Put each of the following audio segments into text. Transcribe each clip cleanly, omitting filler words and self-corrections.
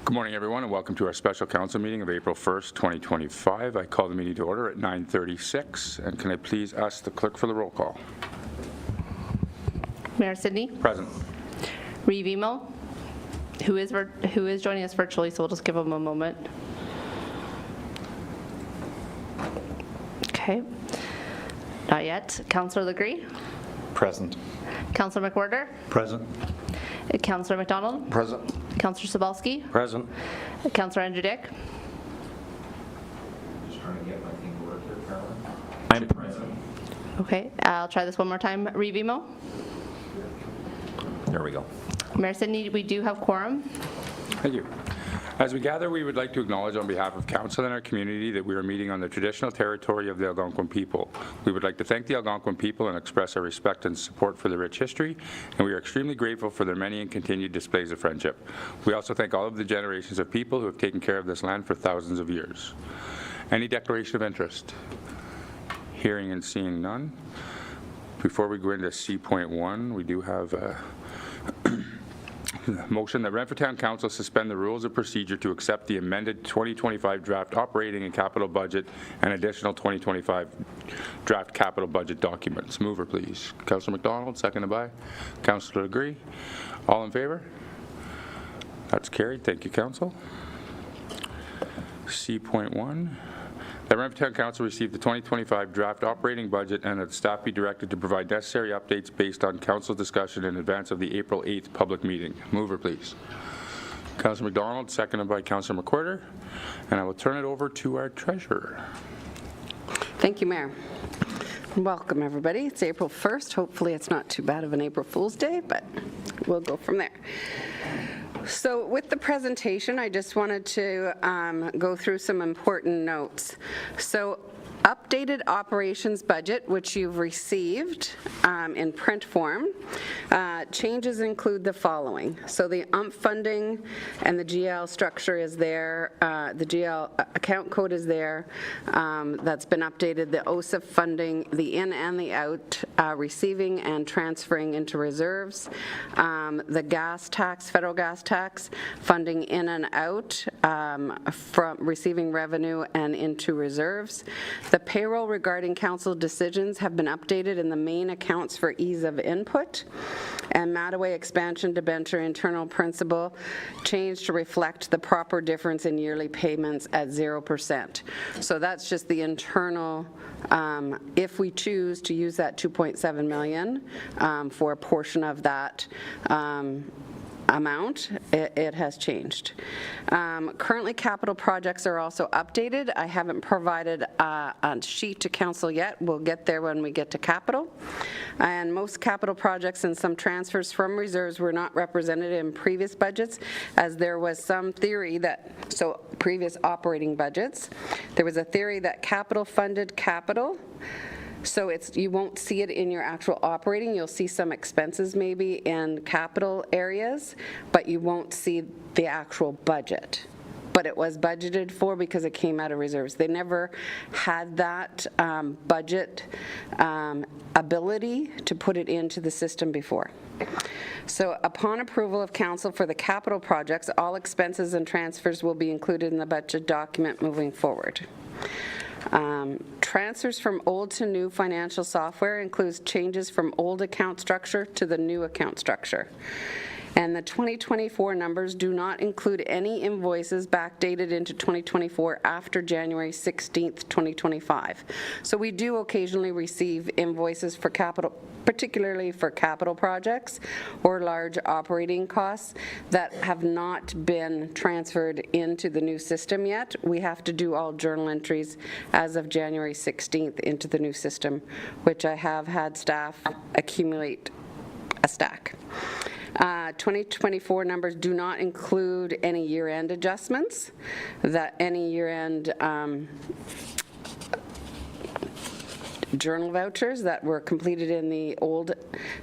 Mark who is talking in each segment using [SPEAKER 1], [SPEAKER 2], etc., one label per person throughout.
[SPEAKER 1] Good morning, everyone, and welcome to our special council meeting of April 1st, 2025. I call the meeting to order at 9:36, and can I please ask the clerk for the roll call?
[SPEAKER 2] Mayor Sidney.
[SPEAKER 1] Present.
[SPEAKER 2] Reeve Emo, who is joining us virtually, so we'll just give him a moment. Okay. Not yet. Councillor Legree.
[SPEAKER 3] Present.
[SPEAKER 2] Councillor McWhorter.
[SPEAKER 3] Present.
[SPEAKER 2] Councillor McDonald.
[SPEAKER 3] Present.
[SPEAKER 2] Councillor Sobalski.
[SPEAKER 3] Present.
[SPEAKER 2] Councillor Andrew Dick.
[SPEAKER 4] Just trying to get my thing to work here, Carolyn.
[SPEAKER 3] I'm
[SPEAKER 4] Present.
[SPEAKER 2] Okay, I'll try this one more time. Reeve Emo.
[SPEAKER 3] There we go.
[SPEAKER 2] Mayor Sidney, we do have quorum.
[SPEAKER 1] Thank you. As we gather, we would like to acknowledge on behalf of Council and our community that we are meeting on the traditional territory of the Algonquin people. We would like to thank the Algonquin people and express our respect and support for their rich history, and we are extremely grateful for their many and continued displays of friendship. We also thank all of the generations of people who have taken care of this land for thousands of years. Any declaration of interest? Hearing and seeing none. Before we go into C.1, we do have a motion that Renfrew Town Council suspend the rules of procedure to accept the amended 2025 draft operating and capital budget and additional 2025 draft capital budget documents. Mover, please. Councillor McDonald, seconded by Councillor Legree. All in favor? That's carried. Thank you, Council. C.1. That Renfrew Town Council received the 2025 draft operating budget and that staff be directed to provide necessary updates based on Council discussion in advance of the April 8th public meeting. Mover, please. Councillor McDonald, seconded by Councillor McWhorter, and I will turn it over to our treasurer.
[SPEAKER 5] Thank you, Mayor. Welcome, everybody. It's April 1st. Hopefully it's not too bad of an April Fool's Day, but we'll go from there. So with the presentation, I just wanted to go through some important notes. So updated operations budget, which you've received in print form. Changes include the following. So the funding and the GL structure is there. The GL account code is there. That's been updated. The OSIF funding, the in and the out, receiving and transferring into reserves. The gas tax, federal gas tax, funding in and out from receiving revenue and into reserves. The payroll regarding council decisions have been updated in the main accounts for ease of input. And Mattaway expansion debenture internal principal changed to reflect the proper difference in yearly payments at 0%. So that's just the internal, if we choose to use that 2.7 million for a portion of that amount, it has changed. Currently, capital projects are also updated. I haven't provided a sheet to council yet. We'll get there when we get to capital. And most capital projects and some transfers from reserves were not represented in previous budgets, as there was some theory that, so previous operating budgets, there was a theory that capital funded capital. So you won't see it in your actual operating. You'll see some expenses maybe in capital areas, but you won't see the actual budget. But it was budgeted for because it came out of reserves. They never had that budget ability to put it into the system before. So upon approval of council for the capital projects, all expenses and transfers will be included in the budget document moving forward. Transfers from old to new financial software includes changes from old account structure to the new account structure. And the 2024 numbers do not include any invoices backdated into 2024 after January 16th, 2025. So we do occasionally receive invoices for capital, particularly for capital projects or large operating costs that have not been transferred into the new system yet. We have to do all journal entries as of January 16th into the new system, which I have had staff accumulate a stack. 2024 numbers do not include any year-end adjustments, that any year-end journal vouchers that were completed in the old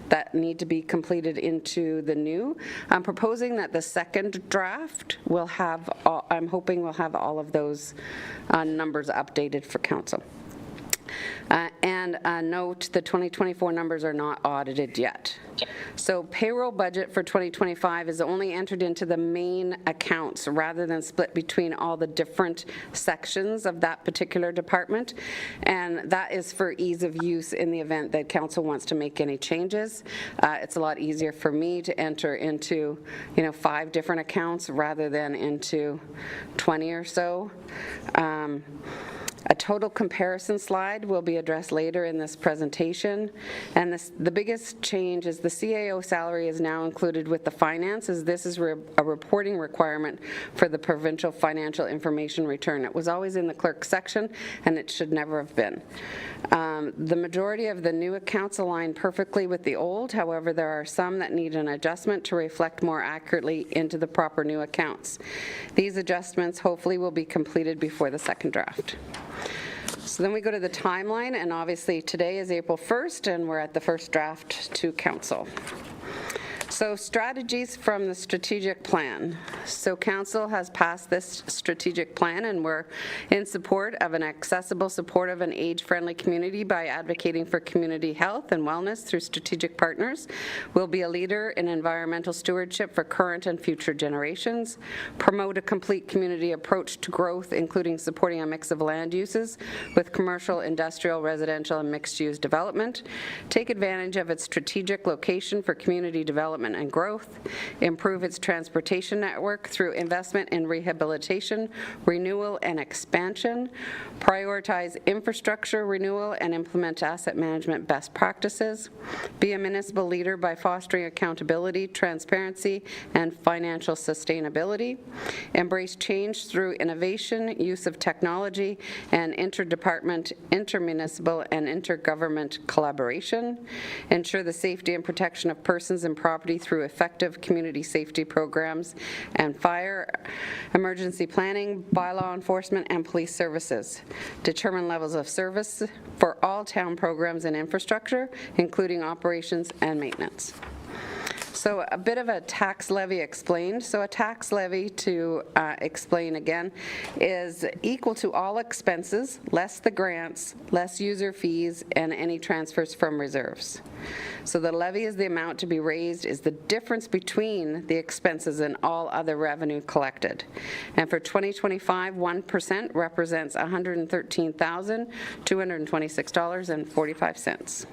[SPEAKER 5] that need to be completed into the new. I'm proposing that the second draft will have, I'm hoping we'll have all of those numbers updated for council. And note, the 2024 numbers are not audited yet. So payroll budget for 2025 is only entered into the main accounts rather than split between all the different sections of that particular department. And that is for ease of use in the event that council wants to make any changes. It's a lot easier for me to enter into, 5 different accounts rather than into 20 or so. A total comparison slide will be addressed later in this presentation. And the biggest change is the CAO salary is now included with the finance, as this is a reporting requirement for the provincial financial information return. It was always in the clerk section, and it should never have been. The majority of the new accounts align perfectly with the old. However, there are some that need an adjustment to reflect more accurately into the proper new accounts. These adjustments hopefully will be completed before the second draft. So then we go to the timeline, and obviously today is April 1st, and we're at the first draft to council. So strategies from the strategic plan. So council has passed this strategic plan, and we're in support of an accessible, supportive, and age-friendly community by advocating for community health and wellness through strategic partners. We'll be a leader in environmental stewardship for current and future generations, promote a complete community approach to growth, including supporting a mix of land uses with commercial, industrial, residential, and mixed-use development, take advantage of its strategic location for community development and growth, improve its transportation network through investment in rehabilitation, renewal, and expansion, prioritize infrastructure renewal and implement asset management best practices, be a municipal leader by fostering accountability, transparency, and financial sustainability, embrace change through innovation, use of technology, and interdepartment, intermunicipal, and intergovernment collaboration, ensure the safety and protection of persons and property through effective community safety programs and fire, emergency planning, bylaw enforcement, and police services. Determine levels of service for all town programs and infrastructure, including operations and maintenance. So a bit of a tax levy explained. So a tax levy, to explain again, is equal to all expenses, less the grants, less user fees, and any transfers from reserves. So the levy is the amount to be raised is the difference between the expenses and all other revenue collected. And for 2025, 1% represents $113,226.45.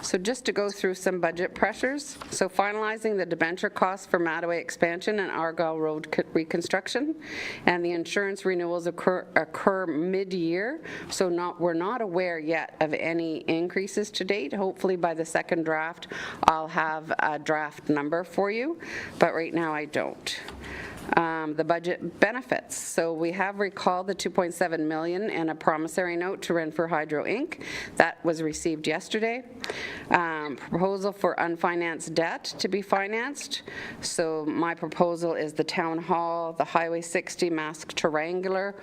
[SPEAKER 5] So just to go through some budget pressures, so finalizing the debenture costs for Mattaway expansion and Argyle Road reconstruction, and the insurance renewals occur mid-year, so we're not aware yet of any increases to date. Hopefully by the second draft, I'll have a draft number for you, but right now I don't. The budget benefits. So we have recalled the $2.7 million and a promissory note to Renfrew Hydro Inc. That was received yesterday. Proposal for unfinanced debt to be financed. So my proposal is the Town Hall, the Highway 60 Mask Triangular,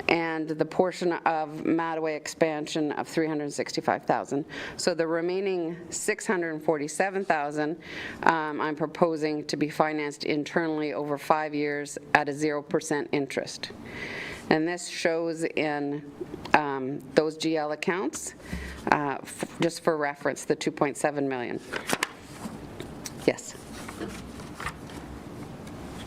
[SPEAKER 5] and the portion of Mattaway expansion of $365,000. So the remaining $647,000 I'm proposing to be financed internally over 5 years at a 0% interest. And this shows in those GL accounts, just for reference, the $2.7 million. Yes.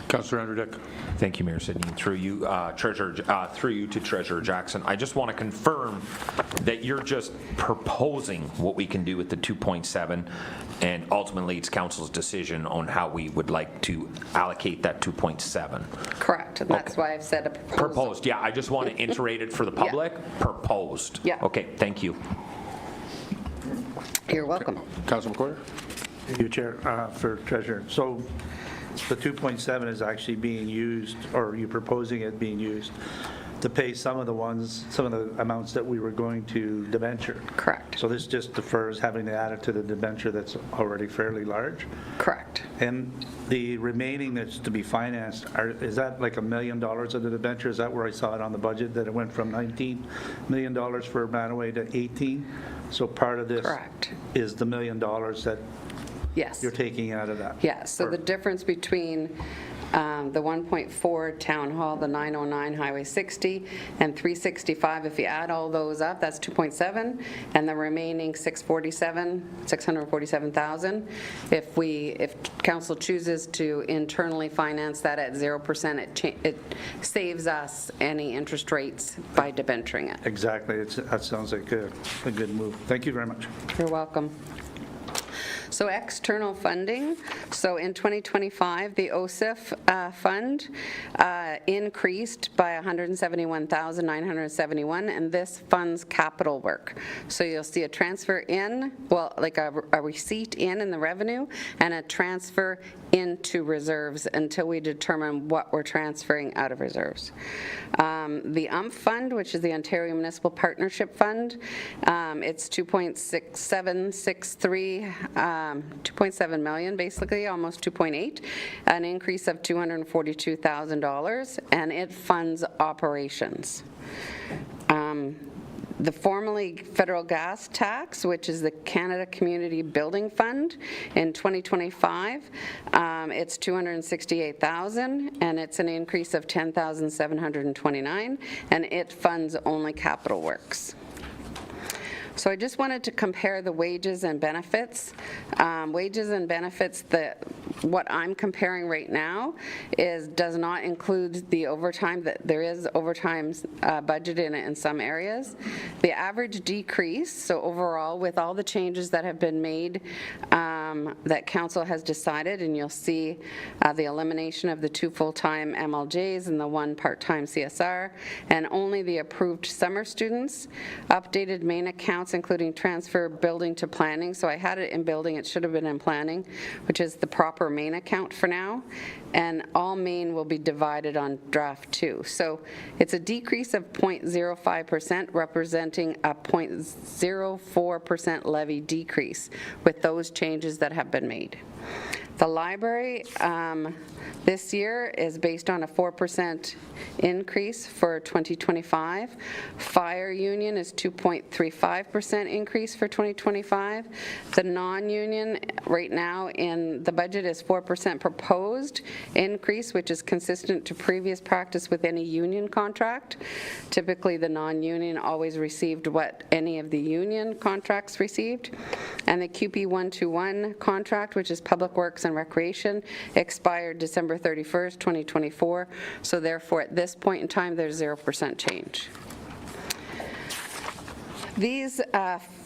[SPEAKER 1] Councillor Andrew Dick.
[SPEAKER 4] Thank you, Mayor Sidney. Through you to Treasurer Jackson. I just want to confirm that you're just proposing what we can do with the 2.7, and ultimately it's council's decision on how we would like to allocate that 2.7.
[SPEAKER 5] Correct, and that's why I've said a proposal.
[SPEAKER 4] Proposed, yeah. I just want to iterate it for the public.
[SPEAKER 5] Yeah.
[SPEAKER 4] Proposed.
[SPEAKER 5] Yeah.
[SPEAKER 4] Okay, thank you.
[SPEAKER 5] You're welcome.
[SPEAKER 1] Councillor McCoy.
[SPEAKER 3] Thank you, Chair, for Treasurer. So the 2.7 is actually being used, or you're proposing it being used to pay some of the amounts that we were going to debenture.
[SPEAKER 5] Correct.
[SPEAKER 3] So this just defers having to add it to the debenture that's already fairly large.
[SPEAKER 5] Correct.
[SPEAKER 3] And the remaining that's to be financed, is that like $1 million of the debenture? Is that where I saw it on the budget, that it went from $19 million for Mattaway to 18? So part of this
[SPEAKER 5] Correct.
[SPEAKER 3] is the $1 million that
[SPEAKER 5] Yes.
[SPEAKER 3] you're taking out of that?
[SPEAKER 5] Yeah, so the difference between the 1.4 Town Hall, the 909 Highway 60, and 365. If you add all those up, that's 2.7, and the remaining 647,000. If council chooses to internally finance that at 0%, it saves us any interest rates by debenturing it.
[SPEAKER 3] Exactly. That sounds like a good move. Thank you very much.
[SPEAKER 5] You're welcome. So external funding. So in 2025, the OSIF fund increased by 171,971, and this funds capital work. So you'll see a transfer in, well, like a receipt in the revenue, and a transfer into reserves until we determine what we're transferring out of reserves. The UMP fund, which is the Ontario Municipal Partnership Fund, it's 2.7 million, basically, almost 2.8, an increase of $242,000, and it funds operations. The formerly federal gas tax, which is the Canada Community Building Fund, in 2025, it's $268,000, and it's an increase of $10,729, and it funds only capital works. So I just wanted to compare the wages and benefits. Wages and benefits, what I'm comparing right now does not include the overtime. That there is overtime budget in it in some areas. The average decrease, so overall with all the changes that have been made that council has decided, and you'll see the elimination of the 2 full-time MLJs and the 1 part-time CSR, and only the approved summer students, updated main accounts including transfer building to planning. So I had it in building, it should have been in planning, which is the proper main account for now, and all main will be divided on draft 2. So it's a decrease of 0.05%, representing a 0.04% levy decrease with those changes that have been made. The library this year is based on a 4% increase for 2025. Fire union is 2.35% increase for 2025. The non-union right now in the budget is 4% proposed increase, which is consistent to previous practice with any union contract. Typically the non-union always received what any of the union contracts received. And the QP 121 contract, which is Public Works and Recreation, expired December 31st, 2024. So therefore, at this point in time, there's 0% change. These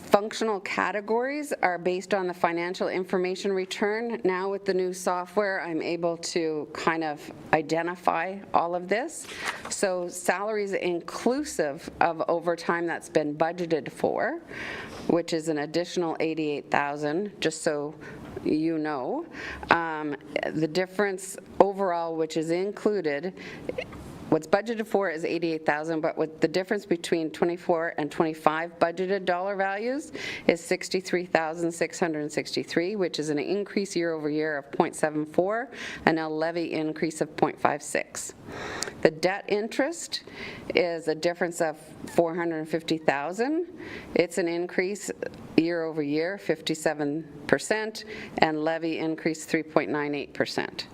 [SPEAKER 5] functional categories are based on the financial information return. Now with the new software, I'm able to kind of identify all of this. So salaries inclusive of overtime that's been budgeted for, which is an additional $88,000, just so you know. The difference overall, which is included, what's budgeted for is $88,000, but what the difference between 24 and 25 budgeted dollar values is $63,663, which is an increase year over year of 0.74 and a levy increase of 0.56. The debt interest is a difference of $450,000. It's an increase year over year, 57%, and levy increase 3.98%.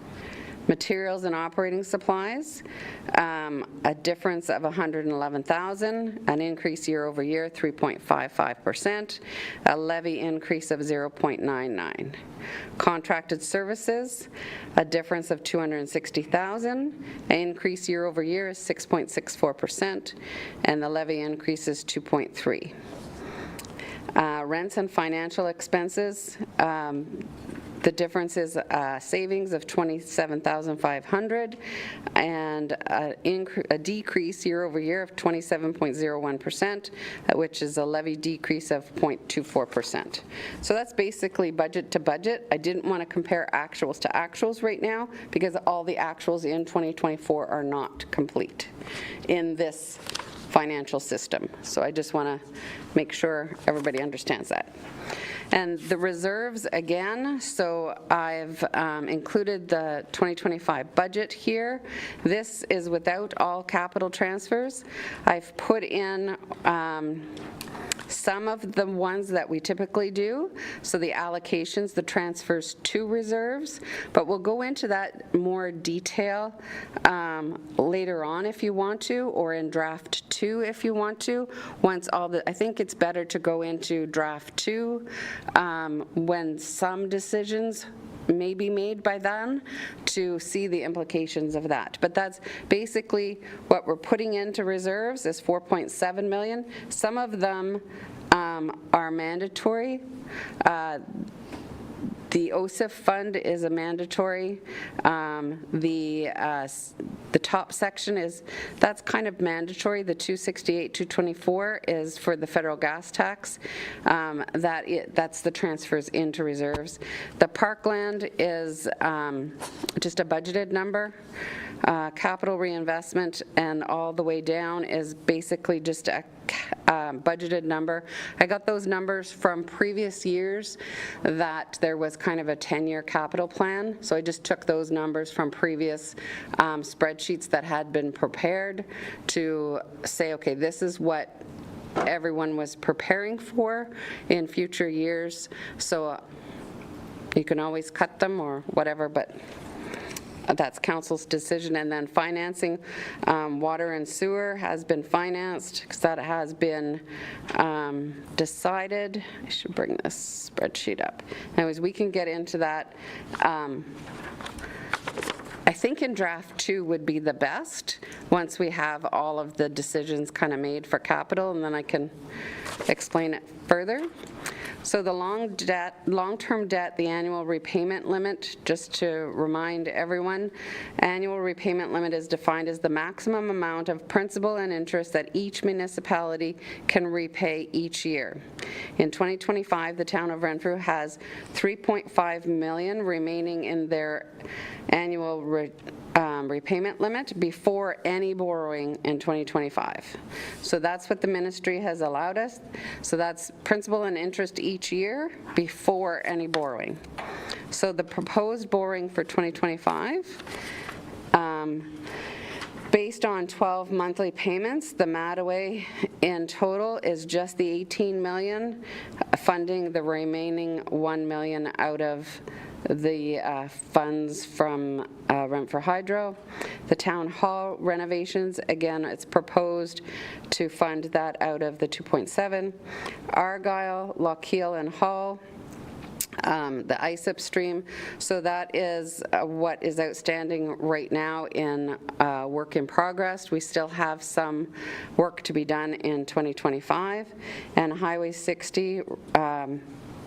[SPEAKER 5] Materials and operating supplies, a difference of $111,000, an increase year over year, 3.55%, a levy increase of 0.99. Contracted services, a difference of $260,000, an increase year over year is 6.64%, and the levy increase is 2.3. Rents and financial expenses, the difference is a savings of $27,500 and a decrease year over year of 27.01%, which is a levy decrease of 0.24%. So that's basically budget to budget. I didn't want to compare actuals to actuals right now because all the actuals in 2024 are not complete in this financial system. So I just want to make sure everybody understands that. And the reserves again, so I've included the 2025 budget here. This is without all capital transfers. I've put in Some of the ones that we typically do, so the allocations, the transfers to reserves, but we'll go into that more detail later on if you want to, or in draft 2 if you want to. Once all the, I think it's better to go into draft 2 when some decisions may be made by then to see the implications of that. But that's basically what we're putting into reserves is 4.7 million. Some of them are mandatory. The OSIF fund is a mandatory. The top section is, that's kind of mandatory. The 268, 224 is for the federal gas tax. That's the transfers into reserves. The parkland is just a budgeted number. Capital reinvestment and all the way down is basically just a budgeted number. I got those numbers from previous years that there was kind of a 10-year capital plan, so I just took those numbers from previous spreadsheets that had been prepared to say, okay, this is what everyone was preparing for in future years. So you can always cut them or whatever, but that's council's decision. And then financing, water and sewer has been financed because that has been decided. I should bring this spreadsheet up. Anyways, we can get into that. I think in draft 2 would be the best once we have all of the decisions kind of made for capital, and then I can explain it further. So the long-term debt, the annual repayment limit, just to remind everyone, annual repayment limit is defined as the maximum amount of principal and interest that each municipality can repay each year. In 2025, the town of Renfrew has $3.5 million remaining in their annual repayment limit before any borrowing in 2025. So that's what the ministry has allowed us. So that's principal and interest each year before any borrowing. So the proposed borrowing for 2025, based on 12 monthly payments, the Mataway in total is just the 18 million, funding the remaining 1 million out of the funds from Renfrew Hydro. The town hall renovations, again, it's proposed to fund that out of the 2.7. Argyle, Lochiel, and Hall, the ISIP stream. So that is what is outstanding right now in work in progress. We still have some work to be done in 2025. And Highway 60,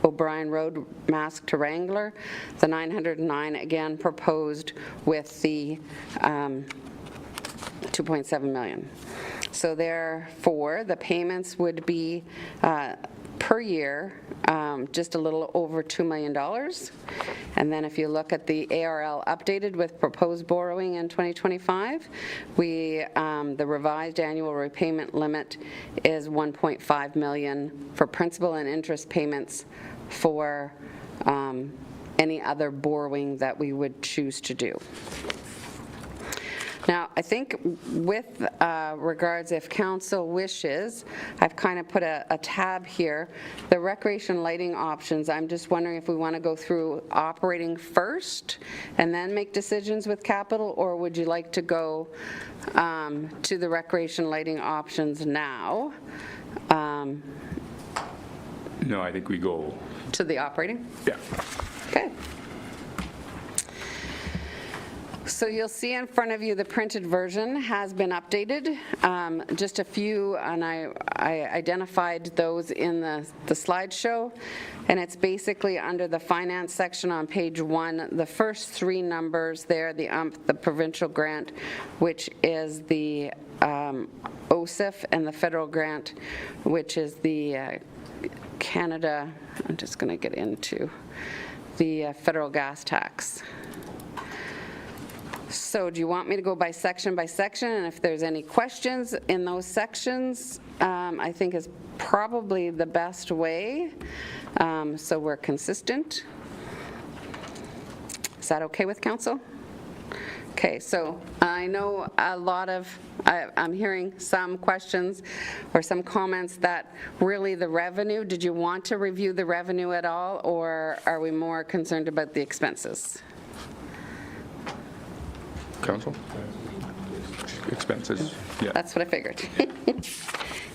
[SPEAKER 5] O'Brien Road, Mask to Wrangler, the 909 again proposed with the 2.7 million. So therefore, the payments would be per year just a little over $2 million. And then if you look at the ARL updated with proposed borrowing in 2025, the revised annual repayment limit is 1.5 million for principal and interest payments for any other borrowing that we would choose to do. Now, I think with regards, if council wishes, I've kind of put a tab here, the recreation lighting options. I'm just wondering if we want to go through operating first and then make decisions with capital, or would you like to go to the recreation lighting options now?
[SPEAKER 1] No, I think we go.
[SPEAKER 5] To the operating?
[SPEAKER 1] Yeah.
[SPEAKER 5] Okay. So you'll see in front of you the printed version has been updated. Just a few, and I identified those in the slideshow, and it's basically under the finance section on page 1. The first 3 numbers there, the provincial grant, which is the OSIF, and the federal grant, which is the Canada, I'm just going to get into the federal gas tax. So do you want me to go by section, and if there's any questions in those sections, I think is probably the best way, so we're consistent. Is that okay with council? Okay, so I know a lot of, I'm hearing some questions or some comments that really the revenue, did you want to review the revenue at all, or are we more concerned about the expenses?
[SPEAKER 1] Council? Expenses, yeah.
[SPEAKER 5] That's what I figured.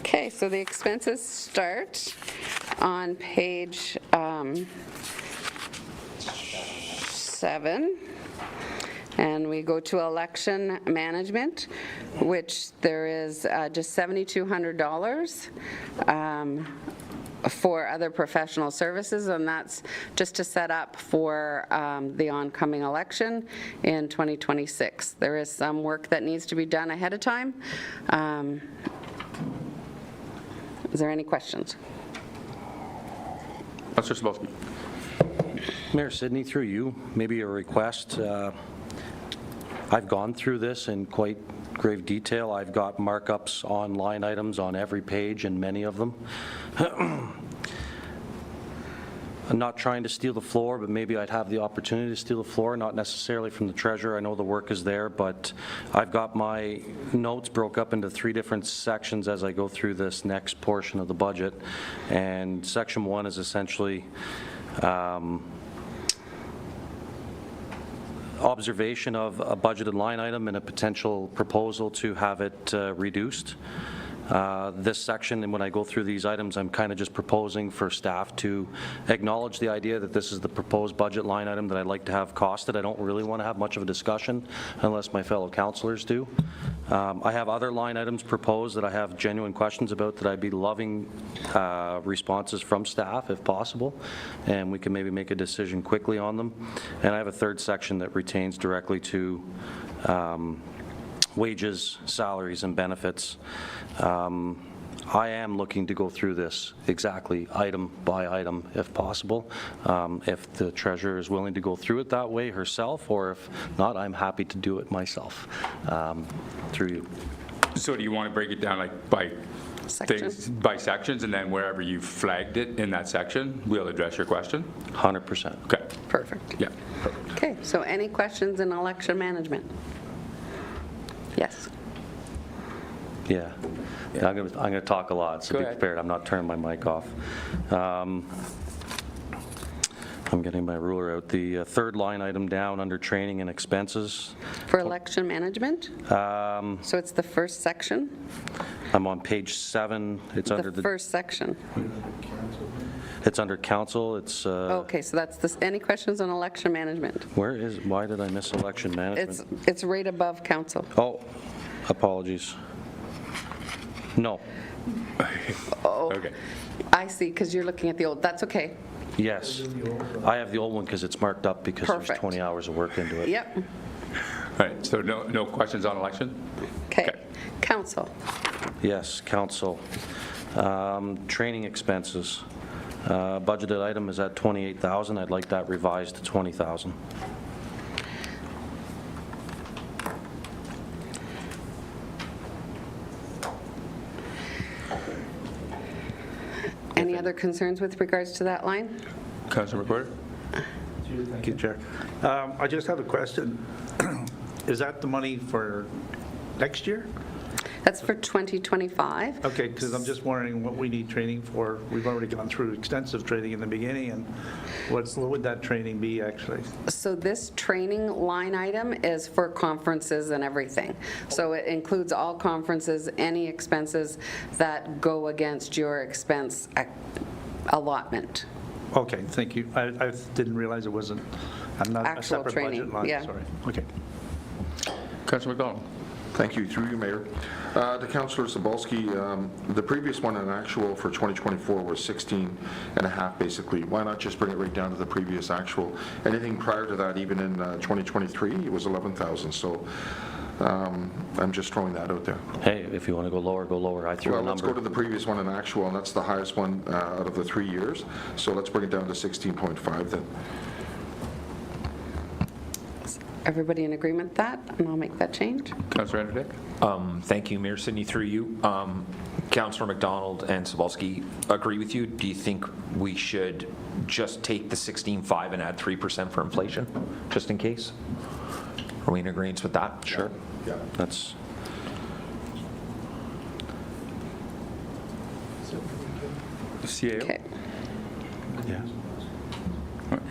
[SPEAKER 5] Okay, so the expenses start on page 7. And we go to election management, which there is just $7,200 for other professional services, and that's just to set up for the oncoming election in 2026. There is some work that needs to be done ahead of time. Is there any questions?
[SPEAKER 1] Councillor Sabelski.
[SPEAKER 6] Mayor Sidney, through you, maybe a request. I've gone through this in quite grave detail. I've got markups on line items on every page and many of them. I'm not trying to steal the floor, but maybe I'd have the opportunity to steal the floor, not necessarily from the treasurer. I know the work is there, but I've got my notes broke up into 3 different sections as I go through this next portion of the budget. And section 1 is essentially observation of a budgeted line item and a potential proposal to have it reduced. This section, and when I go through these items, I'm kind of just proposing for staff to acknowledge the idea that this is the proposed budget line item that I'd like to have costed. I don't really want to have much of a discussion unless my fellow councillors do. I have other line items proposed that I have genuine questions about that I'd be loving responses from staff if possible, and we can maybe make a decision quickly on them. And I have a third section that pertains directly to wages, salaries, and benefits. I am looking to go through this exactly item by item if possible. If the treasurer is willing to go through it that way herself, or if not, I'm happy to do it myself through you.
[SPEAKER 1] So do you want to break it down like by things, by sections, and then wherever you flagged it in that section, we'll address your question?
[SPEAKER 6] 100%.
[SPEAKER 1] Okay.
[SPEAKER 5] Perfect.
[SPEAKER 1] Yeah. Perfect.
[SPEAKER 5] Okay, so any questions in election management? Yes.
[SPEAKER 6] Yeah. I'm going to talk a lot, so
[SPEAKER 1] Go
[SPEAKER 6] be
[SPEAKER 1] ahead.
[SPEAKER 6] prepared. I'm not turning my mic off. I'm getting my ruler out. The third line item down under training and expenses.
[SPEAKER 5] For election management? So it's the first section?
[SPEAKER 6] I'm on page 7. It's under
[SPEAKER 5] The first section.
[SPEAKER 6] It's under council. It's
[SPEAKER 5] Okay, so that's this, any questions on election management?
[SPEAKER 6] why did I miss election management?
[SPEAKER 5] It's right above council.
[SPEAKER 6] Oh, apologies. No.
[SPEAKER 1] Okay.
[SPEAKER 5] I see, because you're looking at the old, that's okay.
[SPEAKER 6] Yes. I have the old one because it's marked up because there's
[SPEAKER 5] Perfect.
[SPEAKER 6] 20 hours of work into it.
[SPEAKER 5] Yep,
[SPEAKER 1] All right, so no questions on election?
[SPEAKER 5] okay.
[SPEAKER 1] Okay.
[SPEAKER 5] Council,
[SPEAKER 6] Yes, council. Training expenses. Budgeted item is at 28,000. I'd like that revised to 20,000.
[SPEAKER 5] any other concerns with regards to that line?
[SPEAKER 1] Councillor McWhorter?
[SPEAKER 3] Thank you, Chair. I just have a question. Is that the money for next year?
[SPEAKER 5] That's for 2025.
[SPEAKER 3] Okay, because I'm just wondering what we need training for. We've already gone through extensive training in the beginning, and what would that training be, actually?
[SPEAKER 5] So this training line item is for conferences and everything. So it includes all conferences, any expenses that go against your expense allotment.
[SPEAKER 3] Okay, thank you. I didn't realize it wasn't, I'm not a
[SPEAKER 5] Actual
[SPEAKER 3] separate
[SPEAKER 5] training,
[SPEAKER 3] budget line,
[SPEAKER 5] yeah.
[SPEAKER 3] sorry. Okay.
[SPEAKER 1] Councillor McDonald?
[SPEAKER 7] Thank you. Through you, Mayor. To Councillor Zabolski, the previous one in actual for 2024 was 16 and a half, basically. Why not just bring it right down to the previous actual? Anything prior to that, even in 2023, it was 11,000. So I'm just throwing that out there.
[SPEAKER 6] Hey, if you want to go lower, go lower. I threw
[SPEAKER 7] Well,
[SPEAKER 6] a
[SPEAKER 7] let's
[SPEAKER 6] number.
[SPEAKER 7] go to the previous one in actual, and that's the highest one out of the 3 years. So let's bring it down to 16.5 then.
[SPEAKER 5] Everybody in agreement with that? And I'll make that change.
[SPEAKER 1] Councillor Anderdick?
[SPEAKER 4] Thank you, Mayor Sidney, through you. Councillor McDonald and Sabelski agree with you. Do you think we should just take the 16.5 and add 3% for inflation, just in case? Are we in agreement with that?
[SPEAKER 6] Sure. That's,
[SPEAKER 1] The CAO?
[SPEAKER 5] Okay.
[SPEAKER 6] yeah.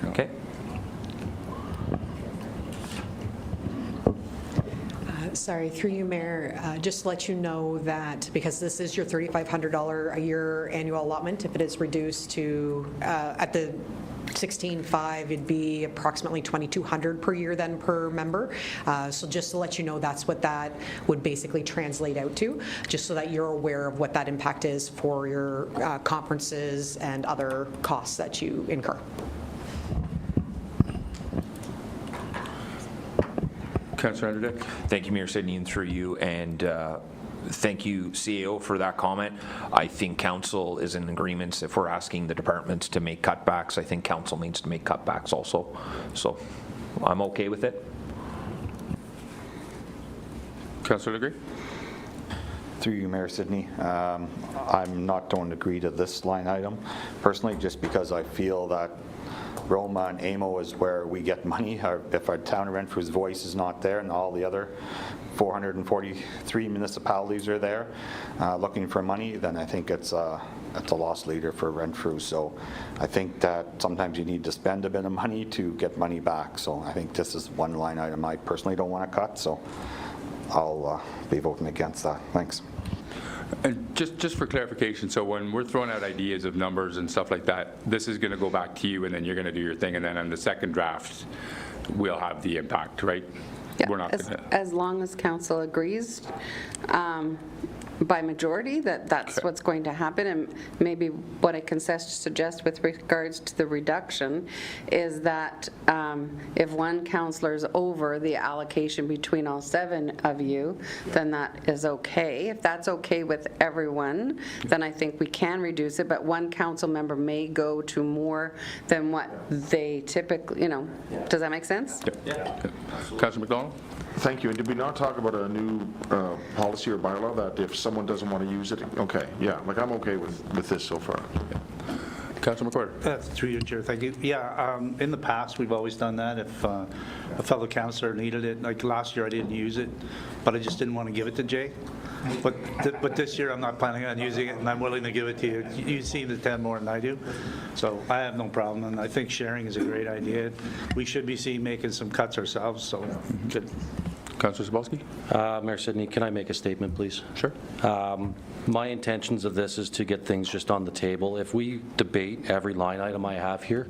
[SPEAKER 4] Okay.
[SPEAKER 8] Sorry, through you, Mayor, just to let you know that, because this is your $3,500 a year annual allotment, if it is reduced to, at the 16.5, it'd be approximately $2,200 per year then per member. So just to let you know, that's what that would basically translate out to, just so that you're aware of what that impact is for your conferences and other costs that you incur.
[SPEAKER 1] Councillor Anderdick?
[SPEAKER 4] Thank you, Mayor Sidney, and through you, and thank you, CAO, for that comment. I think council is in agreement. If we're asking the departments to make cutbacks, I think council needs to make cutbacks also. So I'm okay with it.
[SPEAKER 1] Councillor Legree?
[SPEAKER 9] Through you, Mayor Sidney, I'm not going to agree to this line item personally, just because I feel that Roma and AMO is where we get money. If our town of Renfrew's voice is not there and all the other 443 municipalities are there looking for money, then I think it's a lost leader for Renfrew. So I think that sometimes you need to spend a bit of money to get money back. So I think this is one line item I personally don't want to cut, so I'll be voting against that. Thanks.
[SPEAKER 1] And just for clarification, so when we're throwing out ideas of numbers and stuff like that, this is going to go back to you, and then you're going to do your thing, and then on the second draft, we'll have the impact, right?
[SPEAKER 5] Yeah,
[SPEAKER 1] We're not going to.
[SPEAKER 5] as long as council agrees by majority that that's what's going to happen. And maybe what I can suggest with regards to the reduction is that if one councillor is over the allocation between all 7 of you, then that is okay. If that's okay with everyone, then I think we can reduce it, but one council member may go to more than what they typically, does that make sense?
[SPEAKER 1] Yeah. Councillor McDonald?
[SPEAKER 7] Thank you. And did we not talk about a new policy or bylaw that if someone doesn't want to use it, okay, yeah, like I'm okay with this so far.
[SPEAKER 1] Councillor McCord?
[SPEAKER 3] Through you, Chair, thank you. Yeah, in the past, we've always done that. If a fellow councillor needed it, like last year I didn't use it, but I just didn't want to give it to Jay. But this year I'm not planning on using it, and I'm willing to give it to you. You see the 10 more than I do, so I have no problem, and I think sharing is a great idea. We should be seen making some cuts ourselves, so good.
[SPEAKER 1] Councillor Zabolski?
[SPEAKER 6] Mayor Sidney, can I make a statement, please?
[SPEAKER 1] Sure.
[SPEAKER 6] My intentions of this is to get things just on the table. If we debate every line item I have here,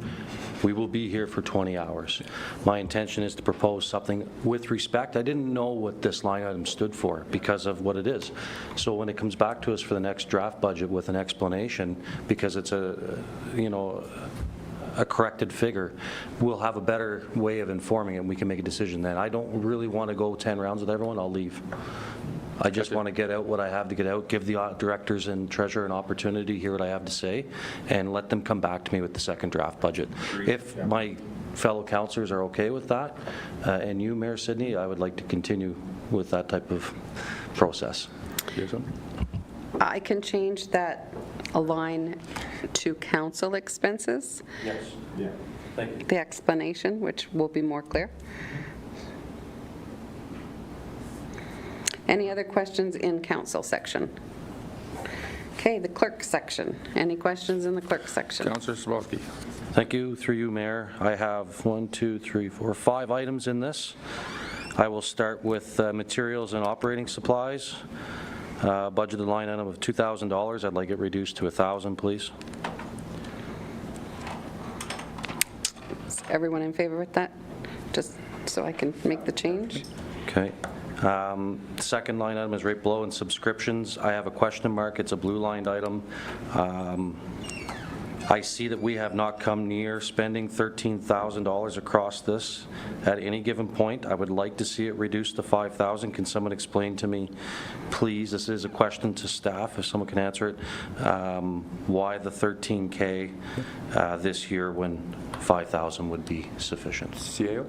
[SPEAKER 6] we will be here for 20 hours. My intention is to propose something with respect. I didn't know what this line item stood for because of what it is. So when it comes back to us for the next draft budget with an explanation, because it's a corrected figure, we'll have a better way of informing it, and we can make a decision then. I don't really want to go 10 rounds with everyone. I'll leave. I just want to get out what I have to get out, give the directors and treasurer an opportunity to hear what I have to say, and let them come back to me with the second draft budget. If my fellow councillors are okay with that, and you, Mayor Sidney, I would like to continue with that type of process.
[SPEAKER 5] I can change that line to council expenses.
[SPEAKER 6] Yes. Yeah. Thank you.
[SPEAKER 5] The explanation, which will be more clear. Any other questions in council section? Okay, the clerk section. Any questions in the clerk section?
[SPEAKER 1] Councillor Zabolski?
[SPEAKER 6] Thank you. Through you, Mayor. I have 5 items in this. I will start with materials and operating supplies. Budgeted line item of $2,000. I'd like it reduced to $1,000, please.
[SPEAKER 5] Is everyone in favor with that? Just so I can make the change?
[SPEAKER 6] Okay. Second line item is right below in subscriptions. I have a question mark. It's a blue-lined item. I see that we have not come near spending $13,000 across this at any given point. I would like to see it reduced to $5,000. Can someone explain to me, please? This is a question to staff, if someone can answer it. Why the $13K this year when 5,000 would be sufficient.
[SPEAKER 1] CAO?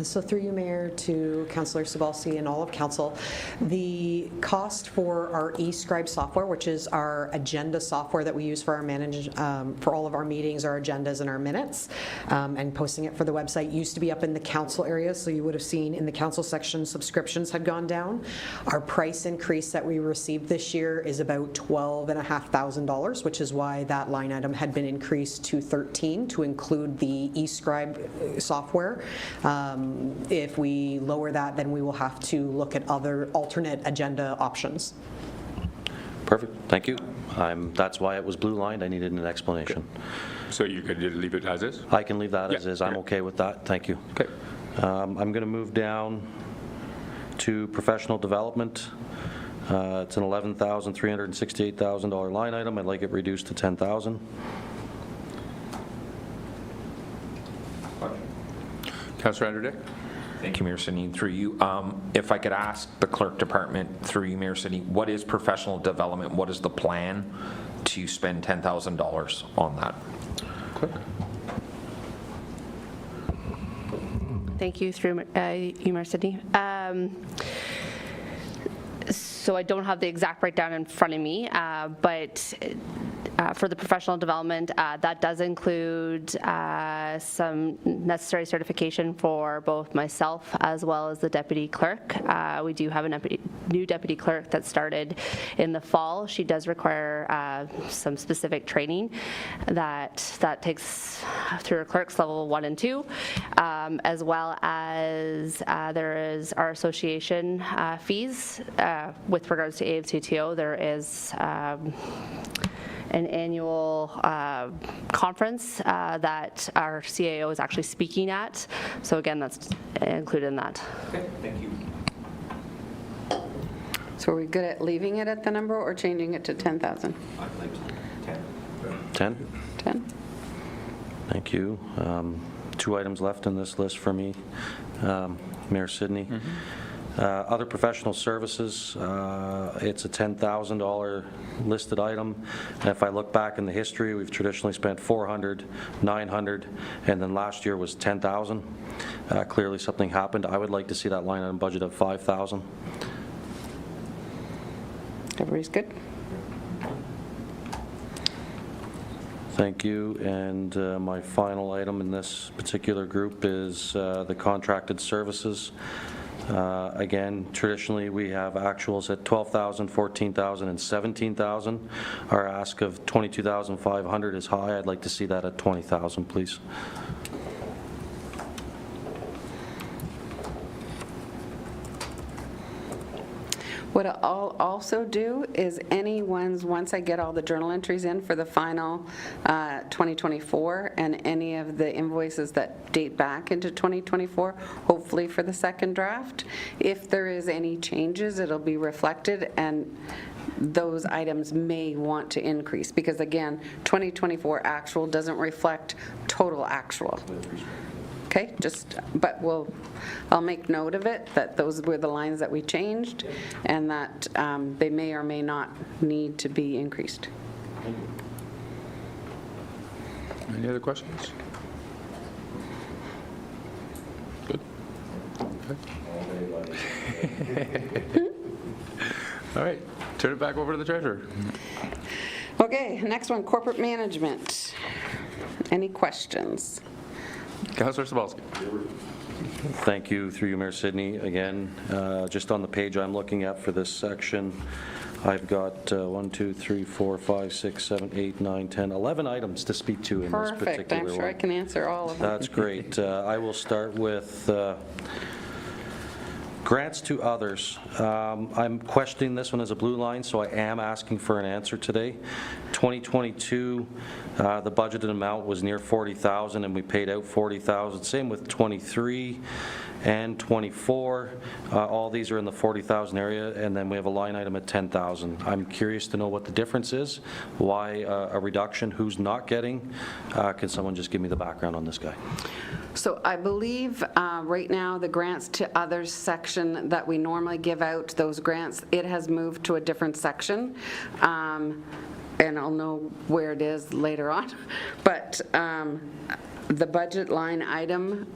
[SPEAKER 8] So through you, Mayor, to Councillor Sobalski and all of council, the cost for our eScribe software, which is our agenda software that we use for our for all of our meetings, our agendas, and our minutes, and posting it for the website, used to be up in the council area, so you would have seen in the council section subscriptions had gone down. Our price increase that we received this year is about $12,500, which is why that line item had been increased to 13 to include the eScribe software. If we lower that, then we will have to look at other alternate agenda options.
[SPEAKER 6] Perfect, thank you. That's why it was blue lined, I needed an explanation.
[SPEAKER 1] So you could just leave it as is?
[SPEAKER 6] I can leave that as
[SPEAKER 1] Yeah,
[SPEAKER 6] is, I'm
[SPEAKER 1] okay.
[SPEAKER 6] okay with that, thank you.
[SPEAKER 1] Okay.
[SPEAKER 6] I'm going to move down to professional development. It's an $11,368,000 line item, I'd like it reduced to $10,000.
[SPEAKER 1] Councillor Anderdick?
[SPEAKER 4] Thank you, Mayor Sidney. Through you, if I could ask the clerk department, through you, Mayor Sidney, what is professional development? What is the plan to spend $10,000 on that?
[SPEAKER 1] Clerk?
[SPEAKER 2] Thank you, through you, Mayor Sidney. So I don't have the exact breakdown in front of me, but for the professional development, that does include some necessary certification for both myself as well as the deputy clerk. We do have a new deputy clerk that started in the fall. She does require some specific training that takes through her clerks level 1 and 2, as well as there is our association fees. With regards to AFCTO, there is an annual conference that our CAO is actually speaking at. So again, that's included in that.
[SPEAKER 4] Okay, thank you.
[SPEAKER 5] So are we good at leaving it at the number or changing it to 10,000?
[SPEAKER 4] I'd like 10.
[SPEAKER 6] 10?
[SPEAKER 5] 10?
[SPEAKER 6] Thank you. 2 items left in this list for me, Mayor Sidney. Other professional services, it's a $10,000 listed item. And if I look back in the history, we've traditionally spent $400, $900, and then last year was $10,000. Clearly something happened. I would like to see that line item budget of $5,000.
[SPEAKER 5] Everybody's good?
[SPEAKER 6] Thank you. And my final item in this particular group is the contracted services. Again, traditionally, we have actuals at $12,000, $14,000, and $17,000. Our ask of $22,500 is high. I'd like to see that at $20,000, please.
[SPEAKER 5] What I'll also do is once I get all the journal entries in for the final 2024 and any of the invoices that date back into 2024, hopefully for the second draft, if there is any changes, it'll be reflected, and those items may want to increase, because again, 2024 actual doesn't reflect total actual. Okay, but I'll make note of it, that those were the lines that we changed, and that they may or may not need to be increased.
[SPEAKER 1] Any other questions? Good. Okay. All right, turn it back over to the treasurer.
[SPEAKER 5] Okay, next one, corporate management. Any questions?
[SPEAKER 1] Councillor Sobalski.
[SPEAKER 6] Thank you, through you, Mayor Sidney. Again, just on the page I'm looking at for this section, I've got 1, 2, 3, 4, 5, 6, 7, 8, 9, 10, 11 items to speak to in this particular one.
[SPEAKER 5] Perfect, I'm sure I can answer all of them.
[SPEAKER 6] That's great. I will start with grants to others. I'm questioning this one as a blue line, so I am asking for an answer today. 2022, the budgeted amount was near 40,000, and we paid out 40,000. Same with 23 and 24. All these are in the 40,000 area, and then we have a line item at 10,000. I'm curious to know what the difference is, why a reduction, who's not getting. Can someone just give me the background on this guy?
[SPEAKER 5] So I believe right now the grants to others section that we normally give out, those grants, it has moved to a different section. And I'll know where it is later on. But the budget line item,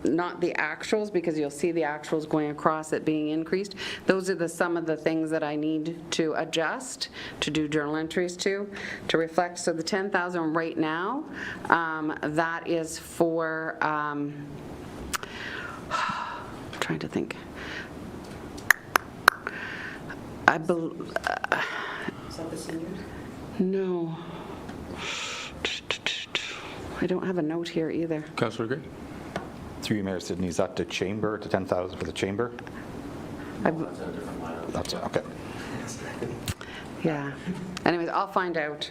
[SPEAKER 5] not the actuals, because you'll see the actuals going across it being increased. Those are some of the things that I need to adjust, to do journal entries to reflect. So the 10,000 right now, that is for, trying to think. Is that the seniors? No. I don't have a note here either.
[SPEAKER 1] Councillor Gray?
[SPEAKER 9] Through you, Mayor Sidney, is that the chamber, the 10,000 for the chamber? That's okay.
[SPEAKER 5] Yeah. Anyways, I'll find out.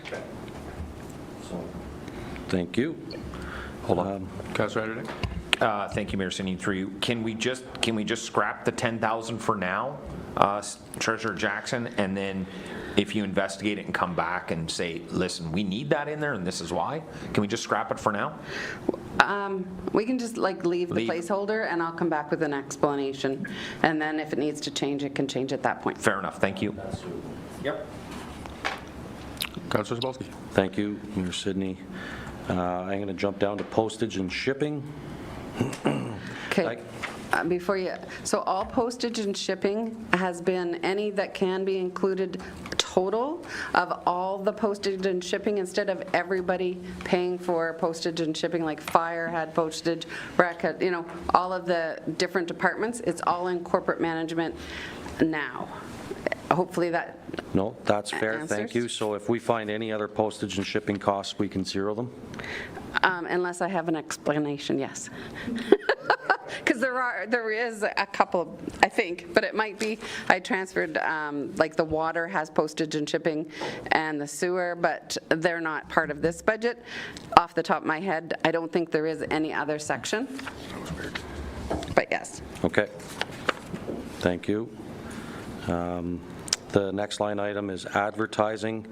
[SPEAKER 6] Thank you.
[SPEAKER 1] Hold on. Councillor Anderson?
[SPEAKER 4] Thank you, Mayor Sidney, through you. Can we just scrap the 10,000 for now, Treasurer Jackson, and then if you investigate it and come back and say, listen, we need that in there and this is why, can we just scrap it for now?
[SPEAKER 5] We can just leave the placeholder, and I'll come back with an explanation. And then if it needs to change, it can change at that point.
[SPEAKER 4] Fair enough, thank you. Yep.
[SPEAKER 1] Councillor Zabolski?
[SPEAKER 6] Thank you, Mayor Sidney. I'm going to jump down to postage and shipping.
[SPEAKER 5] Okay. Before you, so all postage and shipping has been any that can be included total of all the postage and shipping, instead of everybody paying for postage and shipping, like fire had postage, rec had, all of the different departments. It's all in corporate management now. Hopefully that
[SPEAKER 6] No, that's fair, thank
[SPEAKER 5] answers.
[SPEAKER 6] you. So if we find any other postage and shipping costs, we can zero them?
[SPEAKER 5] Unless I have an explanation, yes. Because there is a couple, I think, but it might be, I transferred, like the water has postage and shipping and the sewer, but they're not part of this budget. Off the top of my head, I don't think there is any other section. But yes.
[SPEAKER 6] Okay, thank you. The next line item is advertising.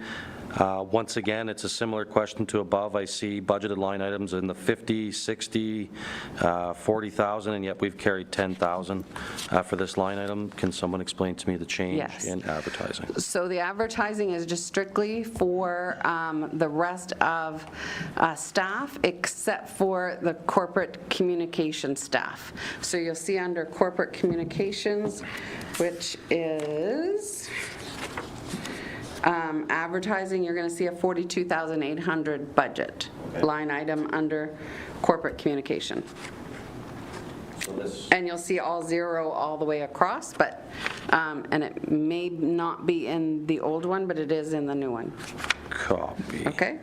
[SPEAKER 6] Once again, it's a similar question to above. I see budgeted line items in the 50, 60, 40,000, and yet we've carried 10,000 for this line item. Can someone explain to me the change
[SPEAKER 5] Yes.
[SPEAKER 6] in advertising?
[SPEAKER 5] So the advertising is just strictly for the rest of staff, except for the corporate communication staff. So you'll see under corporate communications, which is advertising, you're going to see a 42,800 budget line item under corporate communication. And you'll see all zero all the way across, but, and it may not be in the old one, but it is in the new one.
[SPEAKER 6] Copy.
[SPEAKER 5] Okay?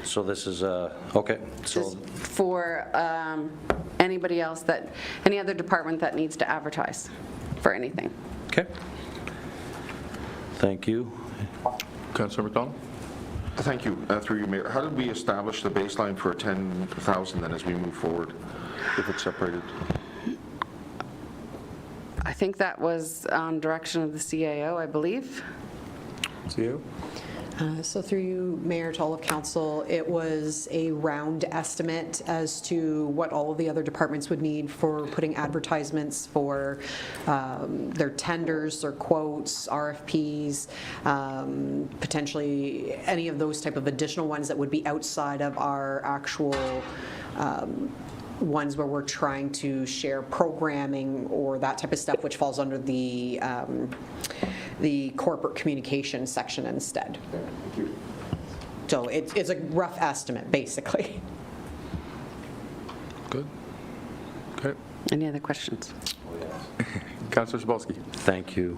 [SPEAKER 6] So this is, okay. So
[SPEAKER 5] Just for anybody else that, any other department that needs to advertise for anything.
[SPEAKER 6] okay. Thank you.
[SPEAKER 1] Councillor McDonald?
[SPEAKER 7] Thank you. Through you, Mayor. How did we establish the baseline for 10,000 then as we move forward, if it's separated?
[SPEAKER 5] I think that was on direction of the CAO, I believe.
[SPEAKER 1] CEO?
[SPEAKER 8] So through you, Mayor, to all of council, it was a round estimate as to what all of the other departments would need for putting advertisements for their tenders, their quotes, RFPs, potentially any of those type of additional ones that would be outside of our actual ones where we're trying to share programming or that type of stuff, which falls under the corporate communication section instead. So it's a rough estimate, basically.
[SPEAKER 1] Good. Okay.
[SPEAKER 5] Any other questions?
[SPEAKER 1] Councillor Zabolski?
[SPEAKER 6] Thank you.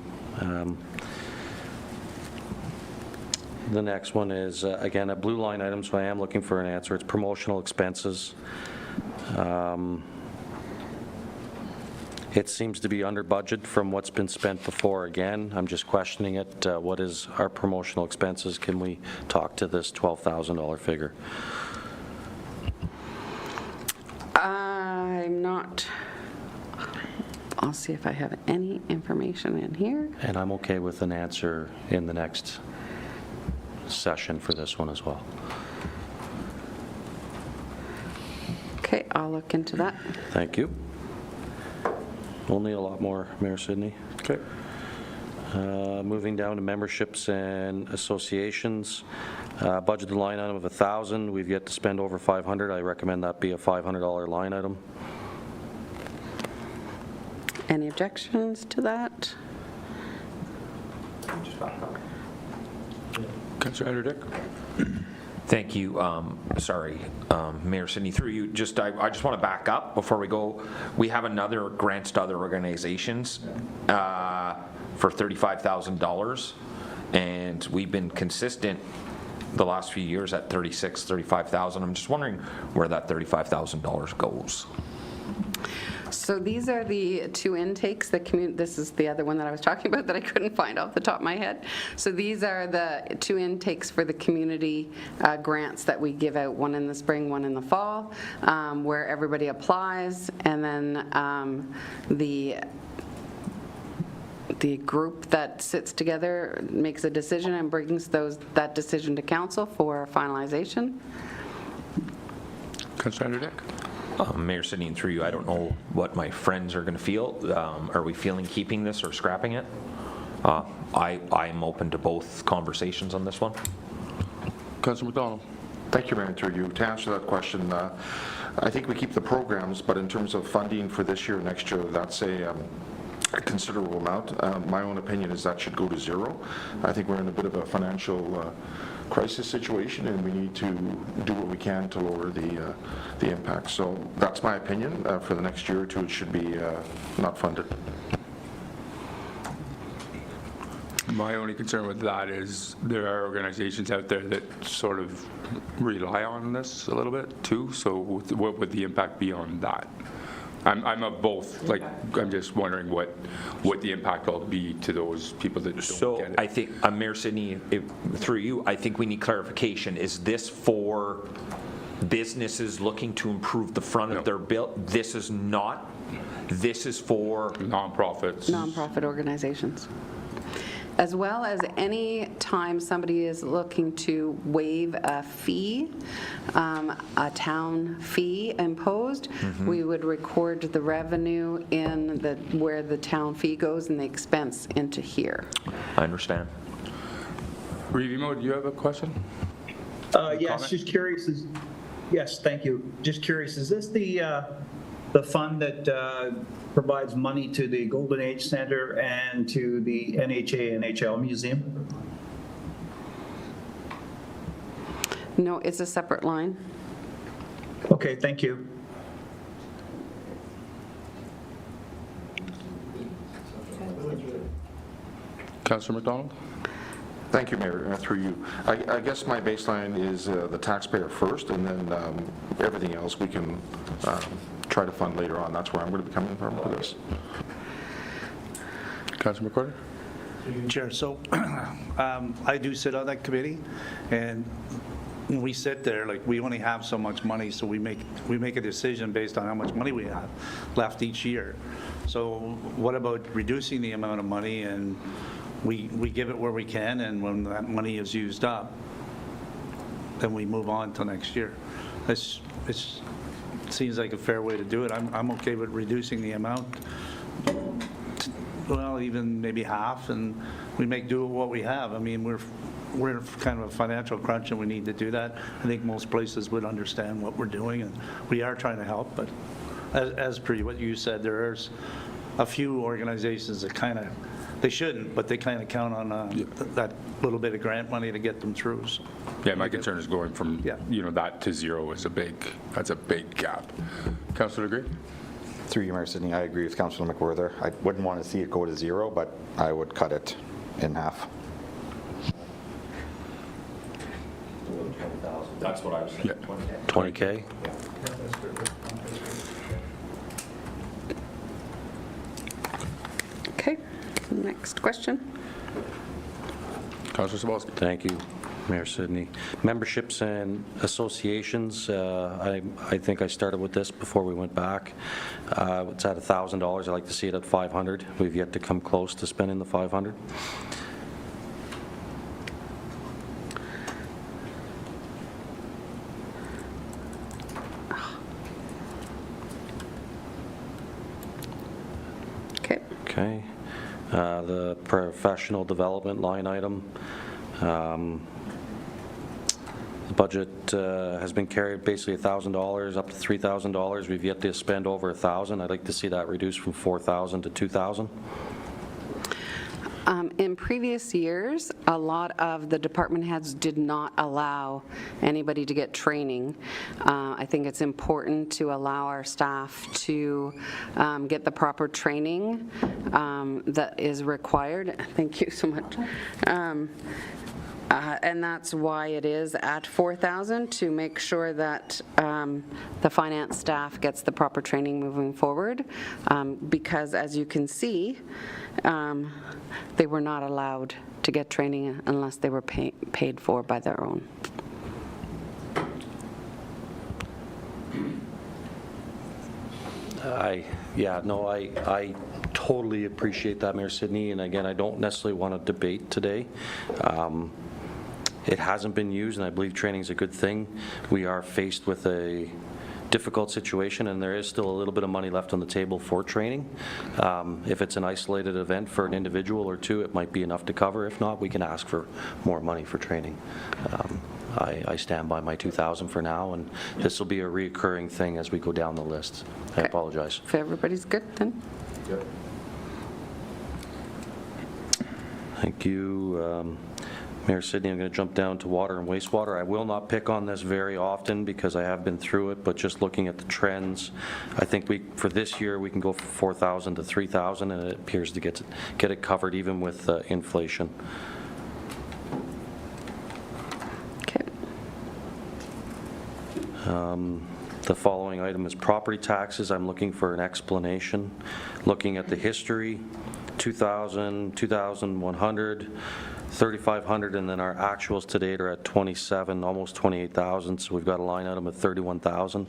[SPEAKER 6] The next one is, again, a blue line item, so I am looking for an answer. It's promotional expenses. It seems to be under budget from what's been spent before. Again, I'm just questioning it. What is our promotional expenses? Can we talk to this $12,000 figure?
[SPEAKER 5] I'm not, I'll see if I have any information in here.
[SPEAKER 6] And I'm okay with an answer in the next session for this one as well.
[SPEAKER 5] Okay, I'll look into that.
[SPEAKER 6] Thank you. Only a lot more, Mayor Sidney.
[SPEAKER 1] Okay.
[SPEAKER 6] Moving down to memberships and associations, budgeted line item of 1,000. We've yet to spend over 500. I recommend that be a $500 line item.
[SPEAKER 5] Any objections to that?
[SPEAKER 1] Councillor Andrew Dick?
[SPEAKER 4] Thank you. Sorry, Mayor Sidney, through you. I just want to back up before we go. We have another grants to other organizations for $35,000, and we've been consistent the last few years at $35,000. I'm just wondering where that $35,000 goes.
[SPEAKER 5] So these are the two intakes. This is the other one that I was talking about that I couldn't find off the top of my head. So these are the two intakes for the community grants that we give out, one in the spring, one in the fall, where everybody applies, and then the group that sits together makes a decision and brings that decision to council for finalization.
[SPEAKER 1] Councillor Andrew Dick?
[SPEAKER 4] Mayor Sidney, and through you, I don't know what my friends are going to feel. Are we feeling keeping this or scrapping it? I'm open to both conversations on this one.
[SPEAKER 1] Councillor McDonald?
[SPEAKER 7] Thank you, Mayor, through you. To answer that question, I think we keep the programs, but in terms of funding for this year, next year, that's a considerable amount. My own opinion is that should go to zero. I think we're in a bit of a financial crisis situation, and we need to do what we can to lower the impact. So that's my opinion. For the next year or two, it should be not funded.
[SPEAKER 1] My only concern with that is there are organizations out there that sort of rely on this a little bit too, so what would the impact be on that? I'm of both, like, I'm just wondering what the impact will be to those people that don't
[SPEAKER 4] So
[SPEAKER 1] get it.
[SPEAKER 4] I think, Mayor Sidney, through you, I think we need clarification. Is this for businesses looking to improve the front of their building? This is not. This is for
[SPEAKER 1] Nonprofits.
[SPEAKER 5] Nonprofit organizations. As well as any time somebody is looking to waive a fee, a town fee imposed, we would record the revenue in where the town fee goes and the expense into here.
[SPEAKER 4] I understand.
[SPEAKER 1] Revimo, do you have a question?
[SPEAKER 10] Yes,
[SPEAKER 1] Comment?
[SPEAKER 10] just curious. Yes, thank you. Just curious, is this the fund that provides money to the Golden Age Center and to the NHA NHL Museum?
[SPEAKER 5] No, it's a separate line.
[SPEAKER 10] Okay, thank you.
[SPEAKER 1] Councillor McDonald?
[SPEAKER 7] Thank you, Mayor, through you. I guess my baseline is the taxpayer first, and then everything else we can try to fund later on. That's where I'm going to be coming from for this.
[SPEAKER 1] Councillor McCorder?
[SPEAKER 3] Chair, so I do sit on that committee, and when we sit there, like, we only have so much money, so we make a decision based on how much money we have left each year. So what about reducing the amount of money, and we give it where we can, and when that money is used up, then we move on to next year. It seems like a fair way to do it. I'm okay with reducing the amount, well, even maybe half, and we make do with what we have. I mean, we're kind of a financial crunch, and we need to do that. I think most places would understand what we're doing, and we are trying to help, but as per what you said, there's a few organizations that kind of, they shouldn't, but they kind of count on that little bit of grant money to get them through. So.
[SPEAKER 1] Yeah, my concern is going from, that to zero is that's a big gap. Councillor Agree?
[SPEAKER 9] Through you, Mayor Sidney, I agree with Councillor McWhirter. I wouldn't want to see it go to zero, but I would cut it in half.
[SPEAKER 4] That's what I was thinking.
[SPEAKER 6] 20K?
[SPEAKER 5] Okay, next question.
[SPEAKER 1] Councillor Sabalski?
[SPEAKER 6] Thank you, Mayor Sidney. Memberships and associations, I think I started with this before we went back. It's at $1,000. I'd like to see it at $500. We've yet to come close to spending the $500.
[SPEAKER 5] Okay.
[SPEAKER 6] Okay. The professional development line item. The budget has been carried basically $1,000 up to $3,000. We've yet to spend over $1,000. I'd like to see that reduced from $4,000 to $2,000.
[SPEAKER 5] In previous years, a lot of the department heads did not allow anybody to get training. I think it's important to allow our staff to get the proper training that is required. Thank you so much. And that's why it is at $4,000, to make sure that the finance staff gets the proper training moving forward, because as you can see, they were not allowed to get training unless they were paid for by their own.
[SPEAKER 6] I totally appreciate that, Mayor Sidney, and again, I don't necessarily want to debate today. It hasn't been used, and I believe training is a good thing. We are faced with a difficult situation, and there is still a little bit of money left on the table for training. If it's an isolated event for an individual or two, it might be enough to cover. If not, we can ask for more money for training. I stand by my $2,000 for now, and this will be a reoccurring thing as we go down the list. I apologize.
[SPEAKER 5] If everybody's good, then.
[SPEAKER 7] Yep.
[SPEAKER 6] Thank you. Mayor Sidney, I'm going to jump down to water and wastewater. I will not pick on this very often because I have been through it, but just looking at the trends, I think for this year we can go from 4,000 to 3,000, and it appears to get it covered even with inflation.
[SPEAKER 5] Okay.
[SPEAKER 6] The following item is property taxes. I'm looking for an explanation. Looking at the history, 2,000, 2,100, 3,500, and then our actuals to date are at 27, almost 28,000, so we've got a line item of 31,000.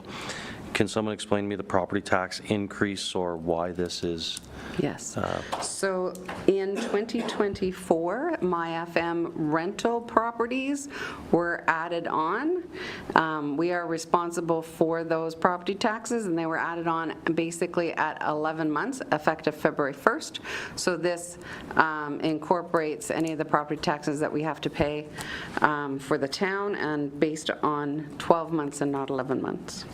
[SPEAKER 6] Can someone explain to me the property tax increase or why this is?
[SPEAKER 5] Yes. So in 2024, my FM rental properties were added on. We are responsible for those property taxes, and they were added on basically at 11 months, effective February 1st. So this incorporates any of the property taxes that we have to pay for the town, and based on 12 months and not 11 months.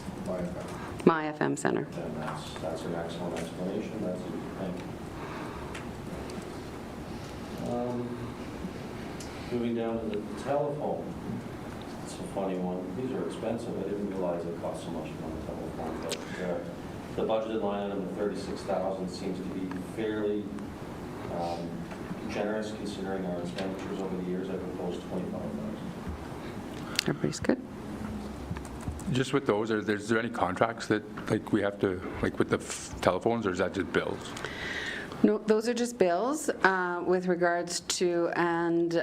[SPEAKER 5] My FM Center.
[SPEAKER 6] And that's an excellent explanation. That's a thank you. Moving down to the telephone. It's a funny one. These are expensive. I didn't realize it cost so much on the telephone. But the budgeted line item of 36,000 seems to be fairly generous considering our expenditures over the years. I proposed 25,000.
[SPEAKER 5] Everybody's good?
[SPEAKER 1] Just with those, is there any contracts that we have to, with the telephones, or is that just bills?
[SPEAKER 5] No, those are just bills with regards to, and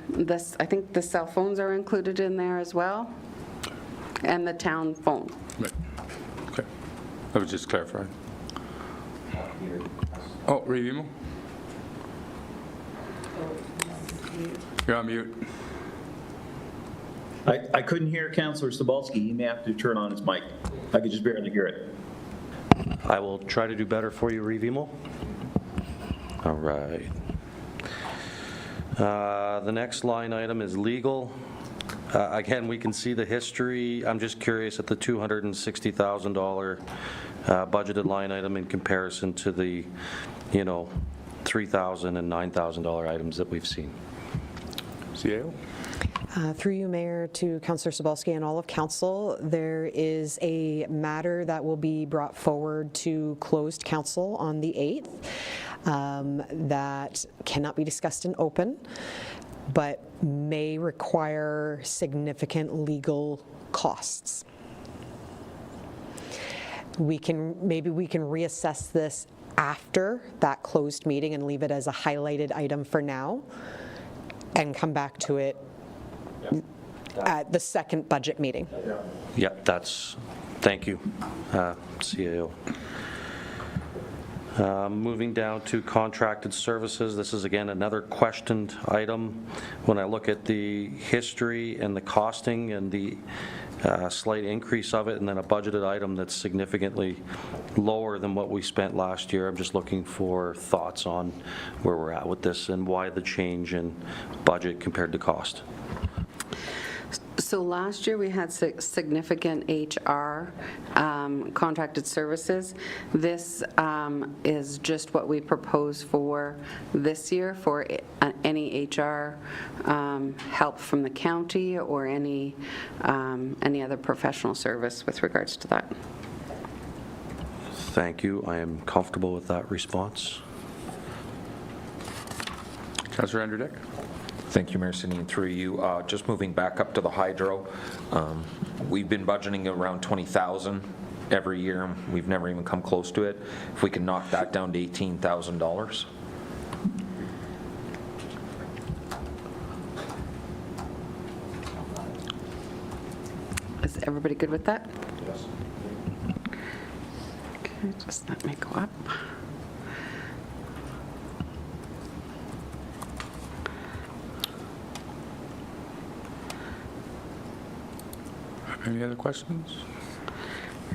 [SPEAKER 5] this, I think the cell phones are included in there as well, and the town phone.
[SPEAKER 1] Right. Okay. I was just clarifying. Oh, Revimo? You're on mute.
[SPEAKER 10] I couldn't hear Councillor Sobalski. He may have to turn on his mic. I could just barely hear it.
[SPEAKER 6] I will try to do better for you, Revimo. All right. The next line item is legal. Again, we can see the history. I'm just curious at the $260,000 budgeted line item in comparison to the, $3,000 and $9,000 items that we've seen.
[SPEAKER 1] CAO?
[SPEAKER 8] Through you, Mayor, to Councillor Sobalski and all of Council, there is a matter that will be brought forward to closed council on the 8th that cannot be discussed in open, but may require significant legal costs. Maybe we can reassess this after that closed meeting and leave it as a highlighted item for now and come back to it at the second budget meeting.
[SPEAKER 6] Yep, thank you, CAO. Moving down to contracted services, this is again another questioned item. When I look at the history and the costing and the a slight increase of it, and then a budgeted item that's significantly lower than what we spent last year. I'm just looking for thoughts on where we're at with this and why the change in budget compared to cost.
[SPEAKER 5] So last year, we had significant HR contracted services. This is just what we propose for this year for any HR help from the county or any other professional service with regards to that.
[SPEAKER 6] Thank you. I am comfortable with that response.
[SPEAKER 1] Councillor Andrew Dick.
[SPEAKER 4] Thank you, Mayor Sidney, through you. Just moving back up to the hydro, we've been budgeting around 20,000 every year. We've never even come close to it. If we can knock that down to $18,000.
[SPEAKER 5] Is everybody good with that? Yes. Okay, just let me go up.
[SPEAKER 1] Any other questions?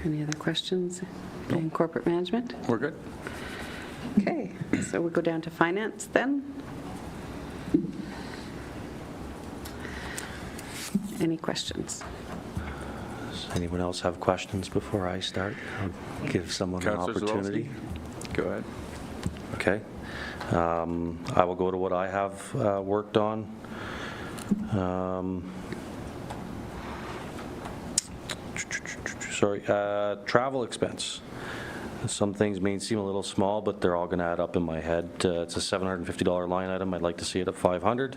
[SPEAKER 5] Any other questions in corporate management?
[SPEAKER 1] We're good.
[SPEAKER 5] Okay, so we'll go down to finance then. Any questions?
[SPEAKER 6] Does anyone else have questions before I start? I'll give someone an
[SPEAKER 1] Councillor
[SPEAKER 6] opportunity.
[SPEAKER 1] Zawalski. Go ahead.
[SPEAKER 6] Okay. I will go to what I have worked on. Sorry, travel expense. Some things may seem a little small, but they're all going to add up in my head. It's a $750 line item. I'd like to see it at $500.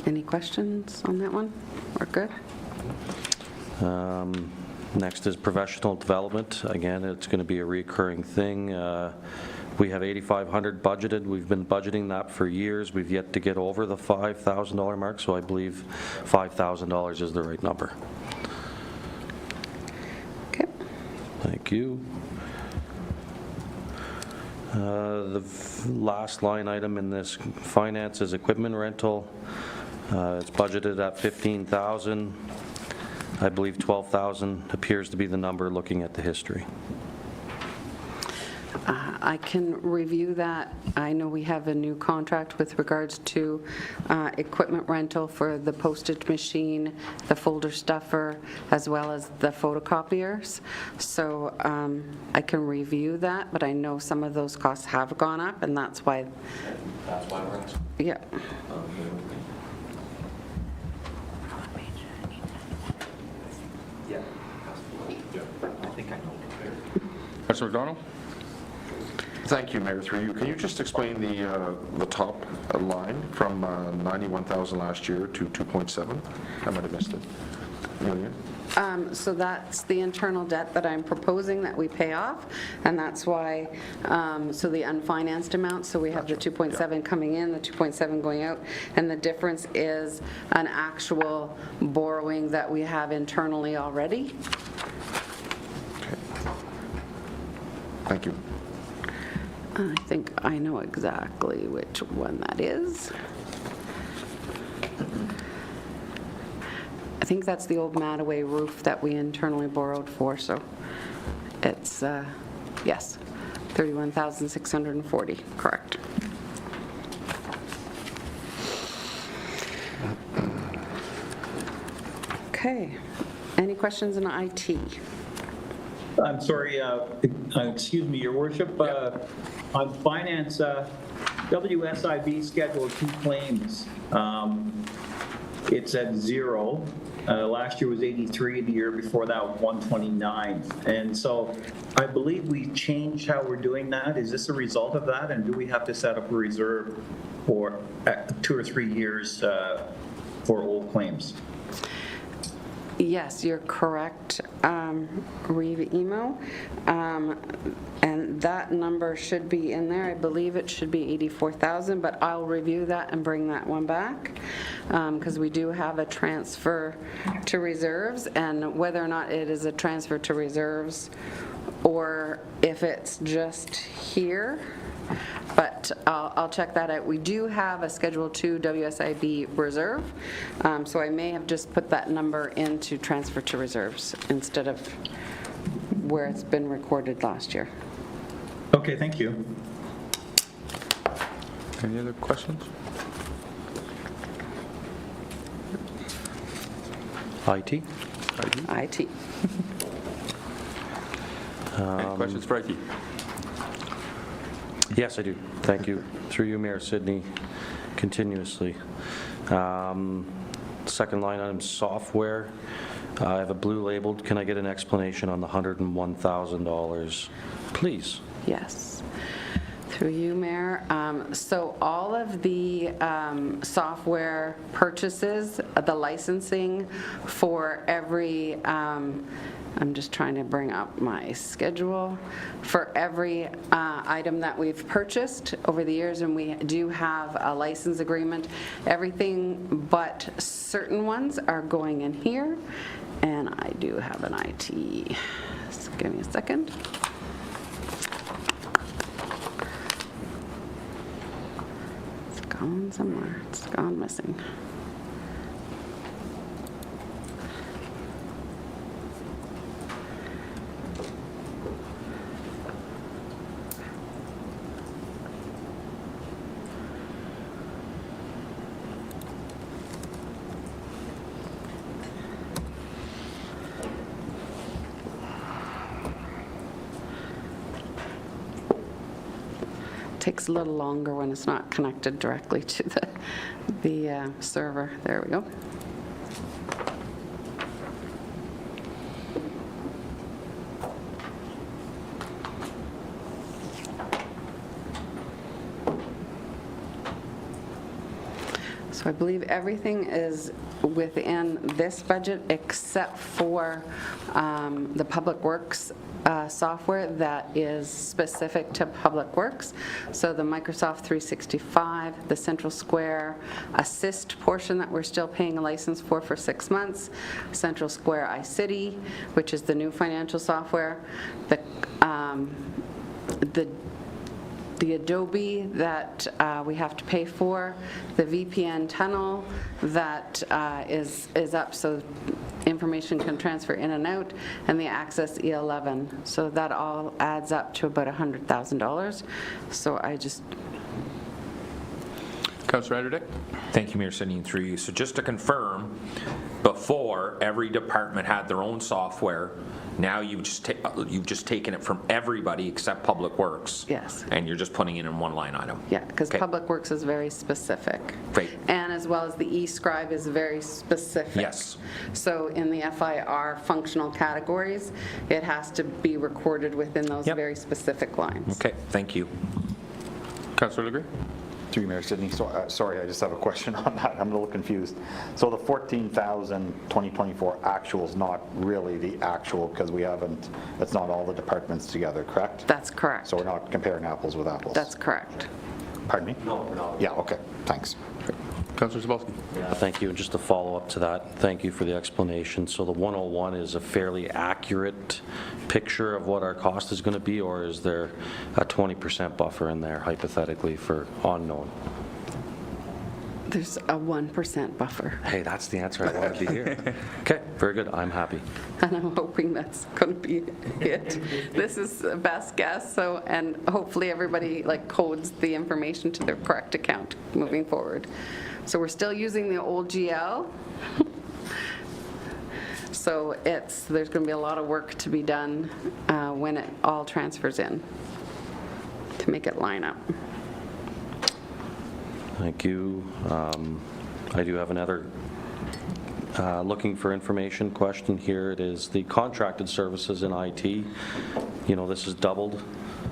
[SPEAKER 5] Any questions on that one? We're good?
[SPEAKER 6] Next is professional development. Again, it's going to be a recurring thing. We have $8,500 budgeted. We've been budgeting that for years. We've yet to get over the $5,000 mark, so I believe $5,000 is the right number.
[SPEAKER 5] Okay.
[SPEAKER 6] Thank you. The last line item in this finance is equipment rental. It's budgeted at $15,000. I believe $12,000 appears to be the number looking at the history.
[SPEAKER 5] I can review that. I know we have a new contract with regards to equipment rental for the postage machine, the folder stuffer, as well as the photocopiers. So I can review that, but I know some of those costs have gone up, and that's why.
[SPEAKER 4] That's why we're asking.
[SPEAKER 5] Yeah.
[SPEAKER 4] Yeah. I think I know.
[SPEAKER 1] Councillor McDonald.
[SPEAKER 7] Thank you, Mayor, through you. Can you just explain the top line from 91,000 last year to 2.7? I might have missed it. Million?
[SPEAKER 5] So that's the internal debt that I'm proposing that we pay off, and that's why, so the unfinanced amount, so we have the 2.7 coming in, the 2.7 going out, and the difference is an actual borrowing that we have internally already.
[SPEAKER 7] Okay. Thank you.
[SPEAKER 5] I think I know exactly which one that is. I think that's the old Mataway roof that we internally borrowed for, so it's, yes, $31,640, correct. Okay, any questions in IT?
[SPEAKER 10] I'm sorry, excuse me, Your Worship. On finance, WSIB scheduled 2 claims. It's at 0. Last year was 83, the year before that 129. And so I believe we changed how we're doing that. Is this a result of that? And do we have to set up a reserve for 2 or 3 years for old claims?
[SPEAKER 5] Yes, you're correct, Reeve Emo. And that number should be in there. I believe it should be 84,000, but I'll review that and bring that one back because we do have a transfer to reserves, and whether or not it is a transfer to reserves or if it's just here, but I'll check that out. We do have a Schedule 2 WSIB reserve, so I may have just put that number into transfer to reserves instead of where it's been recorded last year.
[SPEAKER 10] Okay, thank you.
[SPEAKER 1] Any other questions?
[SPEAKER 6] IT?
[SPEAKER 5] IT.
[SPEAKER 1] Any questions for IT?
[SPEAKER 6] Yes, I do. Thank you. Through you, Mayor Sidney, continuously. Second line item, software. I have a blue labeled. Can I get an explanation on the $101,000, please?
[SPEAKER 5] Yes. Through you, Mayor. So all of the software purchases, the licensing for every, I'm just trying to bring up my schedule, for every item that we've purchased over the years, and we do have a license agreement, everything but certain ones are going in here, and I do have an IT. So give me a second. Gone somewhere. It's gone missing. Takes a little longer when it's not connected directly to the server. There we go. So I believe everything is within this budget except for the Public Works software that is specific to Public Works. So the Microsoft 365, the Central Square Assist portion that we're still paying a license for 6 months, Central Square iCity, which is the new financial software, the Adobe that we have to pay for, the VPN tunnel that is up so information can transfer in and out, and the Access E11. So that all adds up to about $100,000. So I just...
[SPEAKER 1] Councillor Anderdick?
[SPEAKER 4] Thank you, Mayor Sidney, and through you. So just to confirm, before every department had their own software, now you've just taken it from everybody except Public Works.
[SPEAKER 5] Yes.
[SPEAKER 4] And you're just putting it in one line item.
[SPEAKER 5] Yeah, because
[SPEAKER 4] Okay.
[SPEAKER 5] Public Works is very specific.
[SPEAKER 4] Great.
[SPEAKER 5] And as well as the eScribe is very specific.
[SPEAKER 4] Yes.
[SPEAKER 5] So in the FIR functional categories, it has to be recorded within those
[SPEAKER 4] Yep.
[SPEAKER 5] very specific lines.
[SPEAKER 4] Okay, thank you.
[SPEAKER 1] Councillor Legree?
[SPEAKER 9] Through you, Mayor Sidney. So, sorry, I just have a question on that. I'm a little confused. So the 14,000 2024 actual is not really the actual because we haven't, it's not all the departments together, correct?
[SPEAKER 5] That's correct.
[SPEAKER 9] So we're not comparing apples with apples?
[SPEAKER 5] That's correct.
[SPEAKER 9] Pardon me? No, we're not. Yeah, okay, thanks.
[SPEAKER 1] Councillor Zabolski?
[SPEAKER 6] Thank you, and just to follow up to that, thank you for the explanation. So the 101 is a fairly accurate picture of what our cost is going to be, or is there a 20% buffer in there hypothetically for unknown?
[SPEAKER 5] There's a 1% buffer,
[SPEAKER 6] Hey, that's the answer I wanted to hear. Okay, very good, I'm happy.
[SPEAKER 5] and I'm hoping that's going to be it. This is the best guess, so, and hopefully everybody codes the information to their correct account moving forward. So we're still using the old GL. So there's going to be a lot of work to be done when it all transfers in to make it line up.
[SPEAKER 6] Thank you. I do have another looking for information question here. It is the contracted services in IT. You know, this has doubled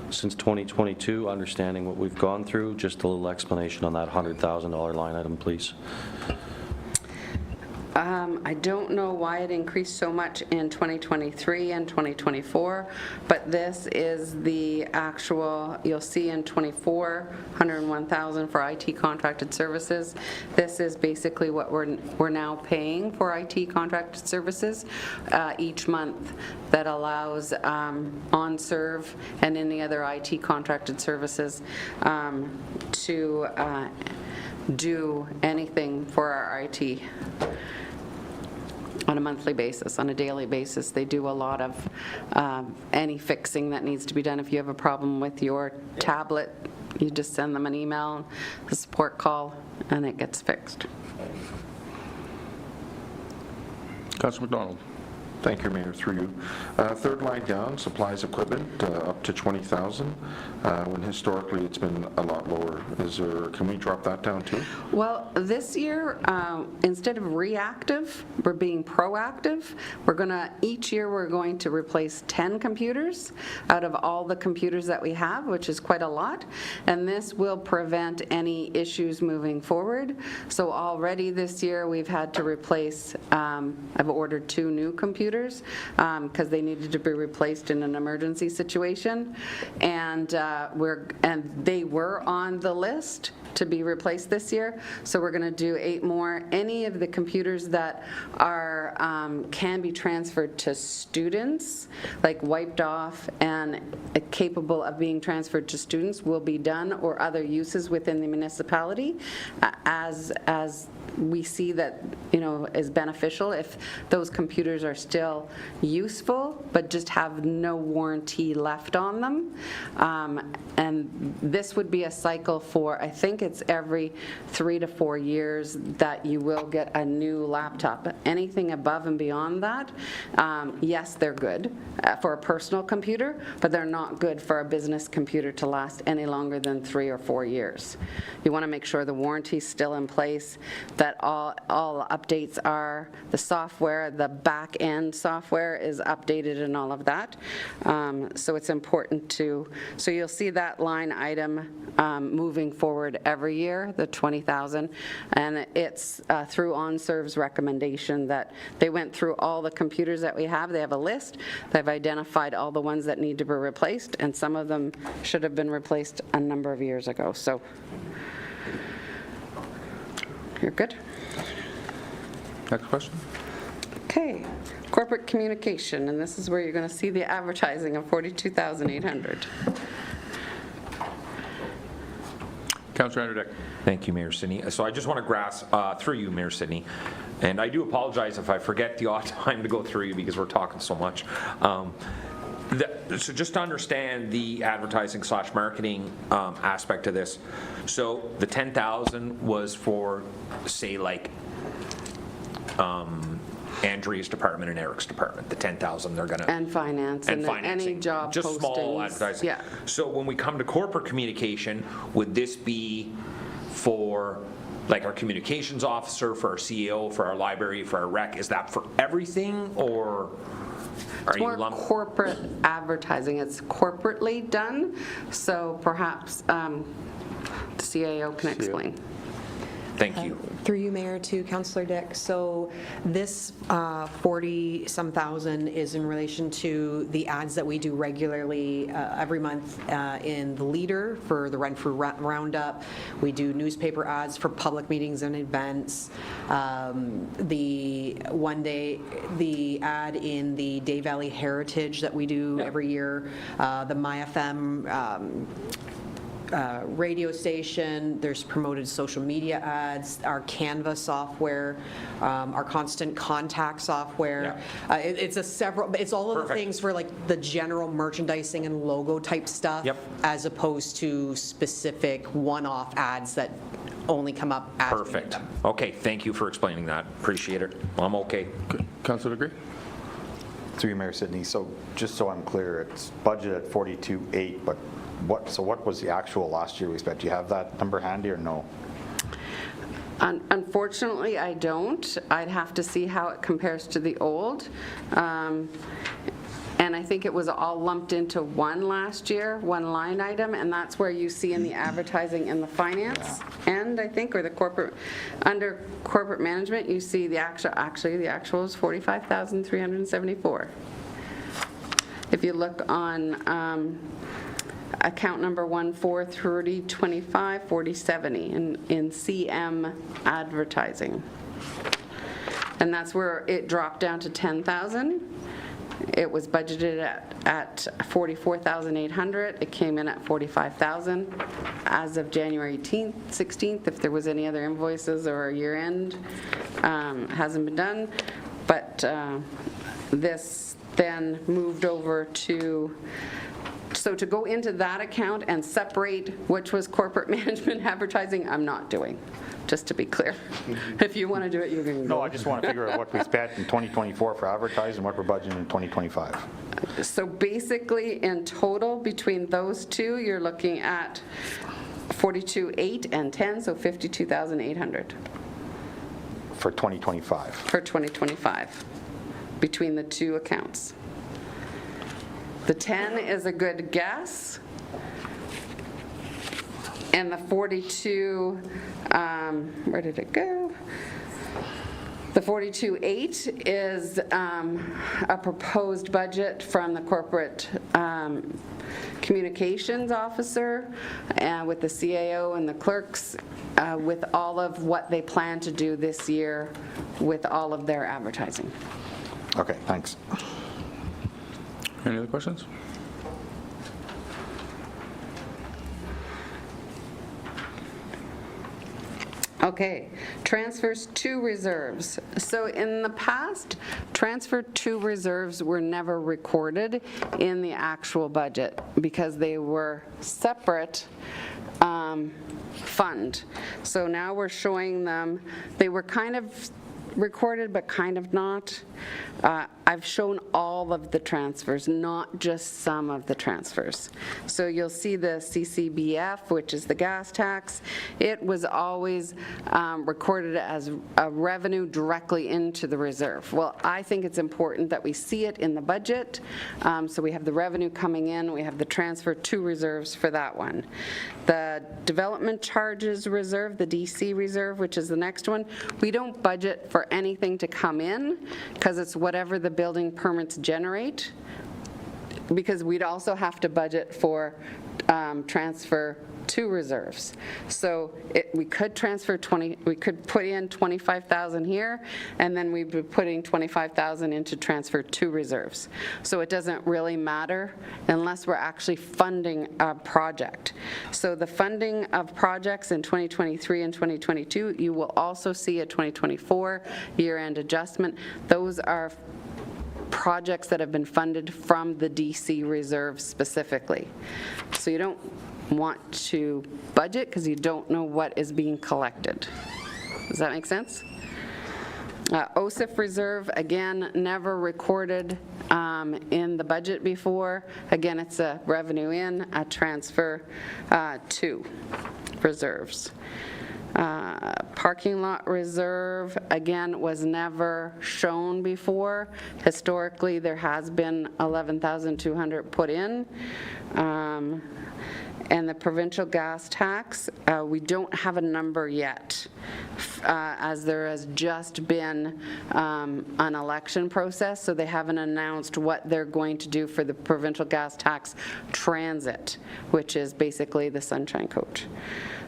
[SPEAKER 6] since 2022, understanding what we've gone through. Just a little explanation on that $100,000 line item, please.
[SPEAKER 5] I don't know why it increased so much in 2023 and 2024, but this is the actual, you'll see in '24, $101,000 for IT contracted services. This is basically what we're now paying for IT contracted services each month that allows OnServe and any other IT contracted services to do anything for our IT on a monthly basis, on a daily basis. They do a lot of any fixing that needs to be done. If you have a problem with your tablet, you just send them an email, a support call, and it gets fixed.
[SPEAKER 1] Councillor McDonald.
[SPEAKER 7] Thank you, Mayor, through you. Third line down, supplies equipment, up to 20,000, when historically it's been a lot lower. Can we drop that down too?
[SPEAKER 5] Well, this year, instead of reactive, we're being proactive. Each year we're going to replace 10 computers out of all the computers that we have, which is quite a lot, and this will prevent any issues moving forward. So already this year we've had to replace, I've ordered 2 new computers because they needed to be replaced in an emergency situation, and they were on the list to be replaced this year, so we're going to do 8 more. Any of the computers that are can be transferred to students, like wiped off and capable of being transferred to students, will be done, or other uses within the municipality as we see that, is beneficial. If those computers are still useful but just have no warranty left on them, and this would be a cycle for, I think it's every 3 to 4 years that you will get a new laptop. Anything above and beyond that, yes, they're good for a personal computer, but they're not good for a business computer to last any longer than 3 or 4 years. You want to make sure the warranty's still in place, that all updates are, the software, the back-end software is updated and all of that. So it's important so you'll see that line item moving forward every year, the 20,000, and it's through OnServe's recommendation that they went through all the computers that we have. They have a list. They've identified all the ones that need to be replaced, and some of them should have been replaced a number of years ago. So you're good?
[SPEAKER 1] Next question.
[SPEAKER 5] Okay, corporate communication, and this is where you're going to see the advertising of $42,800.
[SPEAKER 1] Councillor Andrew Dick.
[SPEAKER 4] Thank you, Mayor Sidney. So I just want to grasp, through you, Mayor Sidney, and I do apologize if I forget the odd time to go through you because we're talking so much. So just to understand the advertising / marketing aspect of this, so the 10,000 was for, say, like Andrea's department and Eric's department, the 10,000 they're going to...
[SPEAKER 5] And finance, and any job
[SPEAKER 4] just
[SPEAKER 5] postings.
[SPEAKER 4] Small advertising.
[SPEAKER 5] Yeah.
[SPEAKER 4] So when we come to corporate communication, would this be for like our communications officer, for our CEO, for our library, for our rec? Is that for everything, or are you
[SPEAKER 5] More corporate advertising. It's corporately done, so perhaps the CAO can explain.
[SPEAKER 4] Thank you.
[SPEAKER 8] Through you, Mayor, to Councillor Dick. So this 40-some thousand is in relation to the ads that we do regularly every month in the Leader for the Renfrew Roundup. We do newspaper ads for public meetings and events. The ad in the Day Valley Heritage that we do every year. The MyFM radio station, there's promoted social media ads, our Canva software, our Constant Contact software. It's all of the things for like the general merchandising and logo type stuff, as opposed to specific one-off ads that only come up as
[SPEAKER 4] Perfect. Okay, thank you for explaining that. Appreciate it. I'm okay.
[SPEAKER 1] Councillor Degree.
[SPEAKER 9] Through you, Mayor Sidney. So just so I'm clear, it's budgeted at 42.8, but what was the actual last year we spent? Do you have that number handy or no?
[SPEAKER 5] Unfortunately, I don't. I'd have to see how it compares to the old. and I think it was all lumped into one last year, one line item, and that's where you see in the advertising and the finance end, I think, or the corporate, under corporate management, you see the actually the actual is 45,374. If you look on account number 143025 4070 in CM advertising. And that's where it dropped down to 10,000. It was budgeted at 44,800. It came in at 45,000 as of January 16th. If there was any other invoices or a year end, hasn't been done. But this then moved over to, so to go into that account and separate which was corporate management advertising, I'm not doing, just to be clear. If you want to do it, you can go.
[SPEAKER 9] No, I just want to figure out what we spent in 2024 for advertising, what we're budgeting in 2025.
[SPEAKER 5] So basically, in total, between those two, you're looking at 42,800 and 10, so 52,800
[SPEAKER 9] For 2025.
[SPEAKER 5] for 2025, between the two accounts. The 10 is a good guess, and the 42, where did it go? The 42,800 is a proposed budget from the corporate communications officer with the CAO and the clerks with all of what they plan to do this year with all of their advertising.
[SPEAKER 9] Okay, thanks.
[SPEAKER 1] Any other questions?
[SPEAKER 5] Okay, transfers to reserves. So in the past, transfer to reserves were never recorded in the actual budget because they were separate fund. So now we're showing them, they were kind of recorded but kind of not. I've shown all of the transfers, not just some of the transfers. So you'll see the CCBF, which is the gas tax. It was always recorded as a revenue directly into the reserve. Well, I think it's important that we see it in the budget. So we have the revenue coming in, we have the transfer to reserves for that one. The development charges reserve, the DC reserve, which is the next one, we don't budget for anything to come in because it's whatever the building permits generate, because we'd also have to budget for transfer to reserves. So we could transfer we could put in 25,000 here, and then we'd be putting 25,000 into transfer to reserves. So it doesn't really matter unless we're actually funding a project. So the funding of projects in 2023 and 2022, you will also see a 2024 year-end adjustment. Those are projects that have been funded from the DC reserve specifically. So you don't want to budget because you don't know what is being collected. Does that make sense? OSIF reserve, again, never recorded in the budget before. Again, it's a revenue in, a transfer to reserves. Parking lot reserve, again, was never shown before. Historically, there has been 11,200 put in. And the provincial gas tax, we don't have a number yet, as there has just been an election process, so they haven't announced what they're going to do for the provincial gas tax transit, which is basically the Sunshine Coach.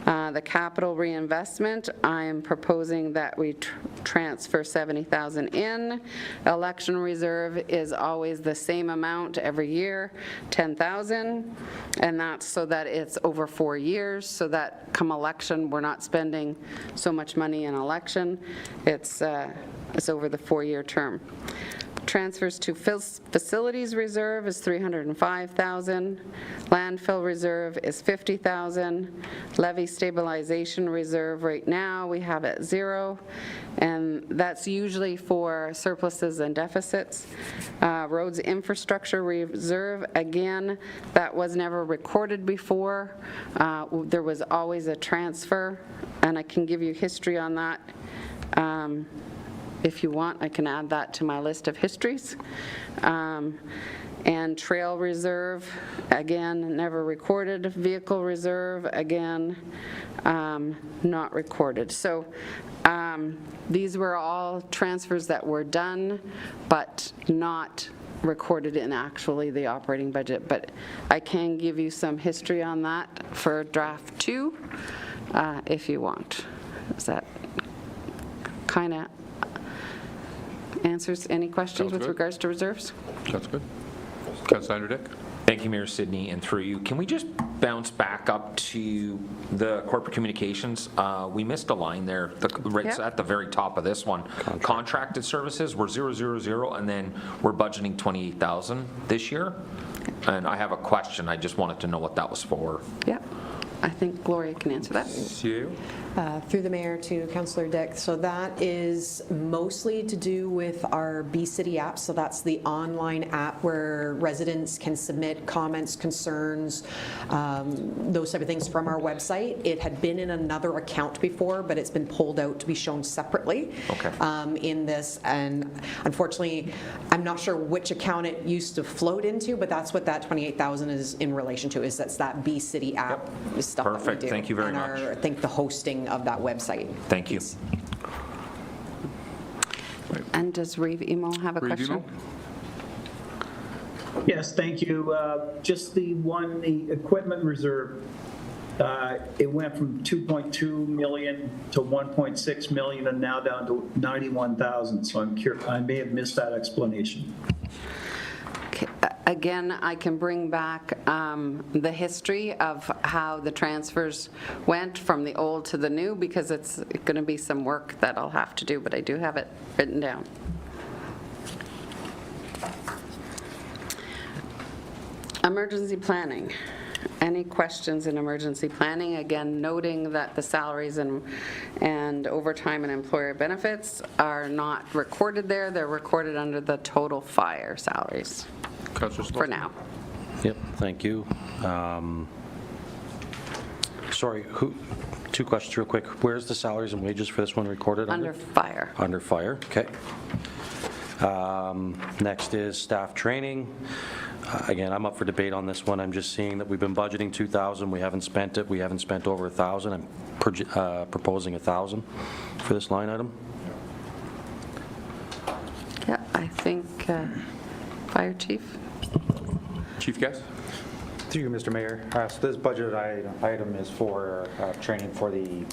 [SPEAKER 5] The capital reinvestment, I am proposing that we transfer 70,000 in. Election reserve is always the same amount every year, 10,000, and that's so that it's over 4 years, so that come election, we're not spending so much money in election. It's over the 4-year term. Transfers to facilities reserve is 305,000. Landfill reserve is 50,000. Levy stabilization reserve right now we have at 0, and that's usually for surpluses and deficits. Roads infrastructure reserve, again, that was never recorded before. There was always a transfer, and I can give you history on that. if you want, I can add that to my list of histories. And trail reserve, again, never recorded. Vehicle reserve, again, not recorded. So these were all transfers that were done, but not recorded in actually the operating budget. But I can give you some history on that for draft 2, if you want. Is that kind of answers any questions
[SPEAKER 1] Sounds
[SPEAKER 5] with
[SPEAKER 1] good.
[SPEAKER 5] regards to reserves?
[SPEAKER 1] That's good. Councilor Dick?
[SPEAKER 4] Thank you, Mayor Sidney, and through you. Can we just bounce back up to the corporate communications? We missed a line there, right
[SPEAKER 5] Yep.
[SPEAKER 4] at the very top of this one. Contracted services were 000, and then we're budgeting 28,000 this year. And I have a question. I just wanted to know what that was for.
[SPEAKER 5] Yeah, I think Gloria can answer that.
[SPEAKER 1] CAO?
[SPEAKER 8] Through the mayor to Councillor Dick. So that is mostly to do with our B-City app. So that's the online app where residents can submit comments, concerns, those type of things from our website. It had been in another account before, but it's been pulled out to be shown separately in this. And unfortunately, I'm not sure which account it used to float into, but that's what that 28,000 is in relation to, is that's that B-City app stuff that we
[SPEAKER 4] Perfect.
[SPEAKER 8] do.
[SPEAKER 4] Thank you very
[SPEAKER 8] and
[SPEAKER 4] much.
[SPEAKER 8] I think the hosting of that website.
[SPEAKER 4] Thank you.
[SPEAKER 5] And does Rave Emo have a
[SPEAKER 1] Rave
[SPEAKER 5] question?
[SPEAKER 1] Emo?
[SPEAKER 10] Yes, thank you. Just the equipment reserve, it went from 2.2 million to 1.6 million and now down to 91,000. So I'm curious, I may have missed that explanation.
[SPEAKER 5] Okay. Again, I can bring back the history of how the transfers went from the old to the new, because it's going to be some work that I'll have to do, but I do have it written down. Emergency planning. Any questions in emergency planning? Again, noting that the salaries and overtime and employer benefits are not recorded there. They're recorded under the total fire salaries
[SPEAKER 1] Councilor
[SPEAKER 5] for now.
[SPEAKER 6] Yep, thank you. Sorry, two questions real quick. Where's the salaries and wages for this one recorded under?
[SPEAKER 5] Under fire.
[SPEAKER 6] Under fire, okay. Next is staff training. Again, I'm up for debate on this one. I'm just seeing that we've been budgeting 2,000. We haven't spent it. We haven't spent over 1,000. I'm proposing 1,000 for this line item.
[SPEAKER 5] Yeah, I think fire chief.
[SPEAKER 1] Chief Guest?
[SPEAKER 11] Through you, Mr. Mayor. So this budget item is for training for the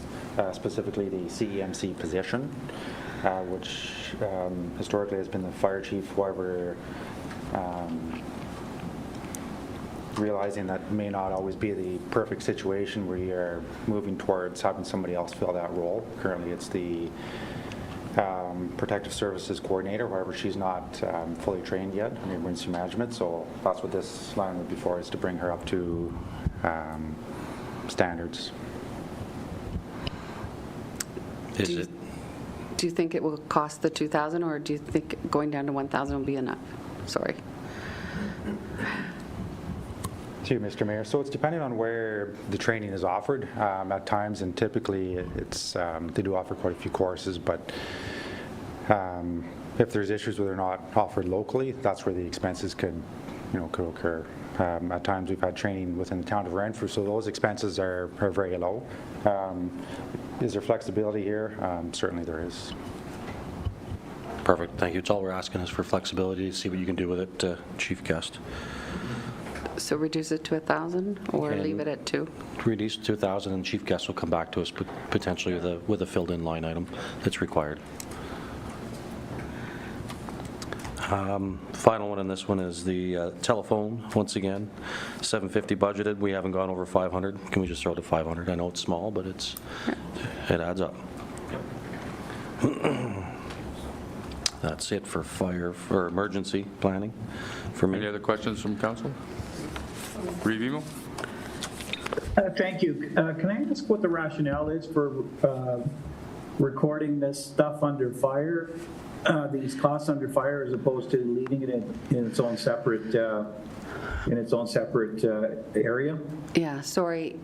[SPEAKER 11] specifically the CEMC position, which historically has been the fire chief. However, realizing that may not always be the perfect situation, we are moving towards having somebody else fill that role. Currently, it's the Protective Services Coordinator. However, she's not fully trained yet in emergency management, so that's what this line would be for, is to bring her up to standards.
[SPEAKER 6] Is it?
[SPEAKER 5] Do you think it will cost the 2,000, or do you think going down to 1,000 will be enough? Sorry.
[SPEAKER 11] To you, Mr. Mayor. So it's depending on where the training is offered at times, and typically it's they do offer quite a few courses, but if there's issues where they're not offered locally, that's where the expenses could occur. At times we've had training within the town of Renfrew, so those expenses are very low. Is there flexibility here? Certainly there is.
[SPEAKER 6] Perfect, thank you. It's all we're asking is for flexibility to see what you can do with it, Chief Guest.
[SPEAKER 5] So reduce it to 1,000 or
[SPEAKER 6] And-
[SPEAKER 5] leave it at 2?
[SPEAKER 6] Reduce to 2,000, and Chief Guest will come back to us potentially with a filled-in line item that's required. Final one on this one is the telephone, once again, 750 budgeted. We haven't gone over 500. Can we just throw it to 500? I know it's small, but it adds up. That's it for emergency planning for me.
[SPEAKER 1] Any other questions from council? Rave Emo?
[SPEAKER 10] Thank you. Can I ask what the rationale is for recording this stuff under fire, these costs under fire, as opposed to leaving it in its own separate in its own separate area?
[SPEAKER 5] Yeah, sorry,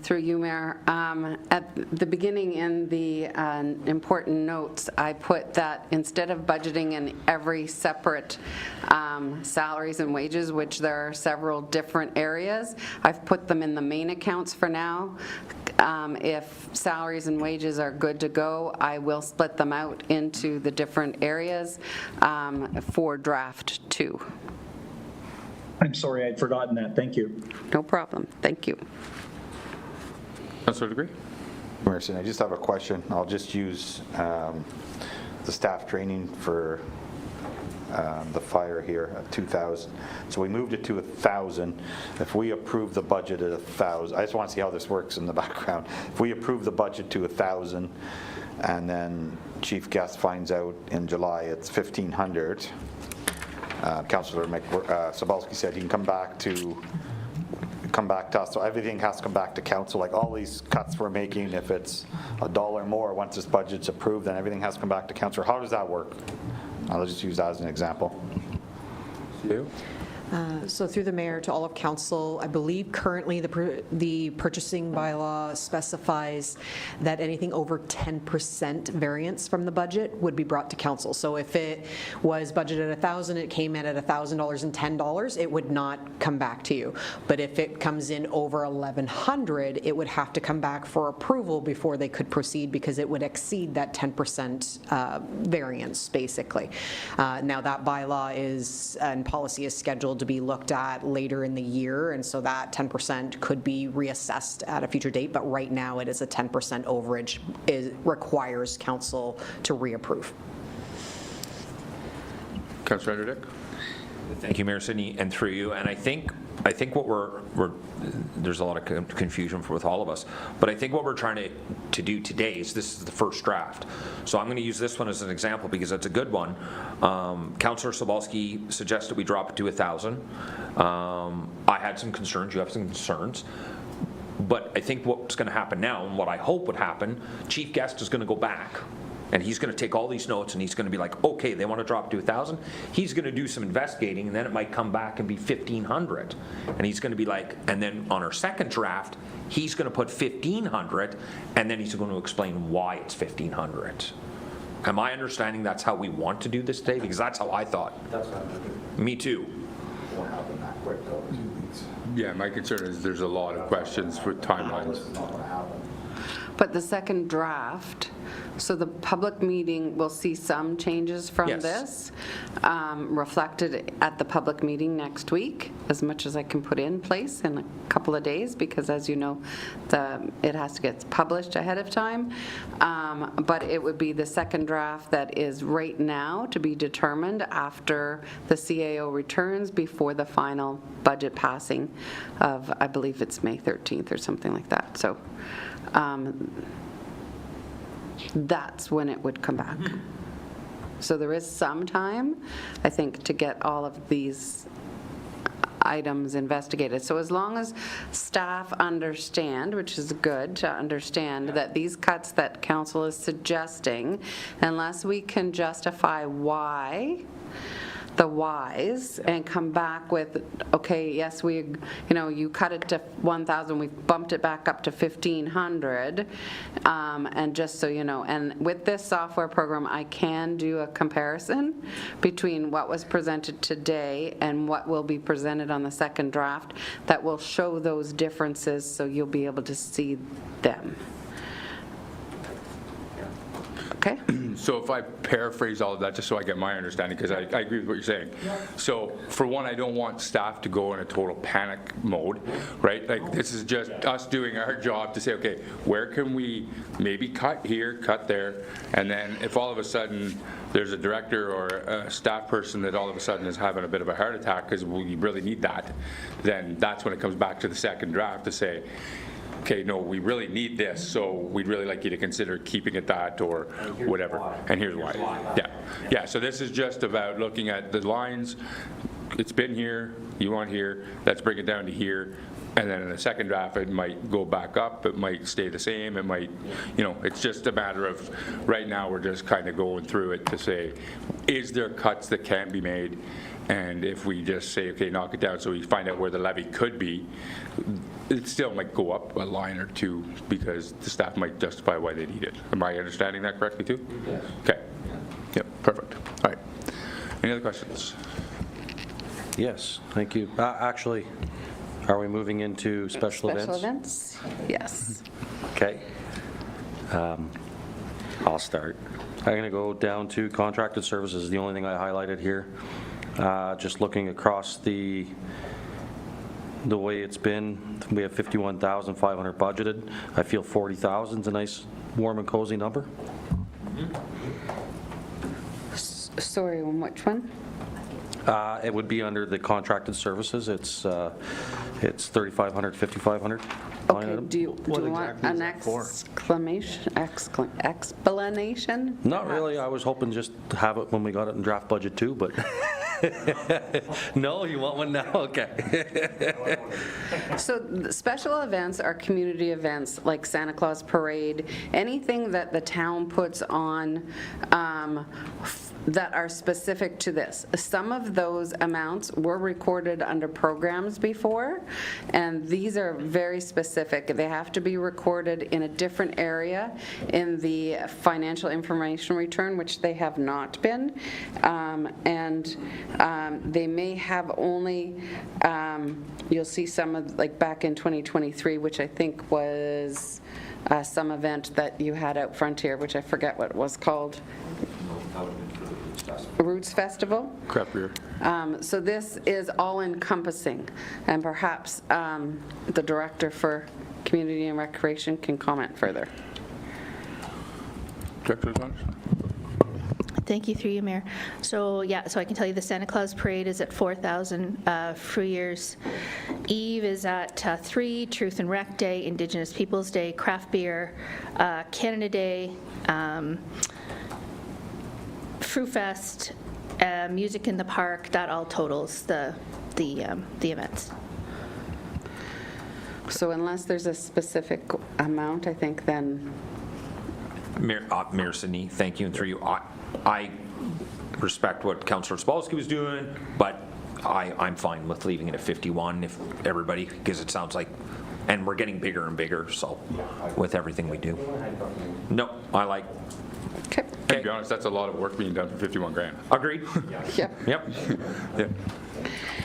[SPEAKER 5] through you, Mayor. At the beginning in the important notes, I put that instead of budgeting in every separate salaries and wages, which there are several different areas, I've put them in the main accounts for now. If salaries and wages are good to go, I will split them out into the different areas for draft 2.
[SPEAKER 10] I'm sorry, I'd forgotten that. Thank you.
[SPEAKER 5] No problem. Thank you.
[SPEAKER 1] Councillor Degree?
[SPEAKER 9] Merson, I just have a question. I'll just use the staff training for the fire here at 2,000. So we moved it to 1,000. If we approve the budget at 1,000, I just want to see how this works in the background. If we approve the budget to 1,000 and then Chief Guest finds out in July it's 1,500, Councillor Sobalski said he can come back to us, so everything has to come back to council, like all these cuts we're making, if it's $1 more once this budget's approved, then everything has to come back to council. How does that work? I'll just use that as an example.
[SPEAKER 1] You?
[SPEAKER 8] So through the mayor to all of council, I believe currently the purchasing bylaw specifies that anything over 10% variance from the budget would be brought to council. So if it was budgeted at 1,000, it came in at $1,000 and $10, it would not come back to you. But if it comes in over 1,100, it would have to come back for approval before they could proceed, because it would exceed that 10% variance, basically. Now that bylaw is, and policy is scheduled to be looked at later in the year, and so that 10% could be reassessed at a future date, but right now it is a 10% overage. It requires council to reapprove.
[SPEAKER 1] Councillor Anderdick?
[SPEAKER 4] Thank you, Mayor Sidney, and through you. And I think what we're there's a lot of confusion with all of us, but I think what we're trying to do today is, this is the first draft. So I'm going to use this one as an example because it's a good one. Councillor Sobalski suggested we drop it to 1,000. I had some concerns. You have some concerns. But I think what's going to happen now, and what I hope would happen, Chief Guest is going to go back, and he's going to take all these notes, and he's going to be like, okay, they want to drop to 1,000. He's going to do some investigating, and then it might come back and be 1,500. And he's going to be like, and then on our second draft, he's going to put 1,500, and then he's going to explain why it's 1,500. Am I understanding that's how we want to do this today? Because that's how I thought.
[SPEAKER 9] That's what I'm
[SPEAKER 4] Me too.
[SPEAKER 9] won't happen that quick though.
[SPEAKER 1] Yeah, my concern is there's a lot of questions with timelines.
[SPEAKER 9] It's not going to happen.
[SPEAKER 5] But the second draft, so the public meeting will see some changes from
[SPEAKER 4] Yes.
[SPEAKER 5] this, reflected at the public meeting next week, as much as I can put in place in a couple of days, because as you know, it has to get published ahead of time. But it would be the second draft that is right now to be determined after the CAO returns, before the final budget passing of, I believe it's May 13th or something like that. So that's when it would come back. So there is some time, I think, to get all of these items investigated. So as long as staff understand, which is good to understand, that these cuts that council is suggesting, unless we can justify why, the whys, and come back with, okay, yes, you cut it to 1,000, we bumped it back up to 1,500, and just so you know, and with this software program, I can do a comparison between what was presented today and what will be presented on the second draft that will show those differences, so you'll be able to see them. Okay?
[SPEAKER 1] So if I paraphrase all of that, just so I get my understanding, because I agree with what you're saying. So for one, I don't want staff to go in a total panic mode, right? Like, this is just us doing our job to say, okay, where can we maybe cut here, cut there, and then if all of a sudden there's a director or a staff person that all of a sudden is having a bit of a heart attack because we really need that, then that's when it comes back to the second draft to say, okay, no, we really need this, so we'd really like you to consider keeping it that or whatever. And here's why. Yeah, so this is just about looking at the lines. It's been here, you want here, let's bring it down to here. And then in the second draft, it might go back up, it might stay the same, it might, it's just a matter of, right now, we're just kind of going through it to say, is there cuts that can be made? And if we just say, okay, knock it down, so we find out where the levy could be, it still might go up a line or two because the staff might justify why they need it. Am I understanding that correctly too? Yes. Okay. Yep, perfect. All right. Any other questions?
[SPEAKER 6] Yes, thank you. Actually, are we moving into special events?
[SPEAKER 5] Special events? Yes.
[SPEAKER 6] Okay. I'll start. I'm going to go down to contracted services, the only thing I highlighted here. Just looking across the way it's been, we have 51,500 budgeted. I feel 40,000 is a nice, warm and cozy number.
[SPEAKER 5] Sorry, on which one?
[SPEAKER 6] It would be under the contracted services. It's 3,500, 5,500. line
[SPEAKER 5] Okay,
[SPEAKER 6] item.
[SPEAKER 5] do you
[SPEAKER 3] What
[SPEAKER 5] want
[SPEAKER 3] exactly is
[SPEAKER 5] an
[SPEAKER 3] that for?
[SPEAKER 5] explanation?
[SPEAKER 6] Not really. I was hoping just to have it when we got it in draft budget too, but no, you want one now? Okay.
[SPEAKER 5] So the special events are community events like Santa Claus Parade, anything that the town puts on that are specific to this. Some of those amounts were recorded under programs before, and these are very specific. They have to be recorded in a different area in the financial information return, which they have not been. They may have only, you'll see some of, like back in 2023, which I think was some event that you had out front here, which I forget what it was called. Roots Festival.
[SPEAKER 1] Crap beer.
[SPEAKER 5] So this is all encompassing, and perhaps the Director for Community and Recreation can comment further.
[SPEAKER 1] Director Saunders?
[SPEAKER 12] Thank you, through you, Mayor. So yeah, so I can tell you the Santa Claus Parade is at 4,000, Free Year's Eve is at 3, Truth and Rec Day, Indigenous Peoples Day, Craft Beer, Canada Day, Fruit Fest, Music in the Park. That all totals the events.
[SPEAKER 5] So unless there's a specific amount, I think then.
[SPEAKER 4] Mayor Sidney, thank you, and through you, I respect what Councillor Spolsky was doing, but I'm fine with leaving it at 51 if everybody, because it sounds like, and we're getting bigger and bigger, so with everything we do. No, I like.
[SPEAKER 5] Okay.
[SPEAKER 1] To be honest, that's a lot of work being done for 51 grand.
[SPEAKER 4] Agreed?
[SPEAKER 5] Yep.
[SPEAKER 4] Yep.
[SPEAKER 1] Yeah.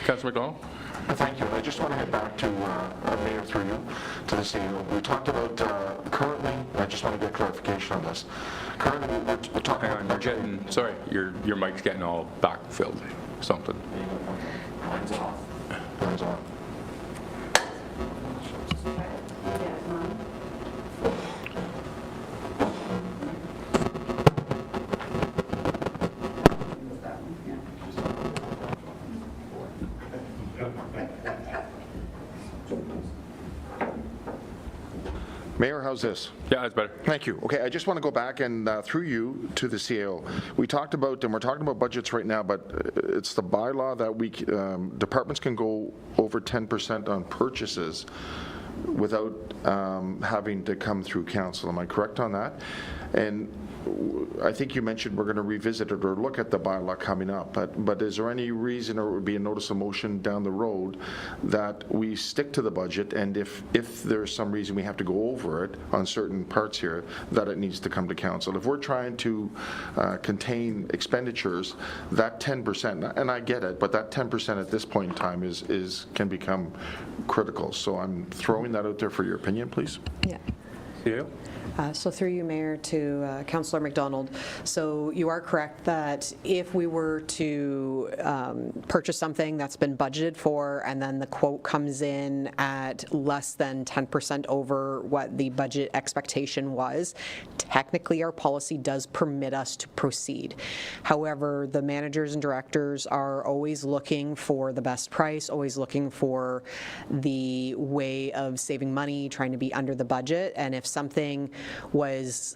[SPEAKER 1] Councillor McDonald?
[SPEAKER 7] Thank you. I just want to get back to Mayor, through you, to the CEO. We talked about currently, I just want to get clarification on this. Currently, we're talking
[SPEAKER 1] Hang on, you're getting, sorry, your mic's getting all backfilled, something.
[SPEAKER 7] Mine's on. Mayor, how's this?
[SPEAKER 1] Yeah, that's better.
[SPEAKER 7] Thank you. Okay, I just want to go back and through you to the CAO. We talked about, and we're talking about budgets right now, but it's the bylaw that we departments can go over 10% on purchases without having to come through council. Am I correct on that? And I think you mentioned we're going to revisit it or look at the bylaw coming up, but is there any reason, or it would be a notice of motion down the road, that we stick to the budget, and if there's some reason we have to go over it on certain parts here, that it needs to come to council? If we're trying to contain expenditures, that 10%, and I get it, but that 10% at this point in time can become critical. So I'm throwing that out there for your opinion, please.
[SPEAKER 8] Yeah.
[SPEAKER 1] Yeah.
[SPEAKER 8] So through you, Mayor, to Councillor McDonald. So you are correct that if we were to purchase something that's been budgeted for and then the quote comes in at less than 10% over what the budget expectation was, technically our policy does permit us to proceed. However, the managers and directors are always looking for the best price, always looking for the way of saving money, trying to be under the budget, and if something was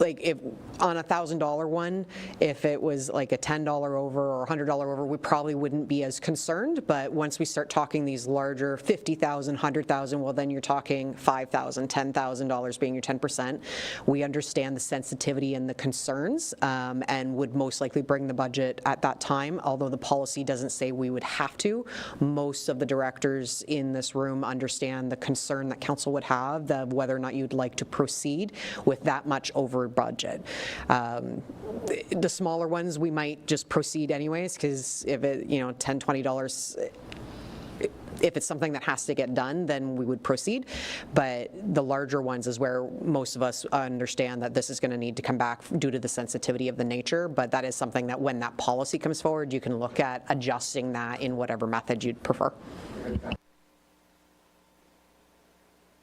[SPEAKER 8] like if on a $1,000 one, if it was like a $10 over or $100 over, we probably wouldn't be as concerned. But once we start talking these larger $50,000, $100,000, well, then you're talking $5,000, $10,000 being your 10%. We understand the sensitivity and the concerns, and would most likely bring the budget at that time. Although the policy doesn't say we would have to, most of the directors in this room understand the concern that council would have of whether or not you'd like to proceed with that much over budget. The smaller ones, we might just proceed anyways, because if it, $10, $20, if it's something that has to get done, then we would proceed. But the larger ones is where most of us understand that this is going to need to come back due to the sensitivity of the nature. But that is something that when that policy comes forward, you can look at adjusting that in whatever method you'd prefer.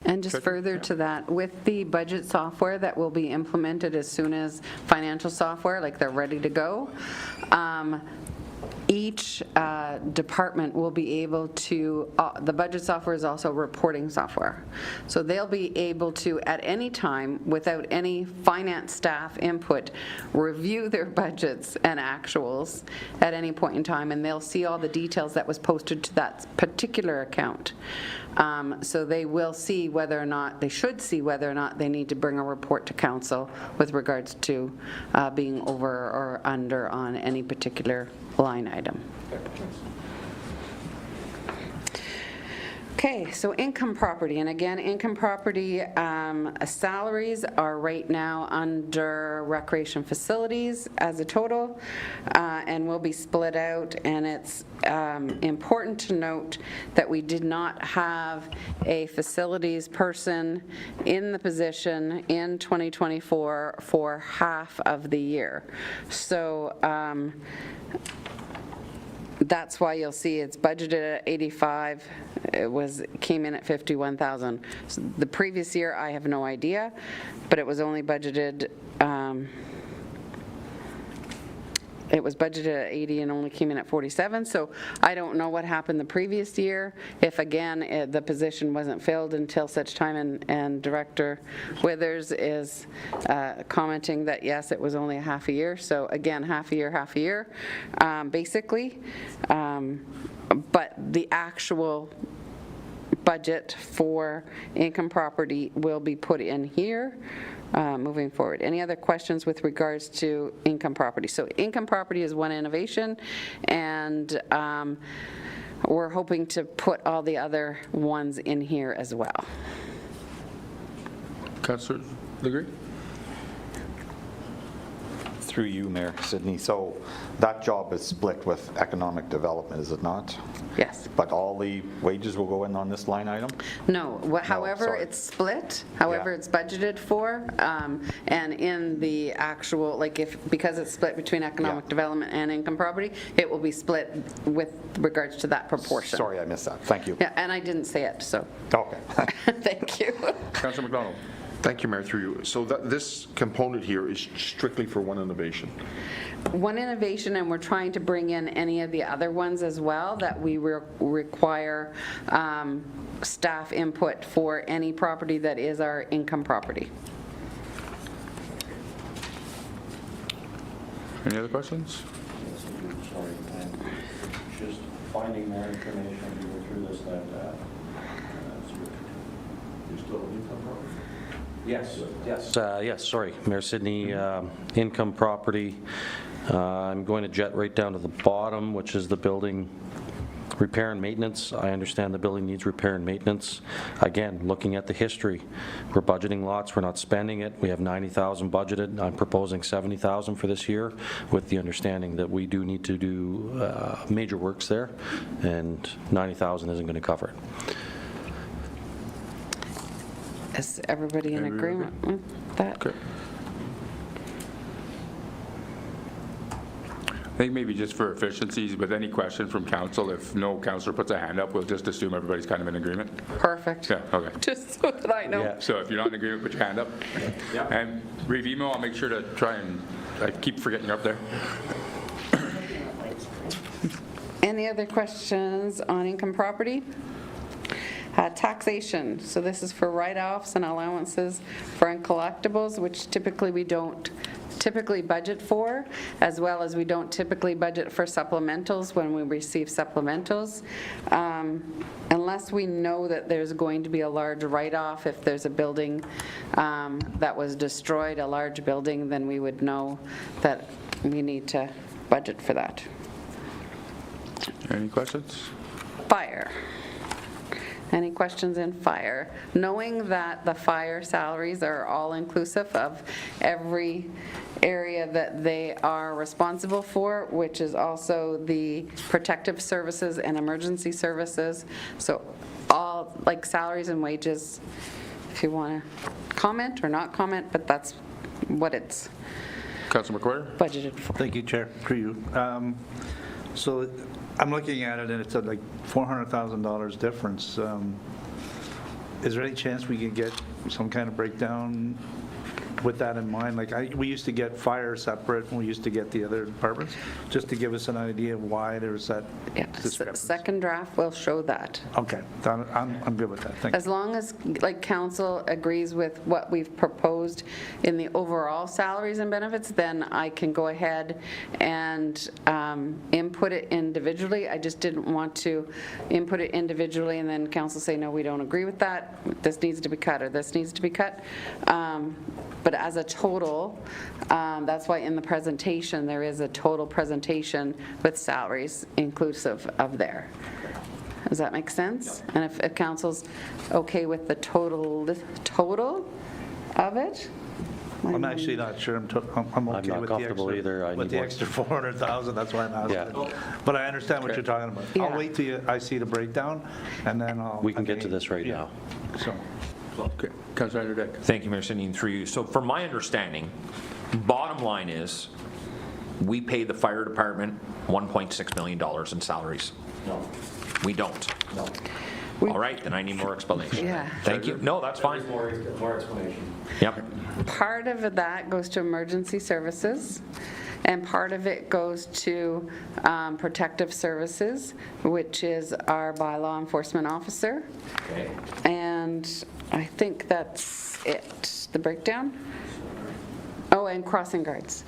[SPEAKER 5] And just further to that, with the budget software that will be implemented as soon as financial software, like they're ready to go, each department will be able to, the budget software is also reporting software. So they'll be able to, at any time, without any finance staff input, review their budgets and actuals at any point in time, and they'll see all the details that was posted to that particular account. So they will see whether or not, they should see whether or not they need to bring a report to council with regards to being over or under on any particular line item. Okay, so income property, and again, income property salaries are right now under recreation facilities as a total, and will be split out, and it's important to note that we did not have a facilities person in the position in 2024 for half of the year. So that's why you'll see it's budgeted at 85. It came in at 51,000. So the previous year, I have no idea, but it was only budgeted. It was budgeted at 80 and only came in at 47. So I don't know what happened the previous year. If again the position wasn't filled until such time, and Director Withers is commenting that yes, it was only a half a year. So again, half a year, basically. But the actual budget for income property will be put in here. Moving forward. Any other questions with regards to income property? So income property is one innovation, and we're hoping to put all the other ones in here as well.
[SPEAKER 1] Councillor Legree?
[SPEAKER 9] Through you, Mayor Sidney. So that job is split with economic development, is it not?
[SPEAKER 5] Yes.
[SPEAKER 9] But all the wages will go in on this line item?
[SPEAKER 5] No. However,
[SPEAKER 9] sorry.
[SPEAKER 5] it's split. However, it's budgeted for, and in the actual, like because it's split between economic development and income property, it will be split with regards to that proportion.
[SPEAKER 9] Sorry, I missed that. Thank you.
[SPEAKER 5] Yeah, and I didn't say it, so.
[SPEAKER 9] Okay.
[SPEAKER 5] Thank you.
[SPEAKER 1] Councillor McDonald?
[SPEAKER 7] Thank you, Mayor, through you. So this component here is strictly for one innovation.
[SPEAKER 5] One innovation, and we're trying to bring in any of the other ones as well that we require staff input for any property that is our income property.
[SPEAKER 1] Any other questions?
[SPEAKER 6] Sorry, just finding more information as you go through this that
[SPEAKER 7] You still have income property?
[SPEAKER 6] Yes, sorry, Mayor Sidney, income property. I'm going to jet right down to the bottom, which is the building repair and maintenance. I understand the building needs repair and maintenance. Again, looking at the history, we're budgeting lots, we're not spending it. We have 90,000 budgeted. I'm proposing 70,000 for this year, with the understanding that we do need to do major works there, and 90,000 isn't going to cover it.
[SPEAKER 5] Is everybody in agreement with that?
[SPEAKER 1] Okay. I think maybe just for efficiencies, with any question from council, if no councillor puts a hand up, we'll just assume everybody's kind of in agreement.
[SPEAKER 5] Perfect.
[SPEAKER 1] Yeah, okay.
[SPEAKER 5] Just so that I know.
[SPEAKER 6] Yeah.
[SPEAKER 1] So if you're not in agreement, put your hand up.
[SPEAKER 6] Yeah.
[SPEAKER 1] And Reeve email, I'll make sure to try and, I keep forgetting you're up there.
[SPEAKER 5] Any other questions on income property? Taxation, so this is for write-offs and allowances for uncollectibles, which typically we don't typically budget for, as well as we don't typically budget for supplementals when we receive supplementals. Unless we know that there's going to be a large write-off, if there's a building that was destroyed, a large building, then we would know that we need to budget for that.
[SPEAKER 1] Any questions?
[SPEAKER 5] Fire. Any questions in fire? Knowing that the fire salaries are all inclusive of every area that they are responsible for, which is also the protective services and emergency services. So all, like salaries and wages, if you want to comment or not comment, but that's what it's
[SPEAKER 1] Councilor McQuarrie?
[SPEAKER 5] budgeted for.
[SPEAKER 3] Thank you, Chair, through you. So I'm looking at it, and it's like $400,000 difference. Is there any chance we can get some kind of breakdown with that in mind? Like, we used to get fire separate, and we used to get the other departments, just to give us an idea of why there's that discrepancy.
[SPEAKER 5] Second draft will show that.
[SPEAKER 3] Okay, I'm good with that, thank you.
[SPEAKER 5] As long as, like, council agrees with what we've proposed in the overall salaries and benefits, then I can go ahead and input it individually. I just didn't want to input it individually and then council say, no, we don't agree with that. This needs to be cut, or this needs to be cut. But as a total, that's why in the presentation, there is a total presentation with salaries inclusive of there. Does that make sense? And if council's okay with the total of it?
[SPEAKER 3] I'm actually not sure. I'm okay
[SPEAKER 6] not
[SPEAKER 3] with
[SPEAKER 6] comfortable either. I
[SPEAKER 3] with
[SPEAKER 6] need
[SPEAKER 3] the
[SPEAKER 6] more.
[SPEAKER 3] extra 400,000, that's why I'm asking.
[SPEAKER 6] Yeah.
[SPEAKER 3] But I understand what you're talking about.
[SPEAKER 5] Yeah.
[SPEAKER 3] I'll wait till I see the breakdown, and then I'll...
[SPEAKER 6] We can get to this right now.
[SPEAKER 3] So,
[SPEAKER 1] Okay. Councilor Dick?
[SPEAKER 4] Thank you, Mayor Sidney, through you. So from my understanding, bottom line is, we pay the fire department $1.6 million in salaries.
[SPEAKER 10] No.
[SPEAKER 4] We don't.
[SPEAKER 10] No.
[SPEAKER 4] All right, then I need more explanation.
[SPEAKER 5] Yeah.
[SPEAKER 4] Thank you. No, that's fine.
[SPEAKER 10] More explanation.
[SPEAKER 4] Yep.
[SPEAKER 5] Part of that goes to emergency services, and part of it goes to protective services, which is our bylaw enforcement officer.
[SPEAKER 10] Okay.
[SPEAKER 5] And I think that's it, the breakdown. Oh, and crossing guards.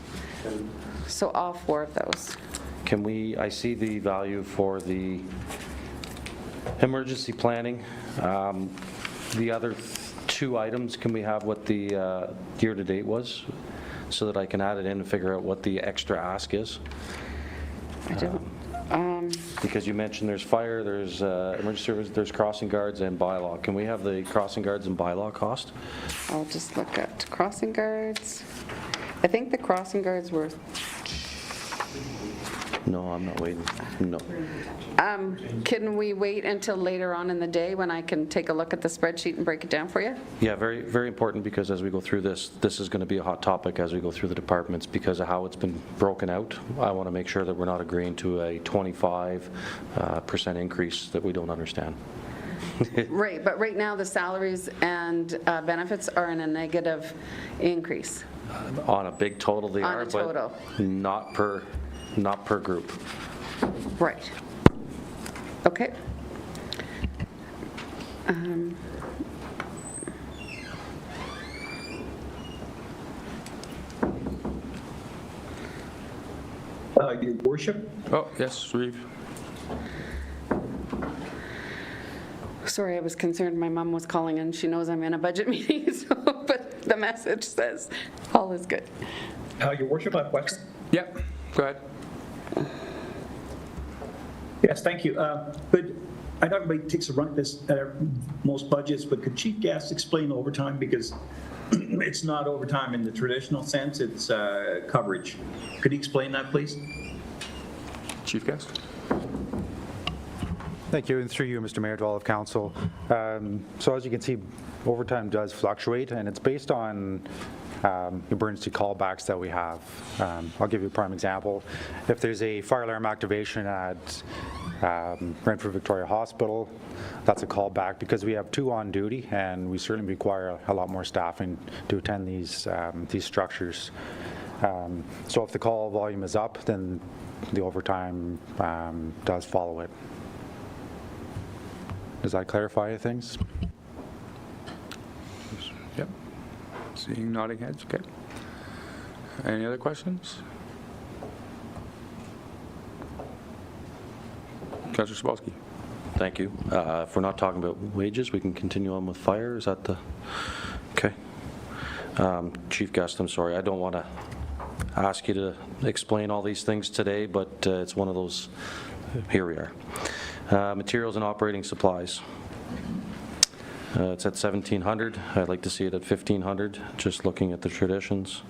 [SPEAKER 5] So all 4 of those.
[SPEAKER 6] Can we, I see the value for the emergency planning. The other 2 items, can we have what the year-to-date was, so that I can add it in and figure out what the extra ask is?
[SPEAKER 5] I don't,
[SPEAKER 6] Because you mentioned there's fire, there's emergency service, there's crossing guards and bylaw. Can we have the crossing guards and bylaw cost?
[SPEAKER 5] I'll just look at crossing guards. I think the crossing guards were,
[SPEAKER 6] No, I'm not waiting. No.
[SPEAKER 5] can we wait until later on in the day when I can take a look at the spreadsheet and break it down for you?
[SPEAKER 6] Yeah, very, very important, because as we go through this is going to be a hot topic as we go through the departments because of how it's been broken out. I want to make sure that we're not agreeing to a 25% increase that we don't understand.
[SPEAKER 5] Right, but right now the salaries and benefits are in a negative increase.
[SPEAKER 6] On a big total they
[SPEAKER 5] On
[SPEAKER 6] are,
[SPEAKER 5] a total.
[SPEAKER 6] but not per group.
[SPEAKER 5] Right. Okay.
[SPEAKER 10] Your worship,
[SPEAKER 1] Oh, yes, Reeve.
[SPEAKER 5] Sorry, I was concerned my mom was calling and she knows I'm in a budget meeting, so, but the message says all is good.
[SPEAKER 10] your worship, I have a question.
[SPEAKER 1] Yep, go ahead.
[SPEAKER 10] Yes, thank you. But I know everybody takes a run at this at most budgets, but could Chief Guest explain overtime? Because it's not overtime in the traditional sense, it's coverage. Could he explain that, please?
[SPEAKER 1] Chief Guest?
[SPEAKER 11] Thank you, and through you, Mr. Mayor, to all of council. So as you can see, overtime does fluctuate, and it's based on emergency callbacks that we have. I'll give you a prime example. If there's a fire alarm activation at Renfrew Victoria Hospital, that's a callback because we have 2 on duty, and we certainly require a lot more staffing to attend these structures. So if the call volume is up, then the overtime does follow it. Does that clarify things?
[SPEAKER 1] Yep. Seeing nodding heads, okay. Any other questions? Councillor Sabalski.
[SPEAKER 6] Thank you. If we're not talking about wages, we can continue on with fire. Is that the, okay. Chief Guest, I'm sorry, I don't want to ask you to explain all these things today, but it's one of those, here we are. Materials and operating supplies. It's at 1,700. I'd like to see it at 1,500, just looking at the traditions.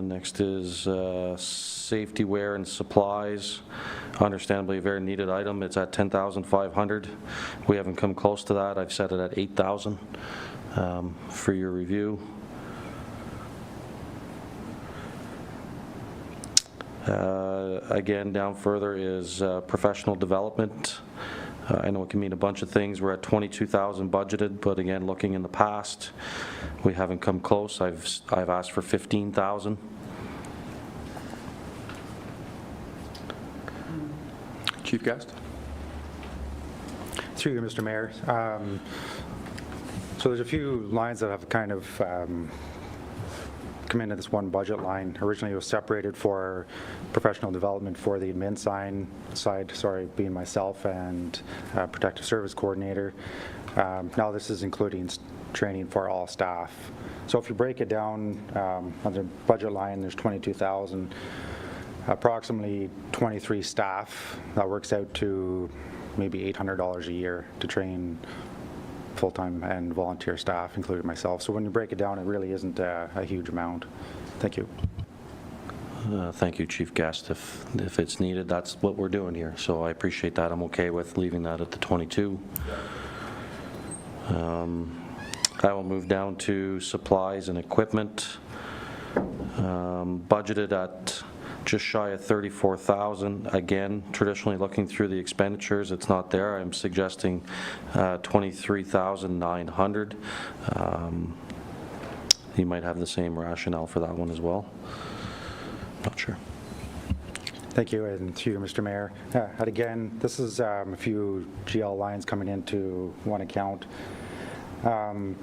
[SPEAKER 6] Next is safety wear and supplies. Understandably a very needed item. It's at 10,500. We haven't come close to that. I've set it at 8,000 for your review. Again, down further is professional development. I know it can mean a bunch of things. We're at 22,000 budgeted, but again, looking in the past, we haven't come close. I've asked for 15,000.
[SPEAKER 1] Chief Guest.
[SPEAKER 11] Through you, Mr. Mayor. So there's a few lines that have kind of come into this one budget line. Originally it was separated for professional development for the admin side, being myself and protective service coordinator. Now this is including training for all staff. So if you break it down on the budget line, there's 22,000, approximately 23 staff. That works out to maybe $800 a year to train full-time and volunteer staff, including myself. So when you break it down, it really isn't a huge amount. Thank you.
[SPEAKER 6] Thank you, Chief Guest. If it's needed, that's what we're doing here. So I appreciate that. I'm okay with leaving that at the 22. I will move down to supplies and equipment. Budgeted at just shy of 34,000. Again, traditionally looking through the expenditures, it's not there. I'm suggesting 23,900. You might have the same rationale for that one as well. Not sure.
[SPEAKER 11] Thank you, and to you, Mr. Mayor. And again, this is a few GL lines coming into one account. And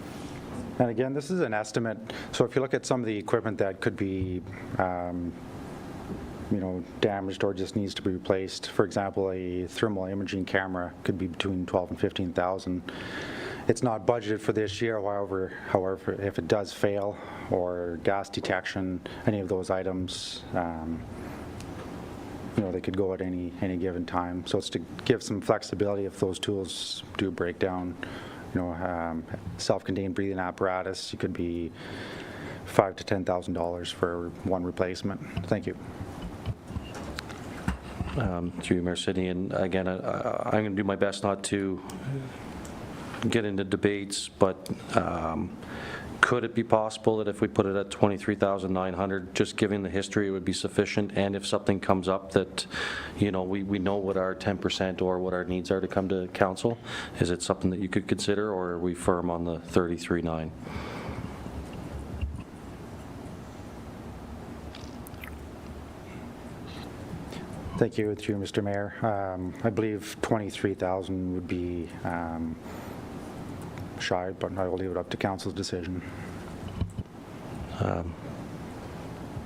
[SPEAKER 11] again, this is an estimate. So if you look at some of the equipment that could be damaged or just needs to be replaced. For example, a thermal imaging camera could be between 12 and 15,000. It's not budgeted for this year. However, if it does fail, or gas detection, any of those items, they could go at any given time. So it's to give some flexibility if those tools do break down. Self-contained breathing apparatus, it could be $5,000 to $10,000 for one replacement. Thank you.
[SPEAKER 6] Through you, Mayor Sidney, and again, I'm going to do my best not to get into debates, but could it be possible that if we put it at 23,900, just given the history, it would be sufficient? And if something comes up that, we know what our 10% or what our needs are to come to council, is it something that you could consider, or are we firm on the 33.9?
[SPEAKER 11] Thank you, through you, Mr. Mayor. I believe 23,000 would be shy, but I will leave it up to council's decision.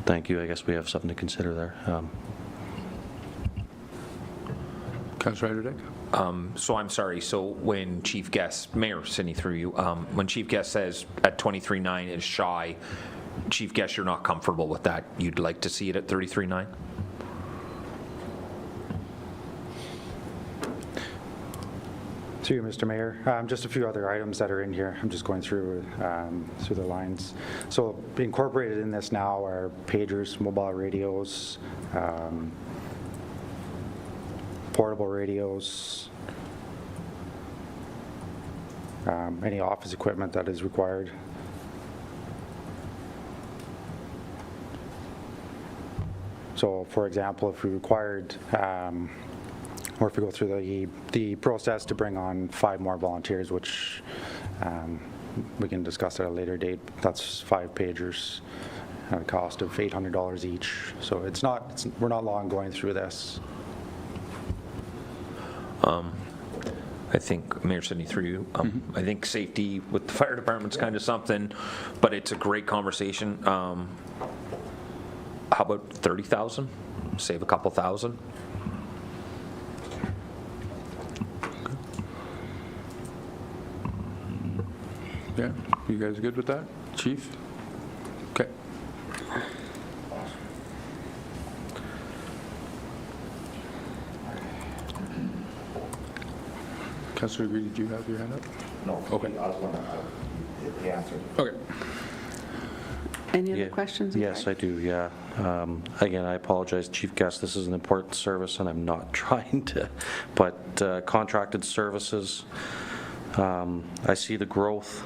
[SPEAKER 6] Thank you. I guess we have something to consider there.
[SPEAKER 1] Councillor Dick.
[SPEAKER 4] So I'm sorry, so when Chief Guest, Mayor Sidney through you, when Chief Guest says at 23.9 is shy, Chief Guest, you're not comfortable with that? You'd like to see it at 33.9?
[SPEAKER 11] Through you, Mr. Mayor. Just a few other items that are in here. I'm just going through the lines. So incorporated in this now are pagers, mobile radios, portable radios, any office equipment that is required. So, for example, if we required or if we go through the process to bring on 5 more volunteers, which we can discuss at a later date, that's 5 pagers. at a cost of $800 each. So we're not long going through this.
[SPEAKER 4] I think, Mayor Sidney, through you, I think safety with the fire department's kind of something, but it's a great conversation. How about 30,000? Save a couple thousand?
[SPEAKER 1] Yeah, you guys good with that, Chief? Okay. Councillor Green, did you have your hand up?
[SPEAKER 9] No.
[SPEAKER 1] Okay.
[SPEAKER 9] I was wondering if he answered.
[SPEAKER 1] Okay.
[SPEAKER 5] Any other
[SPEAKER 6] Yeah.
[SPEAKER 5] questions? I'm
[SPEAKER 6] Yes,
[SPEAKER 5] sorry.
[SPEAKER 6] I do, yeah. Again, I apologize, Chief Guest, this is an important service, and I'm not trying to, but contracted services, I see the growth.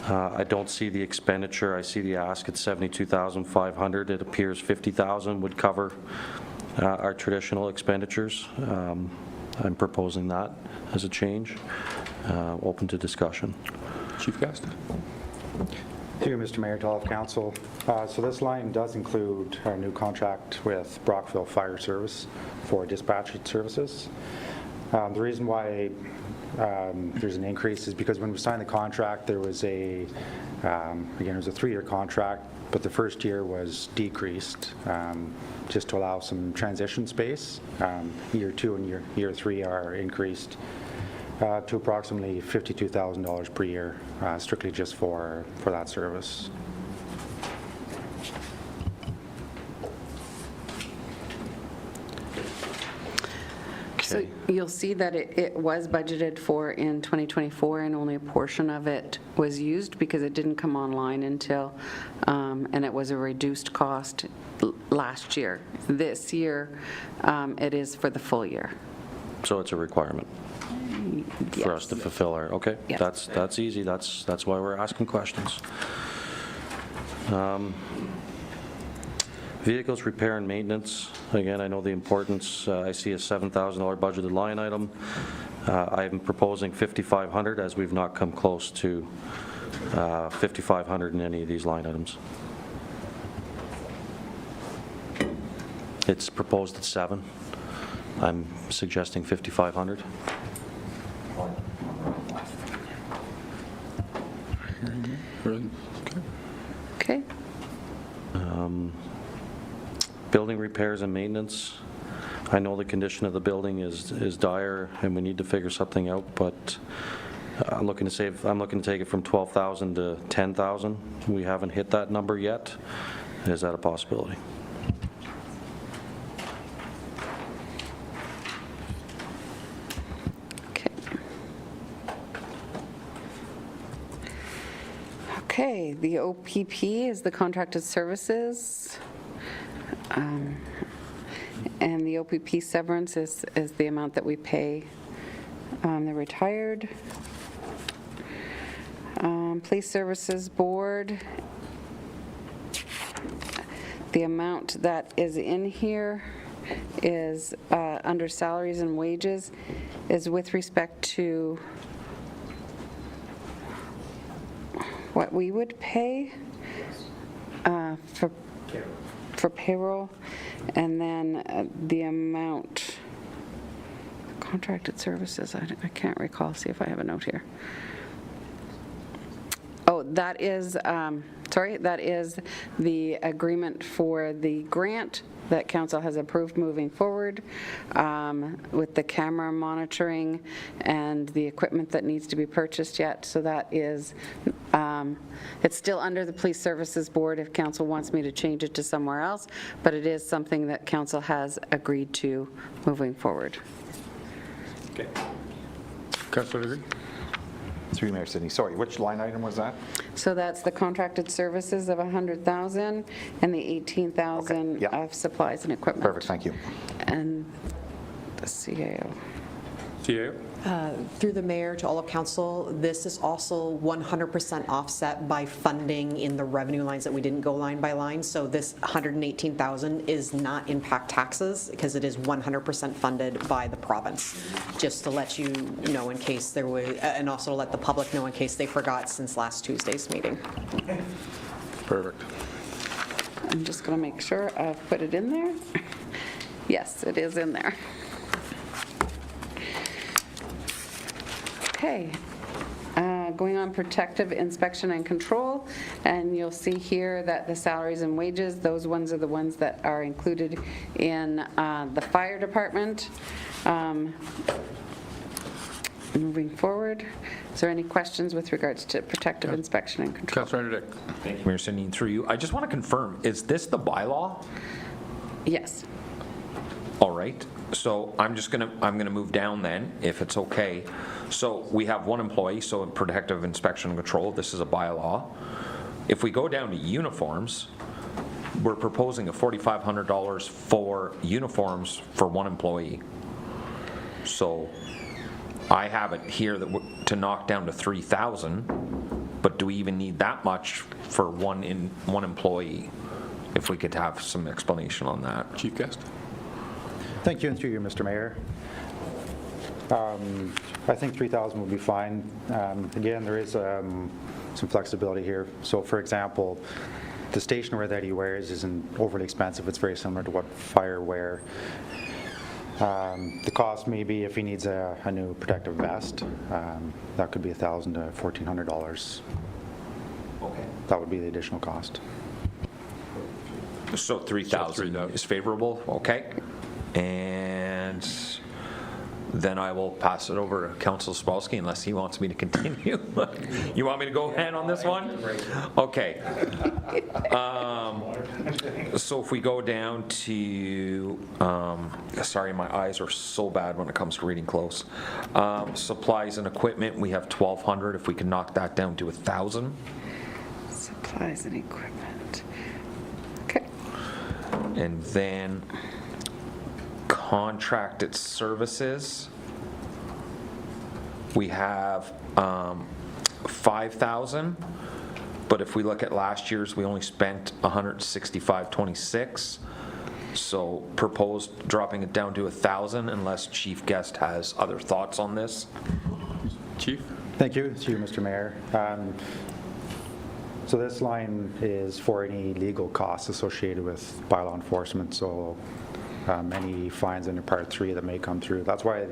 [SPEAKER 6] I don't see the expenditure. I see the ask at $72,500. It appears $50,000 would cover our traditional expenditures. I'm proposing that as a change. Open to discussion.
[SPEAKER 1] Chief Guest?
[SPEAKER 11] Through you, Mr. Mayor, to all of council. So this line does include our new contract with Brockville Fire Service for dispatch services. The reason why there's an increase is because when we signed the contract, there was again, it was a 3-year contract, but the first year was decreased just to allow some transition space. Year 2 and year 3 are increased to approximately $52,000 per year, strictly just for that service.
[SPEAKER 5] So you'll see that it was budgeted for in 2024, and only a portion of it was used because it didn't come online until, and it was a reduced cost last year. This year, it is for the full year.
[SPEAKER 6] So it's a requirement for us to fulfill our, okay?
[SPEAKER 5] Yes.
[SPEAKER 6] That's easy. That's why we're asking questions. Vehicles repair and maintenance, again, I know the importance. I see a $7,000 budgeted line item. I'm proposing $5,500 as we've not come close to $5,500 in any of these line items. It's proposed at 7. I'm suggesting $5,500.
[SPEAKER 5] Okay.
[SPEAKER 6] Building repairs and maintenance. I know the condition of the building is dire, and we need to figure something out, but I'm looking to take it from 12,000 to 10,000. We haven't hit that number yet. Is that a possibility?
[SPEAKER 5] Okay, the OPP is the contracted services. And the OPP severance is the amount that we pay the retired. Police Services Board, the amount that is in here is under salaries and wages is with respect to what we would pay for payroll, and then the amount, contracted services, I can't recall, see if I have a note here. Oh, that is, that is the agreement for the grant that council has approved moving forward with the camera monitoring and the equipment that needs to be purchased yet. So that is, it's still under the Police Services Board if council wants me to change it to somewhere else, but it is something that council has agreed to moving forward.
[SPEAKER 1] Okay. Councillor Green?
[SPEAKER 9] Through you, Mayor Sidney. Sorry, which line item was that?
[SPEAKER 5] So that's the contracted services of 100,000 and the 18,000
[SPEAKER 9] Okay, yeah.
[SPEAKER 5] of supplies and equipment.
[SPEAKER 9] Perfect, thank you.
[SPEAKER 5] And the CAO.
[SPEAKER 1] CAO?
[SPEAKER 8] Through the mayor to all of council, this is also 100% offset by funding in the revenue lines that we didn't go line by line. So this 118,000 is not impact taxes because it is 100% funded by the province. Just to let you know in case there was, and also to let the public know in case they forgot since last Tuesday's meeting.
[SPEAKER 1] Perfect.
[SPEAKER 5] I'm just going to make sure I've put it in there. Yes, it is in there. Okay. Going on protective inspection and control, and you'll see here that the salaries and wages, those ones are the ones that are included in the fire department. Moving forward, is there any questions with regards to protective inspection and control?
[SPEAKER 1] Councillor Dick.
[SPEAKER 4] Thank you, Mayor Sidney. Through you, I just want to confirm, is this the bylaw?
[SPEAKER 5] Yes.
[SPEAKER 4] All right, so I'm gonna move down then, if it's okay. So we have one employee, so in protective inspection and control, this is a bylaw. If we go down to uniforms, we're proposing a $4,500 for uniforms for one employee. So I have it here that to knock down to 3,000, but do we even need that much for one employee? If we could have some explanation on that.
[SPEAKER 1] Chief Guest.
[SPEAKER 11] Thank you, and through you, Mr. Mayor. I think 3,000 would be fine. Again, there is some flexibility here. So, for example, the stationery that he wears isn't overly expensive. It's very similar to what fire wear. The cost may be if he needs a new protective vest, that could be $1,000 to $1,400.
[SPEAKER 4] Okay.
[SPEAKER 11] That would be the additional cost.
[SPEAKER 4] So 3,000 is favorable, okay? And then I will pass it over to Councilor Spolsky unless he wants me to continue. You want me to go ahead on this one? Okay. So if we go down to, sorry, my eyes are so bad when it comes to reading close. Supplies and equipment, we have 1,200. If we can knock that down to 1,000.
[SPEAKER 5] Supplies and equipment. Okay.
[SPEAKER 4] And then contracted services, we have 5,000, but if we look at last year's, we only spent 165.26. So proposed dropping it down to 1,000 unless Chief Guest has other thoughts on this.
[SPEAKER 1] Chief.
[SPEAKER 11] Thank you. It's you, Mr. Mayor. So this line is for any legal costs associated with bylaw enforcement, so any fines under Part 3 that may come through. That's why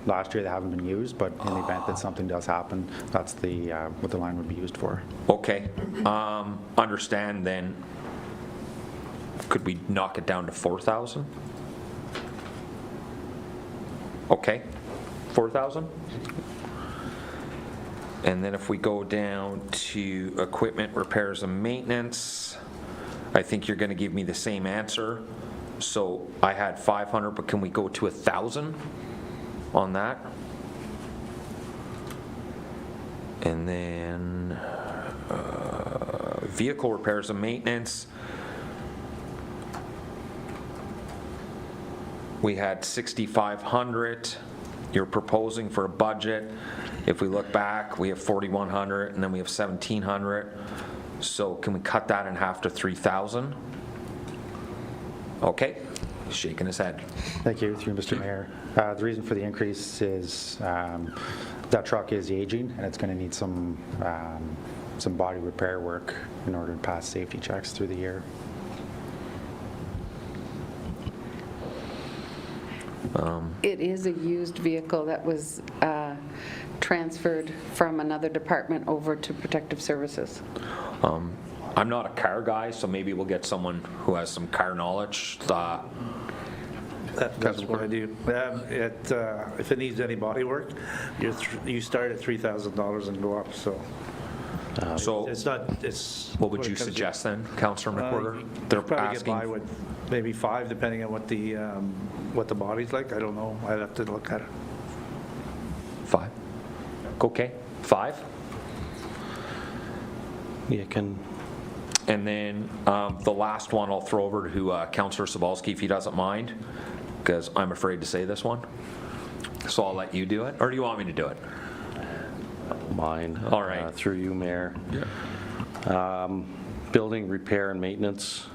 [SPEAKER 11] last year they haven't been used, but in the event that something does happen, that's the what the line would be used for.
[SPEAKER 4] Okay. Understand then, could we knock it down to 4,000? Okay, 4,000? And then if we go down to equipment repairs and maintenance, I think you're going to give me the same answer. So I had 500, but can we go to 1,000 on that? And then vehicle repairs and maintenance, we had 6,500. You're proposing for a budget. If we look back, we have 4,100, and then we have 1,700. So can we cut that in half to 3,000? Okay, shaking his head.
[SPEAKER 11] Thank you, through Mr. Mayor. The reason for the increase is that truck is aging, and it's going to need some body repair work in order to pass safety checks through the year.
[SPEAKER 5] It is a used vehicle that was transferred from another department over to protective services.
[SPEAKER 4] I'm not a car guy, so maybe we'll get someone who has some car knowledge.
[SPEAKER 3] That's what I do. If it needs any body work, you start at $3,000 and go up, so.
[SPEAKER 4] So
[SPEAKER 3] It's not, it's.
[SPEAKER 4] what would
[SPEAKER 3] when
[SPEAKER 4] you
[SPEAKER 3] it comes to-
[SPEAKER 4] suggest then, Councillor McWhorter?
[SPEAKER 3] They'll probably get by with maybe 5, depending on what the body's like. I don't know. I'd have to look at it.
[SPEAKER 4] 5. Okay, 5.
[SPEAKER 6] You can,
[SPEAKER 4] And then the last one I'll throw over to Councillor Sobalski, if he doesn't mind, because I'm afraid to say this one. So I'll let you do it, or do you want me to do it?
[SPEAKER 6] mine.
[SPEAKER 4] All right.
[SPEAKER 6] Through you, Mayor. Building repair and maintenance.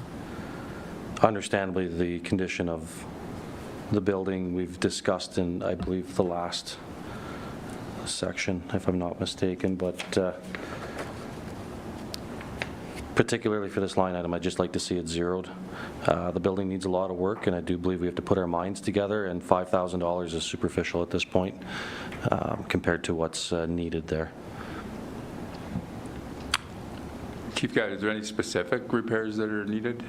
[SPEAKER 6] Understandably, the condition of the building we've discussed in, I believe, the last section, if I'm not mistaken, but particularly for this line item, I'd just like to see it zeroed. The building needs a lot of work, and I do believe we have to put our minds together, and $5,000 is superficial at this point compared to what's needed there.
[SPEAKER 1] Chief Guy, is there any specific repairs that are needed?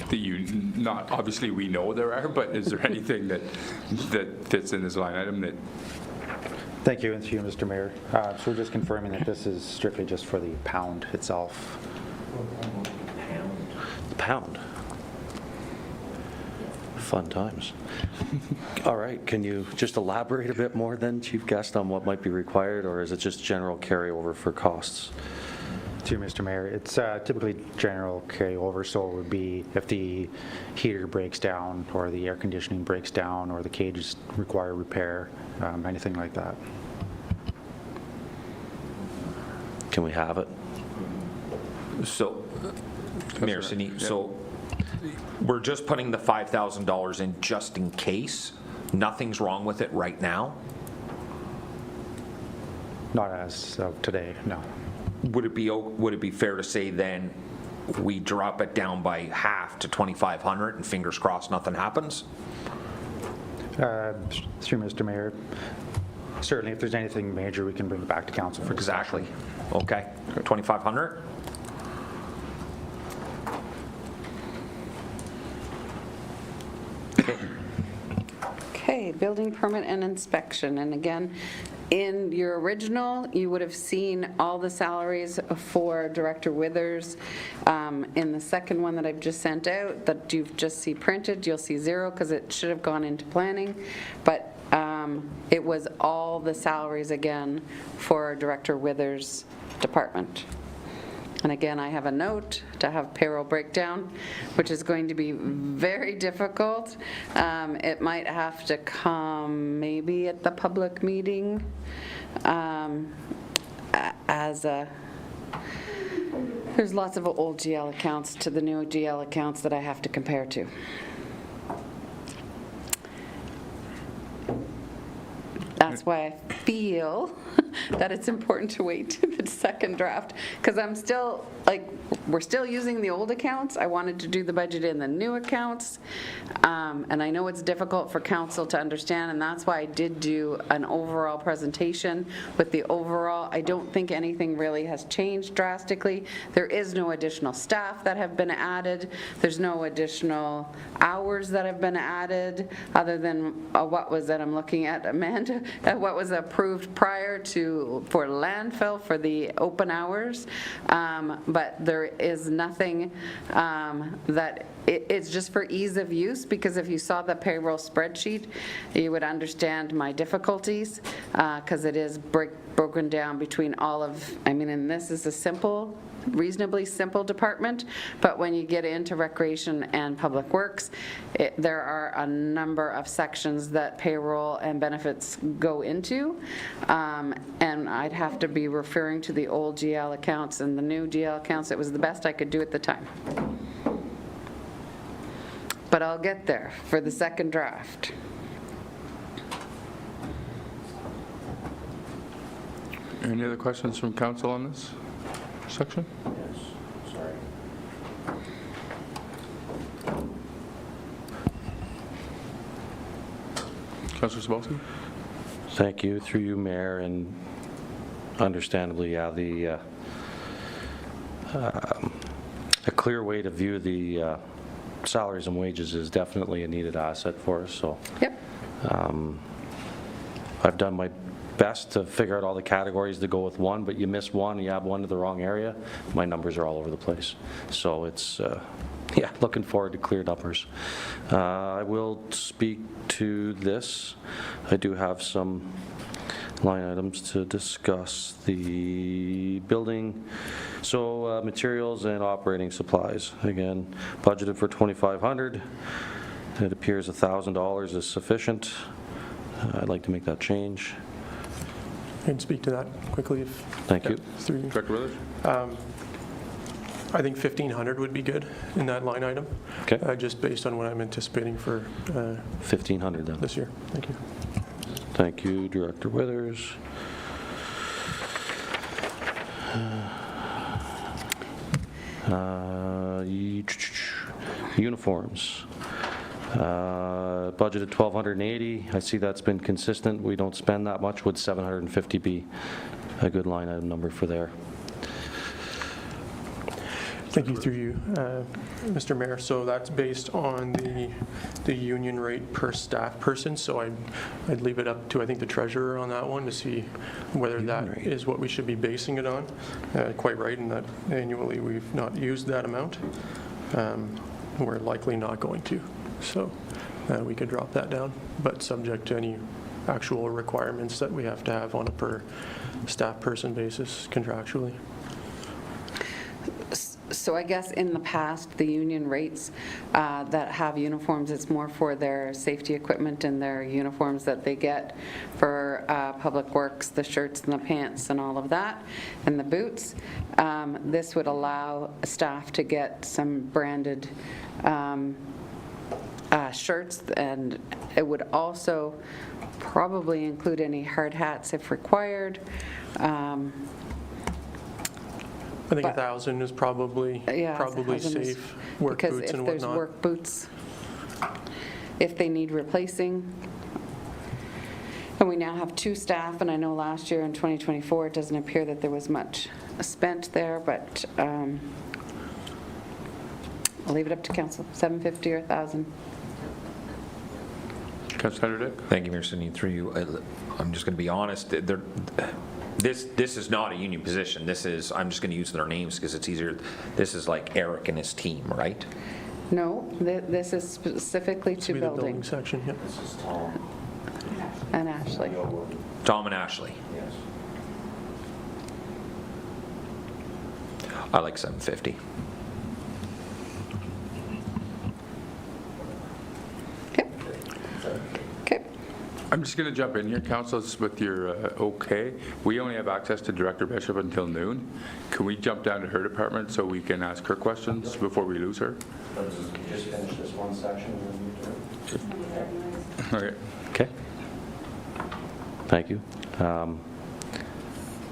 [SPEAKER 1] That not obviously we know there are, but is there anything that fits in this line item that?
[SPEAKER 11] Thank you, and to you, Mr. Mayor. So we're just confirming that this is strictly just for the pound itself.
[SPEAKER 6] The pound. Fun times. All right, can you just elaborate a bit more then, Chief Guest, on what might be required, or is it just general carryover for costs?
[SPEAKER 11] To you, Mr. Mayor, it's typically general carryover, so it would be if the heater breaks down or the air conditioning breaks down or the cages require repair, anything like that.
[SPEAKER 6] Can we have it?
[SPEAKER 4] So, Mayor Sidney, so we're just putting the $5,000 in just in case? Nothing's wrong with it right now?
[SPEAKER 11] Not as of today, no.
[SPEAKER 4] Would it be fair to say then we drop it down by half to 2,500 and fingers crossed nothing happens?
[SPEAKER 11] Through Mr. Mayor, certainly if there's anything major, we can bring it back to council for
[SPEAKER 4] Exactly. Okay, 2,500?
[SPEAKER 5] Okay, building permit and inspection. And again, in your original, you would have seen all the salaries for Director Withers. In the second one that I've just sent out, that you've just see printed, you'll see 0 because it should have gone into planning. But it was all the salaries again for Director Withers' department. And again, I have a note to have payroll breakdown, which is going to be very difficult. It might have to come maybe at the public meeting as a, there's lots of old GL accounts to the new GL accounts that I have to compare to. That's why I feel that it's important to wait to the second draft, because I'm still, like, we're still using the old accounts. I wanted to do the budget in the new accounts, and I know it's difficult for council to understand, and that's why I did do an overall presentation with the overall. I don't think anything really has changed drastically. There is no additional staff that have been added. There's no additional hours that have been added, other than what was that I'm looking at, Amanda, what was approved prior to for landfill for the open hours, but there is nothing that it's just for ease of use, because if you saw the payroll spreadsheet, you would understand my difficulties, because it is broken down between all of, I mean, and this is a simple, reasonably simple department, but when you get into recreation and public works, there are a number of sections that payroll and benefits go into, and I'd have to be referring to the old GL accounts and the new GL accounts. It was the best I could do at the time. But I'll get there for the second draft.
[SPEAKER 1] Any other questions from council on this section?
[SPEAKER 6] Yes, sorry.
[SPEAKER 1] Councillor Cebulski?
[SPEAKER 6] Thank you, through you, Mayor, and understandably, yeah, a clear way to view the salaries and wages is definitely a needed asset for us, so.
[SPEAKER 5] Yep.
[SPEAKER 6] I've done my best to figure out all the categories to go with one, but you miss one, you add one to the wrong area, my numbers are all over the place. So it's, yeah, looking forward to clear numbers. I will speak to this. I do have some line items to discuss. The building, so materials and operating supplies. Again, budgeted for $2,500. It appears $1,000 is sufficient. I'd like to make that change.
[SPEAKER 13] I can speak to that quickly if.
[SPEAKER 6] Thank you.
[SPEAKER 13] Through you.
[SPEAKER 1] Director Withers?
[SPEAKER 13] I think 1,500 would be good in that line item.
[SPEAKER 6] Okay.
[SPEAKER 13] Just based on what I'm anticipating for
[SPEAKER 6] 1,500 then.
[SPEAKER 13] this year. Thank you.
[SPEAKER 6] Thank you, Director Withers. Uniforms. Budgeted $1,280. I see that's been consistent. We don't spend that much. Would $750 be a good line item number for there?
[SPEAKER 13] Thank you, through you, Mr. Mayor. So that's based on the union rate per staff person, so I'd leave it up to, I think, the treasurer on that one to see whether that is what we should be basing it on. Quite right in that annually we've not used that amount. We're likely not going to, so we could drop that down, but subject to any actual requirements that we have to have on a per staff person basis contractually.
[SPEAKER 5] So I guess in the past, the union rates that have uniforms, it's more for their safety equipment and their uniforms that they get for Public Works, the shirts and the pants and all of that, and the boots. This would allow staff to get some branded shirts, and it would also probably include any hard hats if required.
[SPEAKER 13] I think 1,000 is probably safe. Work
[SPEAKER 5] because
[SPEAKER 13] boots and
[SPEAKER 5] if there's
[SPEAKER 13] whatnot.
[SPEAKER 5] work boots, if they need replacing. And we now have 2 staff, and I know last year in 2024, it doesn't appear that there was much spent there, but I'll leave it up to council, 750 or 1,000.
[SPEAKER 1] Councilor Dick?
[SPEAKER 4] Thank you, Mayor Sidney. Through you, I'm just going to be honest. This is not a union position. This is, I'm just going to use their names because it's easier. This is like Eric and his team, right?
[SPEAKER 5] No, this is specifically to
[SPEAKER 13] Be the building
[SPEAKER 5] building.
[SPEAKER 13] section, yeah.
[SPEAKER 5] And Ashley.
[SPEAKER 4] Tom and Ashley. I like 750.
[SPEAKER 5] Okay.
[SPEAKER 1] I'm just going to jump in here, Council, with your okay. We only have access to Director Bishop until noon. Can we jump down to her department so we can ask her questions before we lose her?
[SPEAKER 6] Just finish this one section and
[SPEAKER 1] Okay.
[SPEAKER 6] Okay. Thank you.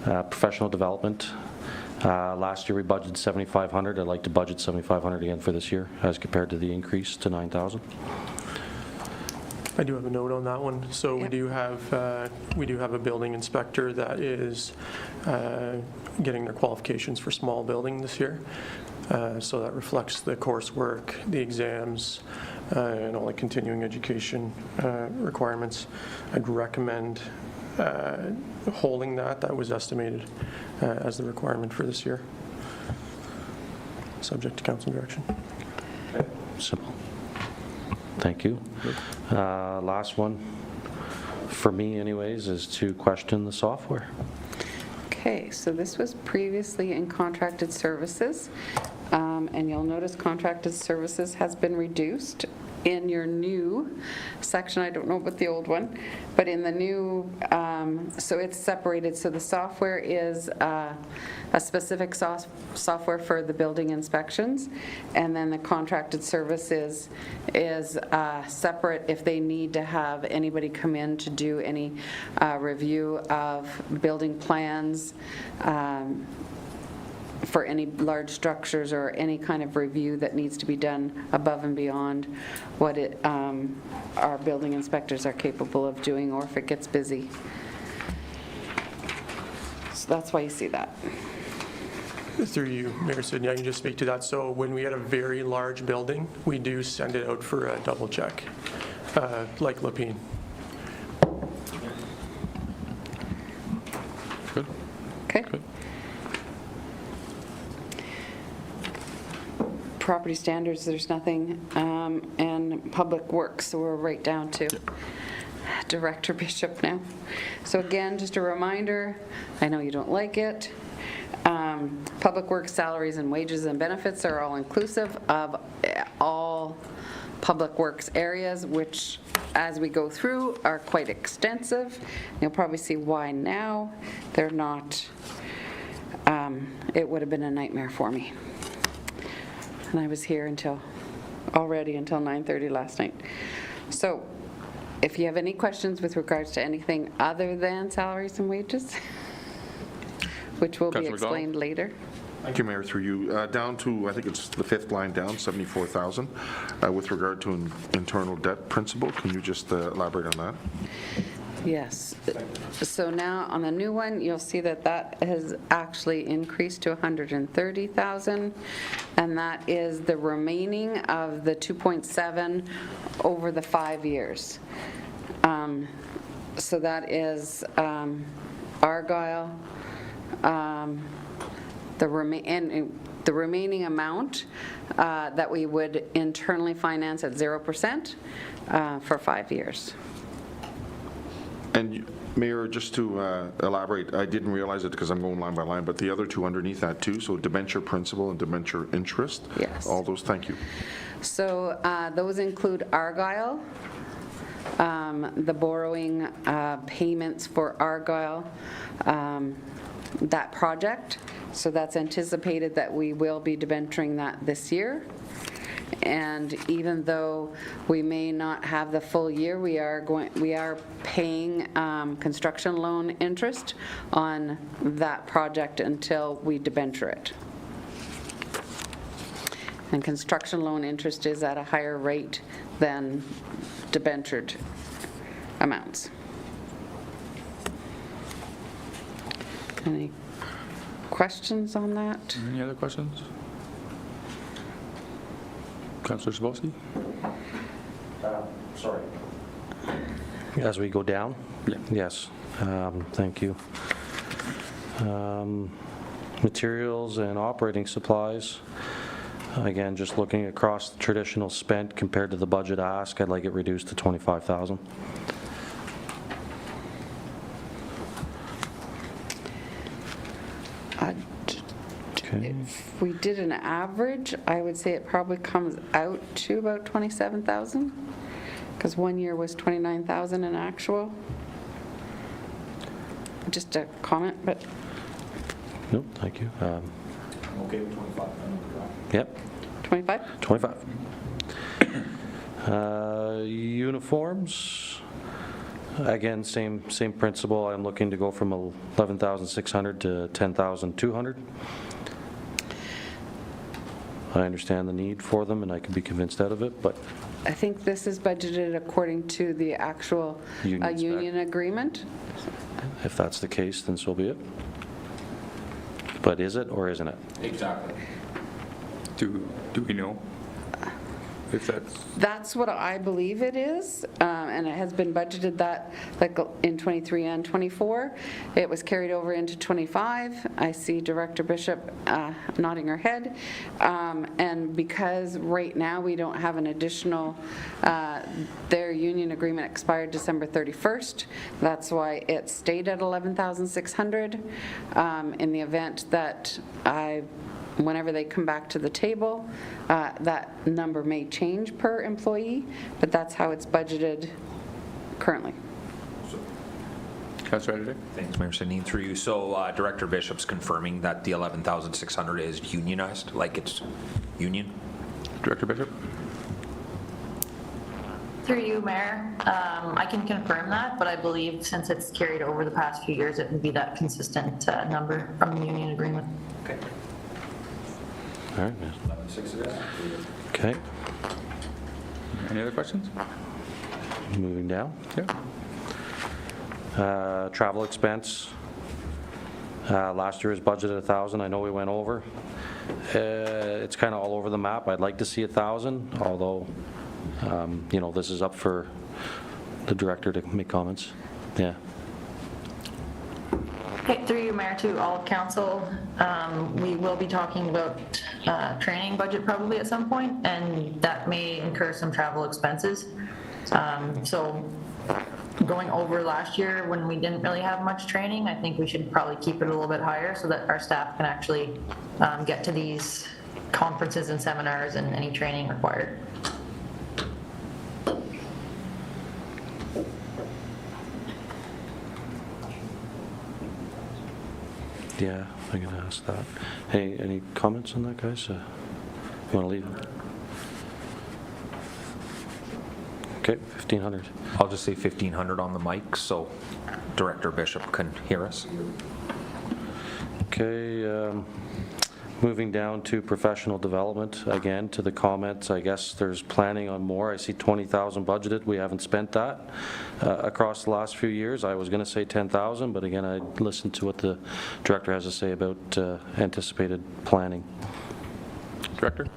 [SPEAKER 6] Professional development. Last year we budgeted 7,500. I'd like to budget 7,500 again for this year as compared to the increase to 9,000.
[SPEAKER 13] I do have a note on that one. So we do have a building inspector that is getting their qualifications for small building this year. So that reflects the coursework, the exams, and all the continuing education requirements. I'd recommend holding that. That was estimated as the requirement for this year, subject to council direction.
[SPEAKER 6] Simple. Thank you. Last one, for me anyways, is to question the software.
[SPEAKER 5] Okay, so this was previously in contracted services, and you'll notice contracted services has been reduced in your new section. I don't know about the old one, but in the new, so it's separated. So the software is a specific software for the building inspections, and then the contracted services is separate if they need to have anybody come in to do any review of building plans, for any large structures or any kind of review that needs to be done above and beyond what our building inspectors are capable of doing, or if it gets busy. So that's why you see that.
[SPEAKER 13] Through you, Mayor Sidney, I can just speak to that. So when we had a very large building, we do send it out for a double check, like Lapine.
[SPEAKER 1] Good.
[SPEAKER 5] Okay. Property standards, there's nothing, and public works, so we're right down to Director Bishop now. So again, just a reminder, I know you don't like it, public works salaries and wages and benefits are all inclusive of all public works areas, which as we go through are quite extensive. You'll probably see why now. They're not, it would have been a nightmare for me. And I was here until 9:30 last night. So if you have any questions with regards to anything other than salaries and wages, which will be
[SPEAKER 1] Councillor
[SPEAKER 5] explained later.
[SPEAKER 7] Thank you, Mayor, through you. Down to, I think it's the fifth line down, 74,000, with regard to an internal debt principal. Can you just elaborate on that?
[SPEAKER 5] Yes. So now on the new one, you'll see that that has actually increased to 130,000, and that is the remaining of the 2.7 over the 5 years. So that is Argyle, the remaining amount that we would internally finance at 0% for 5 years.
[SPEAKER 7] And Mayor, just to elaborate, I didn't realize it because I'm going line by line, but the other two underneath that too, so debenture principal and debenture interest?
[SPEAKER 5] Yes.
[SPEAKER 7] All those, thank you.
[SPEAKER 5] So those include Argyle, the borrowing payments for Argyle, that project. So that's anticipated that we will be debenturing that this year. And even though we may not have the full year, we are paying construction loan interest on that project until we debenture it. And construction loan interest is at a higher rate than debentured amounts. Any questions on that?
[SPEAKER 1] Any other questions? Councillor Cebulski?
[SPEAKER 6] Sorry. As we go down?
[SPEAKER 1] Yeah.
[SPEAKER 6] Yes, thank you. Materials and operating supplies. Again, just looking across the traditional spent compared to the budget ask, I'd like it reduced to 25,000. Okay.
[SPEAKER 5] If we did an average, I would say it probably comes out to about 27,000, because 1 year was 29,000 in actual. Just a comment, but.
[SPEAKER 6] Nope, thank you.
[SPEAKER 9] Okay with 25.
[SPEAKER 6] Yep.
[SPEAKER 5] 25?
[SPEAKER 6] 25. Uniforms, again, same principle. I'm looking to go from 11,600 to 10,200. I understand the need for them, and I can be convinced out of it, but
[SPEAKER 5] I think this is budgeted according to the actual
[SPEAKER 6] Union spec.
[SPEAKER 5] union agreement.
[SPEAKER 6] if that's the case, then so be it. But is it or isn't it?
[SPEAKER 4] Exactly.
[SPEAKER 1] Do we know if that's?
[SPEAKER 5] That's what I believe it is, and it has been budgeted that, like in 23 and 24. It was carried over into 25. I see Director Bishop nodding her head. And because right now we don't have an additional, their union agreement expired December 31st. That's why it stayed at 11,600. In the event that whenever they come back to the table, that number may change per employee, but that's how it's budgeted currently.
[SPEAKER 1] Councillor Editor?
[SPEAKER 4] Thanks, Mayor Sidney, through you. So Director Bishop's confirming that the 11,600 is unionized, like it's union?
[SPEAKER 1] Director Bishop?
[SPEAKER 14] Through you, Mayor. I can confirm that, but I believe since it's carried over the past few years, it would be that consistent number from the union agreement.
[SPEAKER 4] Okay.
[SPEAKER 6] All right. Okay,
[SPEAKER 1] Any other questions?
[SPEAKER 6] moving down.
[SPEAKER 1] Yeah.
[SPEAKER 6] Travel expense. Last year was budgeted 1,000. I know we went over. It's kind of all over the map. I'd like to see 1,000, although, you know, this is up for the director to make comments. Yeah.
[SPEAKER 14] Okay, through you, Mayor, to all of council. We will be talking about training budget probably at some point, and that may incur some travel expenses. So going over last year when we didn't really have much training, I think we should probably keep it a little bit higher so that our staff can actually get to these conferences and seminars and any training required.
[SPEAKER 6] Yeah, I'm going to ask that. Hey, any comments on that, guys? You want to leave? Okay, 1,500.
[SPEAKER 4] I'll just say 1,500 on the mic so Director Bishop can hear us.
[SPEAKER 6] Okay, Moving down to professional development, again, to the comments, I guess there's planning on more. I see 20,000 budgeted. We haven't spent that across the last few years. I was going to say 10,000, but again, I listened to what the director has to say about anticipated planning.
[SPEAKER 1] Director?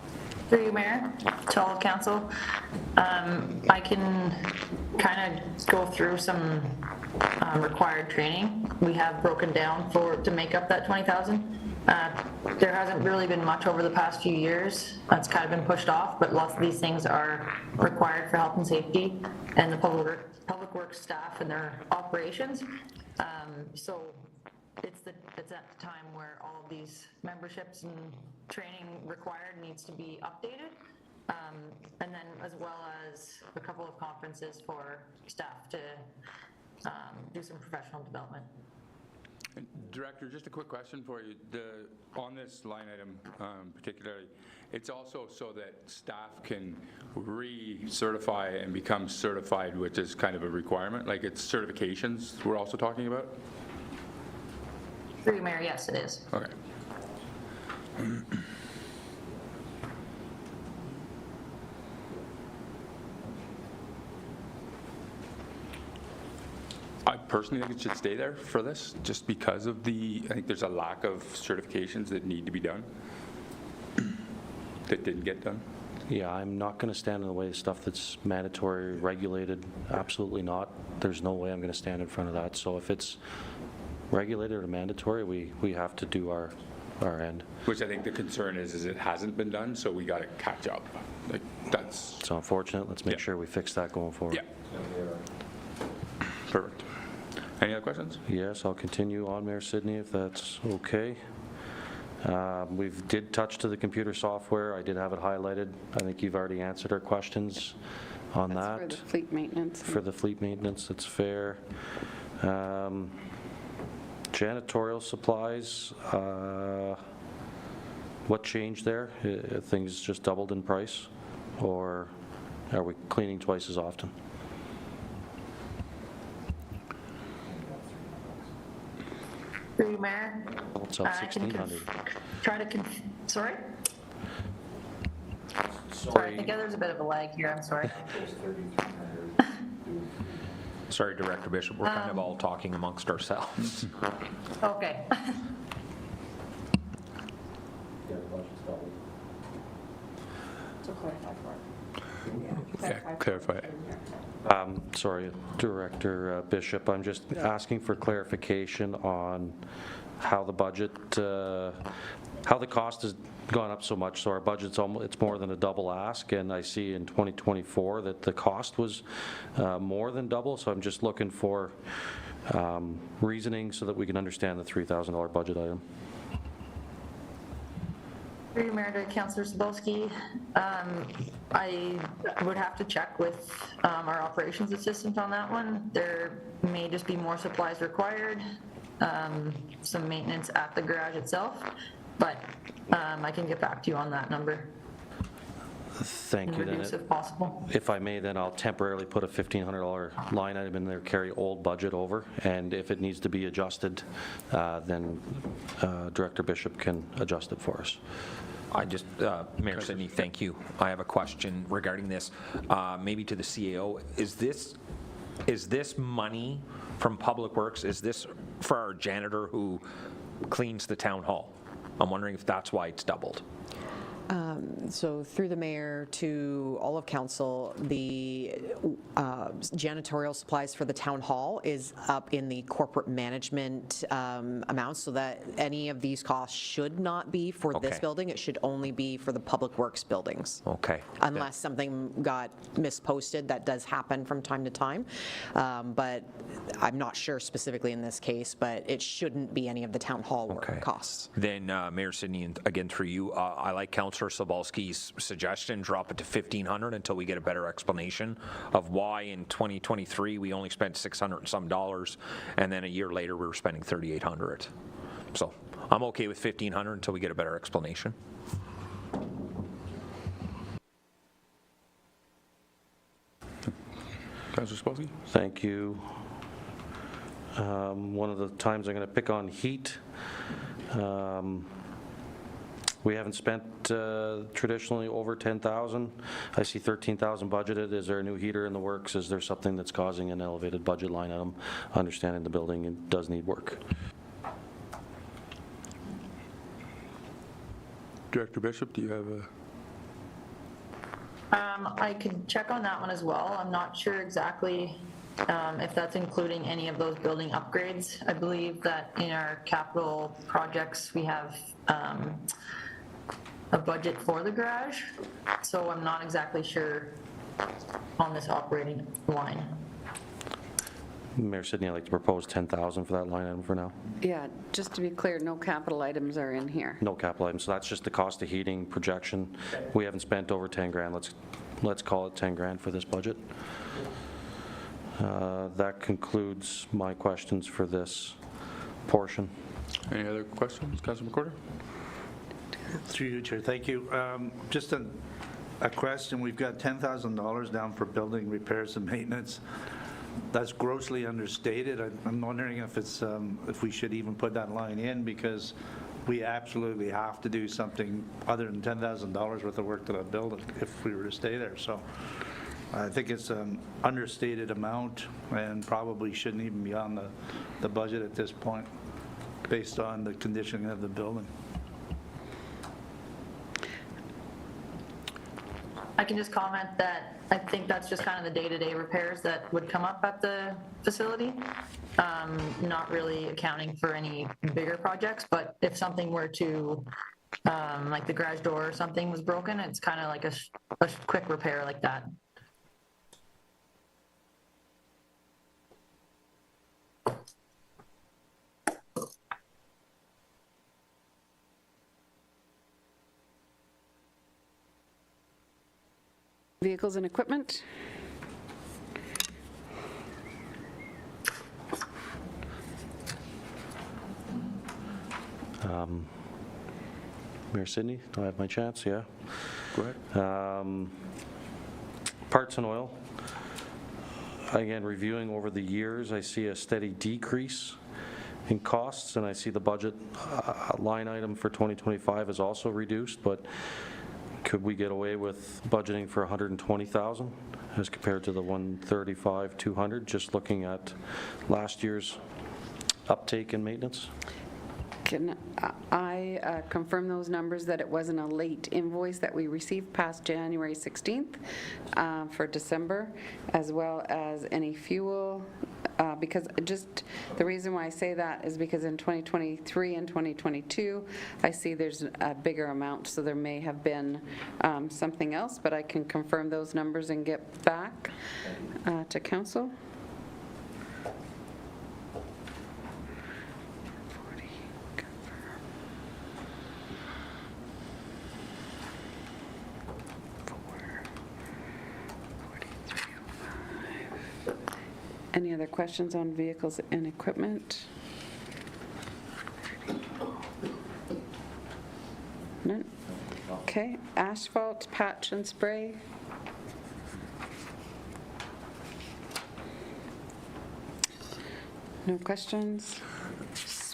[SPEAKER 14] Through you, Mayor, to all of council. I can kind of go through some required training we have broken down to make up that 20,000. There hasn't really been much over the past few years. That's kind of been pushed off, but lots of these things are required for health and safety and the public works staff and their operations. So it's at the time where all of these memberships and training required needs to be updated. And then as well as a couple of conferences for staff to do some professional development.
[SPEAKER 1] Director, just a quick question for you. On this line item particularly, it's also so that staff can re-certify and become certified, which is kind of a requirement, like it's certifications we're also talking about?
[SPEAKER 14] Through you, Mayor, yes, it is.
[SPEAKER 1] Okay. I personally think it should stay there for this, just because of I think there's a lack of certifications that need to be done, that didn't get done.
[SPEAKER 6] Yeah, I'm not going to stand in the way of stuff that's mandatory, regulated, absolutely not. There's no way I'm going to stand in front of that. So if it's regulated or mandatory, we have to do our end.
[SPEAKER 1] Which I think the concern is it hasn't been done, so we got to catch up. Like, that's...
[SPEAKER 6] It's unfortunate. Let's make sure we fix that going forward.
[SPEAKER 1] Yeah. Perfect. Any other questions?
[SPEAKER 6] Yes, I'll continue on, Mayor Sidney, if that's okay. We've did touch to the computer software. I did have it highlighted. I think you've already answered our questions on that.
[SPEAKER 5] For the fleet maintenance.
[SPEAKER 6] For the fleet maintenance, that's fair. Janitorial supplies, what changed there? Things just doubled in price, or are we cleaning twice as often?
[SPEAKER 14] Through you, Mayor.
[SPEAKER 6] It's up 1,600.
[SPEAKER 14] Sorry? Sorry, I think there's a bit of a lag here, I'm sorry.
[SPEAKER 4] Sorry, Director Bishop, we're kind of all talking amongst ourselves.
[SPEAKER 14] Okay.
[SPEAKER 1] Yeah, clarify it.
[SPEAKER 6] Sorry, Director Bishop, I'm just asking for clarification on how the budget, how the cost has gone up so much. So our budget's it's more than a double ask, and I see in 2024 that the cost was more than double. So I'm just looking for reasoning so that we can understand the $3,000 budget item.
[SPEAKER 14] Through you, Mayor, to Councillor Cebulski. I would have to check with our operations assistant on that one. There may just be more supplies required, some maintenance at the garage itself, but I can get back to you on that number.
[SPEAKER 6] Thank you.
[SPEAKER 14] Reduce if possible.
[SPEAKER 6] If I may, then I'll temporarily put a $1,500 line item in there, carry old budget over, and if it needs to be adjusted, then Director Bishop can adjust it for us.
[SPEAKER 4] I just, Mayor Sidney, thank you. I have a question regarding this, maybe to the CAO. Is this money from Public Works, is this for our janitor who cleans the town hall? I'm wondering if that's why it's doubled.
[SPEAKER 8] So through the mayor to all of council, the janitorial supplies for the town hall is up in the corporate management amounts, so that any of these costs should not be for this building. It should only be for the public works buildings.
[SPEAKER 4] Okay.
[SPEAKER 8] Unless something got misposted, that does happen from time to time. But I'm not sure specifically in this case, but it shouldn't be any of the town hall work costs.
[SPEAKER 4] Then Mayor Sidney, and again through you, I like Councillor Cebulski's suggestion, drop it to $1,500 until we get a better explanation of why in 2023 we only spent $600 and some, and then a year later we were spending $3,800. So I'm okay with $1,500 until we get a better explanation.
[SPEAKER 1] Councillor Cebulski?
[SPEAKER 6] Thank you. One of the times I'm going to pick on heat. We haven't spent traditionally over 10,000. I see 13,000 budgeted. Is there a new heater in the works? Is there something that's causing an elevated budget line item? Understanding the building does need work.
[SPEAKER 1] Director Bishop, do you have a?
[SPEAKER 14] I could check on that one as well. I'm not sure exactly if that's including any of those building upgrades. I believe that in our capital projects, we have a budget for the garage, so I'm not exactly sure on this operating line.
[SPEAKER 6] Mayor Sidney, I'd like to propose 10,000 for that line item for now.
[SPEAKER 5] Yeah, just to be clear, no capital items are in here.
[SPEAKER 6] No capital items, so that's just the cost of heating projection. We haven't spent over 10 grand. Let's call it 10 grand for this budget. That concludes my questions for this portion.
[SPEAKER 1] Any other questions, Councilor McWhorter?
[SPEAKER 3] Through you, Chair, thank you. Just a question, we've got $10,000 down for building repairs and maintenance. That's grossly understated. I'm wondering if it's, if we should even put that line in, because we absolutely have to do something other than $10,000 worth of work to that building if we were to stay there. So I think it's an understated amount and probably shouldn't even be on the budget at this point based on the condition of the building.
[SPEAKER 14] I can just comment that I think that's just kind of the day-to-day repairs that would come up at the facility, not really accounting for any bigger projects, but if something were to, like the garage door or something was broken, it's kind of like a quick repair like that.
[SPEAKER 5] Vehicles and equipment?
[SPEAKER 6] Mayor Sidney, do I have my chance? Yeah.
[SPEAKER 1] Go ahead.
[SPEAKER 6] Parts and oil. Again, reviewing over the years, I see a steady decrease in costs, and I see the budget line item for 2025 is also reduced, but could we get away with budgeting for 120,000 as compared to the 135,200, just looking at last year's uptake in maintenance?
[SPEAKER 5] Can I confirm those numbers, that it wasn't a late invoice that we received past January 16th for December, as well as any fuel? Because just the reason why I say that is because in 2023 and 2022, I see there's a bigger amount, so there may have been something else, but I can confirm those numbers and get back to council. Any other questions on vehicles and equipment? None? Okay, asphalt, patch and spray. No questions?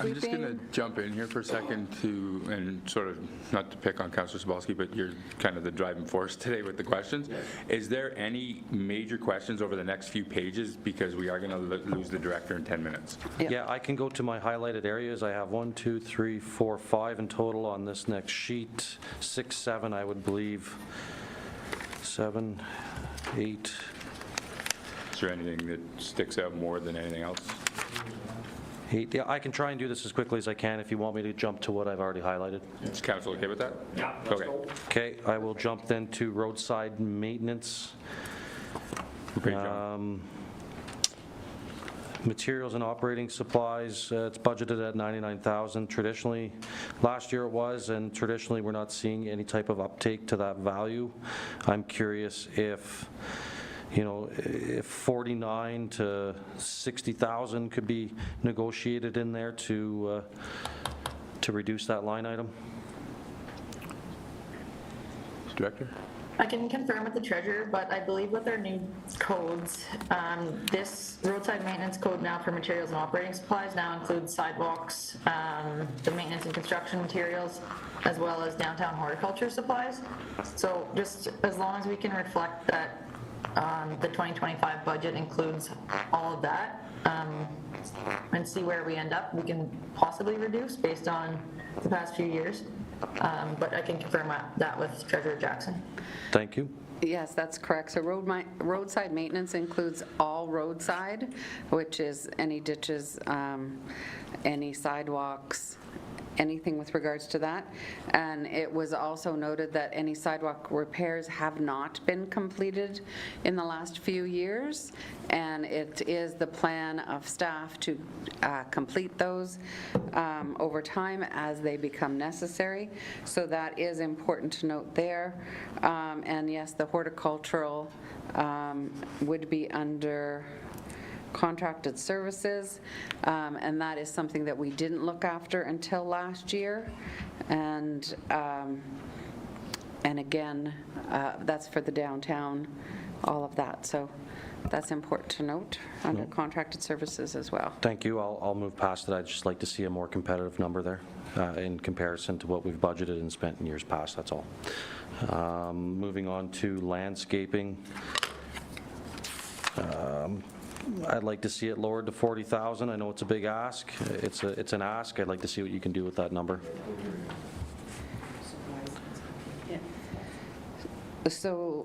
[SPEAKER 1] I'm just going to
[SPEAKER 5] Sweeping?
[SPEAKER 1] jump in here for a second to, and sort of, not to pick on Councilor Sobalski, but you're kind of the driving force today with the questions. Is there any major questions over the next few pages? Because we are going to lose the director in 10 minutes.
[SPEAKER 6] Yeah, I can go to my highlighted areas. I have 1, 2, 3, 4, 5 in total on this next sheet. 6, 7, I would believe. 7, 8.
[SPEAKER 1] Is there anything that sticks out more than anything else?
[SPEAKER 6] 8. Yeah, I can try and do this as quickly as I can if you want me to jump to what I've already highlighted.
[SPEAKER 1] Is council okay with that? Yeah. Okay.
[SPEAKER 6] Okay, I will jump then to roadside maintenance.
[SPEAKER 1] Okay, John.
[SPEAKER 6] Materials and operating supplies, it's budgeted at 99,000. Traditionally, last year it was, and traditionally we're not seeing any type of uptake to that value. I'm curious if, you know, if 49 to 60,000 could be negotiated in there to reduce that line item.
[SPEAKER 1] Director?
[SPEAKER 14] I can confirm with the treasurer, but I believe with our new codes, this roadside maintenance code now for materials and operating supplies now includes sidewalks, the maintenance and construction materials, as well as downtown horticulture supplies. So just as long as we can reflect that the 2025 budget includes all of that, and see where we end up, we can possibly reduce based on the past few years. But I can confirm that with Treasurer Jackson.
[SPEAKER 6] Thank you.
[SPEAKER 5] Yes, that's correct. So roadside maintenance includes all roadside, which is any ditches, any sidewalks, anything with regards to that. And it was also noted that any sidewalk repairs have not been completed in the last few years, and it is the plan of staff to complete those over time as they become necessary. So that is important to note there. And yes, the horticultural would be under contracted services, and that is something that we didn't look after until last year, and again, that's for the downtown, all of that, so that's important to note under contracted services as well.
[SPEAKER 6] Thank you. I'll move past it. I'd just like to see a more competitive number there in comparison to what we've budgeted and spent in years past, that's all. Moving on to landscaping. I'd like to see it lowered to 40,000. I know it's a big ask. It's an ask. I'd like to see what you can do with that number.
[SPEAKER 5] So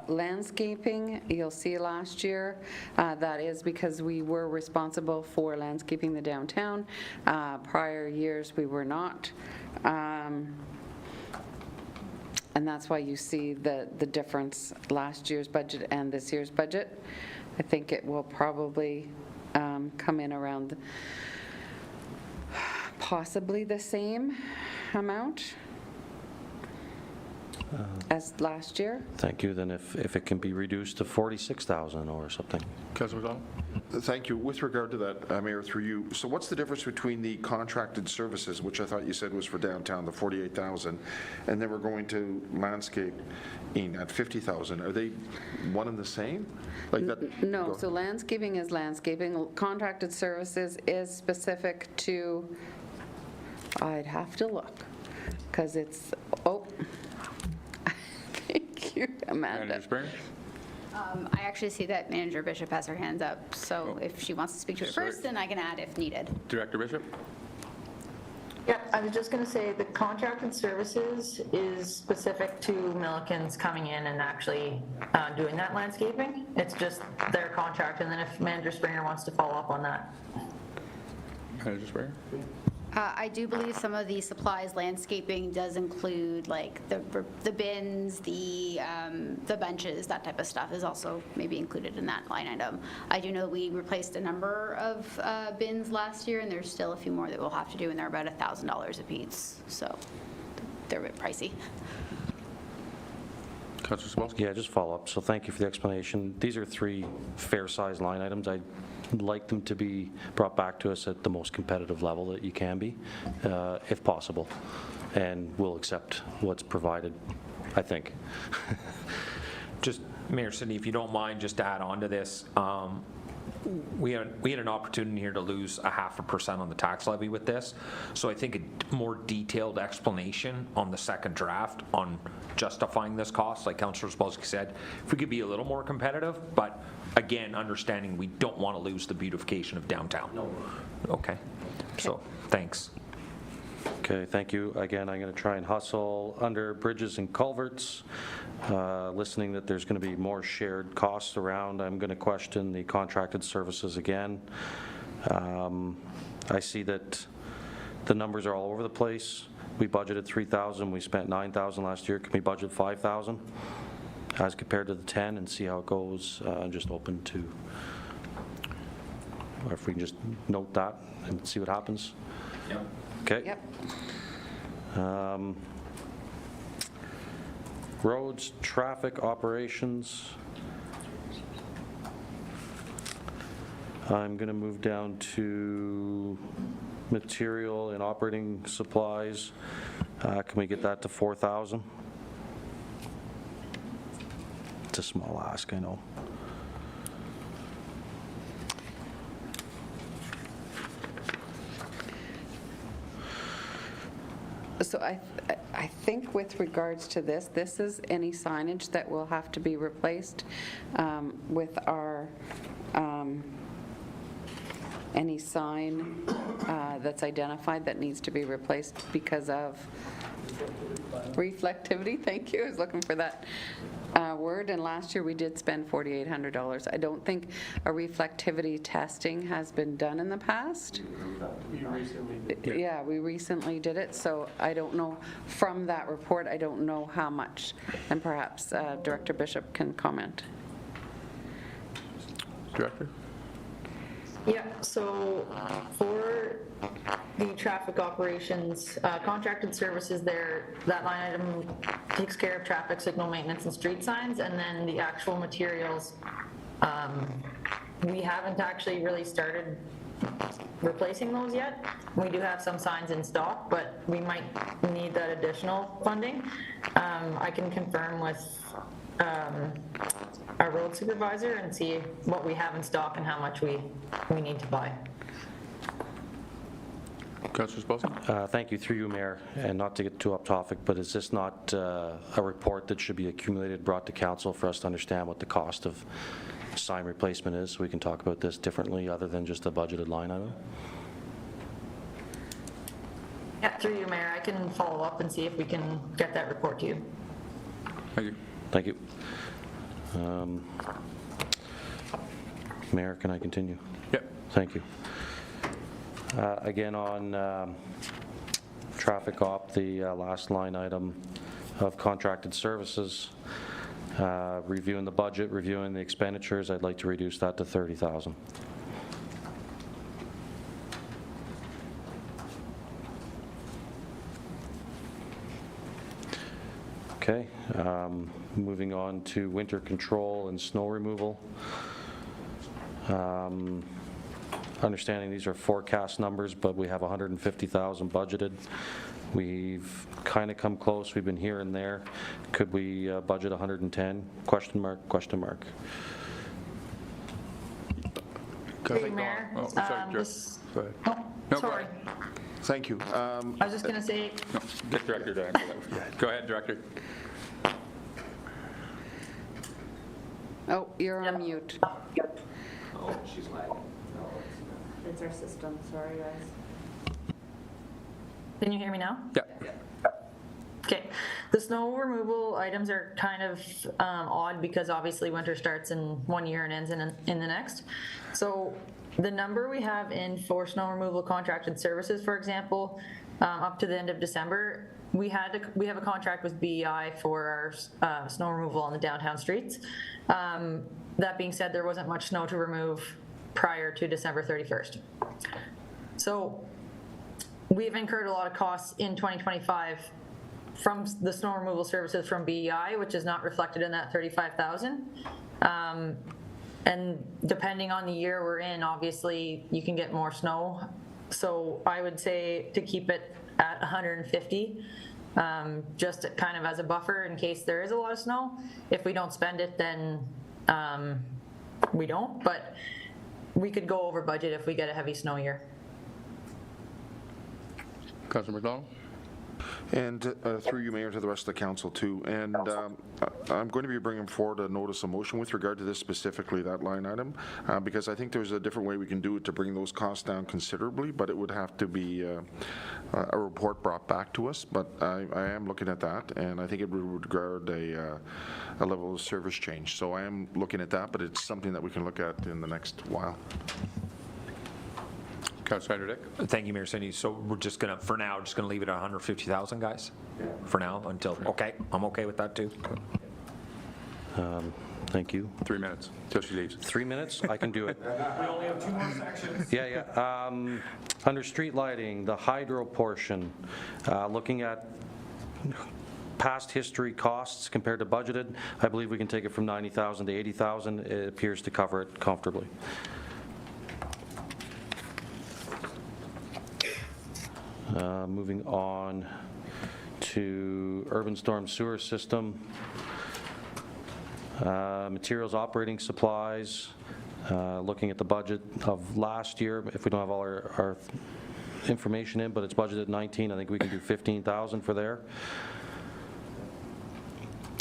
[SPEAKER 5] landscaping, you'll see last year, that is because we were responsible for landscaping the downtown. Prior years we were not. And that's why you see the difference last year's budget and this year's budget. I think it will probably come in around possibly the same amount as last year.
[SPEAKER 6] Thank you. Then if it can be reduced to 46,000 or something.
[SPEAKER 1] Councillor McDonald?
[SPEAKER 7] Thank you. With regard to that, Mayor, through you, so what's the difference between the contracted services, which I thought you said was for downtown, the 48,000, and then we're going to landscaping at 50,000? Are they one and the same? Like that?
[SPEAKER 5] No, so landscaping is landscaping. Contracted services is specific to, I'd have to look, because it's, thank you, Amanda.
[SPEAKER 1] Manager Springer?
[SPEAKER 15] I actually see that Manager Bishop has her hands up, so if she wants to speak to it first, then I can add if needed.
[SPEAKER 1] Director Bishop?
[SPEAKER 14] Yeah, I was just going to say the contracted services is specific to Millikens coming in and actually doing that landscaping. It's just their contract, and then if Manager Springer wants to follow up on that.
[SPEAKER 1] Manager Springer?
[SPEAKER 15] I do believe some of the supplies landscaping does include like the bins, the benches, that type of stuff is also maybe included in that line item. I do know we replaced a number of bins last year, and there's still a few more that we'll have to do, and they're about $1,000 a piece, so they're a bit pricey.
[SPEAKER 1] Councillor Sabalski?
[SPEAKER 6] Yeah, just follow up. So thank you for the explanation. These are three fair-sized line items. I'd like them to be brought back to us at the most competitive level that you can be, if possible, and we'll accept what's provided, I think.
[SPEAKER 4] Just, Mayor Sidney, if you don't mind, just to add on to this, we had an opportunity here to lose 0.5% on the tax levy with this, so I think a more detailed explanation on the second draft on justifying this cost, like Councillor Spolsky said, if we could be a little more competitive, but again, understanding we don't want to lose the beautification of downtown. No. Okay, so thanks.
[SPEAKER 6] Okay, thank you. Again, I'm going to try and hustle under bridges and culverts. Listening that there's going to be more shared costs around, I'm going to question the contracted services again. I see that the numbers are all over the place. We budgeted 3,000, we spent 9,000 last year. Can we budget 5,000 as compared to the 10 and see how it goes? I'm just open to, or if we can just note that and see what happens.
[SPEAKER 4] Yep.
[SPEAKER 6] Okay.
[SPEAKER 5] Yep.
[SPEAKER 6] Roads, traffic operations. I'm going to move down to material and operating supplies. Can we get that to 4,000? It's a small ask, I know.
[SPEAKER 5] So I think with regards to this, this is any signage that will have to be replaced with our, any sign that's identified that needs to be replaced because of reflectivity. Thank you. I was looking for that word. And last year we did spend $4,800. I don't think a reflectivity testing has been done in the past.
[SPEAKER 13] We recently did.
[SPEAKER 5] Yeah, we recently did it, so I don't know, from that report, I don't know how much, and perhaps Director Bishop can comment.
[SPEAKER 1] Director?
[SPEAKER 14] Yeah, so for the traffic operations, contracted services there, that line item takes care of traffic signal maintenance and street signs, and then the actual materials, we haven't actually really started replacing those yet. We do have some signs in stock, but we might need that additional funding. I can confirm with our road supervisor and see what we have in stock and how much we need to buy.
[SPEAKER 1] Councillor Spolsky?
[SPEAKER 6] Thank you, through you, Mayor, and not to get too off topic, but is this not a report that should be accumulated, brought to council for us to understand what the cost of sign replacement is, so we can talk about this differently other than just a budgeted line item?
[SPEAKER 14] Yeah, through you, Mayor, I can follow up and see if we can get that report to you.
[SPEAKER 1] Thank you.
[SPEAKER 6] Thank you. Mayor, can I continue?
[SPEAKER 1] Yep.
[SPEAKER 6] Thank you. Again, on traffic op, the last line item of contracted services, reviewing the budget, reviewing the expenditures, I'd like to reduce that to $30,000. Okay, moving on to winter control and snow removal. Understanding these are forecast numbers, but we have $150,000 budgeted. We've kind of come close. We've been here and there. Could we budget 110? Question mark, question mark.
[SPEAKER 14] Through you, Mayor.
[SPEAKER 1] Oh, sorry, Director. Go ahead.
[SPEAKER 14] Oh,
[SPEAKER 1] No, go
[SPEAKER 14] sorry.
[SPEAKER 1] ahead.
[SPEAKER 7] Thank you.
[SPEAKER 14] I was just going to say,
[SPEAKER 1] No, get Director to answer that. Go ahead, Director.
[SPEAKER 5] Oh, you're on mute.
[SPEAKER 2] It's our system, sorry guys.
[SPEAKER 14] can you hear me now?
[SPEAKER 1] Yeah.
[SPEAKER 14] Okay, the snow removal items are kind of odd because obviously winter starts in one year and ends in the next. So the number we have in for snow removal contracted services, for example, up to the end of December, we have a contract with BEI for our snow removal on the downtown streets. That being said, there wasn't much snow to remove prior to December 31st. So we've incurred a lot of costs in 2025 from the snow removal services from BEI, which is not reflected in that $35,000. And depending on the year we're in, obviously you can get more snow. So I would say to keep it at 150, just kind of as a buffer in case there is a lot of snow. If we don't spend it, then we don't, but we could go over budget if we get a heavy snow year.
[SPEAKER 1] Councillor McDonald?
[SPEAKER 7] And through you, Mayor, to the rest of the council too. And I'm going to be bringing forward a notice of motion with regard to this specifically, that line item, because I think there's a different way we can do it to bring those costs down considerably, but it would have to be a report brought back to us. But I am looking at that, and I think it would regard a level of service change. So I am looking at that, but it's something that we can look at in the next while.
[SPEAKER 1] Councillor Dick?
[SPEAKER 4] Thank you, Mayor Cindy. So we're just going to, for now, just going to leave it at 150,000, guys? For now, until, okay, I'm okay with that too.
[SPEAKER 6] Thank you.
[SPEAKER 1] 3 minutes till she leaves.
[SPEAKER 6] 3 minutes? I can do it.
[SPEAKER 13] We only have 2 more sections.
[SPEAKER 6] Yeah. Under street lighting, the hydro portion, looking at past history costs compared to budgeted, I believe we can take it from 90,000 to 80,000. It appears to cover it comfortably. Moving on to urban storm sewer system. Materials, operating supplies, looking at the budget of last year, if we don't have all our information in, but it's budgeted at 19, I think we can do 15,000 for there.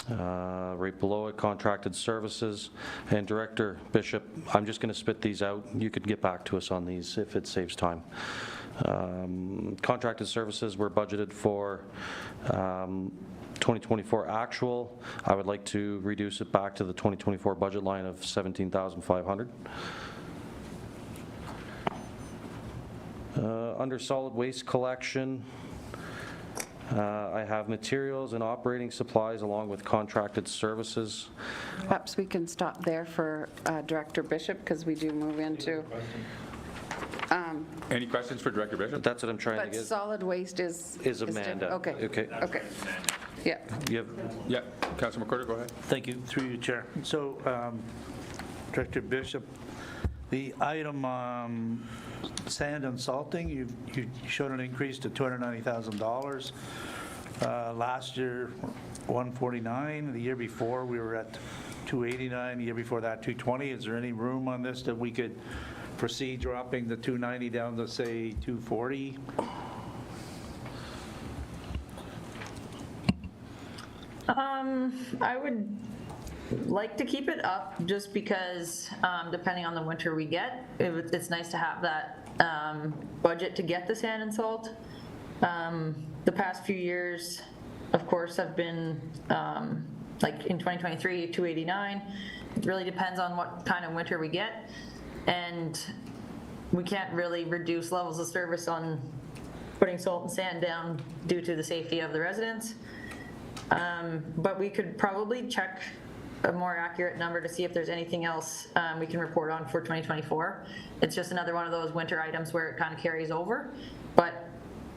[SPEAKER 6] Right below it, contracted services, and Director Bishop, I'm just going to spit these out. You could get back to us on these if it saves time. Contracted services were budgeted for 2024 actual. I would like to reduce it back to the 2024 budget line of 17,500. Under solid waste collection, I have materials and operating supplies along with contracted services.
[SPEAKER 5] Perhaps we can stop there for Director Bishop, because we do move into.
[SPEAKER 1] Any questions for Director Bishop?
[SPEAKER 6] That's what I'm trying to
[SPEAKER 5] But
[SPEAKER 6] get.
[SPEAKER 5] solid waste is
[SPEAKER 6] Amanda.
[SPEAKER 5] Okay.
[SPEAKER 6] Okay.
[SPEAKER 5] Yeah.
[SPEAKER 6] You have,
[SPEAKER 1] Yeah, Councilor McCorder, go ahead.
[SPEAKER 3] Thank you, through you, Chair. So, Director Bishop, the item sand and salting, you showed an increase to $290,000. Last year, 149. The year before, we were at 289. The year before that, 220. Is there any room on this that we could proceed dropping the 290 down to, say, 240?
[SPEAKER 14] I would like to keep it up just because depending on the winter we get, it's nice to have that budget to get the sand and salt. The past few years, of course, have been like in 2023, 289. It really depends on what kind of winter we get, and we can't really reduce levels of service on putting salt and sand down due to the safety of the residents. But we could probably check a more accurate number to see if there's anything else we can report on for 2024. It's just another one of those winter items where it kind of carries over. But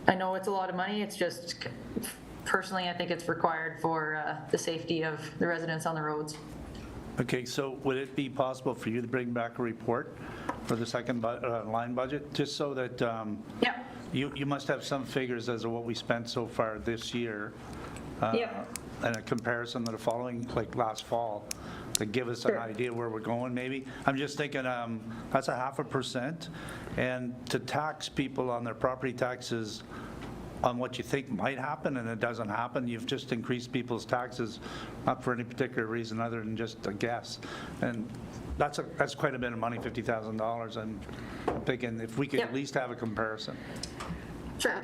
[SPEAKER 14] I know it's a lot of money. It's just, personally, I think it's required for the safety of the residents on the roads.
[SPEAKER 3] Okay, so would it be possible for you to bring back a report for the second line budget, just so that
[SPEAKER 14] Yeah.
[SPEAKER 3] you must have some figures as to what we spent so far this year?
[SPEAKER 14] Yep.
[SPEAKER 3] And a comparison to the following, like last fall, to give us an idea where we're going maybe. I'm just thinking that's 0.5%, and to tax people on their property taxes on what you think might happen and it doesn't happen, you've just increased people's taxes, not for any particular reason other than just a guess. And that's quite a bit of money, $50,000, and I'm thinking if we could at least have a comparison.
[SPEAKER 14] Sure.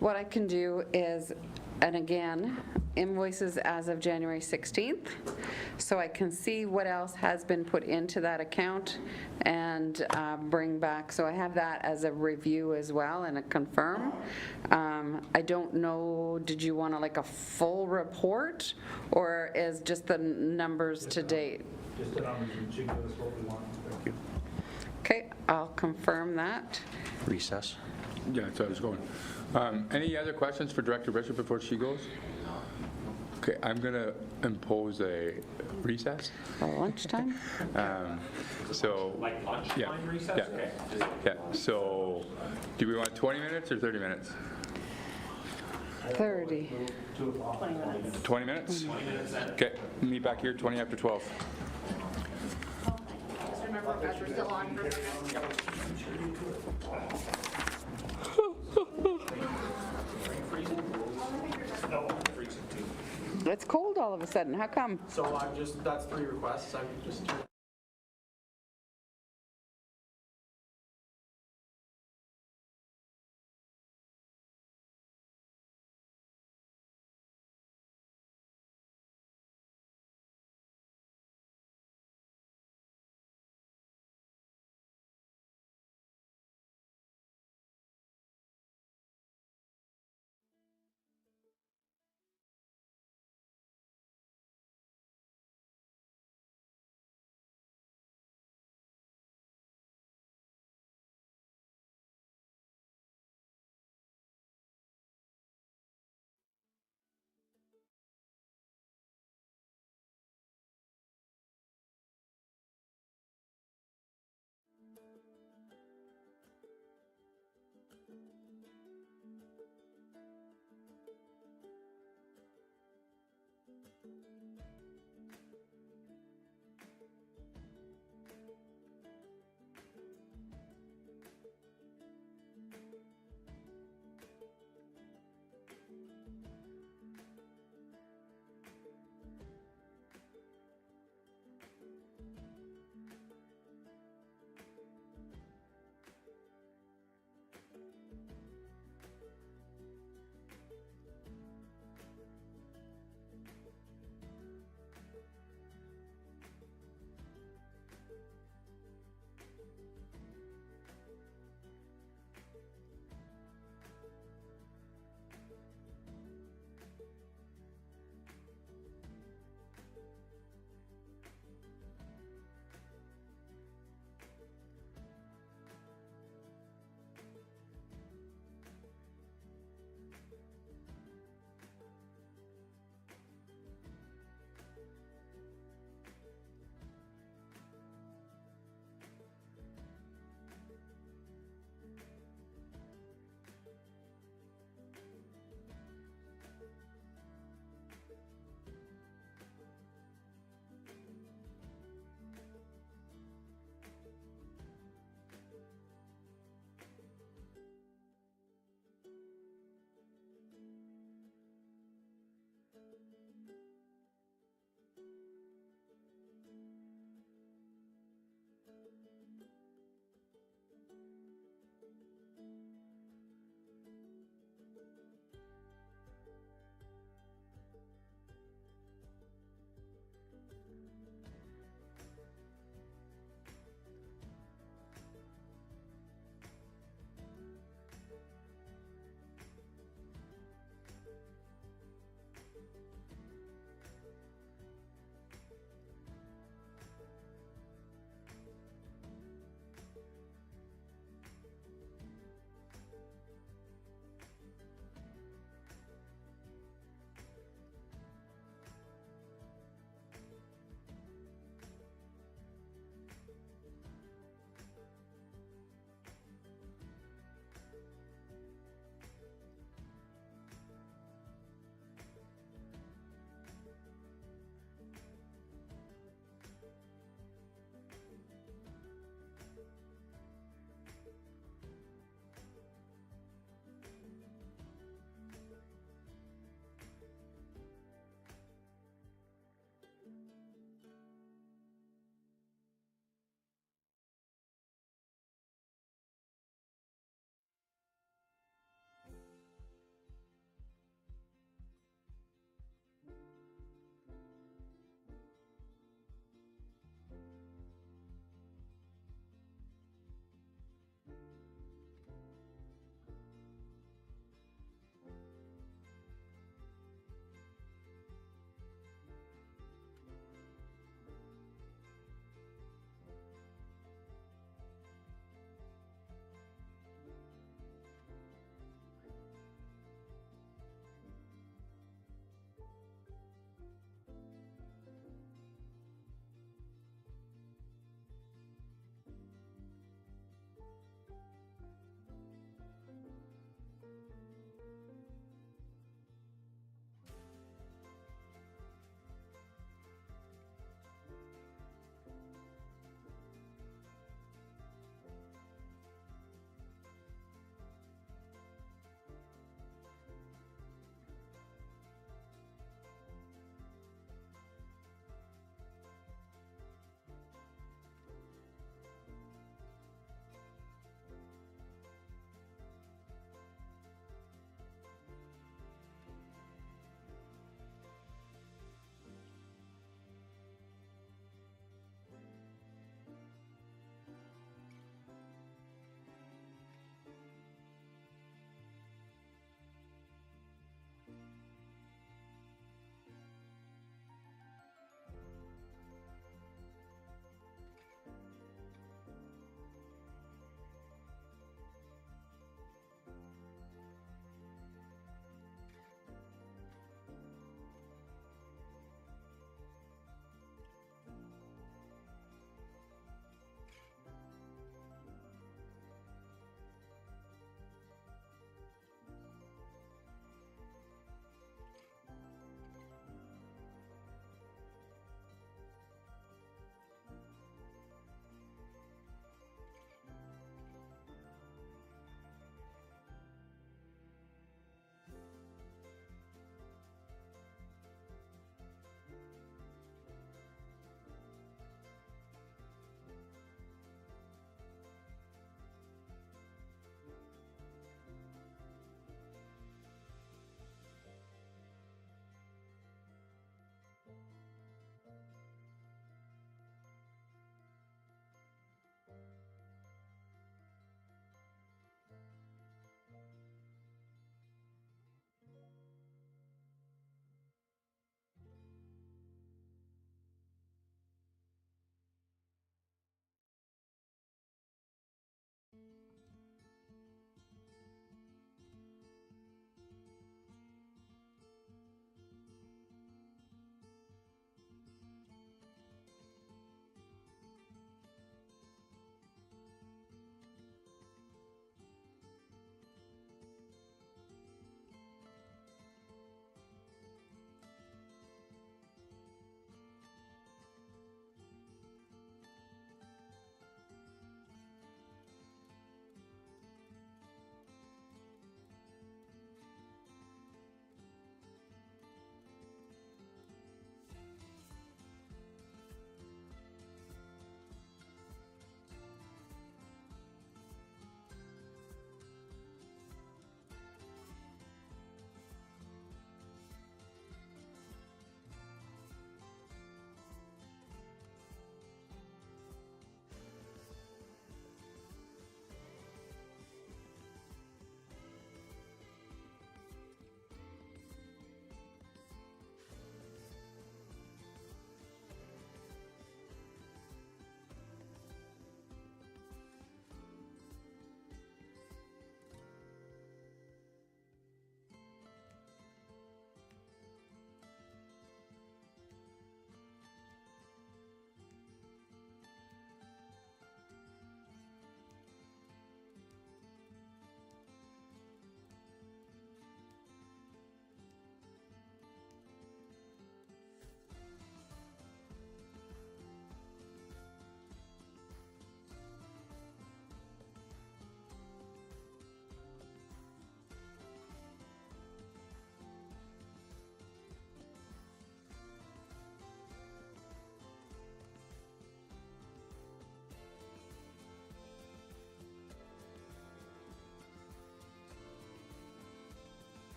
[SPEAKER 5] What I can do is, and again, invoices as of January 16th, so I can see what else has been put into that account and bring back, so I have that as a review as well and a confirm. I don't know, did you want like a full report, or is just the numbers to date?
[SPEAKER 3] Just the numbers, and she gives us what we want. Thank you.
[SPEAKER 5] Okay, I'll confirm that.
[SPEAKER 6] recess.
[SPEAKER 1] Yeah, that's where I was going. Any other questions for Director Bishop before she goes? Okay, I'm going to impose a recess.
[SPEAKER 5] Lunchtime?
[SPEAKER 1] So,
[SPEAKER 4] Like lunchtime recess? Okay.
[SPEAKER 1] yeah, so do we want 20 minutes or 30 minutes?
[SPEAKER 5] 30.
[SPEAKER 1] 20 minutes? Okay, meet back here 20 after 12.
[SPEAKER 15] Just remember, guys, we're still on.
[SPEAKER 5] It's cold all of a sudden, how come?
[SPEAKER 13] So that's 3 requests. I'm just.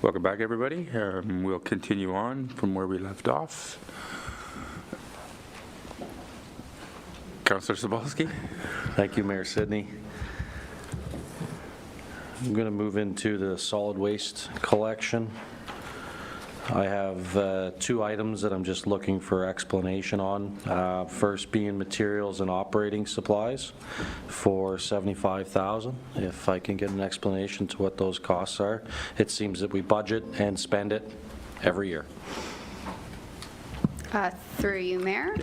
[SPEAKER 1] Welcome back, everybody. We'll continue on from where we left off. Councillor Sobolski.
[SPEAKER 6] Thank you, Mayor Sidney. I'm going to move into the solid waste collection. I have 2 items that I'm just looking for explanation on. First being materials and operating supplies for $75,000. If I can get an explanation to what those costs are. It seems that we budget and spend it every year.
[SPEAKER 15] Through you, Mayor.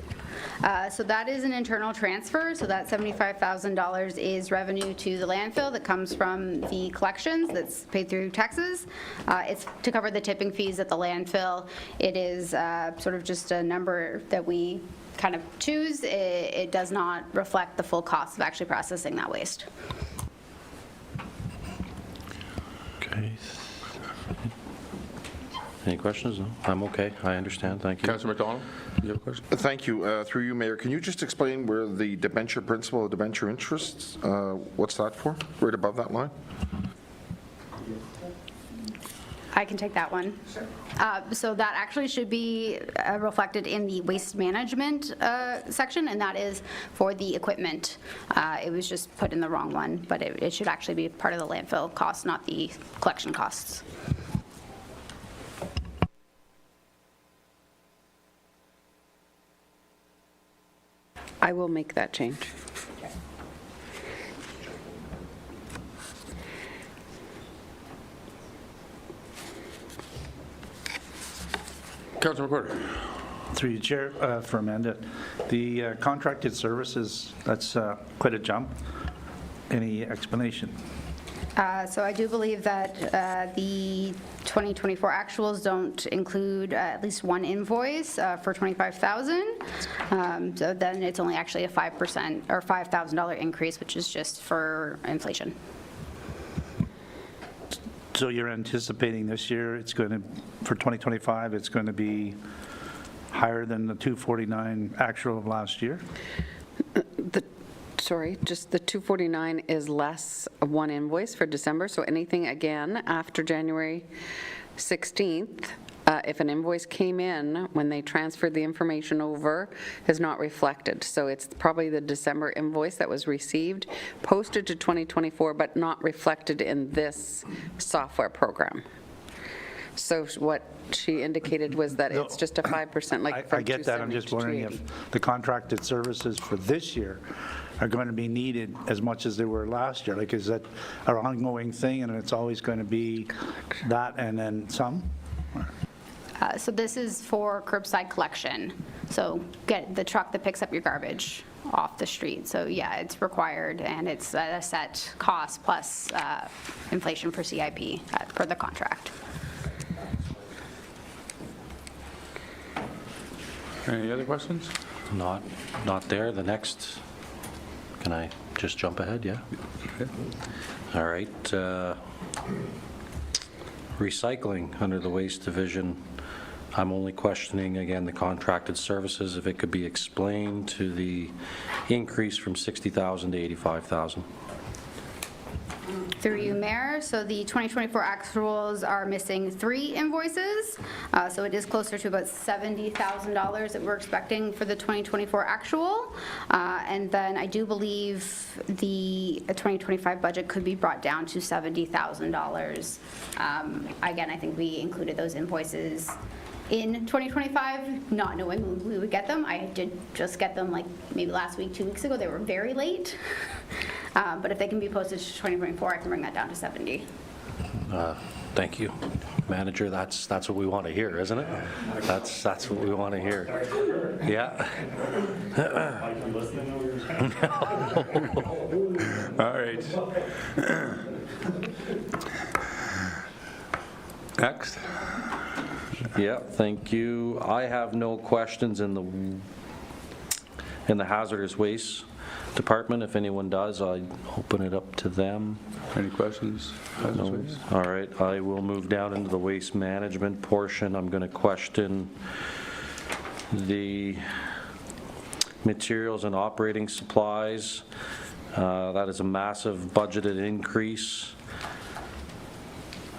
[SPEAKER 15] So that is an internal transfer, so that $75,000 is revenue to the landfill that comes from the collections that's paid through taxes. It's to cover the tipping fees at the landfill. It is sort of just a number that we kind of choose. It does not reflect the full cost of actually processing that waste.
[SPEAKER 6] Okay. Any questions? No? I'm okay. I understand. Thank you.
[SPEAKER 1] Councillor McDonald, you have a question?
[SPEAKER 7] Thank you. Through you, Mayor, can you just explain where the debenture principal, debenture interests, what's that for? Right above that line?
[SPEAKER 15] I can take that one. Sure. So that actually should be reflected in the waste management section, and that is for the equipment. It was just put in the wrong one, but it should actually be part of the landfill costs, not the collection costs.
[SPEAKER 5] I will make that change.
[SPEAKER 1] Councillor McWhorter.
[SPEAKER 3] Through you, Chair, for Amanda. The contracted services, that's quite a jump. Any explanation?
[SPEAKER 15] So I do believe that the 2024 actuals don't include at least one invoice for $25,000. So then it's only actually a 5% or $5,000 increase, which is just for inflation.
[SPEAKER 3] So you're anticipating this year, it's going to, for 2025, it's going to be higher than the 249 actual of last year?
[SPEAKER 5] Sorry, just the 249 is less one invoice for December, so anything again after January 16th, if an invoice came in when they transferred the information over, is not reflected. So it's probably the December invoice that was received, posted to 2024, but not reflected in this software program. So what she indicated was that it's just a 5%, like from
[SPEAKER 3] I get that. I'm just wondering if the contracted services for this year are going to be needed as much as they were last year. Like, is that an ongoing thing and it's always going to be that and then some?
[SPEAKER 15] So this is for curbside collection. So get the truck that picks up your garbage off the street. So yeah, it's required, and it's a set cost plus inflation per CIP per the contract.
[SPEAKER 1] Any other questions?
[SPEAKER 6] Not there. The next, can I just jump ahead? Yeah.
[SPEAKER 1] Okay.
[SPEAKER 6] All right. Recycling under the waste division. I'm only questioning, again, the contracted services, if it could be explained to the increase from $60,000 to $85,000.
[SPEAKER 15] Through you, Mayor. So the 2024 actuals are missing 3 invoices. So it is closer to about $70,000 that we're expecting for the 2024 actual. And then I do believe the 2025 budget could be brought down to $70,000. Again, I think we included those invoices in 2025, not knowing we would get them. I did just get them like maybe last week, 2 weeks ago. They were very late. But if they can be posted to 2024, I can bring that down to 70.
[SPEAKER 6] Thank you, Manager. That's what we want to hear, isn't it? That's what we want to hear. Yeah.
[SPEAKER 1] All right. Next.
[SPEAKER 6] Yeah, thank you. I have no questions in the hazardous waste department. If anyone does, I open it up to them.
[SPEAKER 1] Any questions?
[SPEAKER 6] No. All right, I will move down into the waste management portion. I'm going to question the materials and operating supplies. That is a massive budgeted increase.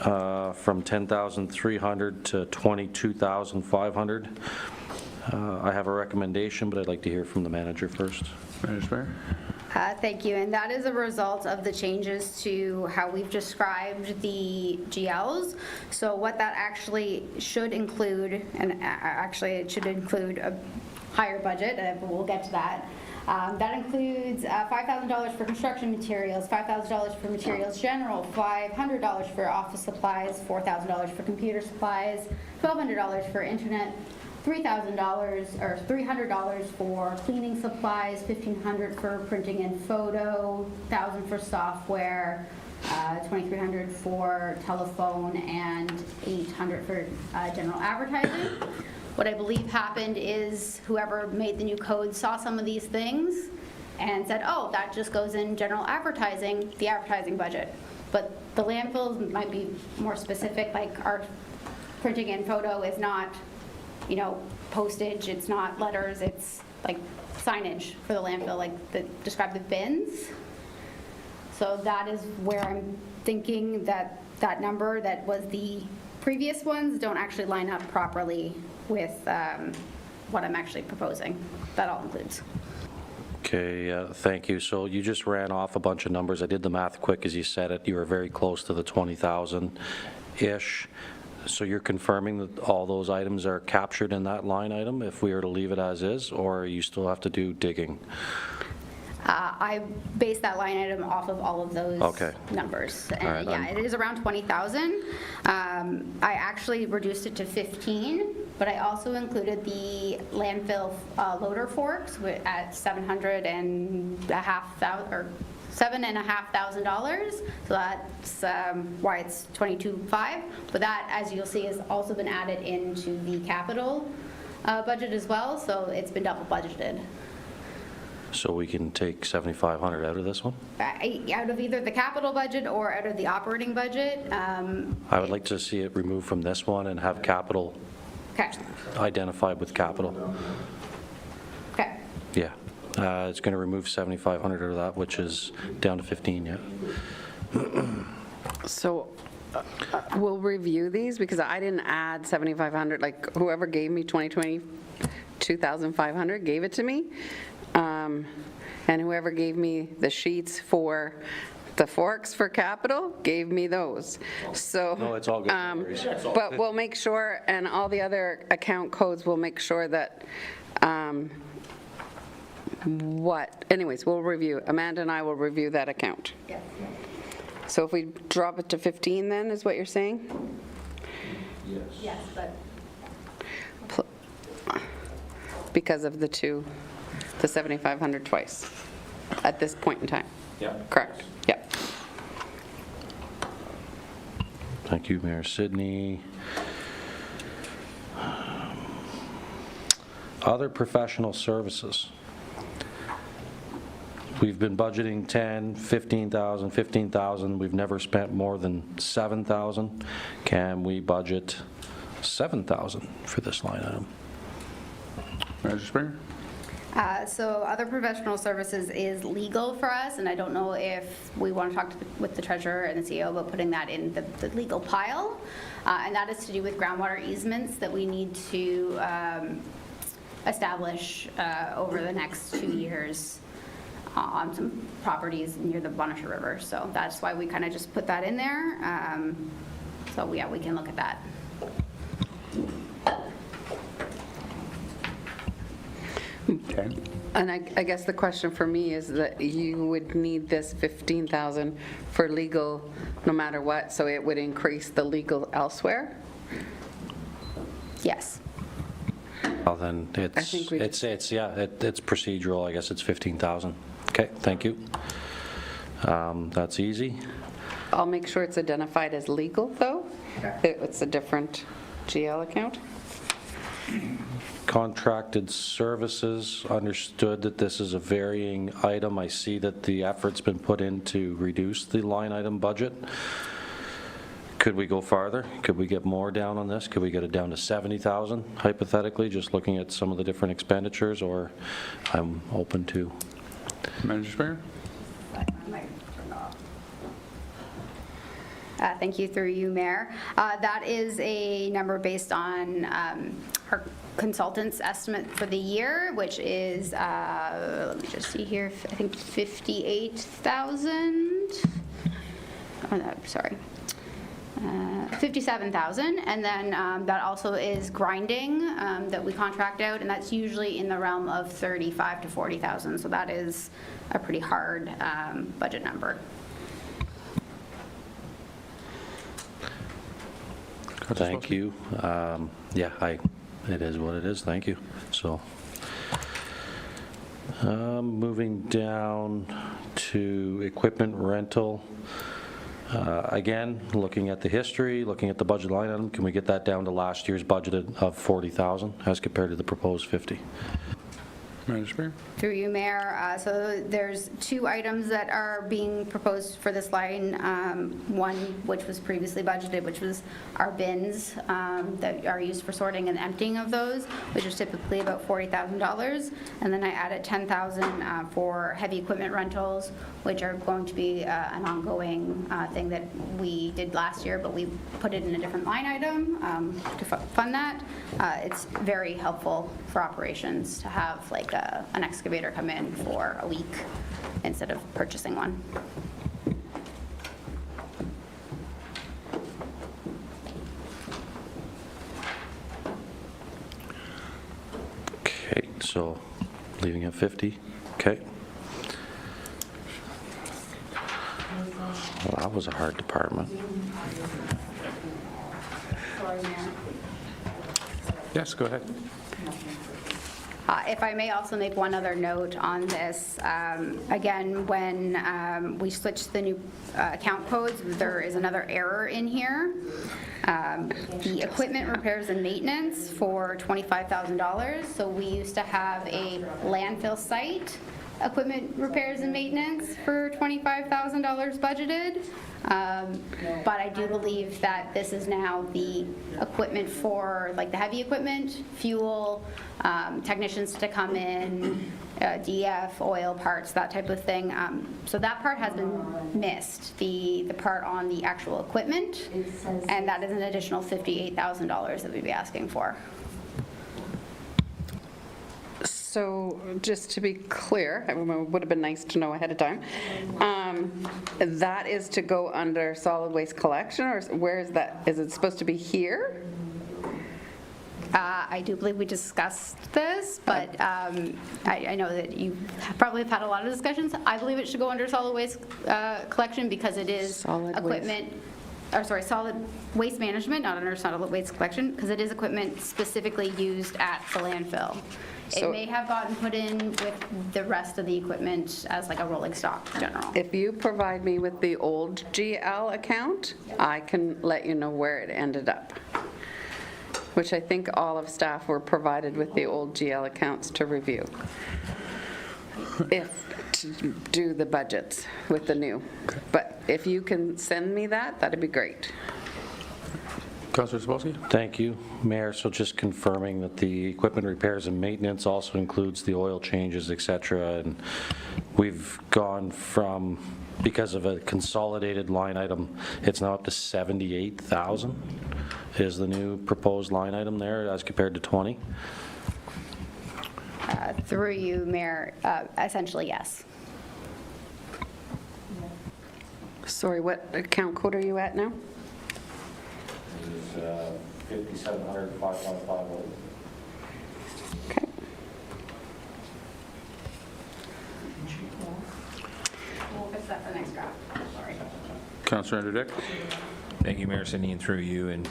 [SPEAKER 6] from 10,300 to 22,500. I have a recommendation, but I'd like to hear from the manager first.
[SPEAKER 1] Manager.
[SPEAKER 15] Thank you, and that is a result of the changes to how we've described the GLs. So what that actually should include, and actually it should include a higher budget, but we'll get to that. That includes $5,000 for construction materials, $5,000 for materials general, $500 for office supplies, $4,000 for computer supplies, $1,200 for internet, $3,000 or $300 for cleaning supplies, $1,500 for printing and photo, $1,000 for software, $2,300 for telephone, and $800 for general advertising. What I believe happened is whoever made the new code saw some of these things and said, oh, that just goes in general advertising, the advertising budget. But the landfills might be more specific, like our printing and photo is not, postage, it's not letters, it's like signage for the landfill, like describe the bins. So that is where I'm thinking that that number that was the previous ones don't actually line up properly with what I'm actually proposing. That all includes.
[SPEAKER 6] Okay, thank you. So you just ran off a bunch of numbers. I did the math quick as you said it. You were very close to the 20,000-ish. So you're confirming that all those items are captured in that line item if we were to leave it as is, or you still have to do digging?
[SPEAKER 15] I base that line item off of all of those numbers. And
[SPEAKER 6] right,
[SPEAKER 15] yeah, it is around 20,000. I actually reduced it to 15, but I also included the landfill loader forks at $7,500. So that's why it's 22.5. But that, as you'll see, has also been added into the capital budget as well. So it's been double budgeted.
[SPEAKER 6] So we can take 7,500 out of this one?
[SPEAKER 15] Out of either the capital budget or out of the operating budget.
[SPEAKER 6] I would like to see it removed from this one and have capital identified with capital.
[SPEAKER 15] Okay.
[SPEAKER 6] Yeah. It's going to remove 7,500 out of that, which is down to 15, yeah.
[SPEAKER 5] So we'll review these because I didn't add 7,500, like whoever gave me 2,500 gave it to me. And whoever gave me the sheets for the forks for capital gave me those. So,
[SPEAKER 6] no, it's all good.
[SPEAKER 5] But we'll make sure, and all the other account codes will make sure that, anyways, we'll review. Amanda and I will review that account.
[SPEAKER 15] Yes.
[SPEAKER 5] So if we drop it to 15 then, is what you're saying?
[SPEAKER 15] Yes, but.
[SPEAKER 5] Because of the 7,500 twice at this point in time?
[SPEAKER 6] Yeah.
[SPEAKER 5] Correct. Yep.
[SPEAKER 6] Thank you, Mayor Sidney. Other professional services. We've been budgeting 10, 15,000, 15,000. We've never spent more than 7,000. Can we budget 7,000 for this line item?
[SPEAKER 1] Manager Springer?
[SPEAKER 15] So other professional services is legal for us, and I don't know if we want to talk with the treasurer and the CEO about putting that in the legal pile. And that is to do with groundwater easements that we need to establish over the next 2 years on some properties near the Bonnechere River. So that's why we kind of just put that in there. So yeah, we can look at that.
[SPEAKER 1] Okay.
[SPEAKER 5] And I guess the question for me is that you would need this 15,000 for legal no matter what, so it would increase the legal elsewhere?
[SPEAKER 15] Yes.
[SPEAKER 6] Well, then it's procedural. I guess it's 15,000. Okay, thank you. That's easy.
[SPEAKER 5] I'll make sure it's identified as legal, though. It's a different GL account.
[SPEAKER 6] Contracted services, understood that this is a varying item. I see that the effort's been put in to reduce the line item budget. Could we go farther? Could we get more down on this? Could we get it down to 70,000, hypothetically, just looking at some of the different expenditures, or I'm open to?
[SPEAKER 1] Manager Springer?
[SPEAKER 15] Thank you, through you, Mayor. That is a number based on our consultant's estimate for the year, which is, let me just see here, I think 58,000. Oh, no, sorry. 57,000, and then that also is grinding that we contract out, and that's usually in the realm of 35 to 40,000. So that is a pretty hard budget number.
[SPEAKER 6] Thank you. Yeah, it is what it is. Thank you. So, moving down to equipment rental. Again, looking at the history, looking at the budget line item, can we get that down to last year's budgeted of 40,000 as compared to the proposed 50?
[SPEAKER 1] Manager.
[SPEAKER 15] Through you, Mayor. So there's two items that are being proposed for this line. One, which was previously budgeted, which was our bins that are used for sorting and emptying of those, which is typically about $40,000. And then I added $10,000 for heavy equipment rentals, which are going to be an ongoing thing that we did last year, but we put it in a different line item to fund that. It's very helpful for operations to have like an excavator come in for a week instead of purchasing one.
[SPEAKER 6] Okay, so leaving at 50. Okay. Well, that was a hard department.
[SPEAKER 1] Yes, go ahead.
[SPEAKER 15] If I may also make one other note on this, again, when we switched the new account codes, there is another error in here. The equipment repairs and maintenance for $25,000. So we used to have a landfill site equipment repairs and maintenance for $25,000 budgeted. But I do believe that this is now the equipment for like the heavy equipment, fuel, technicians to come in, DF, oil parts, that type of thing. So that part has been missed, the part on the actual equipment, and that is an additional $58,000 that we'd be asking for.
[SPEAKER 5] So just to be clear, it would have been nice to know ahead of time, that is to go under solid waste collection, or where is that? Is it supposed to be here?
[SPEAKER 15] I do believe we discussed this, but I know that you probably have had a lot of discussions. I believe it should go under solid waste collection because it is equipment, or sorry, solid waste management, not under solid waste collection, because it is equipment specifically used at the landfill. It may have gotten put in with the rest of the equipment as like a rolling stock general.
[SPEAKER 5] If you provide me with the old GL account, I can let you know where it ended up, which I think all of staff were provided with the old GL accounts to review. To do the budgets with the new. But if you can send me that, that'd be great.
[SPEAKER 1] Councillor Sapolsky?
[SPEAKER 6] Thank you, Mayor. So just confirming that the equipment repairs and maintenance also includes the oil changes, et cetera. And we've gone from, because of a consolidated line item, it's now up to 78,000 is the new proposed line item there as compared to 20.
[SPEAKER 15] Through you, Mayor, essentially yes.
[SPEAKER 5] Sorry, what account code are you at now?
[SPEAKER 6] It is 5,700, 5,550.
[SPEAKER 5] Okay.
[SPEAKER 15] We'll fix that for the next draft. Sorry.
[SPEAKER 1] Councillor Andrew Dick?
[SPEAKER 4] Thank you, Mayor Sidney, and through you and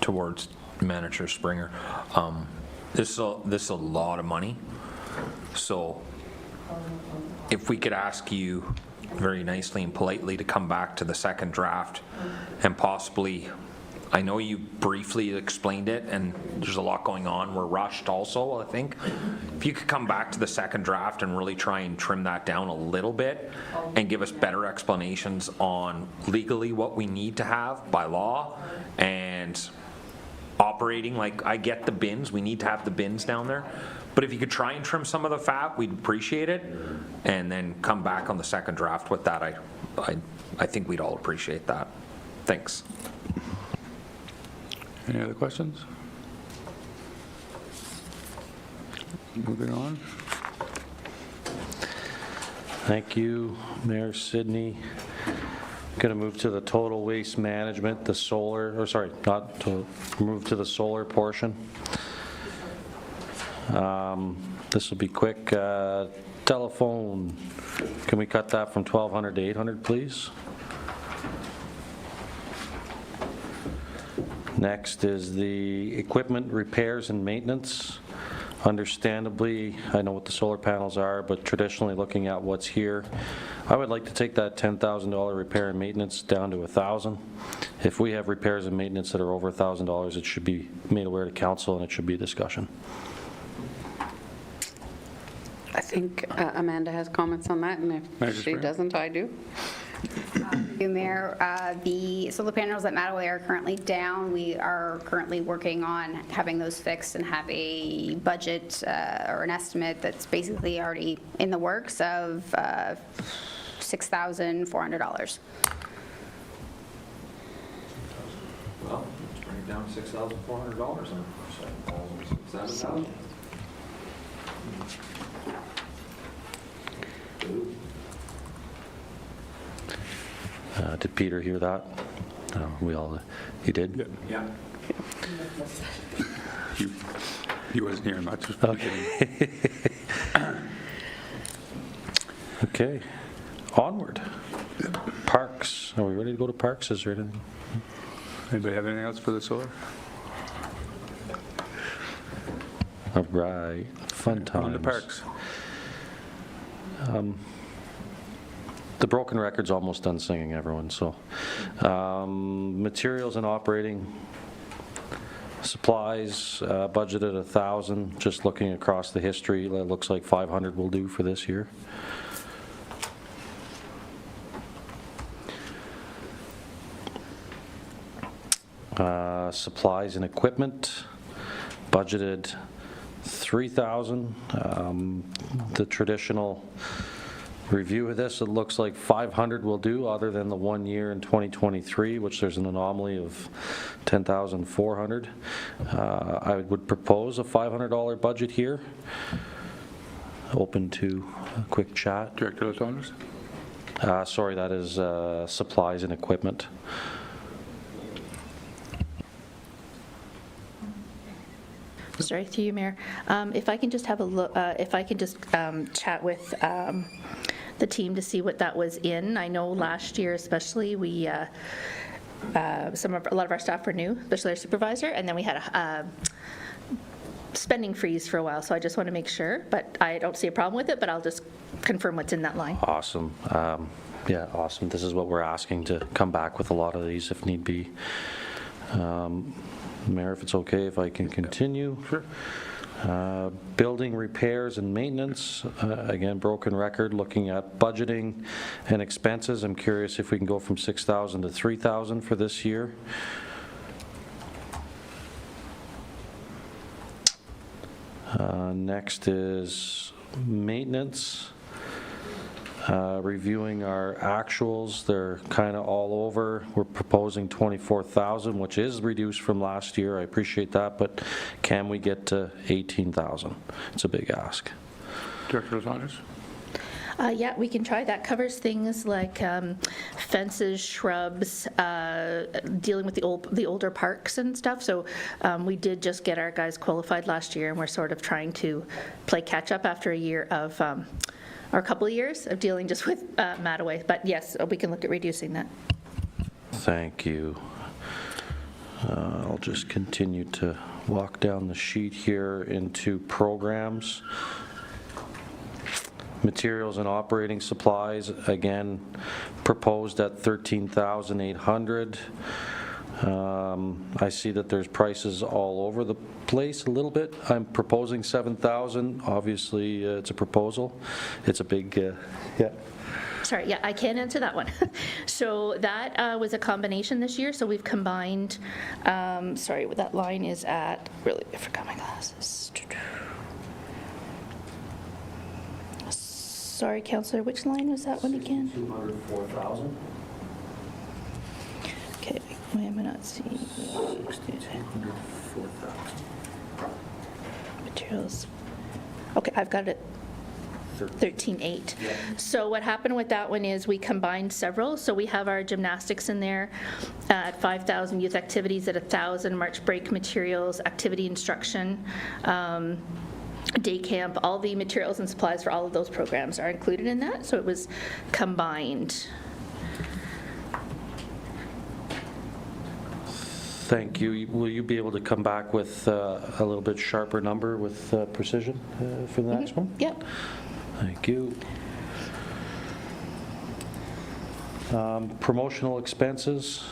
[SPEAKER 4] towards Manager Springer. This is a lot of money, so if we could ask you very nicely and politely to come back to the second draft and possibly, I know you briefly explained it and there's a lot going on, we're rushed also, I think. If you could come back to the second draft and really try and trim that down a little bit and give us better explanations on legally what we need to have by law and operating, like I get the bins, we need to have the bins down there, but if you could try and trim some of the fat, we'd appreciate it, and then come back on the second draft with that. I think we'd all appreciate that. Thanks.
[SPEAKER 1] Any other questions? Moving on.
[SPEAKER 6] Thank you, Mayor Sidney. Going to move to the total waste management, the solar, or sorry, not to move to the solar portion. This will be quick. Telephone, can we cut that from 1,200 to 800, please? Next is the equipment repairs and maintenance. Understandably, I know what the solar panels are, but traditionally looking at what's here, I would like to take that $10,000 repair and maintenance down to $1,000. If we have repairs and maintenance that are over $1,000, it should be made aware to council and it should be a discussion.
[SPEAKER 5] I think Amanda has comments on that, and if she doesn't, I do.
[SPEAKER 15] Thank you, Mayor. The solar panels at Mattaway are currently down. We are currently working on having those fixed and have a budget or an estimate that's basically already in the works of $6,400.
[SPEAKER 4] Well, let's bring it down to $6,400 then. $7,000.
[SPEAKER 6] Did Peter hear that? We all, he did?
[SPEAKER 4] Yeah.
[SPEAKER 1] He wasn't hearing much.
[SPEAKER 6] Okay. Okay, onward. Parks, are we ready to go to parks? Is there anything?
[SPEAKER 1] Anybody have anything else for the solar?
[SPEAKER 6] All right, fun times.
[SPEAKER 1] On the parks.
[SPEAKER 6] The broken record's almost done singing, everyone, so. Materials and operating supplies, budgeted 1,000. Just looking across the history, it looks like 500 will do for this year. Supplies and equipment, budgeted 3,000. The traditional review of this, it looks like 500 will do, other than the 1 year in 2023, which there's an anomaly of 10,400. I would propose a $500 budget here. Open to a quick chat.
[SPEAKER 1] Director Latonis?
[SPEAKER 6] Sorry, that is supplies and equipment.
[SPEAKER 12] Sorry, through you, Mayor. If I can just have a look, if I can just chat with the team to see what that was in. I know last year especially, we, a lot of our staff were new, especially our supervisor, and then we had a spending freeze for a while, so I just want to make sure, but I don't see a problem with it, but I'll just confirm what's in that line.
[SPEAKER 6] Awesome. Yeah, awesome. This is what we're asking, to come back with a lot of these if need be. Mayor, if it's okay if I can continue.
[SPEAKER 1] Sure.
[SPEAKER 6] Building repairs and maintenance, again, broken record, looking at budgeting and expenses. I'm curious if we can go from 6,000 to 3,000 for this year. Next is maintenance. Reviewing our actuals, they're kind of all over. We're proposing 24,000, which is reduced from last year. I appreciate that, but can we get to 18,000? It's a big ask.
[SPEAKER 1] Director Latonis?
[SPEAKER 12] Yeah, we can try. That covers things like fences, shrubs, dealing with the older parks and stuff. So we did just get our guys qualified last year, and we're sort of trying to play catch up after a year of, or a couple of years of dealing just with Mattaway. But yes, we can look at reducing that.
[SPEAKER 6] Thank you. I'll just continue to walk down the sheet here into programs. Materials and operating supplies, again, proposed at 13,800. I see that there's prices all over the place a little bit. I'm proposing 7,000. Obviously, it's a proposal. It's a big, yeah.
[SPEAKER 12] Sorry, yeah, I can answer that one. So that was a combination this year. So we've combined, sorry, what that line is at, really, I forgot my glasses. Sorry, Councillor, which line was that one again?
[SPEAKER 6] 204,000.
[SPEAKER 12] Okay. Why am I not seeing?
[SPEAKER 3] 6,200, 4,000.
[SPEAKER 12] Materials. Okay, I've got it. 13.8. So what happened with that one is we combined several. So we have our gymnastics in there at 5,000, youth activities at 1,000, March break materials, activity instruction, day camp, all the materials and supplies for all of those programs are included in that. So it was combined.
[SPEAKER 6] Thank you. Will you be able to come back with a little bit sharper number with precision for the next one?
[SPEAKER 12] Yep.
[SPEAKER 6] Thank you. Promotional expenses.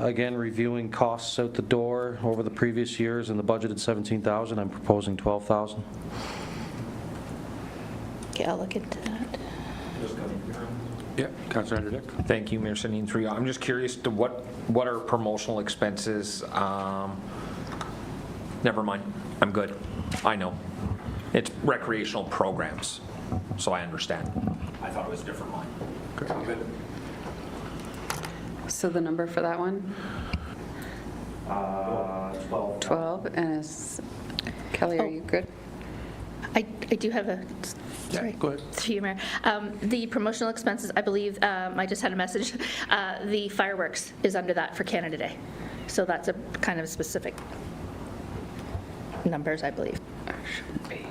[SPEAKER 6] Again, reviewing costs out the door over the previous years and the budgeted 17,000. I'm proposing 12,000.
[SPEAKER 12] Okay, I'll look into that.
[SPEAKER 1] Yeah, Councillor Dick.
[SPEAKER 4] Thank you, Mayor Sending through you. I'm just curious to what are promotional expenses? Never mind. I'm good. I know. It's recreational programs, so I understand. I thought it was a different line. I'm good.
[SPEAKER 5] So the number for that one?
[SPEAKER 6] 12.
[SPEAKER 5] 12, and is, Kelly, are you good?
[SPEAKER 12] I do have a, sorry,
[SPEAKER 1] go ahead.
[SPEAKER 12] through you, Mayor. The promotional expenses, I believe, I just had a message, the fireworks is under that for Canada Day. So that's a kind of specific numbers, I believe.
[SPEAKER 5] Shouldn't be.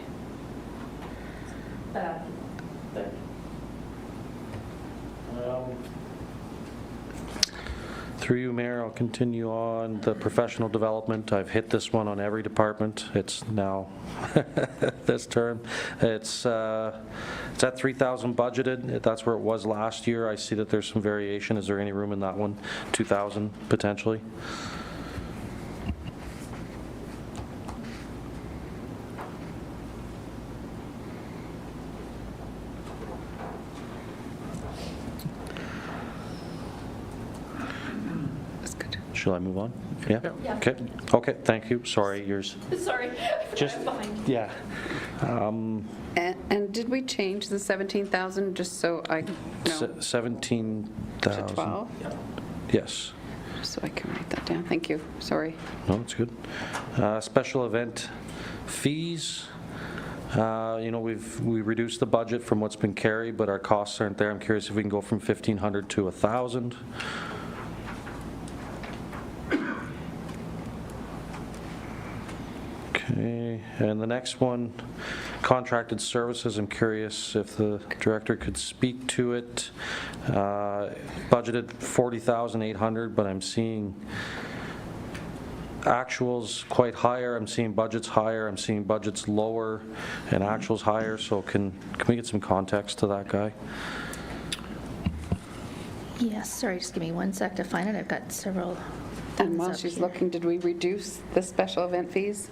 [SPEAKER 6] Through you, Mayor, I'll continue on the professional development. I've hit this one on every department. It's now this term. It's at 3,000 budgeted. That's where it was last year. I see that there's some variation. Is there any room in that one? 2,000 potentially? Shall I move on? Yeah?
[SPEAKER 12] Yeah.
[SPEAKER 6] Okay. Okay, thank you. Sorry, yours.
[SPEAKER 12] Sorry,
[SPEAKER 6] Just,
[SPEAKER 12] behind.
[SPEAKER 6] yeah.
[SPEAKER 5] And did we change the 17,000, just so I know?
[SPEAKER 6] 17,000.
[SPEAKER 5] To 12?
[SPEAKER 6] Yes.
[SPEAKER 5] So I can write that down. Thank you. Sorry.
[SPEAKER 6] No, it's good. Special event fees. You know, we reduced the budget from what's been carried, but our costs aren't there. I'm curious if we can go from 1,500 to 1,000. Okay, and the next one, contracted services. I'm curious if the director could speak to it. Budgeted 40,800, but I'm seeing actuals quite higher. I'm seeing budgets higher. I'm seeing budgets lower and actuals higher. So can we get some context to that guy?
[SPEAKER 12] Yes, sorry, just give me 1 sec to find it. I've got several.
[SPEAKER 5] And while she's looking, did we reduce the special event fees?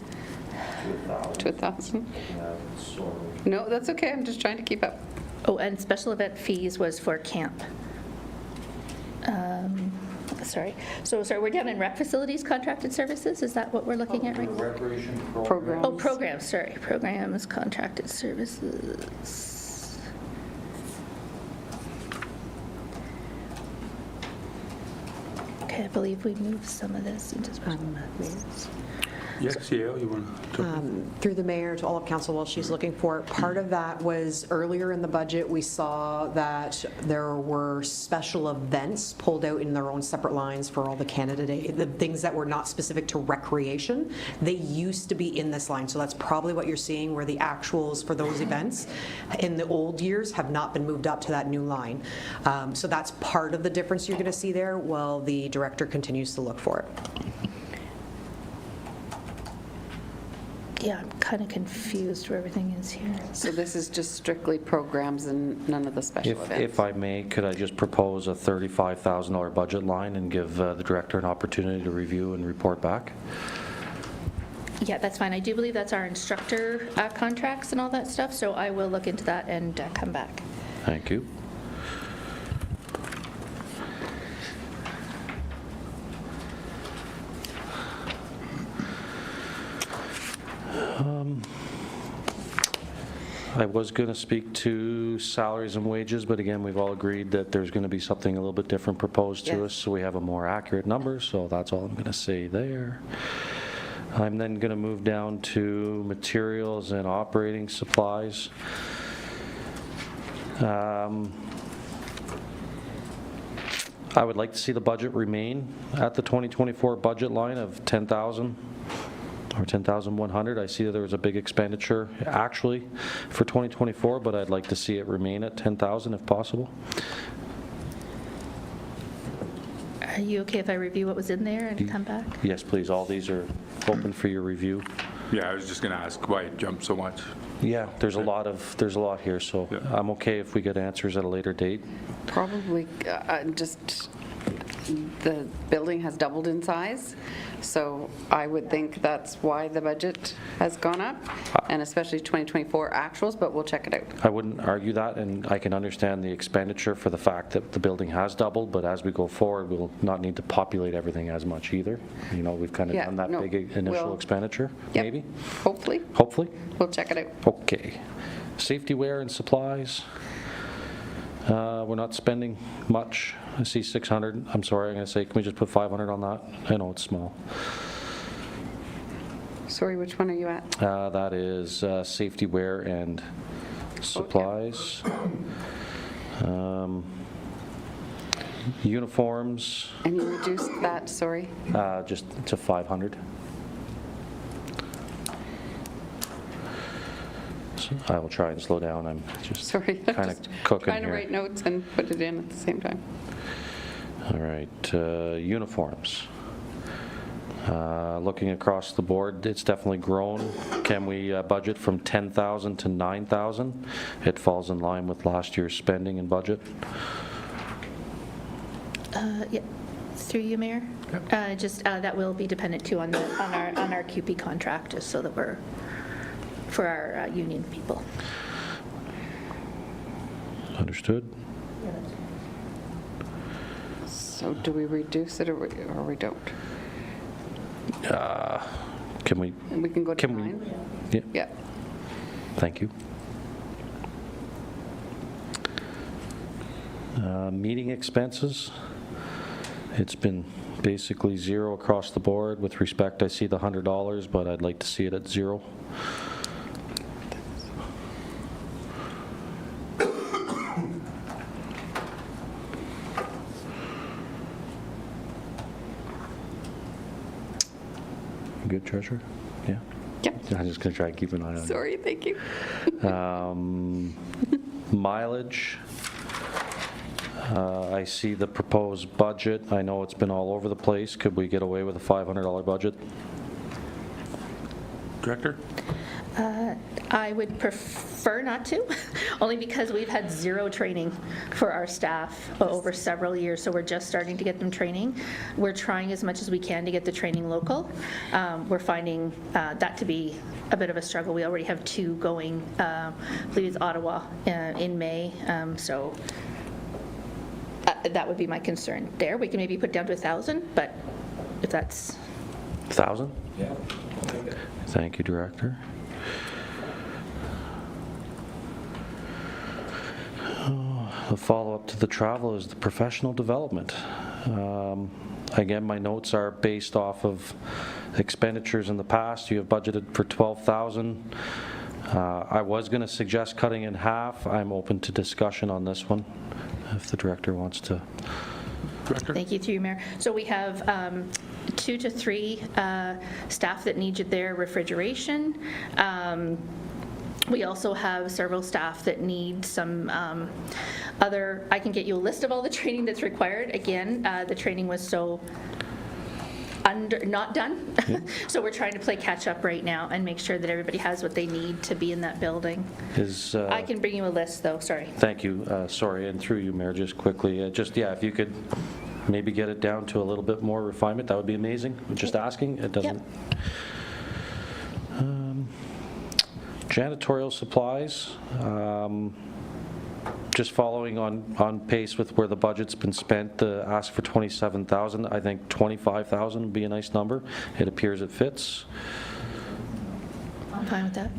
[SPEAKER 5] To 1,000? No, that's okay. I'm just trying to keep up.
[SPEAKER 12] Oh, and special event fees was for camp. Sorry. So, sorry, we're down in rec facilities contracted services? Is that what we're looking at right now?
[SPEAKER 6] Recreation
[SPEAKER 5] Programs.
[SPEAKER 12] Oh, programs, sorry. Programs, contracted services. Okay, I believe we moved some of this into special events.
[SPEAKER 1] Yes, CAO, you want to?
[SPEAKER 8] Through the mayor to all of council while she's looking for it. Part of that was earlier in the budget, we saw that there were special events pulled out in their own separate lines for all the Canada Day, the things that were not specific to recreation. They used to be in this line, so that's probably what you're seeing, where the actuals for those events in the old years have not been moved up to that new line. So that's part of the difference you're going to see there while the director continues to look for it.
[SPEAKER 12] Yeah, I'm kind of confused where everything is here.
[SPEAKER 5] So this is just strictly programs and none of the special events?
[SPEAKER 6] If I may, could I just propose a $35,000 budget line and give the director an opportunity to review and report back?
[SPEAKER 12] Yeah, that's fine. I do believe that's our instructor contracts and all that stuff, so I will look into that and come back.
[SPEAKER 6] Thank you. I was going to speak to salaries and wages, but again, we've all agreed that there's going to be something a little bit different proposed to us, so we have a more accurate number, so that's all I'm going to say there. I'm then going to move down to materials and operating supplies. I would like to see the budget remain at the 2024 budget line of 10,000 or 10,100. I see that there was a big expenditure actually for 2024, but I'd like to see it remain at 10,000 if possible.
[SPEAKER 12] Are you okay if I review what was in there and come back?
[SPEAKER 6] Yes, please. All these are open for your review.
[SPEAKER 1] Yeah, I was just going to ask why it jumped so much.
[SPEAKER 6] Yeah, there's a lot here, so I'm okay if we get answers at a later date.
[SPEAKER 5] Probably just the building has doubled in size, so I would think that's why the budget has gone up, and especially 2024 actuals, but we'll check it out.
[SPEAKER 6] I wouldn't argue that, and I can understand the expenditure for the fact that the building has doubled, but as we go forward, we'll not need to populate everything as much either. You know, we've kind of done that big initial expenditure, maybe?
[SPEAKER 5] Hopefully.
[SPEAKER 6] Hopefully?
[SPEAKER 5] We'll check it out.
[SPEAKER 6] Okay. Safety wear and supplies. We're not spending much. I see 600. I'm sorry, I'm going to say, can we just put 500 on that? I know it's small.
[SPEAKER 5] Sorry, which one are you at?
[SPEAKER 6] That is safety wear and supplies. Uniforms.
[SPEAKER 5] And you reduced that, sorry?
[SPEAKER 6] Just to 500. I will try and slow down. I'm just
[SPEAKER 5] Sorry,
[SPEAKER 6] kind of cooking
[SPEAKER 5] trying to
[SPEAKER 6] here.
[SPEAKER 5] write notes and put it in at the same time.
[SPEAKER 6] All right, uniforms. Looking across the board, it's definitely grown. Can we budget from 10,000 to 9,000? It falls in line with last year's spending and budget.
[SPEAKER 12] Yeah, through you, Mayor. Just that will be dependent too on our QP contract, just so that we're for our union people.
[SPEAKER 6] Understood.
[SPEAKER 5] So do we reduce it or we don't?
[SPEAKER 6] Can we?
[SPEAKER 5] We can go to 9? Yeah.
[SPEAKER 6] Thank you. Meeting expenses. It's been basically zero across the board. With respect, I see the $100, but I'd like to see it at zero. Good, Treasurer? Yeah?
[SPEAKER 5] Yeah.
[SPEAKER 6] I'm just going to try and keep an eye on it.
[SPEAKER 5] Sorry, thank you.
[SPEAKER 6] Mileage. I see the proposed budget. I know it's been all over the place. Could we get away with a $500 budget?
[SPEAKER 1] Director?
[SPEAKER 12] I would prefer not to, only because we've had zero training for our staff over several years, so we're just starting to get them training. We're trying as much as we can to get the training local. We're finding that to be a bit of a struggle. We already have 2 going, I believe it's Ottawa in May, so that would be my concern there. We can maybe put down to 1,000, but if that's...
[SPEAKER 6] 1,000? Yeah. Thank you, Director. The follow-up to the travel is the professional development. Again, my notes are based off of expenditures in the past. You have budgeted for 12,000. I was going to suggest cutting in half. I'm open to discussion on this one, if the director wants to.
[SPEAKER 1] Director?
[SPEAKER 12] Thank you, through you, Mayor. So we have 2 to 3 staff that need their refrigeration. We also have several staff that need some other, I can get you a list of all the training that's required. Again, the training was so not done. So we're trying to play catch up right now and make sure that everybody has what they need to be in that building. I can bring you a list though, sorry.
[SPEAKER 6] Thank you. Sorry, and through you, Mayor, just quickly, if you could maybe get it down to a little bit more refinement, that would be amazing. Just asking, it doesn't. Yep. Janitorial supplies, just following on pace with where the budget's been spent, ask for 27,000. I think 25,000 would be a nice number. It appears it fits.
[SPEAKER 12] I'm fine with that.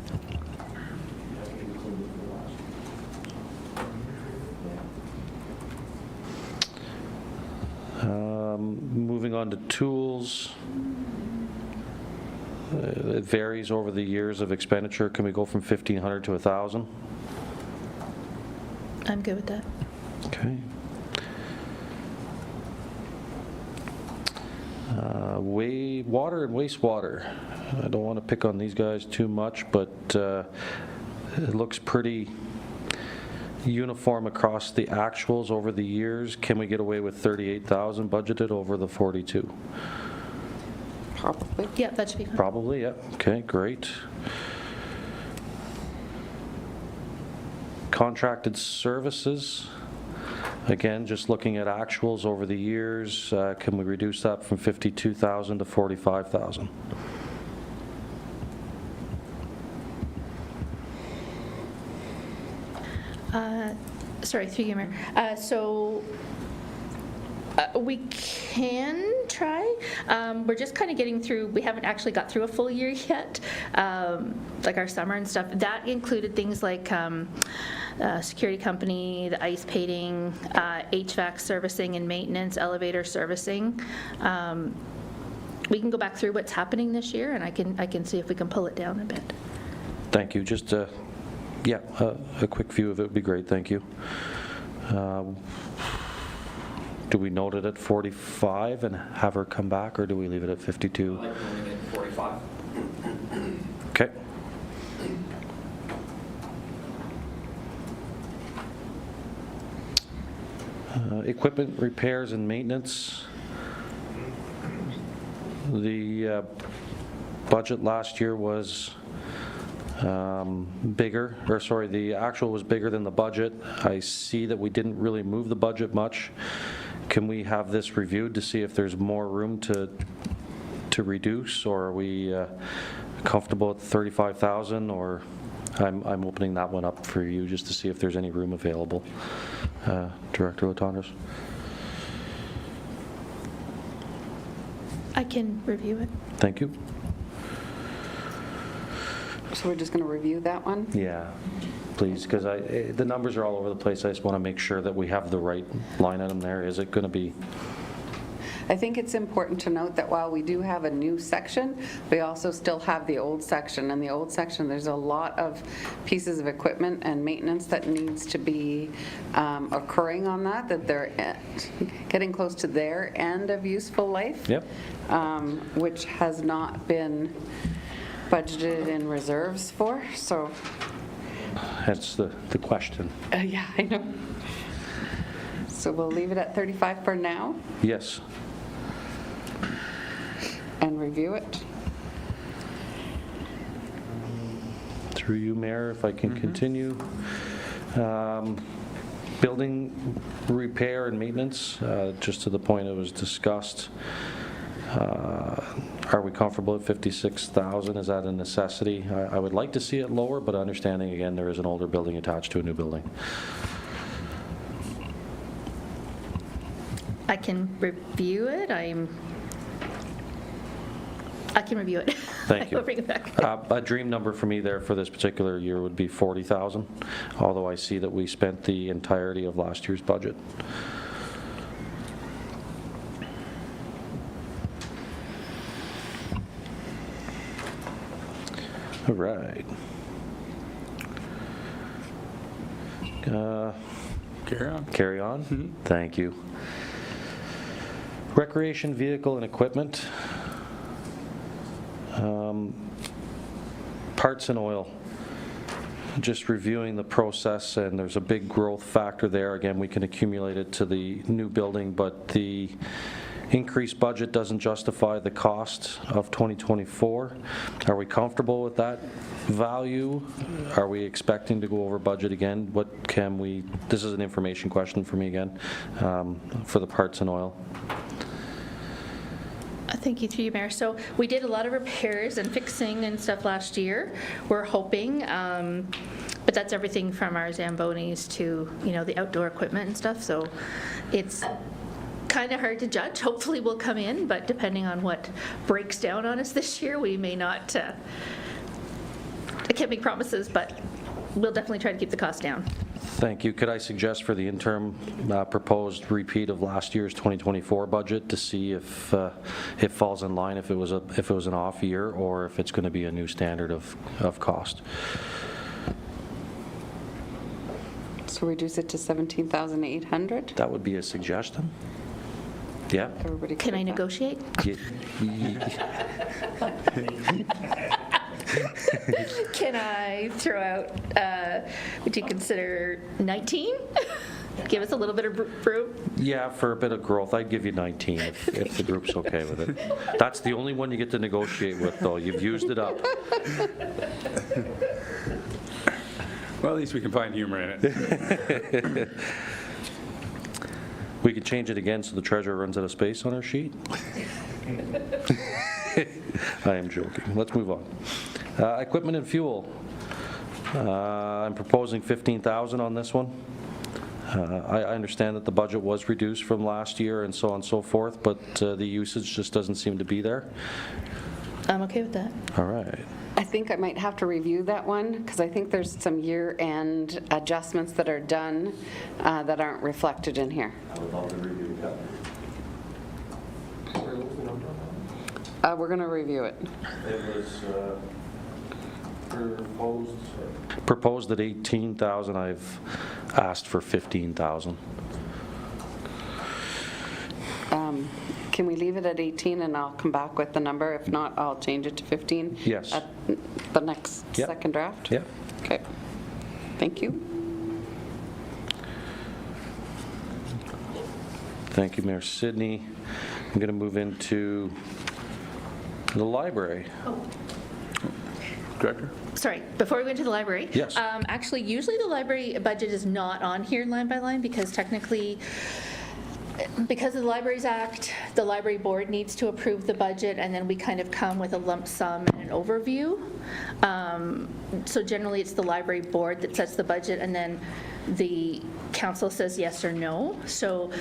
[SPEAKER 6] actuals, it varies over the years of expenditure. Can we go from 1,500 to 1,000?
[SPEAKER 12] I'm good with that.
[SPEAKER 6] Okay. Water and wastewater. I don't want to pick on these guys too much, but it looks pretty uniform across the actuals over the years. Can we get away with 38,000 budgeted over the 42?
[SPEAKER 5] Probably.
[SPEAKER 12] Yeah, that should be fine.
[SPEAKER 6] Probably, yeah. Okay, great. Contracted services. Again, just looking at actuals over the years, can we reduce that from 52,000 to 45,000?
[SPEAKER 12] Sorry, through you, Mayor. We can try. We're just kind of getting through, we haven't actually got through a full year yet, like our summer and stuff. That included things like security company, the ice painting, HVAC servicing and maintenance, elevator servicing. We can go back through what's happening this year, and I can see if we can pull it down a bit.
[SPEAKER 6] Thank you. Just, yeah, a quick view of it would be great. Thank you. Do we note it at 45 and have her come back, or do we leave it at 52?
[SPEAKER 4] I like moving it 45.
[SPEAKER 6] Okay. Equipment repairs and maintenance. The budget last year was bigger, or sorry, the actual was bigger than the budget. I see that we didn't really move the budget much. Can we have this reviewed to see if there's more room to reduce, or are we comfortable at 35,000, or I'm opening that one up for you just to see if there's any room available. Director Latondras.
[SPEAKER 12] I can review it.
[SPEAKER 6] Thank you.
[SPEAKER 5] So we're just going to review that one?
[SPEAKER 6] Yeah, please, because the numbers are all over the place. I just want to make sure that we have the right line item there. Is it going to be?
[SPEAKER 5] I think it's important to note that while we do have a new section, we also still have the old section. And the old section, there's a lot of pieces of equipment and maintenance that needs to be occurring on that they're getting close to their end of useful life.
[SPEAKER 6] Yep.
[SPEAKER 5] Which has not been budgeted in reserves for, so.
[SPEAKER 6] That's the question.
[SPEAKER 5] Yeah, I know. So we'll leave it at 35 for now
[SPEAKER 6] Yes.
[SPEAKER 5] and review it.
[SPEAKER 6] Through you, Mayor, if I can continue. Building repair and maintenance, just to the point it was discussed. Are we comfortable at 56,000? Is that a necessity? I would like to see it lower, but understanding again there is an older building attached to a new building.
[SPEAKER 12] I can review it. I can review it.
[SPEAKER 6] Thank you.
[SPEAKER 12] I'll bring it back.
[SPEAKER 6] A dream number for me there for this particular year would be 40,000, although I see that we spent the entirety of last year's budget. All right.
[SPEAKER 1] Carry on.
[SPEAKER 6] Carry on? Thank you. Recreation vehicle and equipment. Parts and oil. Just reviewing the process, and there's a big growth factor there. Again, we can accumulate it to the new building, but the increased budget doesn't justify the cost of 2024. Are we comfortable with that value? Are we expecting to go over budget again? What can we, this is an information question for me again, for the parts and oil.
[SPEAKER 12] Thank you, through you, Mayor. So we did a lot of repairs and fixing and stuff last year. We're hoping, but that's everything from our Zambonis to, the outdoor equipment and stuff. So it's kind of hard to judge. Hopefully we'll come in, but depending on what breaks down on us this year, we may not, I can't make promises, but we'll definitely try to keep the cost down.
[SPEAKER 6] Thank you. Could I suggest for the interim proposed repeat of last year's 2024 budget to see if it falls in line, if it was an off year, or if it's going to be a new standard of cost?
[SPEAKER 5] So reduce it to 17,800?
[SPEAKER 6] That would be a suggestion. Yeah.
[SPEAKER 5] Everybody
[SPEAKER 12] Can
[SPEAKER 5] good
[SPEAKER 12] I
[SPEAKER 5] with
[SPEAKER 12] negotiate? Can I throw out, would you consider 19? Give us a little bit of room?
[SPEAKER 6] Yeah, for a bit of growth, I'd give you 19 if the group's okay with it. That's the only one you get to negotiate with, though. You've used it up.
[SPEAKER 1] Well, at least we can find humor in it.
[SPEAKER 6] We could change it again so the treasurer runs out of space on her sheet. I am joking. Let's move on. Equipment and fuel. I'm proposing 15,000 on this one. I understand that the budget was reduced from last year and so on and so forth, but the usage just doesn't seem to be there.
[SPEAKER 12] I'm okay with that.
[SPEAKER 6] All right.
[SPEAKER 5] I think I might have to review that one, because I think there's some year-end adjustments that are done that aren't reflected in here.
[SPEAKER 6] I would love to review that.
[SPEAKER 5] We're going to review it.
[SPEAKER 6] It was proposed at 18,000. I've asked for 15,000.
[SPEAKER 5] Can we leave it at 18 and I'll come back with the number? If not, I'll change it to 15?
[SPEAKER 6] Yes.
[SPEAKER 5] At the next second draft?
[SPEAKER 6] Yeah.
[SPEAKER 5] Okay. Thank you.
[SPEAKER 6] Thank you, Mayor Sidney. I'm going to move into the library.
[SPEAKER 1] Director?
[SPEAKER 12] Sorry, before we go into the library.
[SPEAKER 6] Yes.
[SPEAKER 12] Actually, usually the library budget is not on here line by line because technically, because of the Libraries Act, the library board needs to approve the budget, and then we kind of come with a lump sum and an overview. So generally, it's the library board that sets the budget, and then the council says yes or no. So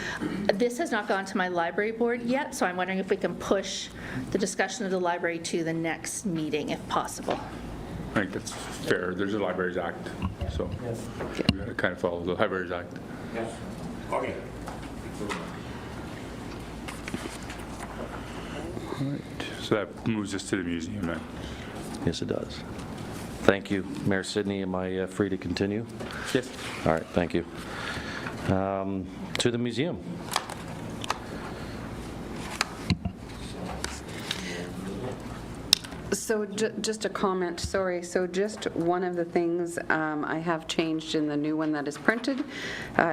[SPEAKER 12] this has not gone to my library board yet, so I'm wondering if we can push the discussion of the library to the next meeting, if possible.
[SPEAKER 1] I think that's fair. There's a Libraries Act, so we got to kind of follow the Libraries Act.
[SPEAKER 4] Okay.
[SPEAKER 1] All right. So that moves us to the museum then.
[SPEAKER 6] Yes, it does. Thank you, Mayor Sidney. Am I free to continue?
[SPEAKER 1] Yes.
[SPEAKER 6] All right, thank you. To the museum.
[SPEAKER 5] So just a comment, sorry. So just one of the things I have changed in the new one that is printed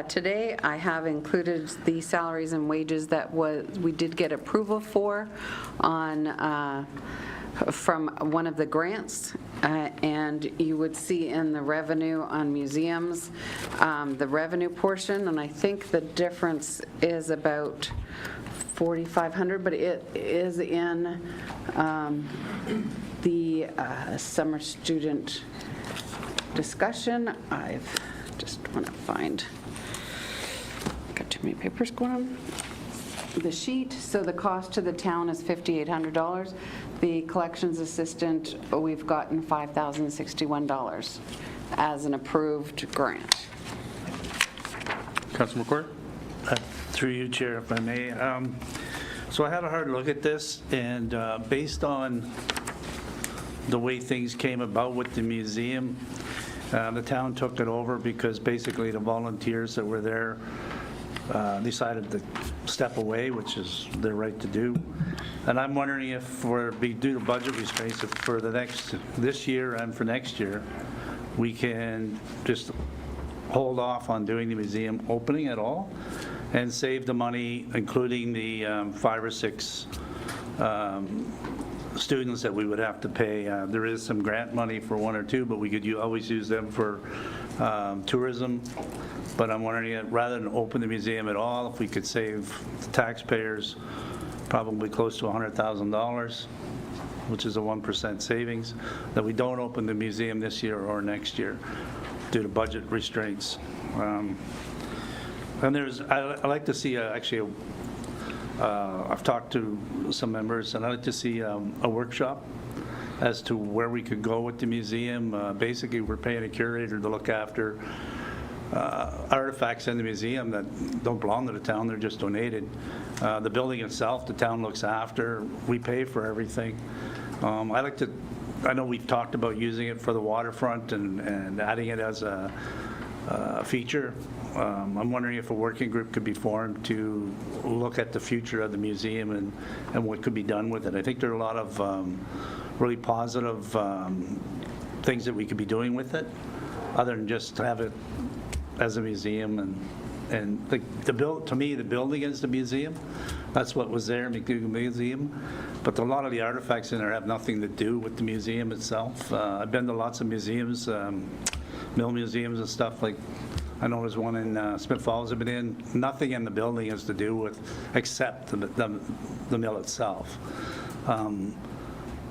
[SPEAKER 5] today, I have included the salaries and wages that we did get approval for on from one of the grants, and you would see in the revenue on museums the revenue portion, and I think the difference is about 4,500, but it is in the summer student discussion. I just want to find, got too many papers going on. The sheet, so the cost to the town is $5,800. The collections assistant, we've gotten $5,061 as an approved grant.
[SPEAKER 1] Councilor McCourt?
[SPEAKER 3] Through you, Chair, if I may. So I had a hard look at this, and based on the way things came about with the museum, the town took it over because basically the volunteers that were there decided to step away, which is their right to do. And I'm wondering if due to budget restraints, if for this year and for next year, we can just hold off on doing the museum opening at all and save the money, including the 5 or 6 students that we would have to pay. There is some grant money for 1 or 2, but we could always use them for tourism. But I'm wondering, rather than open the museum at all, if we could save the taxpayers probably close to $100,000, which is a 1% savings, that we don't open the museum this year or next year due to budget restraints. And I like to see actually, I've talked to some members, and I'd like to see a workshop as to where we could go with the museum. Basically, we're paying a curator to look after artifacts in the museum that don't belong to the town, they're just donated. The building itself, the town looks after, we pay for everything. I know we've talked about using it for the waterfront and adding it as a feature. I'm wondering if a working group could be formed to look at the future of the museum and what could be done with it. I think there are a lot of really positive things that we could be doing with it, other than just have it as a museum. And to me, the building is the museum. That's what was there, McDougall Museum. But a lot of the artifacts in there have nothing to do with the museum itself. I've been to lots of museums, mill museums and stuff. Like, I know there's one in Smith Falls I've been in. Nothing in the building has to do with, except the mill itself.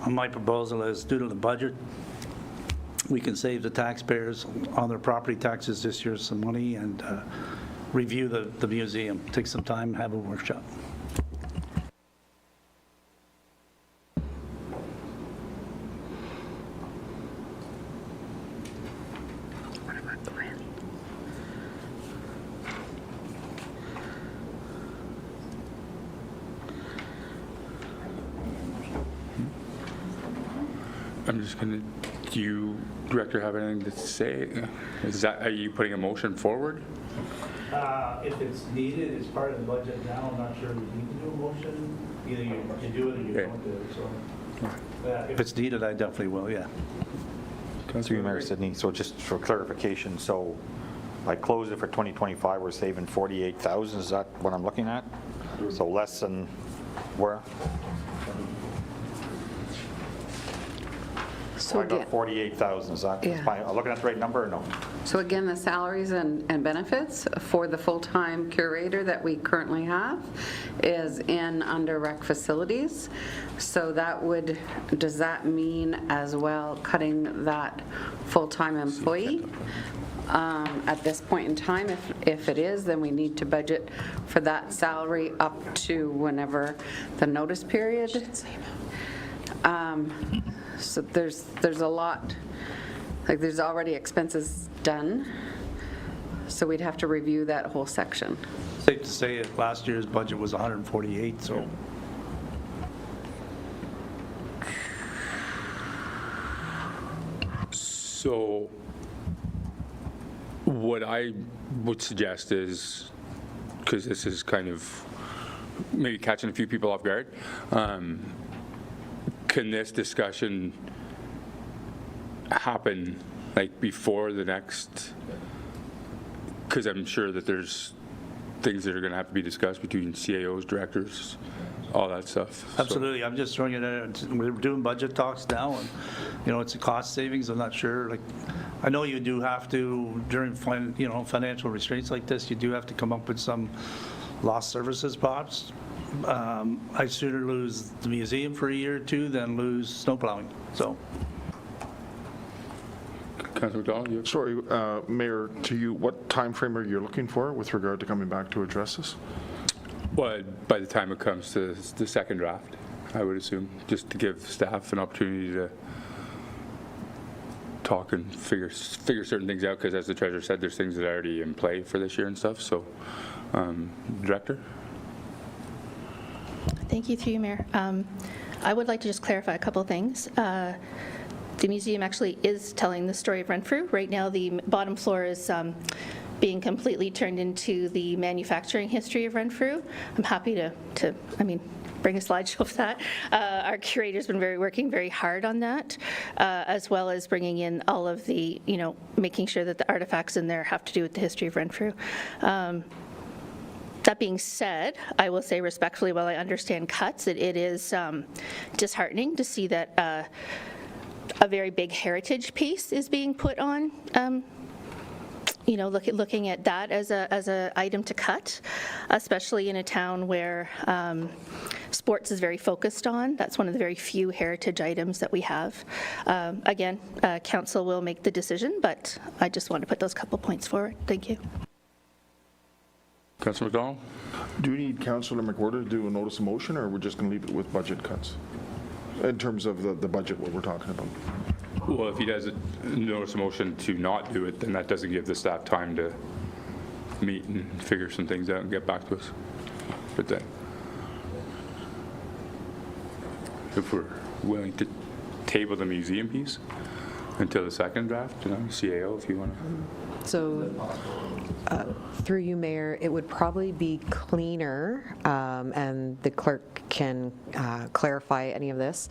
[SPEAKER 3] My proposal is, due to the budget, we can save the taxpayers on their property taxes this year some money and review the museum. Take some time, have a workshop.
[SPEAKER 1] I'm just going to, do you, Director, have anything to say? Are you putting a motion forward?
[SPEAKER 3] If it's needed, it's part of the budget now. I'm not sure we need to do a motion. Either you do it or you don't do it. So if it's needed, I definitely will, yeah.
[SPEAKER 9] Through you, Mayor Sidney, so just for clarification, so I close it for 2025, we're saving 48,000, is that what I'm looking at? So less than where?
[SPEAKER 5] So
[SPEAKER 9] I got
[SPEAKER 5] again,
[SPEAKER 9] 48,000, is that,
[SPEAKER 5] Yeah.
[SPEAKER 9] am I looking at the right number or no?
[SPEAKER 5] so again, the salaries and benefits for the full-time curator that we currently have is in under rec facilities. So that would, does that mean as well cutting that full-time employee? At this point in time, if it is, then we need to budget for that salary up to whenever the notice period. So there's a lot, like there's already expenses done, so we'd have to review that whole section.
[SPEAKER 3] Safe to say that last year's budget was 148, so.
[SPEAKER 1] So what I would suggest is, because this is kind of maybe catching a few people off guard, can this discussion happen like before the next, because I'm sure that there's things that are going to have to be discussed between CAOs, directors, all that stuff. So-
[SPEAKER 3] Absolutely, I'm just throwing it out. We're doing budget talks now, and, it's a cost savings. I'm not sure, like, I know you do have to, during, financial restraints like this, you do have to come up with some lost services pots. I'd sooner lose the museum for a year or two than lose snow plowing, so.
[SPEAKER 1] Councilor McDonald, you?
[SPEAKER 7] Sorry, Mayor, to you, what time frame are you looking for with regard to coming back to address this?
[SPEAKER 1] Well, by the time it comes to the second draft, I would assume, just to give staff an opportunity to talk and figure certain things out, because as the treasurer said, there's things that are already in play for this year and stuff. So, Director?
[SPEAKER 12] Thank you, through you, Mayor. I would like to just clarify a couple of things. The museum actually is telling the story of Renfrew. Right now, the bottom floor is being completely turned into the manufacturing history of Renfrew. I'm happy to bring a slideshow of that. Our curator's been working very hard on that, as well as bringing in all of the, making sure that the artifacts in there have to do with the history of Renfrew. That being said, I will say respectfully, while I understand cuts, it is disheartening to see that a very big heritage piece is being put on. Looking at that as a item to cut, especially in a town where sports is very focused on. That's one of the very few heritage items that we have. Again, council will make the decision, but I just want to put those couple points forward. Thank you.
[SPEAKER 1] Councilor McDonald?
[SPEAKER 7] Do we need Councilor McWhorter to do a notice of motion, or we're just going to leave it with budget cuts? In terms of the budget, what we're talking about?
[SPEAKER 1] Well, if he does notice a motion to not do it, then that doesn't give the staff time to meet and figure some things out and get back to us. But then, if we're willing to table the museum piece until the second draft, CAO, if you want to.
[SPEAKER 8] So, through you, Mayor, it would probably be cleaner, and the clerk can clarify any of this,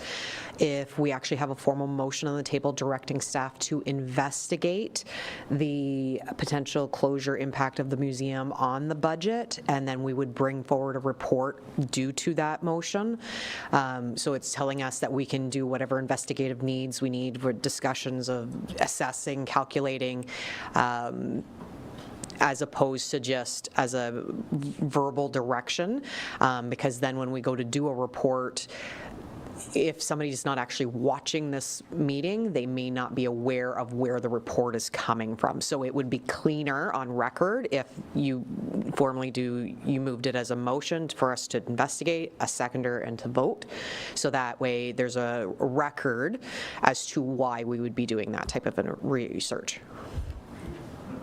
[SPEAKER 8] if we actually have a formal motion on the table directing staff to investigate the potential closure impact of the museum on the budget, and then we would bring forward a report due to that motion. So it's telling us that we can do whatever investigative needs we need for discussions of assessing, calculating, as opposed to just as a verbal direction, because then when we go to do a report, if somebody's not actually watching this meeting, they may not be aware of where the report is coming from. So it would be cleaner on record if you formally you moved it as a motion for us to investigate, a seconder, and to vote. So that way there's a record as to why we would be doing that type of research.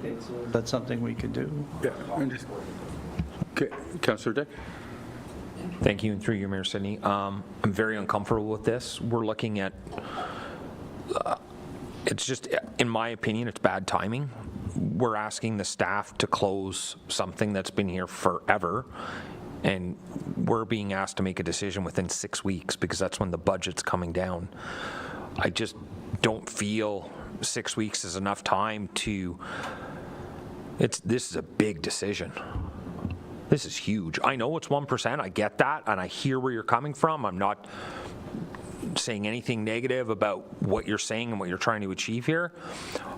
[SPEAKER 3] Okay, so that's something we could do.
[SPEAKER 1] Yeah. Okay, Councillor Dick.
[SPEAKER 4] Thank you, and through you, Mayor Sidney. I'm very uncomfortable with this. We're looking at, it's just, in my opinion, it's bad timing. We're asking the staff to close something that's been here forever, and we're being asked to make a decision within 6 weeks because that's when the budget's coming down. I just don't feel 6 weeks is enough time to, this is a big decision. This is huge. I know it's 1%, I get that, and I hear where you're coming from. I'm not saying anything negative about what you're saying and what you're trying to achieve here.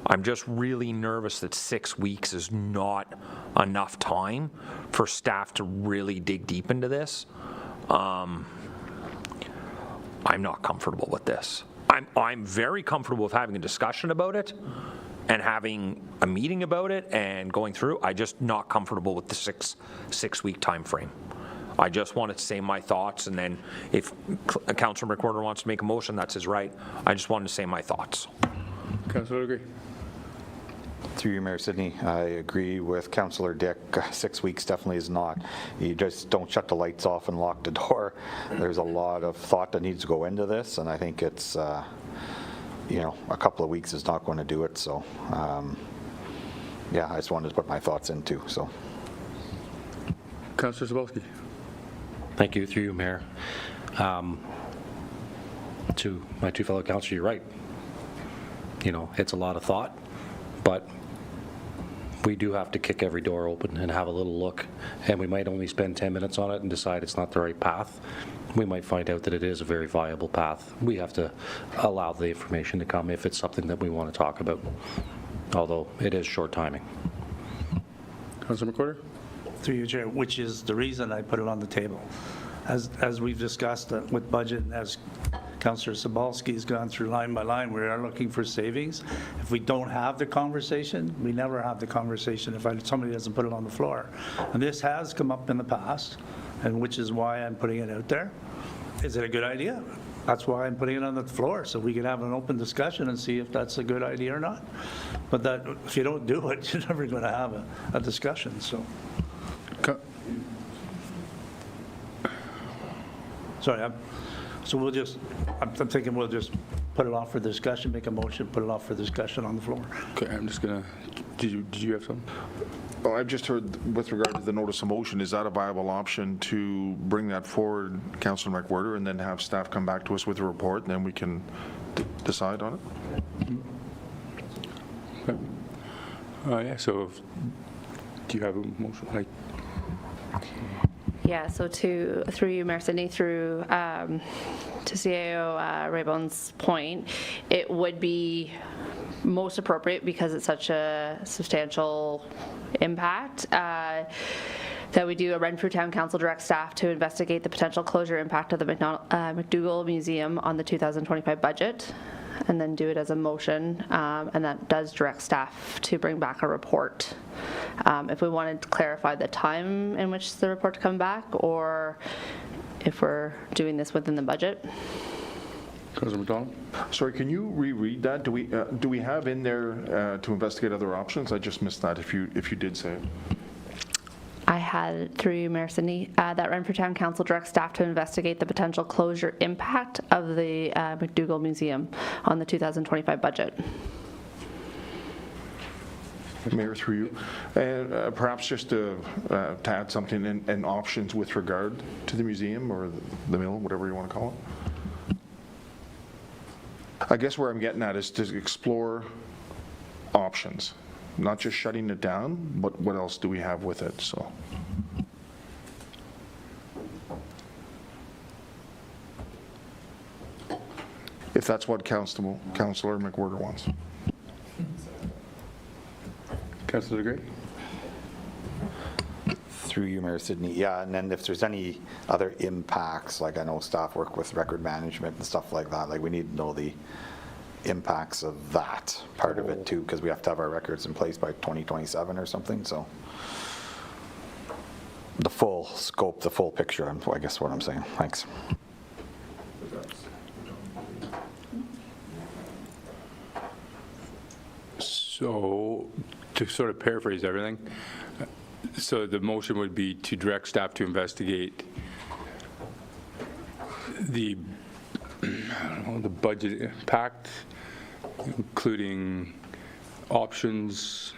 [SPEAKER 4] I'm just really nervous that 6 weeks is not enough time for staff to really dig deep into this. I'm not comfortable with this. I'm very comfortable with having a discussion about it and having a meeting about it and going through. I'm just not comfortable with the six-week time frame. I just wanted to say my thoughts, and then if Councillor McWhorter wants to make a motion, that's his right. I just wanted to say my thoughts.
[SPEAKER 1] Councillor agree.
[SPEAKER 9] Through you, Mayor Sidney, I agree with Councillor Dick. 6 weeks definitely is not. You just don't shut the lights off and lock the door. There's a lot of thought that needs to go into this, and I think it's, a couple of weeks is not going to do it. So, yeah, I just wanted to put my thoughts into. So,
[SPEAKER 1] Councillor Zabolski.
[SPEAKER 6] Thank you, through you, Mayor. To my two fellow councillors, you're right. It's a lot of thought, but we do have to kick every door open and have a little look, and we might only spend 10 minutes on it and decide it's not the right path. We might find out that it is a very viable path. We have to allow the information to come if it's something that we want to talk about, although it is short timing.
[SPEAKER 1] Councillor McWhorter.
[SPEAKER 3] Through you, Chair, which is the reason I put it on the table. As we've discussed with budget, and as Councillor Sobalski's gone through line by line, we are looking for savings. If we don't have the conversation, we never have the conversation if somebody doesn't put it on the floor. And this has come up in the past, and which is why I'm putting it out there. Is it a good idea? That's why I'm putting it on the floor, so we can have an open discussion and see if that's a good idea or not. But that, if you don't do it, you're never going to have a discussion. So. Sorry, so I'm thinking we'll just put it off for discussion, make a motion, put it off for discussion on the floor.
[SPEAKER 1] Okay, I'm just gonna, did you have something?
[SPEAKER 7] Well, I've just heard with regard to the notice of motion, is that a viable option to bring that forward, Councillor McWhorter, and then have staff come back to us with a report, and then we can decide on it?
[SPEAKER 1] Okay. Yeah, so do you have a motion?
[SPEAKER 2] Yeah, so through you, Mayor Sidney, through to CAO Raybone's point, it would be most appropriate because it's such a substantial impact that we do a Renfrew Town Council direct staff to investigate the potential closure impact of the McDougall Museum on the 2025 budget, and then do it as a motion, and that does direct staff to bring back a report. If we wanted to clarify the time in which the report to come back, or if we're doing this within the budget.
[SPEAKER 1] Councilor McDonald?
[SPEAKER 7] Sorry, can you reread that? Do we have in there to investigate other options? I just missed that if you did say it.
[SPEAKER 2] I had, through you, Mayor Sidney, that Renfrew Town Council directs staff to investigate the potential closure impact of the McDougall Museum on the 2025 budget.
[SPEAKER 7] Mayor, through you. And perhaps just to add something in options with regard to the museum or the mill, whatever you want to call it. I guess where I'm getting at is to explore options, not just shutting it down, but what else do we have with it? So. If that's what Councillor McWhirter wants.
[SPEAKER 1] Councilor Gray?
[SPEAKER 9] Through you, Mayor Sidney. Yeah, and then if there's any other impacts, like I know staff work with record management and stuff like that, like we need to know the impacts of that part of it too, because we have to have our records in place by 2027 or something, so. The full scope, the full picture, I guess what I'm saying. Thanks.
[SPEAKER 1] So, to sort of paraphrase everything, so the motion would be to direct staff to investigate the, I don't know, the budget impact, including options,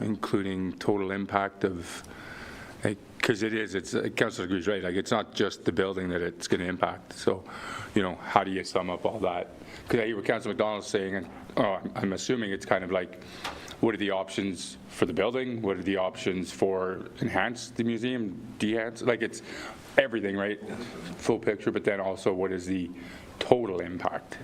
[SPEAKER 1] including total impact of, because it's Councilor agrees, right? Like, it's not just the building that it's going to impact. So, you know, how do you sum up all that? Because I hear what Councilor McDonald's saying, and I'm assuming it's kind of like, what are the options for the building? What are the options for enhance the museum, de-hance? Like, it's everything, right? Full picture, but then also what is the total impact?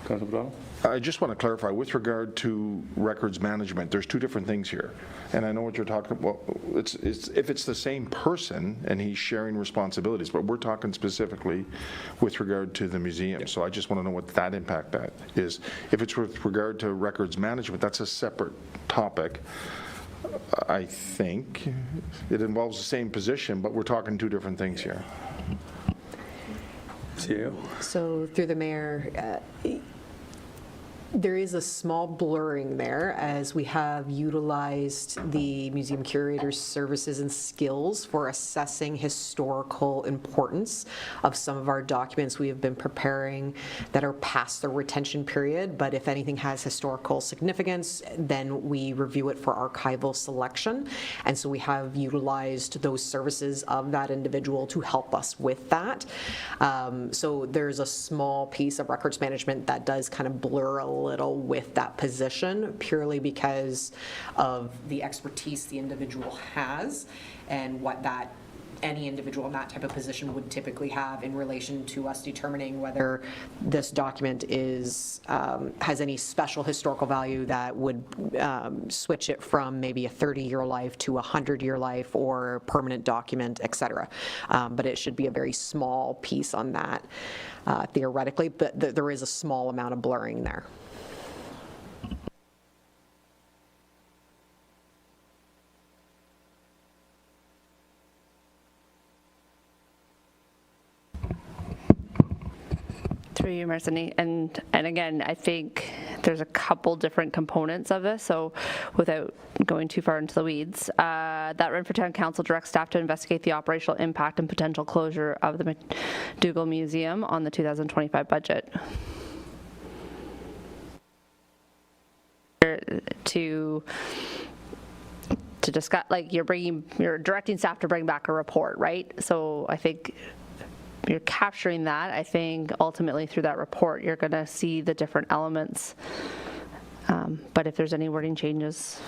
[SPEAKER 1] Councilor McDonald?
[SPEAKER 7] I just want to clarify, with regard to records management, there's two different things here. And I know what you're talking about. It's if it's the same person and he's sharing responsibilities, but we're talking specifically with regard to the museum. So I just want to know what that impact that is. If it's with regard to records management, that's a separate topic. I think it involves the same position, but we're talking two different things here.
[SPEAKER 8] So through the mayor, there is a small blurring there as we have utilized the museum curator's services and skills for assessing historical importance of some of our documents we have been preparing that are past the retention period, but if anything has historical significance, then we review it for archival selection. And so we have utilized those services of that individual to help us with that. So there's a small piece of records management that does kind of blur a little with that position, purely because of the expertise the individual has and what that any individual in that type of position would typically have in relation to us determining whether this document is has any special historical value that would switch it from maybe a 30-year life to a 100-year life or permanent document, etc. But it should be a very small piece on that theoretically, but there is a small amount of blurring there.
[SPEAKER 2] Through you, Marcini. And again, I think there's a couple different components of this, so without going too far into the weeds, that Renfrew Town Council directs staff to investigate the operational impact and potential closure of the McDougall Museum on the 2025 budget. To discuss, like, you're directing staff to bring back a report, right? So I think you're capturing that. I think ultimately through that report, you're going to see the different elements. But if there's any wording changes.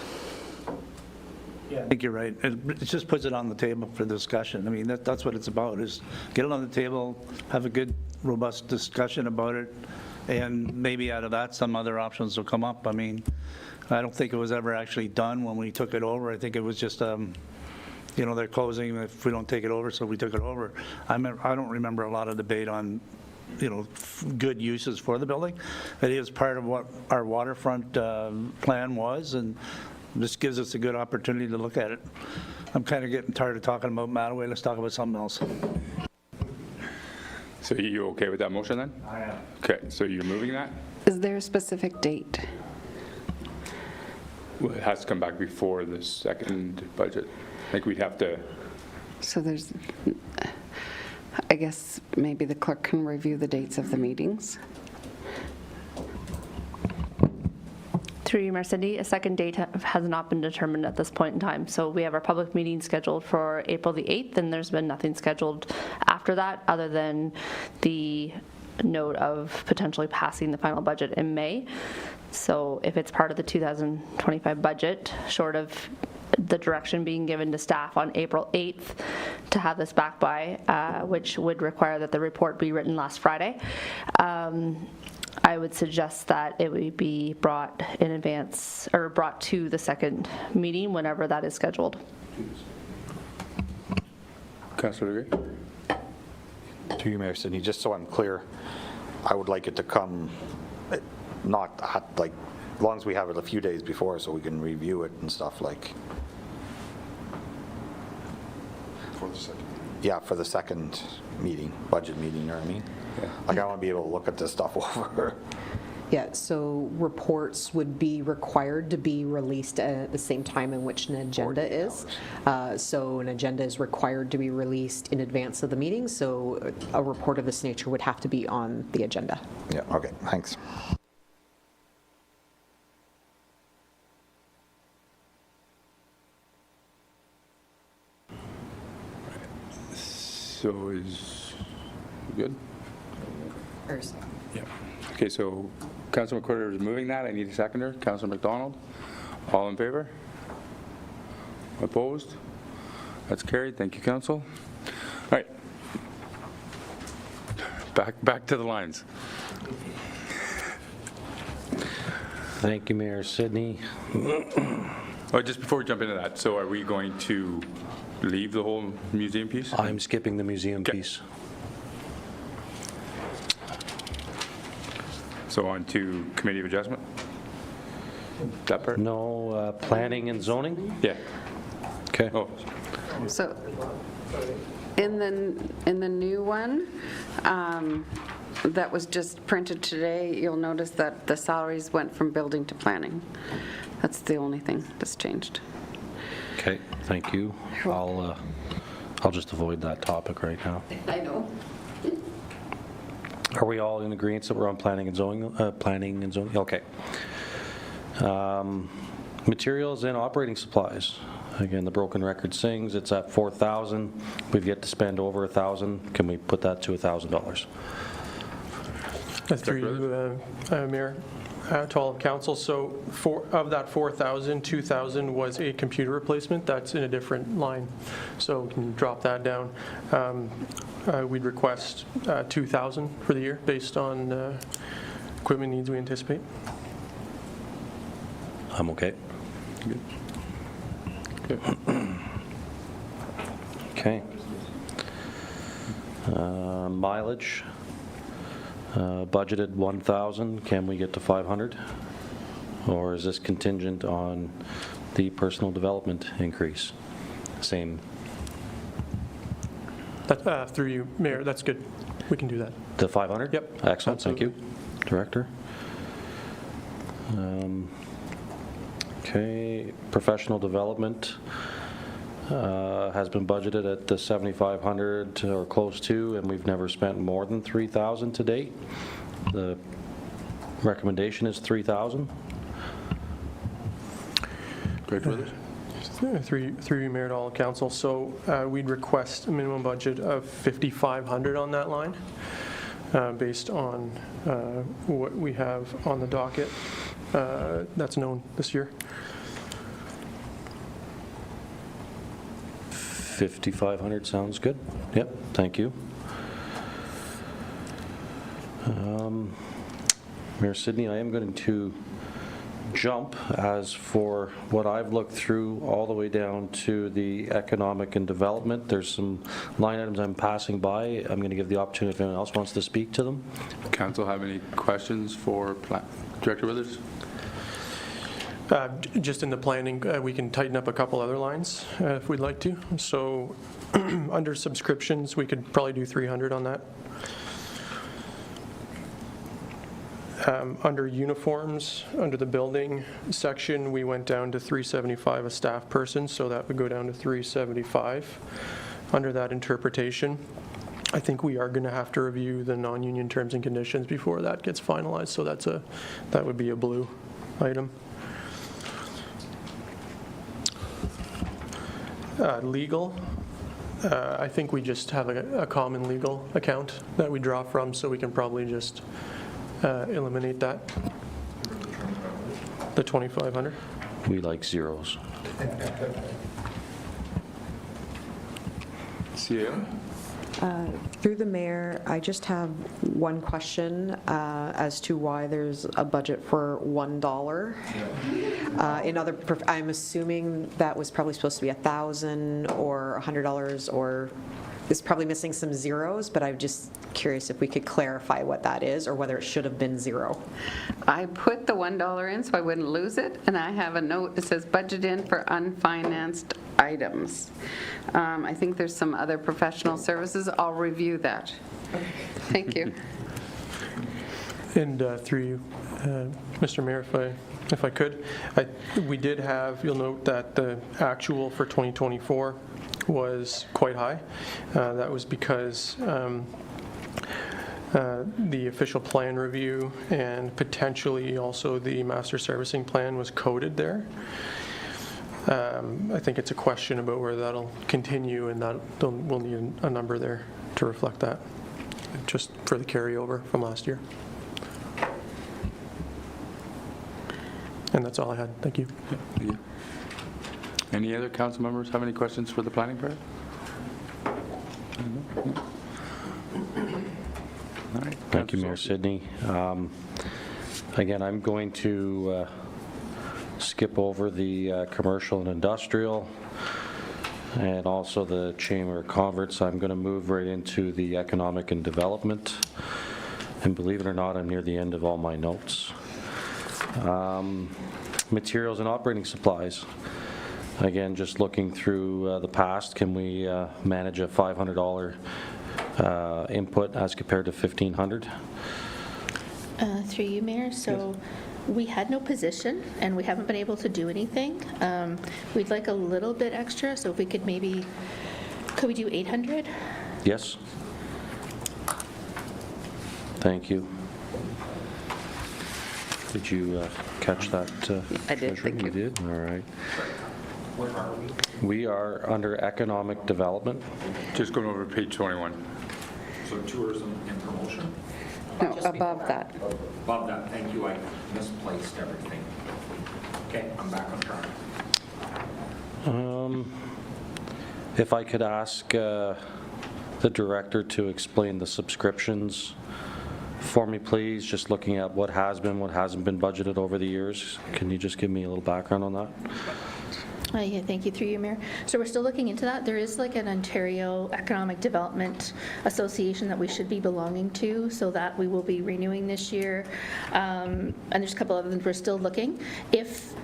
[SPEAKER 3] Yeah, I think you're right. It just puts it on the table for discussion. I mean, that's what it's about, is get it on the table, have a good, robust discussion about it, and maybe out of that, some other options will come up. I mean, I don't think it was ever actually done when we took it over. I think it was just, you know, they're closing if we don't take it over, so we took it over. I don't remember a lot of debate on, you know, good uses for the building. It is part of what our waterfront plan was, and this gives us a good opportunity to look at it. I'm kind of getting tired of talking about Mattaway. Let's talk about something else.
[SPEAKER 1] So you okay with that motion then?
[SPEAKER 3] I am.
[SPEAKER 1] Okay, so you're moving that?
[SPEAKER 5] Is there a specific date?
[SPEAKER 1] Well, it has to come back before the second budget. I think we'd have to,
[SPEAKER 5] So there's, I guess maybe the clerk can review the dates of the meetings.
[SPEAKER 2] Through you, Mayor Cindy, a second date has not been determined at this point in time. So we have our public meeting scheduled for April the 8th, and there's been nothing scheduled after that other than the note of potentially passing the final budget in May. So if it's part of the 2025 budget, short of the direction being given to staff on April 8th to have this back by, which would require that the report be written last Friday, I would suggest that it would be brought in advance or brought to the second meeting whenever that is scheduled.
[SPEAKER 1] Councillor Gray?
[SPEAKER 9] To you, Mayor Sidney, just so I'm clear, I would like it to come, not at, like, as long as we have it a few days before so we can review it and stuff, like.
[SPEAKER 7] For the second.
[SPEAKER 9] Yeah, for the second meeting, budget meeting, you know what I mean? Like, I want to be able to look at this stuff over.
[SPEAKER 8] Yeah, so reports would be required to be released at the same time in which an agenda is. So an agenda is required to be released in advance of the meeting, so a report of this nature would have to be on the agenda.
[SPEAKER 9] Yeah, okay, thanks.
[SPEAKER 1] So is, good? Yeah. Okay, so Councilor McQuarrie is moving that. I need a seconder. Councilor McDonald? All in favor? Opposed? That's carried. Thank you, Council. All right. Back to the lines.
[SPEAKER 6] Thank you, Mayor Sidney.
[SPEAKER 1] Oh, just before we jump into that, so are we going to leave the whole museum piece?
[SPEAKER 6] I'm skipping the museum piece.
[SPEAKER 1] So on to Committee of Adjustment? That part?
[SPEAKER 6] No, planning and zoning?
[SPEAKER 1] Yeah.
[SPEAKER 6] Okay.
[SPEAKER 1] Oh,
[SPEAKER 5] So in the new one that was just printed today, you'll notice that the salaries went from building to planning. That's the only thing that's changed.
[SPEAKER 6] Okay, thank you. I'll just avoid that topic right now.
[SPEAKER 5] I know.
[SPEAKER 6] Are we all in agreement that we're on planning and zoning? Okay. Materials and operating supplies. Again, the broken record sings, it's at 4,000. We've yet to spend over 1,000. Can we put that to $1,000?
[SPEAKER 13] Through you, Mayor, to all of council. So of that 4,000, 2,000 was a computer replacement. That's in a different line. So we can drop that down. We'd request 2,000 for the year based on equipment needs we anticipate.
[SPEAKER 6] I'm okay.
[SPEAKER 1] good. Good.
[SPEAKER 6] Okay. Mileage, budgeted 1,000. Can we get to 500? Or is this contingent on the personal development increase? Same.
[SPEAKER 13] Through you, Mayor, that's good. We can do that.
[SPEAKER 6] The 500?
[SPEAKER 13] Yep.
[SPEAKER 6] Excellent,
[SPEAKER 13] Absolutely.
[SPEAKER 6] thank you, Director. Okay, professional development has been budgeted at the 7,500 or close to, and we've never spent more than 3,000 to date. The recommendation is 3,000.
[SPEAKER 1] Director Withers?
[SPEAKER 13] Through you, Mayor, to all council. So we'd request a minimum budget of 5,500 on that line, based on what we have on the docket that's known this year.
[SPEAKER 6] 5,500 sounds good. Yep, thank you. Mayor Sidney, I am going to jump as for what I've looked through all the way down to the economic and development. There's some line items I'm passing by. I'm going to give the opportunity if anyone else wants to speak to them.
[SPEAKER 1] Council have any questions for Director Withers?
[SPEAKER 13] Just in the planning, we can tighten up a couple other lines if we'd like to. So under subscriptions, we could probably do 300 on that. Under uniforms, under the building section, we went down to 375 a staff person, so that would go down to 375 under that interpretation. I think we are going to have to review the non-union terms and conditions before that gets finalized, so that would be a blue item. Legal, I think we just have a common legal account that we draw from, so we can probably just eliminate that. The 2,500.
[SPEAKER 6] We like zeros.
[SPEAKER 1] CAO?
[SPEAKER 8] Through the mayor, I just have one question as to why there's a budget for $1. I'm assuming that was probably supposed to be $1,000 or $100, or it's probably missing some zeros, but I'm just curious if we could clarify what that is, or whether it should have been zero.
[SPEAKER 5] I put the $1 in so I wouldn't lose it, and I have a note that says budget in for unfinanced items. I think there's some other professional services. I'll review that. Thank you.
[SPEAKER 13] And through you, Mr. Mayor, if I could, we did have, you'll note that the actual for 2024 was quite high. That was because the official plan review and potentially also the master servicing plan was coded there. I think it's a question about where that'll continue, and that we'll need a number there to reflect that, just for the carryover from last year. And that's all I had. Thank you.
[SPEAKER 1] Thank you. Any other council members have any questions for the planning part? All right.
[SPEAKER 6] Thank you, Mayor Sidney. Again, I'm going to skip over the commercial and industrial and also the Chamber of Commerce. I'm going to move right into the economic and development. And believe it or not, I'm near the end of all my notes. Materials and operating supplies. Again, just looking through the past, can we manage a $500 input as compared to $1,500?
[SPEAKER 12] Through you, Mayor. So we had no position, and we haven't been able to do anything. We'd like a little bit extra, so if we could we do 800?
[SPEAKER 6] Yes. Thank you. Did you catch that?
[SPEAKER 5] I did,
[SPEAKER 6] Treasurer?
[SPEAKER 5] thank you.
[SPEAKER 6] You did? All right.
[SPEAKER 4] Where are we?
[SPEAKER 6] We are under economic development.
[SPEAKER 1] Just going over to page 21.
[SPEAKER 4] So tourism and promotion?
[SPEAKER 5] No, above that.
[SPEAKER 4] Above that, thank you, I misplaced everything. Okay, I'm back on track.
[SPEAKER 6] If I could ask the director to explain the subscriptions for me, please, just looking at what has been, what hasn't been budgeted over the years. Can you just give me a little background on that?
[SPEAKER 12] Yeah, thank you, through you, Mayor. So we're still looking into that. There is like an Ontario Economic Development Association that we should be belonging to, so that we will be renewing this year. And there's a couple other things we're still looking. If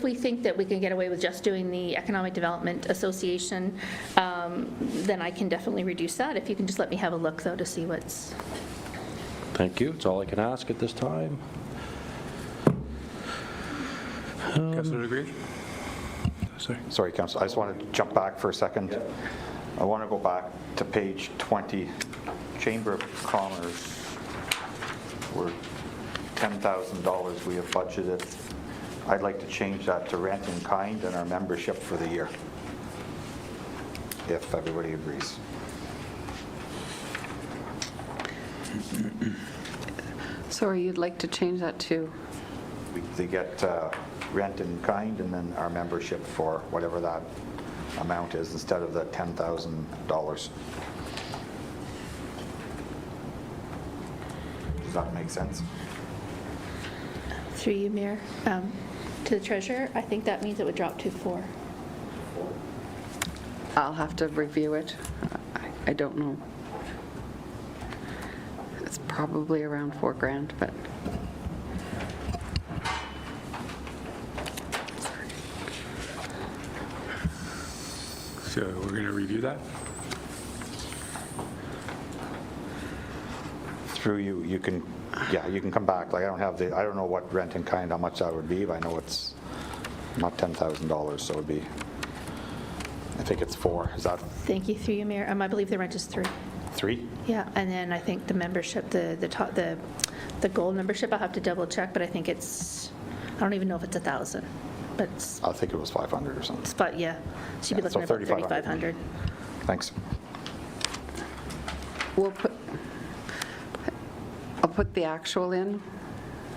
[SPEAKER 12] we think that we can get away with just doing the Economic Development Association, then I can definitely reduce that. If you can just let me have a look, though, to see what's...
[SPEAKER 6] Thank you. It's all I can ask at this time.
[SPEAKER 1] Councillor Degree?
[SPEAKER 9] Sorry, Councillor, I just wanted to jump back for a second. I want to go back to page 20, Chamber of Commerce, where $10,000 we have budgeted. I'd like to change that to rent in kind and our membership for the year, if everybody agrees.
[SPEAKER 5] Sorry, you'd like to change that to?
[SPEAKER 9] They get rent in kind and then our membership for whatever that amount is instead of the $10,000. Does that make sense?
[SPEAKER 12] Through you, Mayor. To the treasurer, I think that means it would drop to 4.
[SPEAKER 5] I'll have to review it. I don't know. It's probably around $4,000, but.
[SPEAKER 1] So we're going to review that?
[SPEAKER 9] Through you, you can yeah, you can come back. Like, I don't know what rent in kind, how much that would be, but I know it's not $10,000, so it would be, I think it's 4. Is that
[SPEAKER 12] Thank you, through you, Mayor. I believe the rent is 3.
[SPEAKER 9] 3?
[SPEAKER 12] Yeah, and then I think the membership, the gold membership, I'll have to double check, but I think it's, I don't even know if it's 1,000, but it's,
[SPEAKER 9] I think it was 500 or something.
[SPEAKER 12] but yeah, so you'd be
[SPEAKER 9] Yeah,
[SPEAKER 12] looking
[SPEAKER 9] so
[SPEAKER 12] at about
[SPEAKER 9] 3,500.
[SPEAKER 12] 3,500.
[SPEAKER 9] Thanks.
[SPEAKER 5] I'll put the actual in,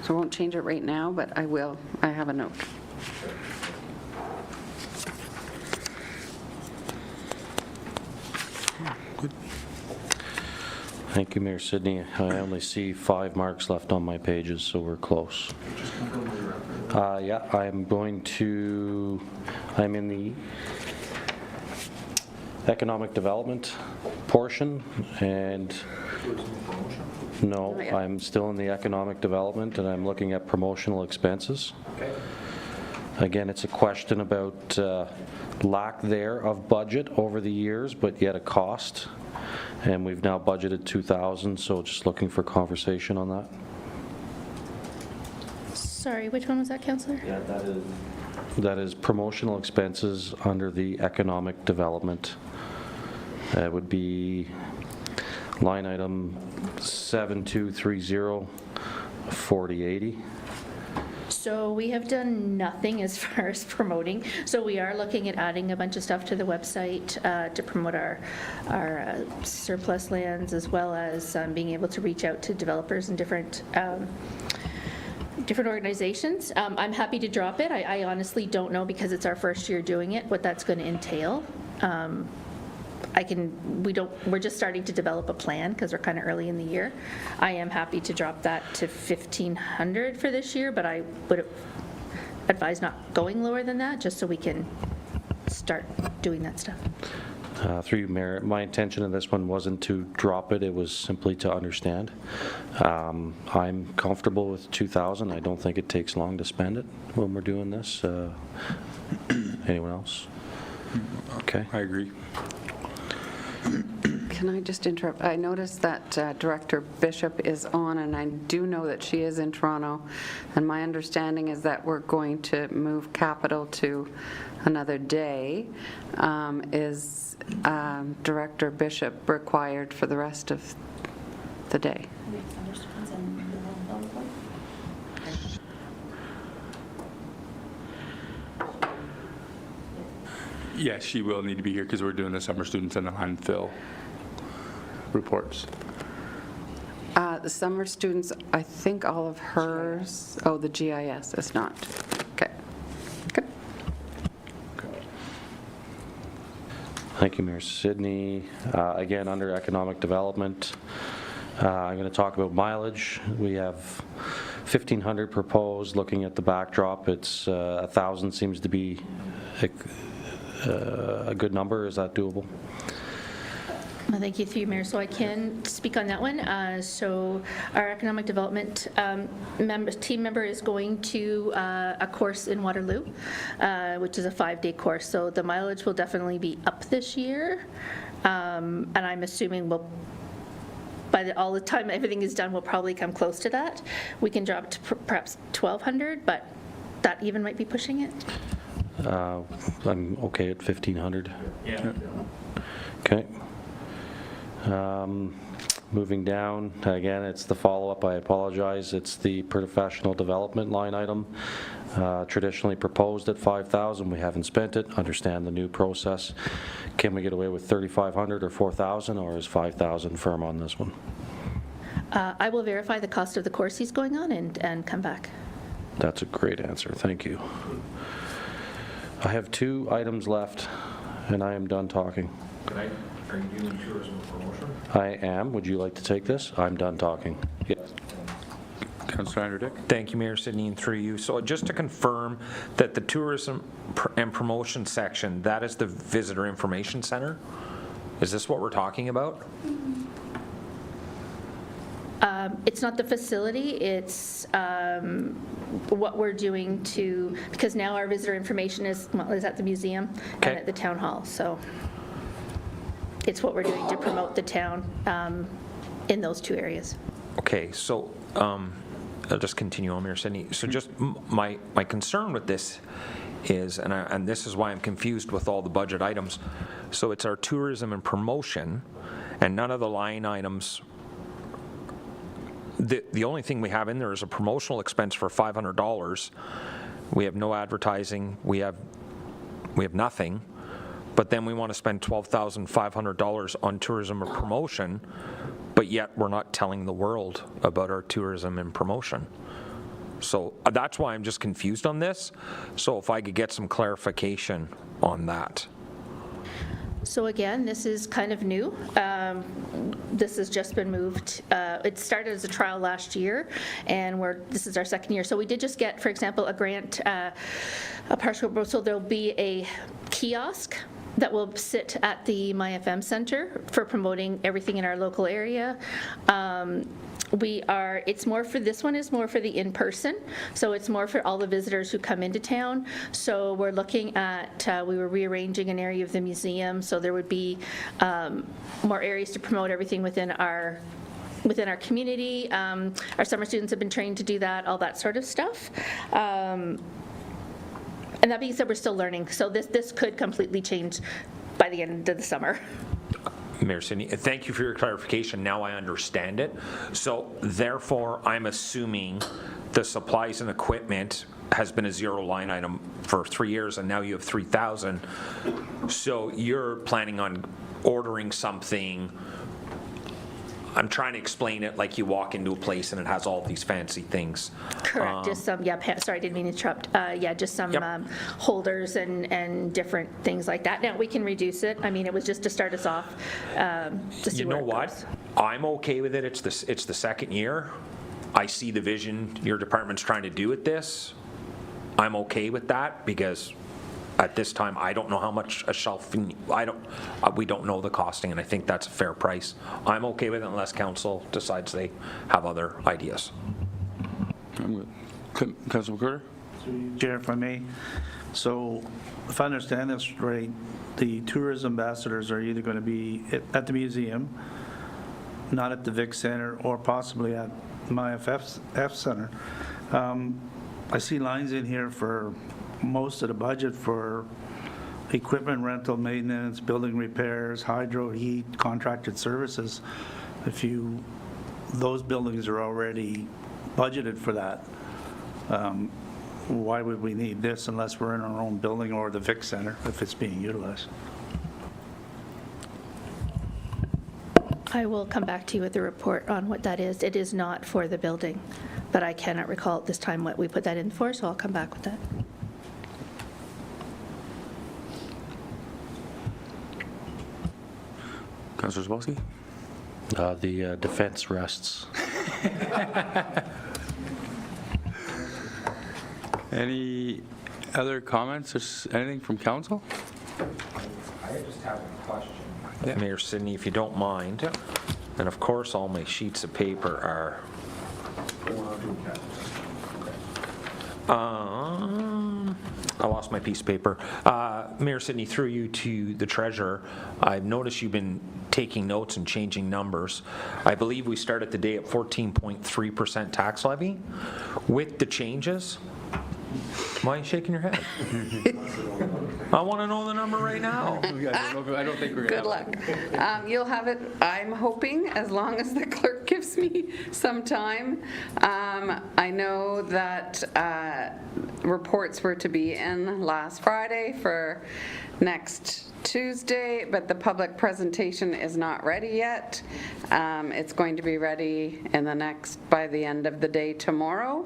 [SPEAKER 5] so I won't change it right now, but I will. I have a note.
[SPEAKER 6] Thank you, Mayor Sidney. I only see 5 marks left on my pages, so we're close. Yeah, I'm in the economic development portion, and no, I'm still in the economic development, and I'm looking at promotional expenses. Again, it's a question about lack there of budget over the years, but yet a cost. And we've now budgeted 2,000, so just looking for conversation on that.
[SPEAKER 12] Sorry, which one was that, Councillor?
[SPEAKER 6] Yeah, that is promotional expenses under the economic development. That would be line item 7230 4080.
[SPEAKER 12] So we have done nothing as far as promoting. So we are looking at adding a bunch of stuff to the website to promote our surplus lands, as well as being able to reach out to developers and different organizations. I'm happy to drop it. I honestly don't know, because it's our first year doing it, what that's going to entail. We're just starting to develop a plan because we're kind of early in the year. I am happy to drop that to 1,500 for this year, but I would advise not going lower than that, just so we can start doing that stuff.
[SPEAKER 6] Through you, Mayor, my intention in this one wasn't to drop it, it was simply to understand. I'm comfortable with 2,000. I don't think it takes long to spend it when we're doing this. Anyone else? Okay.
[SPEAKER 1] I agree.
[SPEAKER 5] Can I just interrupt? I noticed that Director Bishop is on, and I do know that she is in Toronto, and my understanding is that we're going to move capital to another day. Is Director Bishop required for the rest of the day?
[SPEAKER 1] Yes, she will need to be here because we're doing the summer students and the landfill reports.
[SPEAKER 5] The summer students, I think all of hers, oh, the GIS is not. Okay. Good.
[SPEAKER 6] Thank you, Mayor Sidney. Again, under economic development, I'm going to talk about mileage. We have 1,500 proposed. Looking at the backdrop, it's 1,000 seems to be a good number. Is that doable?
[SPEAKER 12] Thank you, through you, Mayor. So I can speak on that one. So our economic development team member is going to a course in Waterloo, which is a 5-day course. So the mileage will definitely be up this year, and I'm assuming we'll, by all the time everything is done, we'll probably come close to that. We can drop to perhaps 1,200, but that even might be pushing it.
[SPEAKER 6] I'm okay at 1,500. Yeah. Okay. Moving down, again, it's the follow-up. I apologize. It's the professional development line item, traditionally proposed at 5,000. We haven't spent it. Understand the new process. Can we get away with 3,500 or 4,000, or is 5,000 firm on this one?
[SPEAKER 12] I will verify the cost of the course he's going on and come back.
[SPEAKER 6] That's a great answer. Thank you. I have 2 items left, and I am done talking.
[SPEAKER 4] Are you doing tourism promotion?
[SPEAKER 6] I am. Would you like to take this? I'm done talking. Yes.
[SPEAKER 1] Councillor Andrew Dick.
[SPEAKER 4] Thank you, Mayor Sidney, and through you. So just to confirm that the tourism and promotion section, that is the visitor information center? Is this what we're talking about?
[SPEAKER 12] It's not the facility, it's what we're doing to, because now our visitor information is at the museum and at the town hall, so it's what we're doing to promote the town in those 2 areas.
[SPEAKER 4] Okay, so I'll just continue on, Mayor Sidney. So just my concern with this is, and this is why I'm confused with all the budget items, so it's our tourism and promotion, and none of the line items, the only thing we have in there is a promotional expense for $500. We have no advertising, we have nothing, but then we want to spend $12,500 on tourism or promotion, but yet we're not telling the world about our tourism and promotion. So that's why I'm just confused on this. So if I could get some clarification on that.
[SPEAKER 12] So again, this is kind of new. This has just been moved. It started as a trial last year, and this is our second year. So we did just get, for example, a grant, a partial, so there'll be a kiosk that will sit at the MyFM Center for promoting everything in our local area. It's more for, this one is more for the in-person, so it's more for all the visitors who come into town. So we're looking at, we were rearranging an area of the museum, so there would be more areas to promote everything within our community. Our summer students have been trained to do that, all that sort of stuff. And that being said, we're still learning, so this could completely change by the end of the summer.
[SPEAKER 4] Mayor Sidney, thank you for your clarification. Now I understand it. So therefore, I'm assuming the supplies and equipment has been a zero line item for 3 years, and now you have 3,000. So you're planning on ordering something. I'm trying to explain it like you walk into a place and it has all these fancy things.
[SPEAKER 12] Correct, just some, sorry, I didn't mean to interrupt. Just some holders and different things like that. Now, we can reduce it. I mean, it was just to start us off. To see
[SPEAKER 4] you know what? I'm okay with it. It's the second year. I see the vision your department's trying to do with this. I'm okay with that because at this time, I don't know how much a shelf, we don't know the costing, and I think that's a fair price. I'm okay with it unless council decides they have other ideas.
[SPEAKER 1] I'm good. Councilor Carter?
[SPEAKER 3] Chair, if I may. So if I understand this right, the tourist ambassadors are either going to be at the museum, not at the Vic Center, or possibly at MyFF Center. I see lines in here for most of the budget for equipment rental, maintenance, building repairs, hydro, heat, contracted services. Those buildings are already budgeted for that. Why would we need this unless we're in our own building or the Vic Center if it's being utilized?
[SPEAKER 12] I will come back to you with a report on what that is. It is not for the building, but I cannot recall at this time what we put that in for, so I'll come back with that.
[SPEAKER 1] Councilor Zabolski?
[SPEAKER 6] The defense rests.
[SPEAKER 1] Any other comments or anything from council?
[SPEAKER 4] I just have a question. Yeah. Mayor Sidney, if you don't mind, and of course all my sheets of paper are I lost my piece of paper. Mayor Sidney, through you to the treasurer, I've noticed you've been taking notes and changing numbers. I believe we started the day at 14.3% tax levy. With the changes, why are you shaking your head? I want to know the number right now.
[SPEAKER 1] I don't think we're going to
[SPEAKER 5] Good luck. You'll have it, I'm hoping, as long as the clerk gives me some time. I know that reports were to be in last Friday for next Tuesday, but the public presentation is not ready yet. It's going to be ready by the end of the day tomorrow.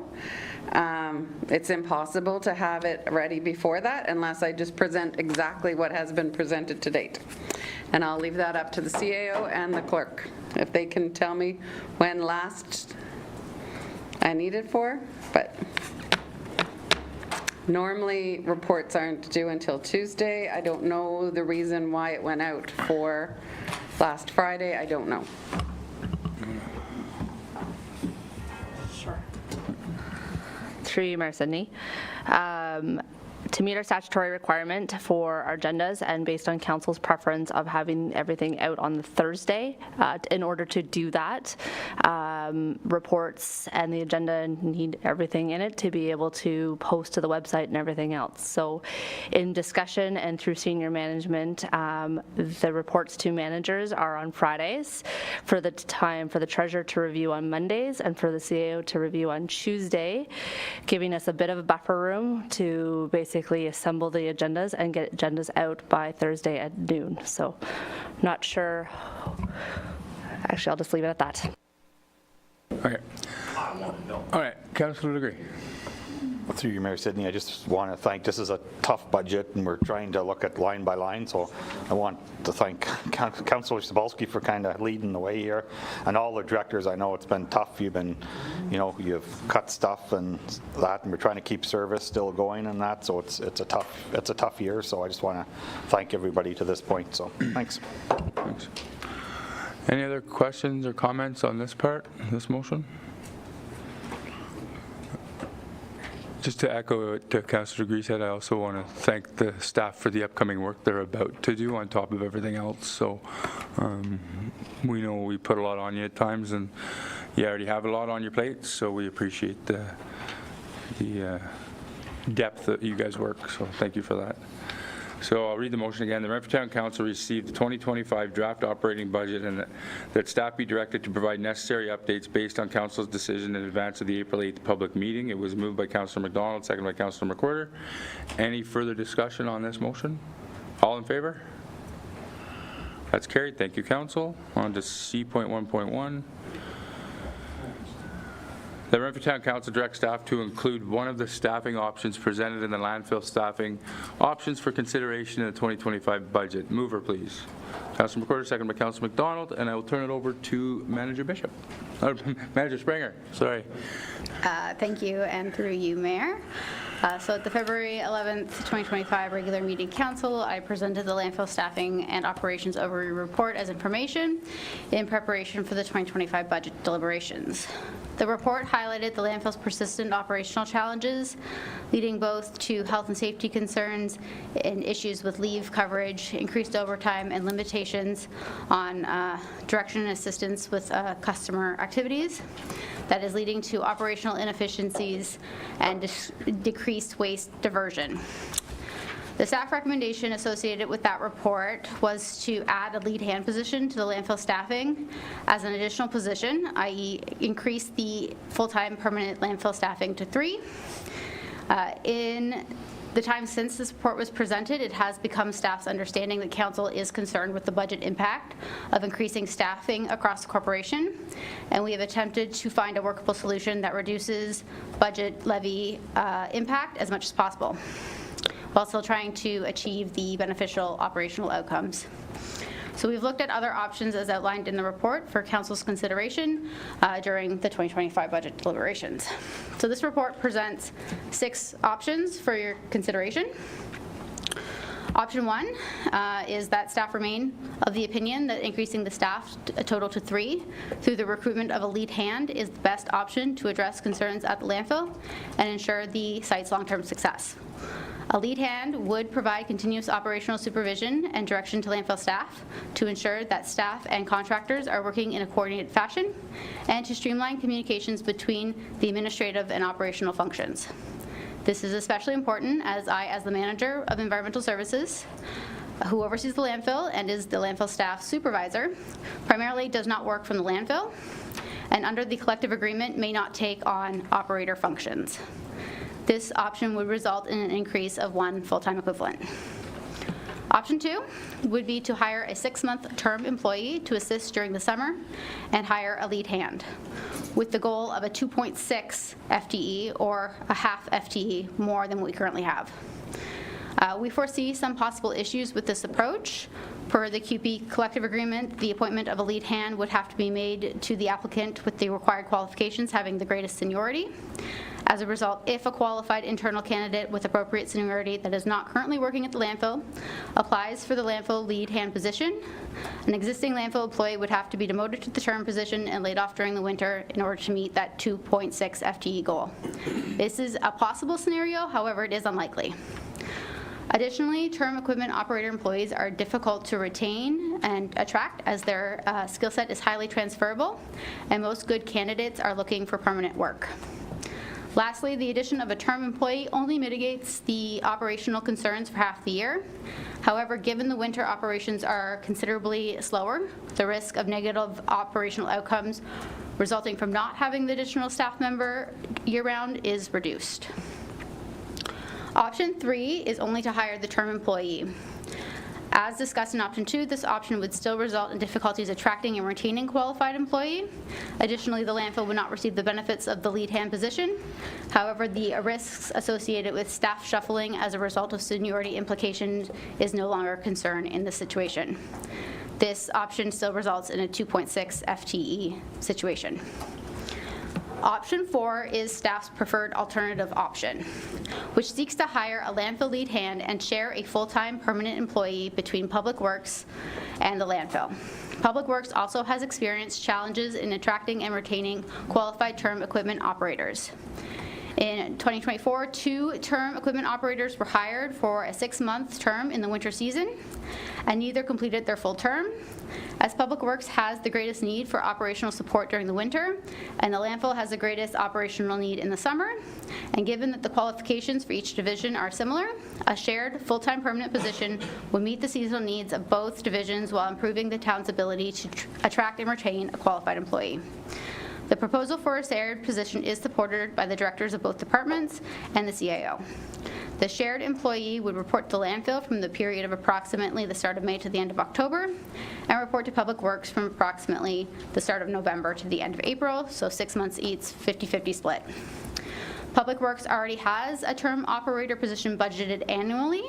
[SPEAKER 5] It's impossible to have it ready before that unless I just present exactly what has been presented to date. And I'll leave that up to the CAO and the clerk, if they can tell me when last I need it for, but normally reports aren't due until Tuesday. I don't know the reason why it went out for last Friday. I don't know.
[SPEAKER 2] Through you, Mayor Sidney. To meet our statutory requirement for our agendas and based on council's preference of having everything out on the Thursday, in order to do that, reports and the agenda need everything in it to be able to post to the website and everything else. So in discussion and through senior management, the reports to managers are on Fridays, for the time for the treasurer to review on Mondays, and for the CAO to review on Tuesday, giving us a bit of a buffer room to basically assemble the agendas and get agendas out by Thursday at noon. So not sure. Actually, I'll just leave it at that.
[SPEAKER 1] Okay. All right, Councillor Legree.
[SPEAKER 9] Through you, Mayor Sidney, I just want to thank, this is a tough budget and we're trying to look at line by line, so I want to thank Councillor Cebulski for kind of leading the way here, and all the directors. I know it's been tough. You've been, you've cut stuff and that, and we're trying to keep service still going and that, so it's a tough year, so I just want to thank everybody to this point, so thanks.
[SPEAKER 1] Thanks. Any other questions or comments on this part, this motion? Just to echo what Councillor Legree said, I also want to thank the staff for the upcoming work they're about to do on top of everything else. So we know we put a lot on you at times, and you already have a lot on your plate, so we appreciate the depth that you guys work, so thank you for that. So I'll read the motion again. The Renfrew Town Council received the 2025 draft operating budget, and that staff be directed to provide necessary updates based on Council's decision in advance of the April 8th public meeting. It was moved by Councillor MacDonald, seconded by Councillor McWhirter. Any further discussion on this motion? All in favor? That's carried. Thank you, Council. On to C.1.1. The Renfrew Town Council directs staff to include one of the staffing options presented in the landfill staffing options for consideration in the 2025 budget. Mover, please. Councillor McWhirter, second by Councillor MacDonald, and I will turn it over to Manager Bishop. Manager Springer, sorry.
[SPEAKER 15] Thank you, and through you, Mayor. So at the February 11th, 2025 regular meeting council, I presented the landfill staffing and operations overview report as information in preparation for the 2025 budget deliberations. The report highlighted the landfill's persistent operational challenges, leading both to health and safety concerns and issues with leave coverage, increased overtime, and limitations on direction and assistance with customer activities. That is leading to operational inefficiencies and decreased waste diversion. The staff recommendation associated with that report was to add a lead hand position to the landfill staffing as an additional position, i.e. increase the full-time permanent landfill staffing to 3. In the time since this report was presented, it has become staff's understanding that council is concerned with the budget impact of increasing staffing across the corporation, and we have attempted to find a workable solution that reduces budget levy impact as much as possible, while still trying to achieve the beneficial operational outcomes. So we've looked at other options as outlined in the report for council's consideration during the 2025 budget deliberations. So this report presents 6 options for your consideration. Option 1 is that staff remain of the opinion that increasing the staff a total to 3 through the recruitment of a lead hand is the best option to address concerns at the landfill and ensure the site's long-term success. A lead hand would provide continuous operational supervision and direction to landfill staff to ensure that staff and contractors are working in a coordinated fashion and to streamline communications between the administrative and operational functions. This is especially important as I, as the manager of environmental services, who oversees the landfill and is the landfill staff supervisor, primarily does not work from the landfill, and under the collective agreement may not take on operator functions. This option would result in an increase of 1 full-time equivalent. Option 2 would be to hire a 6-month term employee to assist during the summer and hire a lead hand, with the goal of a 2.6 FTE or a half FTE more than what we currently have. We foresee some possible issues with this approach. Per the QP collective agreement, the appointment of a lead hand would have to be made to the applicant with the required qualifications having the greatest seniority. As a result, if a qualified internal candidate with appropriate seniority that is not currently working at the landfill applies for the landfill lead hand position, an existing landfill employee would have to be demoted to the term position and laid off during the winter in order to meet that 2.6 FTE goal. This is a possible scenario, however, it is unlikely. Additionally, term equipment operator employees are difficult to retain and attract as their skill set is highly transferable, and most good candidates are looking for permanent work. Lastly, the addition of a term employee only mitigates the operational concerns for half the year. However, given the winter operations are considerably slower, the risk of negative operational outcomes resulting from not having the additional staff member year-round is reduced. Option 3 is only to hire the term employee. As discussed in option 2, this option would still result in difficulties attracting and retaining qualified employee. Additionally, the landfill would not receive the benefits of the lead hand position. However, the risks associated with staff shuffling as a result of seniority implications is no longer a concern in this situation. This option still results in a 2.6 FTE situation. Option 4 is staff's preferred alternative option, which seeks to hire a landfill lead hand and share a full-time permanent employee between Public Works and the landfill. Public Works also has experienced challenges in attracting and retaining qualified term equipment operators. In 2024, 2 term equipment operators were hired for a 6-month term in the winter season, and neither completed their full term. As Public Works has the greatest need for operational support during the winter, and the landfill has the greatest operational need in the summer, and given that the qualifications for each division are similar, a shared full-time permanent position would meet the seasonal needs of both divisions while improving the town's ability to attract and retain a qualified employee. The proposal for a shared position is supported by the directors of both departments and the CAO. The shared employee would report to landfill from the period of approximately the start of May to the end of October, and report to Public Works from approximately the start of November to the end of April, so 6 months each, 50-50 split. Public Works already has a term operator position budgeted annually.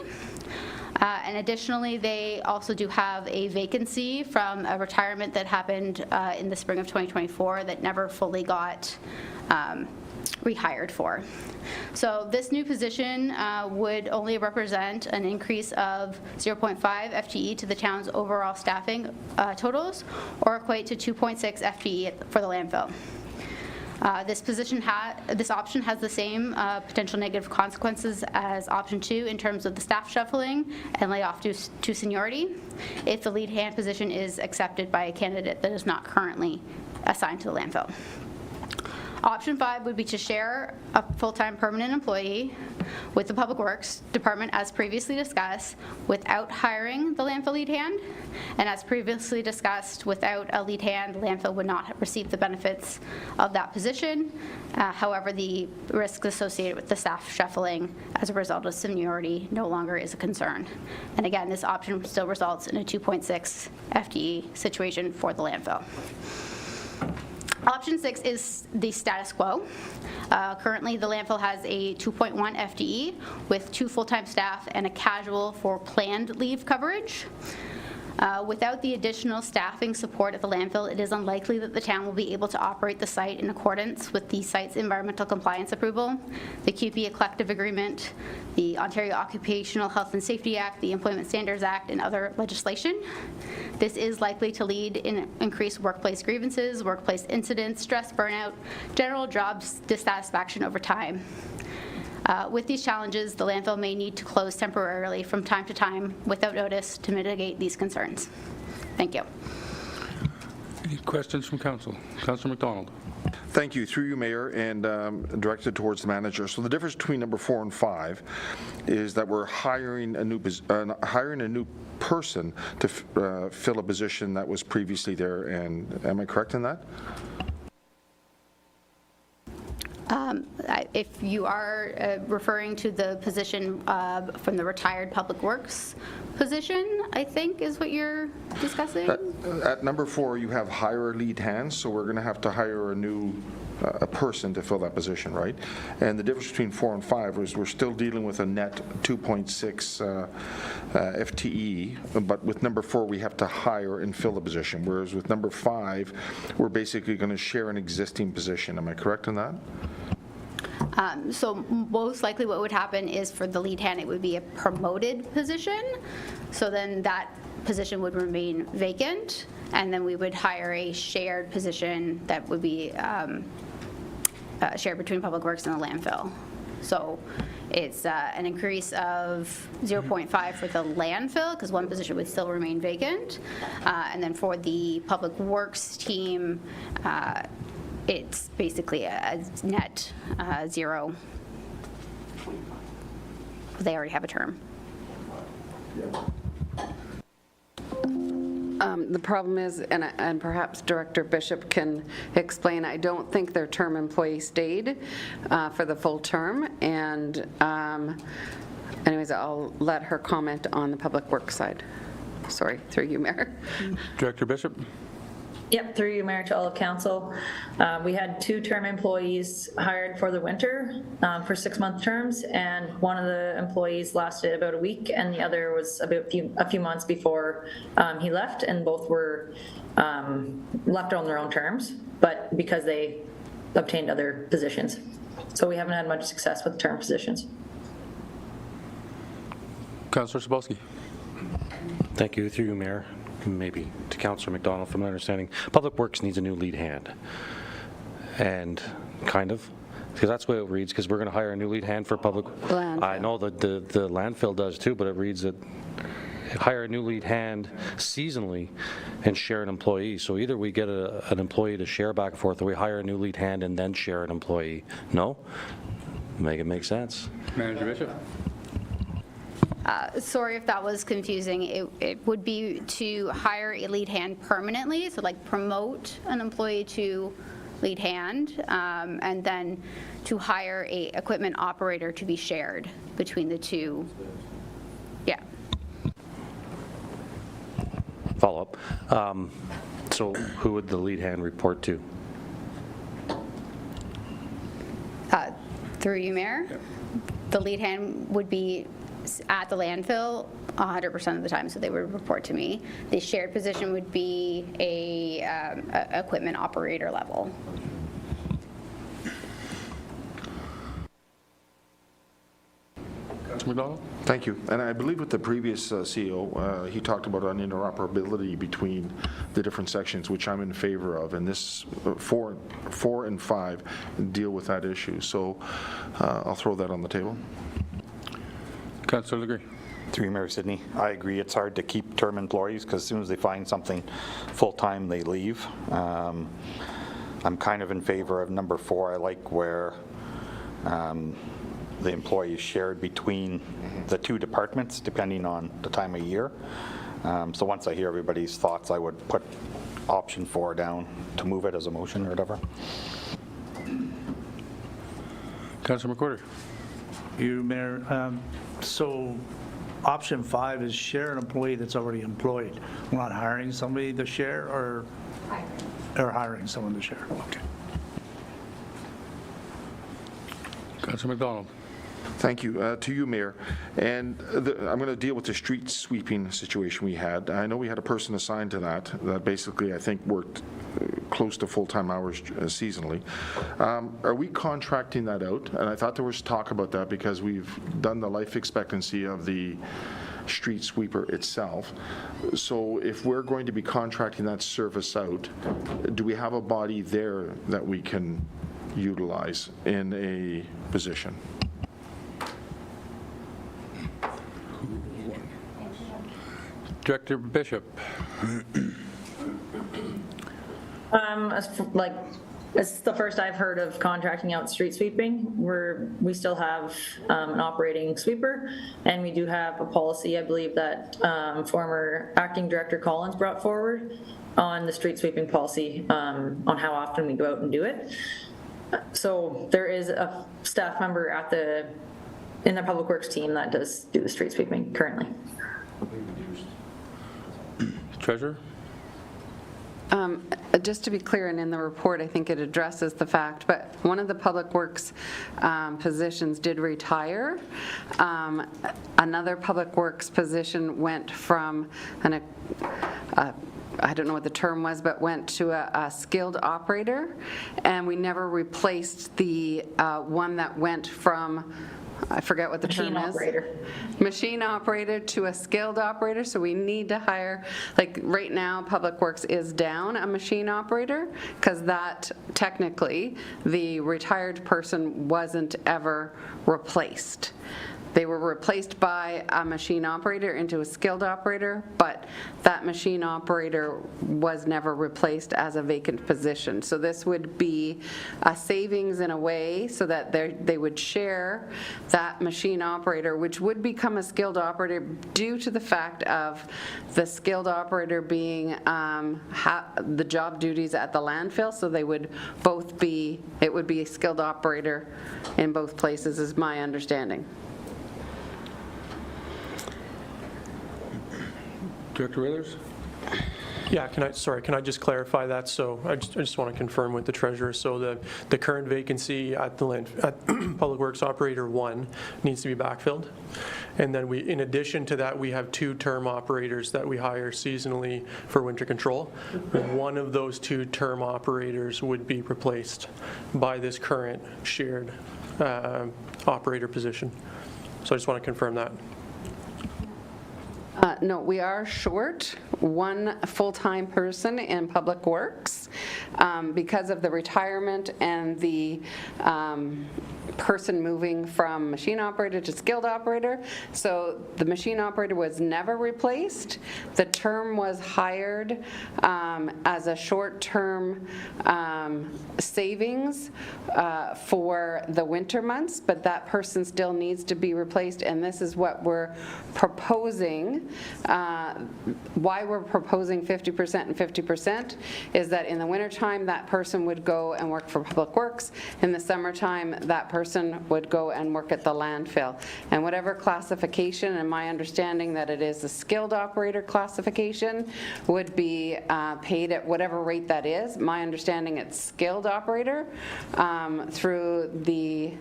[SPEAKER 15] And additionally, they also do have a vacancy from a retirement that happened in the spring of 2024 that never fully got rehired for. So this new position would only represent an increase of 0.5 FTE to the town's overall staffing totals, or equate to 2.6 FTE for the landfill. This option has the same potential negative consequences as option 2 in terms of the staff shuffling and layoff to seniority if the lead hand position is accepted by a candidate that is not currently assigned to the landfill. Option 5 would be to share a full-time permanent employee with the Public Works Department as previously discussed without hiring the landfill lead hand, and as previously discussed, without a lead hand, the landfill would not receive the benefits of that position. However, the risk associated with the staff shuffling as a result of seniority no longer is a concern. And again, this option still results in a 2.6 FTE situation for the landfill. Option 6 is the status quo. Currently, the landfill has a 2.1 FTE with 2 full-time staff and a casual for planned leave coverage. Without the additional staffing support at the landfill, it is unlikely that the town will be able to operate the site in accordance with the site's environmental compliance approval, the QPA collective agreement, the Ontario Occupational Health and Safety Act, the Employment Standards Act, and other legislation. This is likely to lead in increased workplace grievances, workplace incidents, stress, burnout, general job dissatisfaction over time. With these challenges, the landfill may need to close temporarily from time to time without notice to mitigate these concerns. Thank you.
[SPEAKER 1] Any questions from council? Councillor McDonald.
[SPEAKER 7] Thank you. Through you, Mayor, and directed towards the manager. So the difference between number 4 and 5 is that we're hiring a new person to fill a position that was previously there. And am I correct in that?
[SPEAKER 15] If you are referring to the position from the retired Public Works position, I think is what you're discussing.
[SPEAKER 7] At number 4, you have hire a lead hand, so we're going to have to hire a new person to fill that position, right? And the difference between 4 and 5 is we're still dealing with a net 2.6 FTE, but with number 4 we have to hire and fill the position, whereas with number 5 we're basically going to share an existing position. Am I correct in that?
[SPEAKER 15] So most likely what would happen is for the lead hand, it would be a promoted position. So then that position would remain vacant, and then we would hire a shared position that would be shared between Public Works and the landfill. So It's an increase of 0.5 for the landfill, because one position would still remain vacant. And then for the public works team, it's basically a net zero. They already have a term.
[SPEAKER 5] The problem is, and perhaps Director Bishop can explain, I don't think their term employee stayed for the full term, and anyways, I'll let her comment on the public works side. Sorry, through you, Mayor.
[SPEAKER 1] Director Bishop?
[SPEAKER 14] Yep, through you, Mayor, to all of council. We had 2 term employees hired for the winter for 6-month terms, and one of the employees lasted about a week, and the other was about a few months before he left, and both were left on their own terms, but because they obtained other positions. So we haven't had much success with term positions.
[SPEAKER 1] Councillor Cebulski.
[SPEAKER 6] Thank you, through you, Mayor. Maybe to Councillor McDonald, from my understanding, Public Works needs a new lead hand. And kind of, because that's the way it reads, because we're going to hire a new lead hand for public.
[SPEAKER 5] Landfill.
[SPEAKER 6] I know that the landfill does too, but it reads that hire a new lead hand seasonally and share an employee. So either we get an employee to share back and forth, or we hire a new lead hand and then share an employee. No? Make it make sense.
[SPEAKER 1] Manager Bishop?
[SPEAKER 15] Sorry if that was confusing. It would be to hire a lead hand permanently, so like promote an employee to lead hand, and then to hire a equipment operator to be shared between the two. Yeah.
[SPEAKER 6] Follow up. So who would the lead hand report to?
[SPEAKER 15] Through you, Mayor.
[SPEAKER 1] Yep.
[SPEAKER 15] The lead hand would be at the landfill 100% of the time, so they would report to me. The shared position would be a equipment operator level.
[SPEAKER 1] Councillor McDonald?
[SPEAKER 7] Thank you. And I believe with the previous CEO, he talked about an interoperability between the different sections, which I'm in favor of, and this 4 and 5 deal with that issue. So I'll throw that on the table.
[SPEAKER 1] Councillor Legree.
[SPEAKER 9] Through you, Mayor Sidney, I agree it's hard to keep term employees because as soon as they find something full-time, they leave. I'm kind of in favor of number 4. I like where the employee is shared between the 2 departments depending on the time of year. So once I hear everybody's thoughts, I would put option 4 down to move it as a motion or whatever.
[SPEAKER 1] Councillor McWhorter.
[SPEAKER 3] You, Mayor, so option 5 is share an employee that's already employed. We're not hiring somebody to share or hiring someone to share. Okay.
[SPEAKER 1] Councillor McDonald.
[SPEAKER 7] Thank you. To you, Mayor. And I'm going to deal with the street sweeping situation we had. I know we had a person assigned to that basically, I think, worked close to full-time hours seasonally. Are we contracting that out? And I thought there was talk about that because we've done the life expectancy of the street sweeper itself. So if we're going to be contracting that service out, do we have a body there that we can utilize in a position?
[SPEAKER 1] Director Bishop.
[SPEAKER 14] It's the first I've heard of contracting out street sweeping. We still have an operating sweeper, and we do have a policy, I believe, that former Acting Director Collins brought forward on the street sweeping policy on how often we go out and do it. So there is a staff member in the Public Works team that does do the street sweeping currently.
[SPEAKER 1] Treasurer?
[SPEAKER 5] Just to be clear, and in the report, I think it addresses the fact, but one of the Public Works positions did retire. Another Public Works position went from I don't know what the term was, but went to a skilled operator, and we never replaced the one that went from I forget what the term
[SPEAKER 14] Machine
[SPEAKER 5] is.
[SPEAKER 14] operator.
[SPEAKER 5] Machine operator to a skilled operator, so we need to hire, like, right now, Public Works is down a machine operator, because that, technically, the retired person wasn't ever replaced. They were replaced by a machine operator into a skilled operator, but that machine operator was never replaced as a vacant position. So this would be a savings in a way, so that they would share that machine operator, which would become a skilled operator due to the fact of the skilled operator being the job duties at the landfill. So they would both be, it would be a skilled operator in both places, is my understanding.
[SPEAKER 1] Director Whalers?
[SPEAKER 13] Yeah, can I just clarify that? So I just want to confirm with the treasurer. So the current vacancy at Public Works Operator 1 needs to be backfilled. And then in addition to that, we have 2 term operators that we hire seasonally for winter control. One of those 2 term operators would be replaced by this current shared operator position. So I just want to confirm that.
[SPEAKER 5] No, we are short 1 full-time person in Public Works because of the retirement and the person moving from machine operator to skilled operator. So the machine operator was never replaced. The term was hired as a short-term savings for the winter months, but that person still needs to be replaced, and this is what we're proposing. Why we're proposing 50% and 50% is that in the wintertime, that person would go and work for Public Works. In the summertime, that person would go and work at the landfill. And whatever classification, and my understanding that it is a skilled operator classification, would be paid at whatever rate that is. My understanding it's skilled operator through the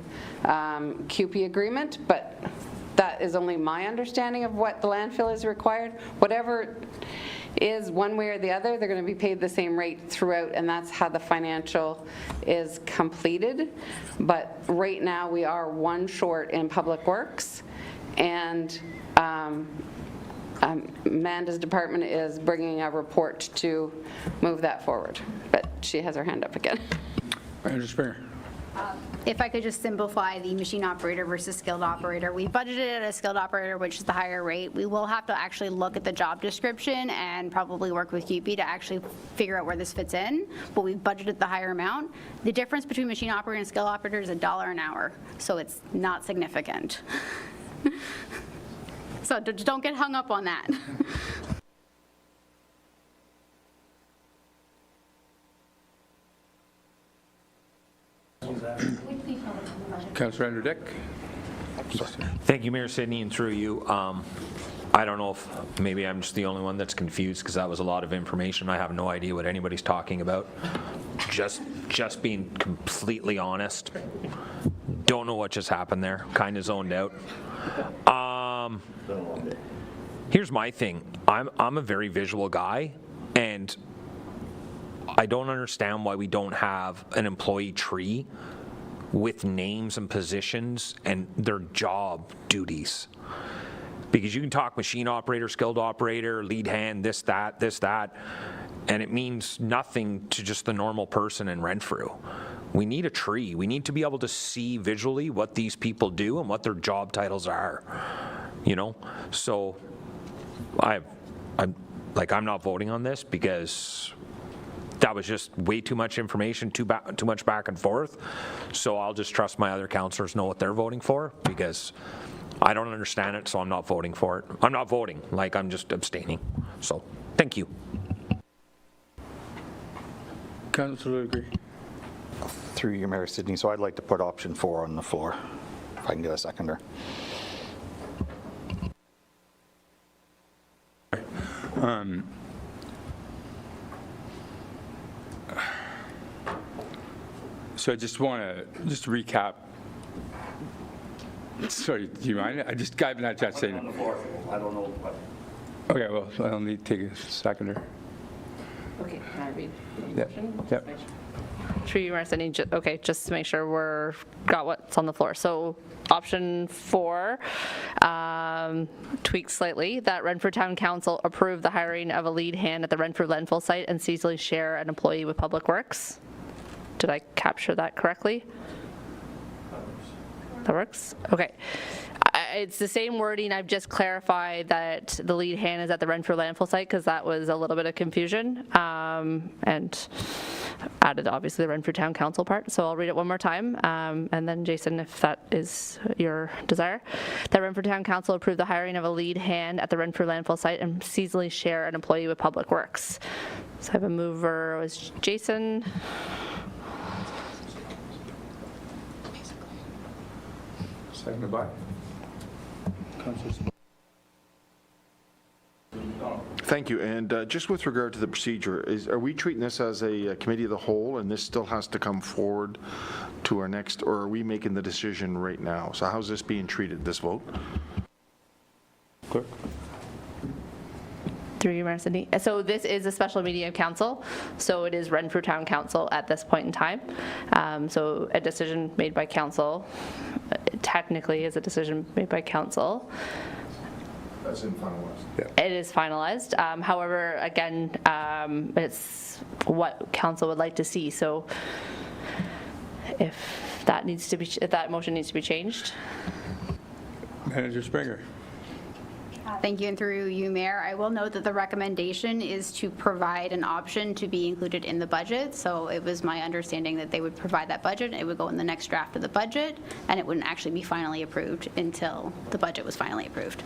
[SPEAKER 5] QP agreement, but that is only my understanding of what the landfill is required. Whatever is one way or the other, they're going to be paid the same rate throughout, and that's how the financial is completed. But right now, we are 1 short in Public Works, and Amanda's department is bringing a report to move that forward. But she has her hand up again.
[SPEAKER 1] Manager Springer.
[SPEAKER 15] If I could just simplify the machine operator versus skilled operator, we budgeted at a skilled operator, which is the higher rate. We will have to actually look at the job description and probably work with UP to actually figure out where this fits in, but we've budgeted the higher amount. The difference between machine operator and skilled operator is $1 an hour, so it's not significant. So just don't get hung up on that.
[SPEAKER 1] Councillor Andrew Dick.
[SPEAKER 4] Thank you, Mayor Sidney, and through you. I don't know if maybe I'm just the only one that's confused, because that was a lot of information. I have no idea what anybody's talking about. Just being completely honest, don't know what just happened there. Kind of zoned out. Here's my thing. I'm a very visual guy, and I don't understand why we don't have an employee tree with names and positions and their job duties. Because you can talk machine operator, skilled operator, lead hand, this, that, and it means nothing to just the normal person in Renfrew. We need a tree. We need to be able to see visually what these people do and what their job titles are, you know? So I'm not voting on this because that was just way too much information, too much back and forth. So I'll just trust my other councillors know what they're voting for, because I don't understand it, so I'm not voting for it. I'm not voting, I'm just abstaining. So, thank you.
[SPEAKER 1] Councillor Agree.
[SPEAKER 9] Through you, Mayor Sidney, so I'd like to put option 4 on the floor, if I can get a seconder.
[SPEAKER 1] So I just want to recap. Sorry, do you mind? I haven't had a chance to say it.
[SPEAKER 9] I don't know.
[SPEAKER 1] Okay, well, I'll need to take a seconder.
[SPEAKER 2] Okay, can I read the
[SPEAKER 1] Yep.
[SPEAKER 2] motion?
[SPEAKER 1] Yep.
[SPEAKER 2] Through you, Mayor Sydney, okay, just to make sure we're, got what's on the floor. So option 4, tweaked slightly, that Renfrew Town Council approve the hiring of a lead hand at the Renfrew landfill site and seasonally share an employee with Public Works. Did I capture that correctly? That works? Okay. It's the same wording. I've just clarified that the lead hand is at the Renfrew landfill site because that was a little bit of confusion, and added obviously the Renfrew Town Council part. So I'll read it one more time, and then Jason, if that is your desire. That Renfrew Town Council approve the hiring of a lead hand at the Renfrew landfill site and seasonally share an employee with Public Works. So I have a mover was Jason.
[SPEAKER 1] Seconded by?
[SPEAKER 7] Thank you, and just with regard to the procedure, are we treating this as a committee of the whole, and this still has to come forward to our next, or are we making the decision right now? So how's this being treated, this vote?
[SPEAKER 1] Clerk?
[SPEAKER 2] Through you, Mayor Sydney. So this is a special meeting of council, so it is Renfrew Town Council at this point in time. So a decision made by council technically is a decision made by council.
[SPEAKER 7] That's in finalized.
[SPEAKER 1] Yeah.
[SPEAKER 2] It is finalized. However, again, it's what council would like to see. So if that needs to be, if that motion needs to be changed.
[SPEAKER 1] Manager Springer.
[SPEAKER 15] Thank you, and through you, Mayor, I will note that the recommendation is to provide an option to be included in the budget. So it was my understanding that they would provide that budget, it would go in the next draft of the budget, and it wouldn't actually be finally approved until the budget was finally approved.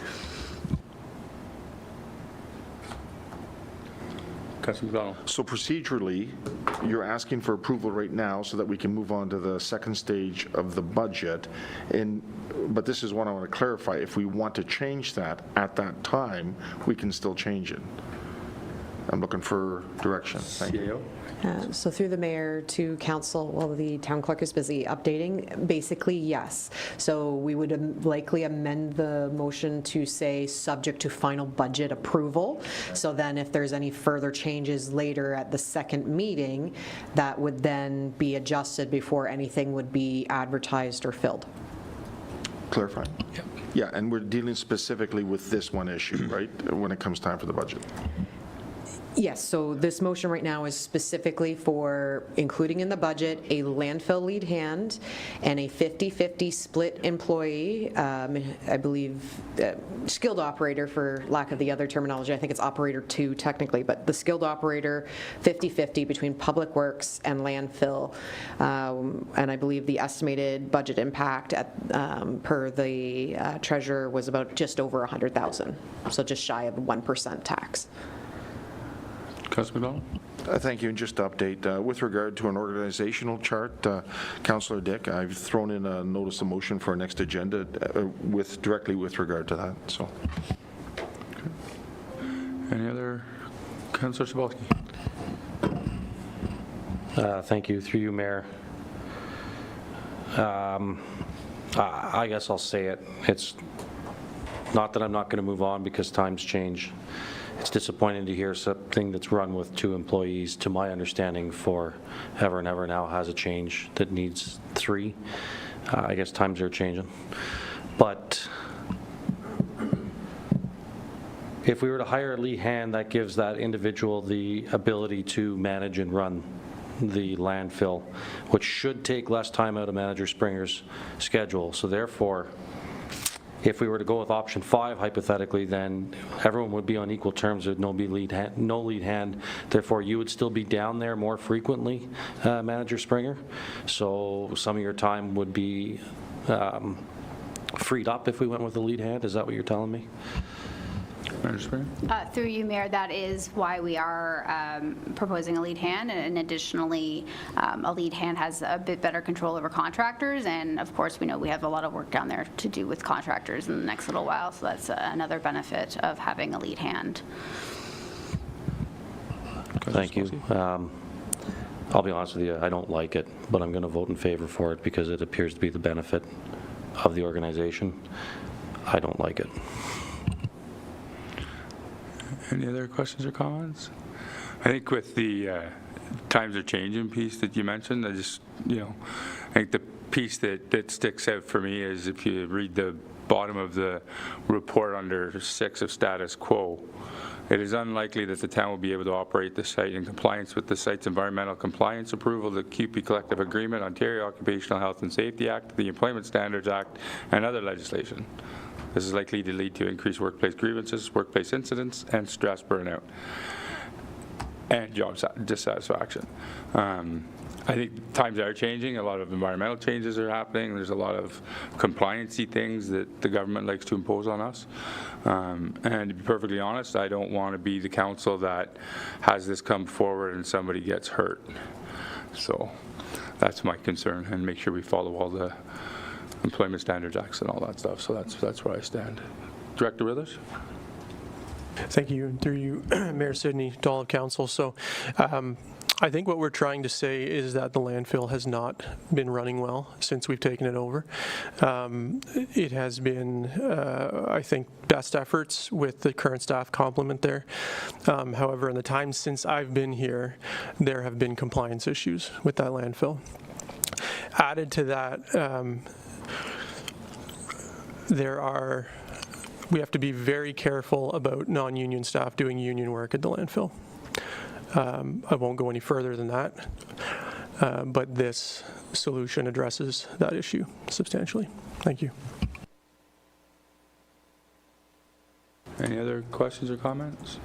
[SPEAKER 1] Councilor McDonald.
[SPEAKER 7] So procedurally, you're asking for approval right now so that we can move on to the second stage of the budget. But this is what I want to clarify. If we want to change that at that time, we can still change it. I'm looking for direction. Thank you.
[SPEAKER 8] So through the mayor to council, while the town clerk is busy updating, basically, yes. So we would likely amend the motion to say subject to final budget approval. So then if there's any further changes later at the second meeting, that would then be adjusted before anything would be advertised or filled.
[SPEAKER 7] Clarifying?
[SPEAKER 1] Yep.
[SPEAKER 7] Yeah, and we're dealing specifically with this one issue, right, when it comes time for the budget?
[SPEAKER 8] Yes, so this motion right now is specifically for including in the budget a landfill lead hand and a 50-50 split employee, I believe skilled operator for lack of the other terminology. I think it's operator 2 technically, but the skilled operator 50-50 between Public Works and landfill. And I believe the estimated budget impact per the treasurer was about just over 100,000, so just shy of 1% tax.
[SPEAKER 1] Councilor McDonald.
[SPEAKER 7] Thank you, and just to update, with regard to an organizational chart, Councillor Dick, I've thrown in a notice of motion for our next agenda directly with regard to that, so.
[SPEAKER 1] Okay. Any other? Councillor Sobolski.
[SPEAKER 6] Thank you. Through you, Mayor. I guess I'll say it. It's not that I'm not going to move on because times change. It's disappointing to hear something that's run with 2 employees, to my understanding, for ever and ever now has a change that needs 3. I guess times are changing. But if we were to hire a lead hand, that gives that individual the ability to manage and run the landfill, which should take less time out of Manager Springer's schedule. So therefore, if we were to go with option 5, hypothetically, then everyone would be on equal terms with no lead hand. Therefore, you would still be down there more frequently, Manager Springer. So some of your time would be freed up if we went with the lead hand. Is that what you're telling me?
[SPEAKER 1] Manager Springer.
[SPEAKER 15] Through you, Mayor, that is why we are proposing a lead hand, and additionally, a lead hand has a bit better control over contractors, and of course, we know we have a lot of work down there to do with contractors in the next little while, so that's another benefit of having a lead hand.
[SPEAKER 6] Thank you. I'll be honest with you, I don't like it, but I'm going to vote in favor for it because it appears to be the benefit of the organization. I don't like it.
[SPEAKER 1] Any other questions or comments? I think with the times are changing piece that you mentioned, I just, I think the piece that sticks out for me is if you read the bottom of the report under 6 of status quo, it is unlikely that the town will be able to operate the site in compliance with the site's environmental compliance approval, the QP Collective Agreement, Ontario Occupational Health and Safety Act, the Employment Standards Act, and other legislation. This is likely to lead to increased workplace grievances, workplace incidents, and stress burnout, and job dissatisfaction. I think times are changing. A lot of environmental changes are happening. There's a lot of compliancy things that the government likes to impose on us. And to be perfectly honest, I don't want to be the council that has this come forward and somebody gets hurt. So that's my concern, and make sure we follow all the Employment Standards Acts and all that stuff. So that's where I stand. Director Withers?
[SPEAKER 13] Thank you. Through you, Mayor Sidney, to all of council. So I think what we're trying to say is that the landfill has not been running well since we've taken it over. It has been, I think, best efforts with the current staff complement there. However, in the time since I've been here, there have been compliance issues with that landfill. Added to that, we have to be very careful about non-union staff doing union work at the landfill. I won't go any further than that, but this solution addresses that issue substantially. Thank you.
[SPEAKER 1] Any other questions or comments?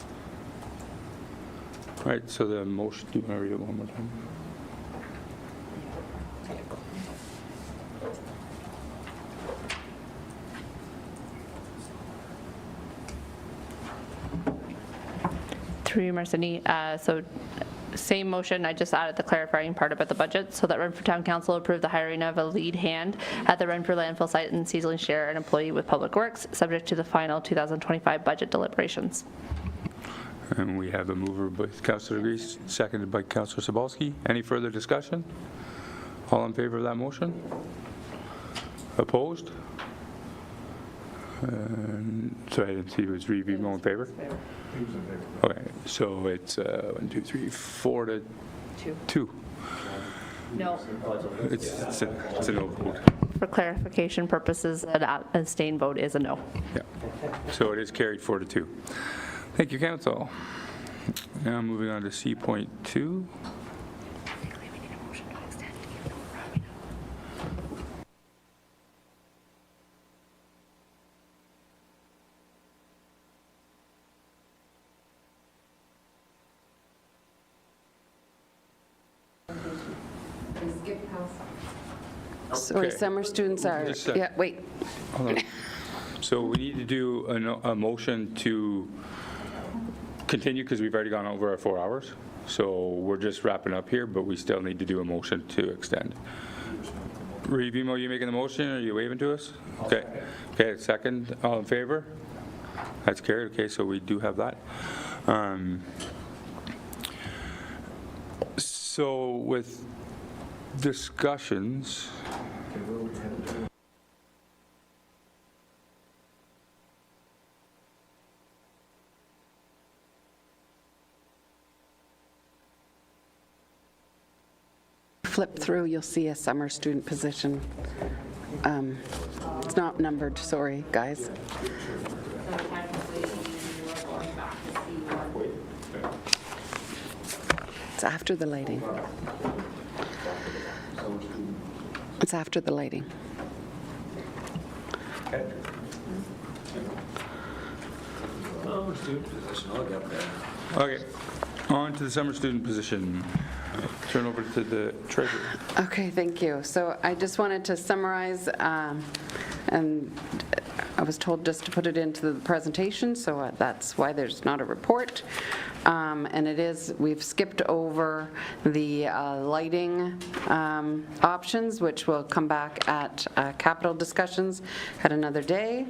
[SPEAKER 1] All right, so the motion, do you want to read it one more time?
[SPEAKER 2] Through you, Mayor Sidney. So same motion, I just added the clarifying part about the budget, so that Renfrew Town Council approved the hiring of a lead hand at the Renfrew landfill site and seasonally share an employee with Public Works, subject to the final 2025 budget deliberations.
[SPEAKER 1] And we have a mover by Councillor Reese, seconded by Councillor Sobolski. Any further discussion? All in favor of that motion? Opposed? Sorry, I didn't see. Was Revimo in favor? Okay, so it's 1, 2, 3, 4 to 2.
[SPEAKER 2] No.
[SPEAKER 1] It's a no vote.
[SPEAKER 2] For clarification purposes, an abstain vote is a no.
[SPEAKER 1] Yeah. So it is carried 4 to 2. Thank you, Council. Now moving on to C.2.
[SPEAKER 5] Sorry,
[SPEAKER 1] Okay.
[SPEAKER 5] summer students are,
[SPEAKER 1] Just a sec.
[SPEAKER 5] yeah, wait.
[SPEAKER 1] Hold on. So we need to do a motion to continue because we've already gone over our 4 hours. So we're just wrapping up here, but we still need to do a motion to extend. Revimo, you making the motion, or are you waving to us? Okay. Okay, second. All in favor? That's carried. Okay, so we do have that. So with discussions,
[SPEAKER 5] Flip through, you'll see a summer student position. It's not numbered, sorry, guys. It's after the lighting. It's after the lighting.
[SPEAKER 1] okay, on to the summer student position. Turn over to the treasurer.
[SPEAKER 5] Okay, thank you. So I just wanted to summarize, and I was told just to put it into the presentation, so that's why there's not a report. And it is, we've skipped over the lighting options, which will come back at capital discussions at another day.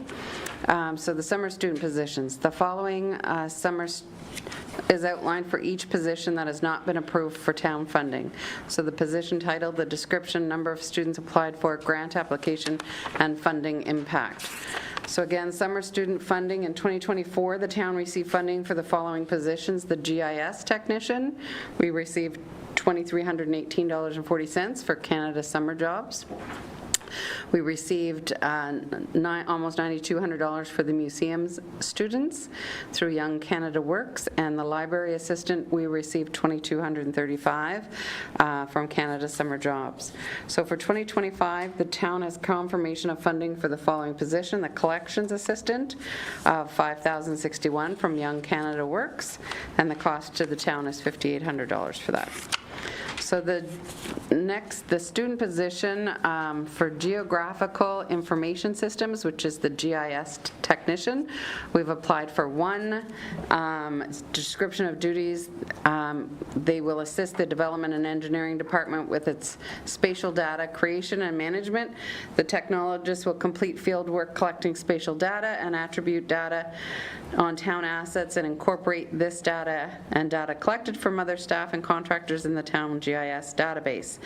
[SPEAKER 5] So the summer student positions. The following summer is outlined for each position that has not been approved for town funding. So the position title, the description, number of students applied for, grant application, and funding impact. So again, summer student funding in 2024, the town received funding for the following positions. The GIS technician, we received $2,318.40 for Canada Summer Jobs. We received almost $9,200 for the museum's students through Young Canada Works, and the library assistant, we received $2,235 from Canada Summer Jobs. So for 2025, the town has confirmation of funding for the following position: the collections assistant of $5,061 from Young Canada Works, and the cost to the town is $5,800 for that. So the student position for Geographical Information Systems, which is the GIS technician, we've applied for one. Description of duties, they will assist the Development and Engineering Department with its spatial data creation and management. The technologist will complete field work collecting spatial data and attribute data on town assets and incorporate this data and data collected from other staff and contractors in the town GIS database.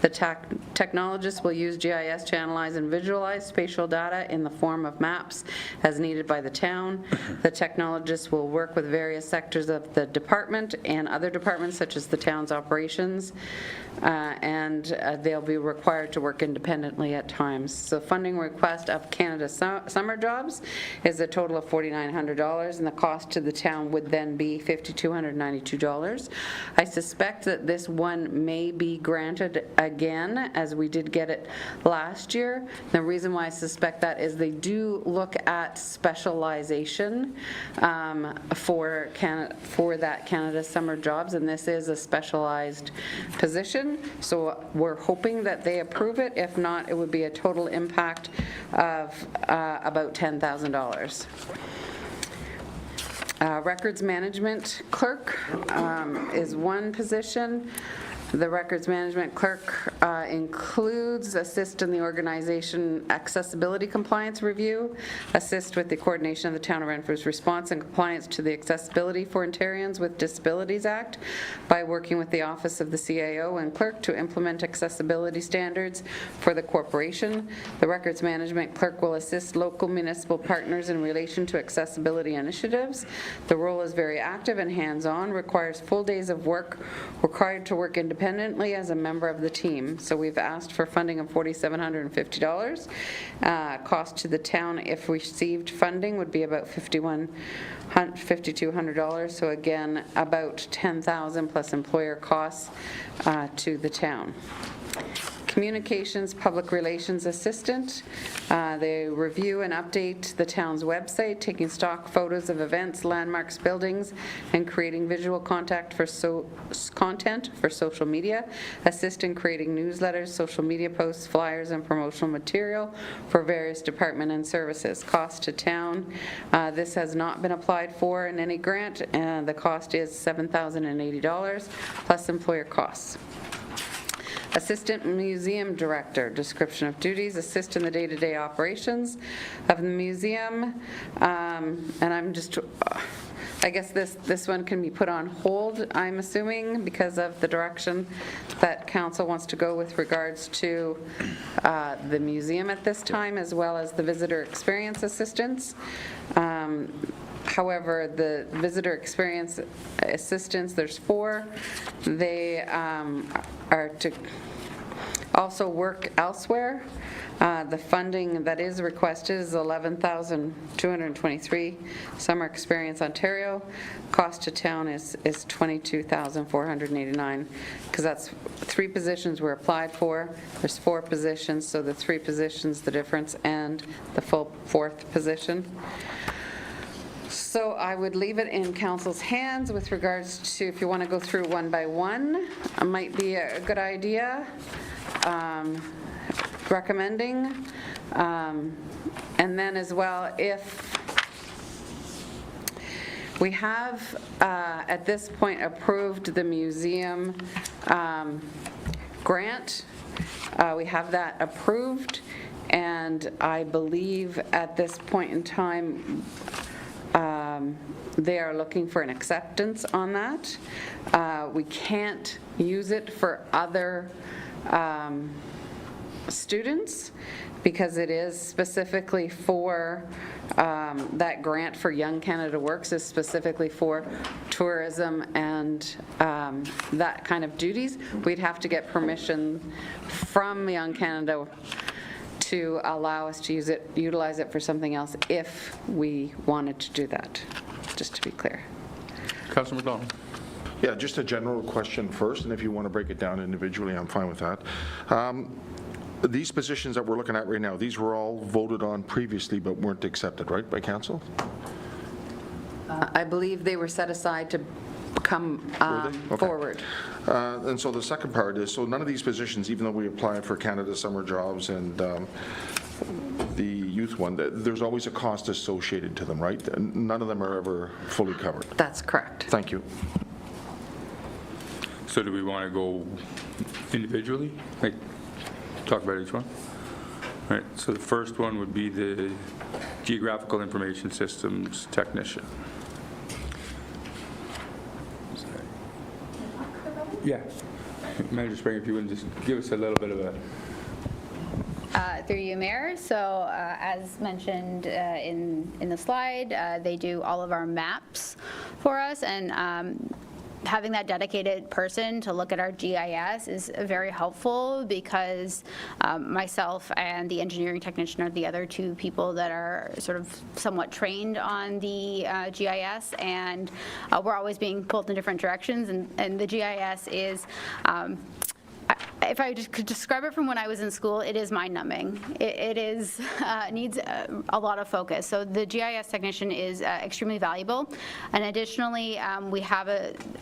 [SPEAKER 5] The technologist will use GIS to analyze and visualize spatial data in the form of maps as needed by the town. The technologist will work with various sectors of the department and other departments such as the town's operations, and they'll be required to work independently at times. So funding request of Canada Summer Jobs is a total of $4,900, and the cost to the town would then be $5,292. I suspect that this one may be granted again, as we did get it last year. The reason why I suspect that is they do look at specialization for that Canada Summer Jobs, and this is a specialized position. So we're hoping that they approve it. If not, it would be a total impact of about $10,000. Records management clerk is one position. The records management clerk includes assist in the organization accessibility compliance review, assist with the coordination of the town of Renfrew's response and compliance to the Accessibility for Ontarians with Disabilities Act by working with the Office of the CAO and clerk to implement accessibility standards for the corporation. The records management clerk will assist local municipal partners in relation to accessibility initiatives. The role is very active and hands-on, requires full days of work, required to work independently as a member of the team. So we've asked for funding of $4,750. Cost to the town, if received funding, would be about $5,200. So again, about $10,000 plus employer costs to the town. Communications Public Relations Assistant. They review and update the town's website, taking stock photos of events, landmarks, buildings, and creating visual content for social media. Assist in creating newsletters, social media posts, flyers, and promotional material for various departments and services. Cost to town. This has not been applied for in any grant, and the cost is $7,080 plus employer costs. Assistant Museum Director, description of duties, assist in the day-to-day operations of the museum. And I'm just, I guess this one can be put on hold, I'm assuming, because of the direction that council wants to go with regards to the museum at this time, as well as the visitor experience assistance. However, the visitor experience assistants, there's 4. They are to also work elsewhere. The funding that is requested is $11,223. Summer Experience Ontario. Cost to town is $22,489, because that's 3 positions were applied for. There's 4 positions, so the 3 positions, the difference, and the full 4th position. So I would leave it in council's hands with regards to, if you want to go through one by one, it might be a good idea. Recommending. And then as well, if we have at this point approved the museum grant, we have that approved, and I believe at this point in time they are looking for an acceptance on that. We can't use it for other students because it is specifically for, that grant for Young Canada Works is specifically for tourism and that kind of duties. We'd have to get permission from Young Canada to allow us to utilize it for something else if we wanted to do that, just to be clear.
[SPEAKER 1] Councillor McDonald.
[SPEAKER 7] Yeah, just a general question first, and if you want to break it down individually, I'm fine with that. These positions that we're looking at right now, these were all voted on previously but weren't accepted, right, by council?
[SPEAKER 5] I believe they were set aside to come
[SPEAKER 7] Okay.
[SPEAKER 5] forward.
[SPEAKER 7] And so the second part is, so none of these positions, even though we applied for Canada Summer Jobs and the youth one, there's always a cost associated to them, right? None of them are ever fully covered.
[SPEAKER 5] That's correct.
[SPEAKER 7] Thank you.
[SPEAKER 1] So do we want to go individually? Like, talk about each one? All right, so the first one would be the Geographical Information Systems Technician. Yeah. Manager Springer, if you wouldn't just give us a little bit of a...
[SPEAKER 15] Through you, Mayor. So as mentioned in the slide, they do all of our maps for us, and having that dedicated person to look at our GIS is very helpful because myself and the engineering technician are the other two people that are sort of somewhat trained on the GIS, and we're always being pulled in different directions, and the GIS is if I just could describe it from when I was in school, it is mind-numbing. It is needs a lot of focus. So the GIS technician is extremely valuable. And additionally, we have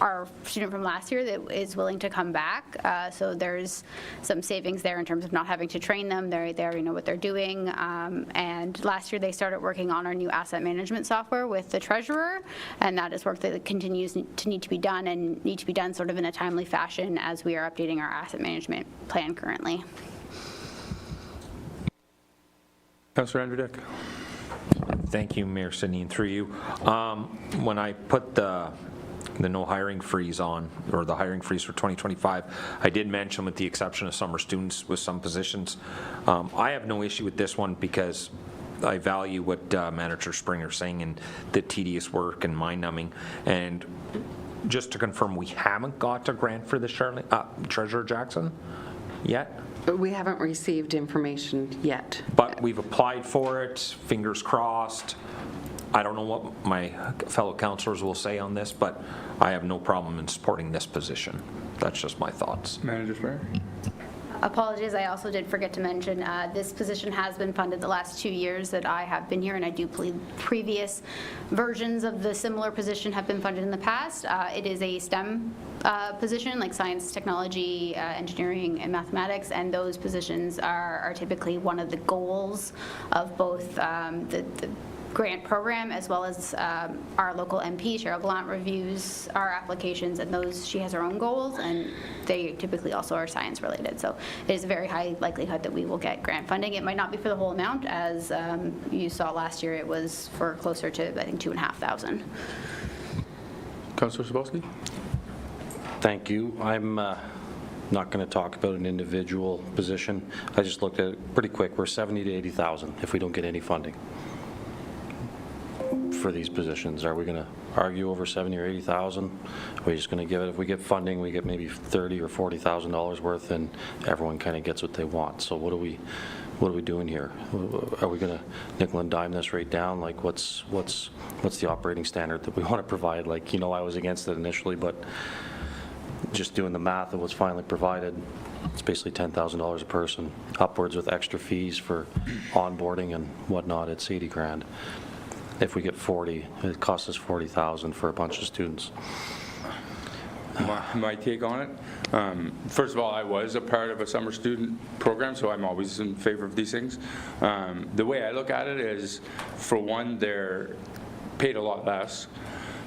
[SPEAKER 15] our student from last year that is willing to come back. So there's some savings there in terms of not having to train them. They already know what they're doing. And last year they started working on our new asset management software with the treasurer, and that is work that continues to need to be done and need to be done sort of in a timely fashion as we are updating our asset management plan currently.
[SPEAKER 1] Councillor Andrew Dick.
[SPEAKER 4] Thank you, Mayor Sidney, and through you. When I put the no hiring freeze on, or the hiring freeze for 2025, I did mention with the exception of summer students with some positions. I have no issue with this one because I value what Manager Springer's saying and the tedious work and mind-numbing. And just to confirm, we haven't got a grant for the Treasurer Jackson yet?
[SPEAKER 5] We haven't received information yet.
[SPEAKER 4] But we've applied for it, fingers crossed. I don't know what my fellow councillors will say on this, but I have no problem in supporting this position. That's just my thoughts.
[SPEAKER 1] Manager Springer.
[SPEAKER 15] Apologies, I also did forget to mention, this position has been funded the last 2 years that I have been here, and I do believe previous versions of the similar position have been funded in the past. It is a STEM position, like science, technology, engineering, and mathematics, and those positions are typically one of the goals of both the grant program, as well as our local MP, Cheryl Gallant, reviews our applications, and those, she has her own goals, and they typically also are science related. So it is a very high likelihood that we will get grant funding. It might not be for the whole amount, as you saw last year, it was for closer to, I think, 2,500.
[SPEAKER 1] Councillor Sobolski.
[SPEAKER 6] Thank you. I'm not going to talk about an individual position. I just looked at it pretty quick. We're 70 to 80,000 if we don't get any funding for these positions. Are we going to argue over 70 or 80,000? Are we just going to give it, if we get funding, we get maybe $30,000 or $40,000 worth, and everyone kind of gets what they want? So what are we doing here? Are we going to nickel and dime this right down? Like what's the operating standard that we want to provide? Like, you know, I was against it initially, but just doing the math of what's finally provided, it's basically $10,000 a person, upwards with extra fees for onboarding and whatnot. It's 80 grand. If we get 40, it costs us 40,000 for a bunch of students.
[SPEAKER 1] My take on it, first of all, I was a part of a summer student program, so I'm always in favor of these things. The way I look at it is, for one, they're paid a lot less.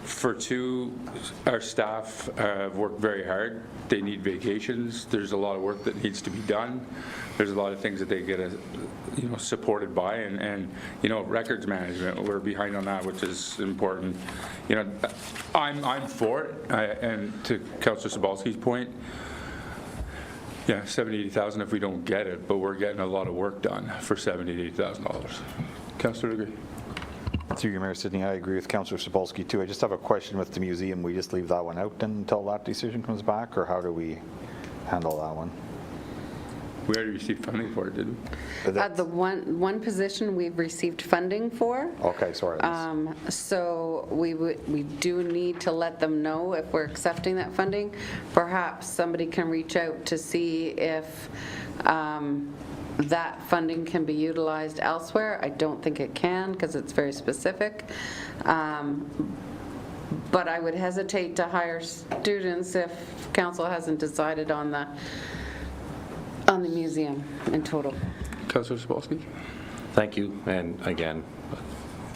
[SPEAKER 1] For two, our staff have worked very hard. They need vacations. There's a lot of work that needs to be done. There's a lot of things that they get, supported by, and records management. We're behind on that, which is important. I'm for it. And to Councillor Sobolski's point, Yeah, 70,000, 80,000 if we don't get it, but we're getting a lot of work done for $70,000 to $80,000. Councillor Degree.
[SPEAKER 9] Through you, Mayor Sidney, I agree with Councillor Sapolsky too. I just have a question with the museum. We just leave that one out until that decision comes back, or how do we handle that one?
[SPEAKER 1] We already received funding for it, didn't we?
[SPEAKER 5] The one position we've received funding for.
[SPEAKER 9] Okay, sorry.
[SPEAKER 5] So we do need to let them know if we're accepting that funding. Perhaps somebody can reach out to see if that funding can be utilized elsewhere. I don't think it can because it's very specific. But I would hesitate to hire students if council hasn't decided on the museum in total.
[SPEAKER 1] Councillor Sapolsky.
[SPEAKER 6] Thank you, and again,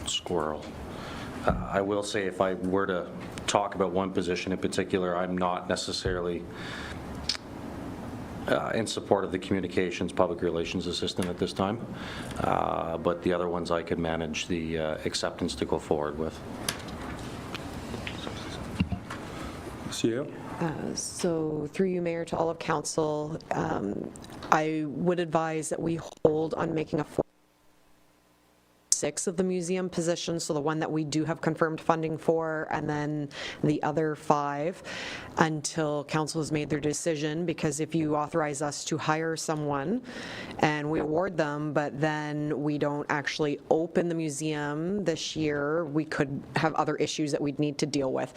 [SPEAKER 6] squirrel. I will say if I were to talk about one position in particular, I'm not necessarily in support of the communications public relations assistant at this time, but the other ones I could manage the acceptance to go forward with.
[SPEAKER 1] CEO?
[SPEAKER 8] So through you, Mayor, to all of council, I would advise that we hold on making a 6 of the museum positions, so the one that we do have confirmed funding for, and then the other 5 until council has made their decision, because if you authorize us to hire someone and we award them, but then we don't actually open the museum this year, we could have other issues that we'd need to deal with.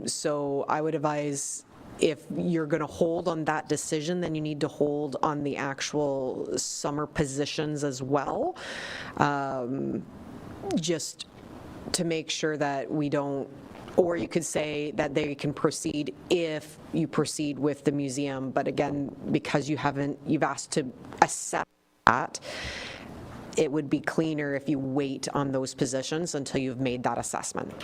[SPEAKER 8] So I would advise, if you're going to hold on that decision, then you need to hold on the actual summer positions as well, just to make sure that we don't, or you could say that they can proceed if you proceed with the museum, but again, because you've asked to assess that, it would be cleaner if you wait on those positions until you've made that assessment.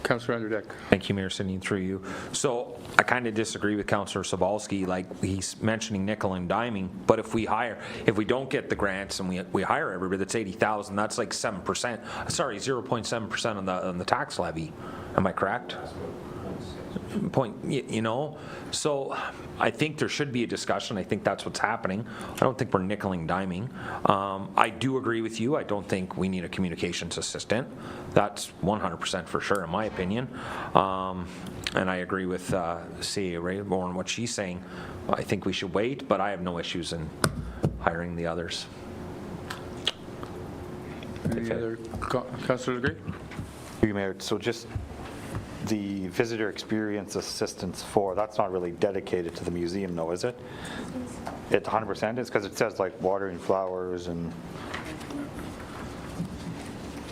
[SPEAKER 1] Councillor Anderdeck.
[SPEAKER 4] Thank you, Mayor Sidney, through you. So I kind of disagree with Councillor Sapolsky. Like, he's mentioning nickel and diming, but if we don't get the grants and we hire everybody, that's 80,000. That's like 7%. Sorry, 0.7% on the tax levy. Am I correct? So I think there should be a discussion. I think that's what's happening. I don't think we're nickeling diming. I do agree with you. I don't think we need a communications assistant. That's 100% for sure, in my opinion. And I agree with CA Rayborn and what she's saying. I think we should wait, but I have no issues in hiring the others.
[SPEAKER 1] Any other Councillor Degree?
[SPEAKER 9] Mayor, so just the visitor experience assistance that's not really dedicated to the museum though, is it? It's 100% is, because it says like watering flowers and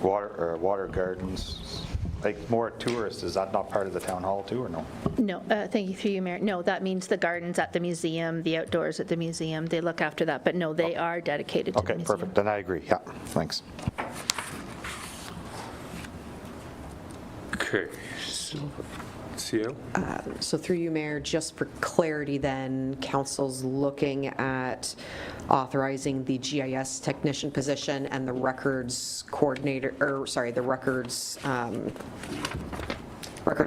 [SPEAKER 9] water gardens, like more tourists. Is that not part of the town hall too, or no?
[SPEAKER 12] No, thank you through you, Mayor. No, that means the gardens at the museum, the outdoors at the museum, they look after that, but no, they are dedicated to the museum.
[SPEAKER 9] Okay, perfect, then I agree, yeah, thanks.
[SPEAKER 1] Okay. CO?
[SPEAKER 8] So through you, Mayor, just for clarity then, council's looking at authorizing the GIS technician position and the records coordinator, the records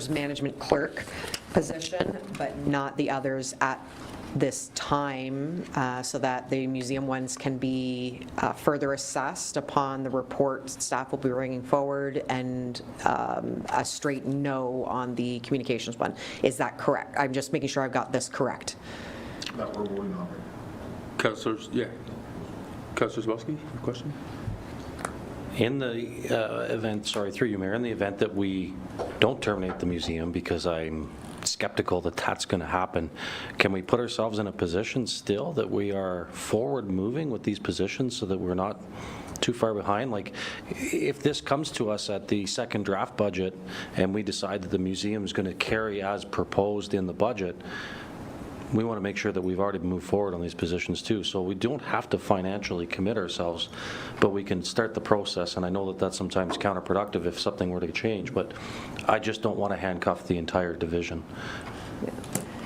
[SPEAKER 8] management clerk position, but not the others at this time, so that the museum ones can be further assessed upon the report staff will be bringing forward, and a straight no on the communications one. Is that correct? I'm just making sure I've got this correct.
[SPEAKER 7] That we're voting on.
[SPEAKER 1] Councillors, yeah. Councillor Zapolsky, question?
[SPEAKER 6] In the event, through you, Mayor, in the event that we don't terminate the museum, because I'm skeptical that that's going to happen, can we put ourselves in a position still that we are forward moving with these positions so that we're not too far behind? Like, if this comes to us at the second draft budget and we decide that the museum is going to carry as proposed in the budget, we want to make sure that we've already moved forward on these positions too. So we don't have to financially commit ourselves, but we can start the process. And I know that that's sometimes counterproductive if something were to change, but I just don't want to handcuff the entire division.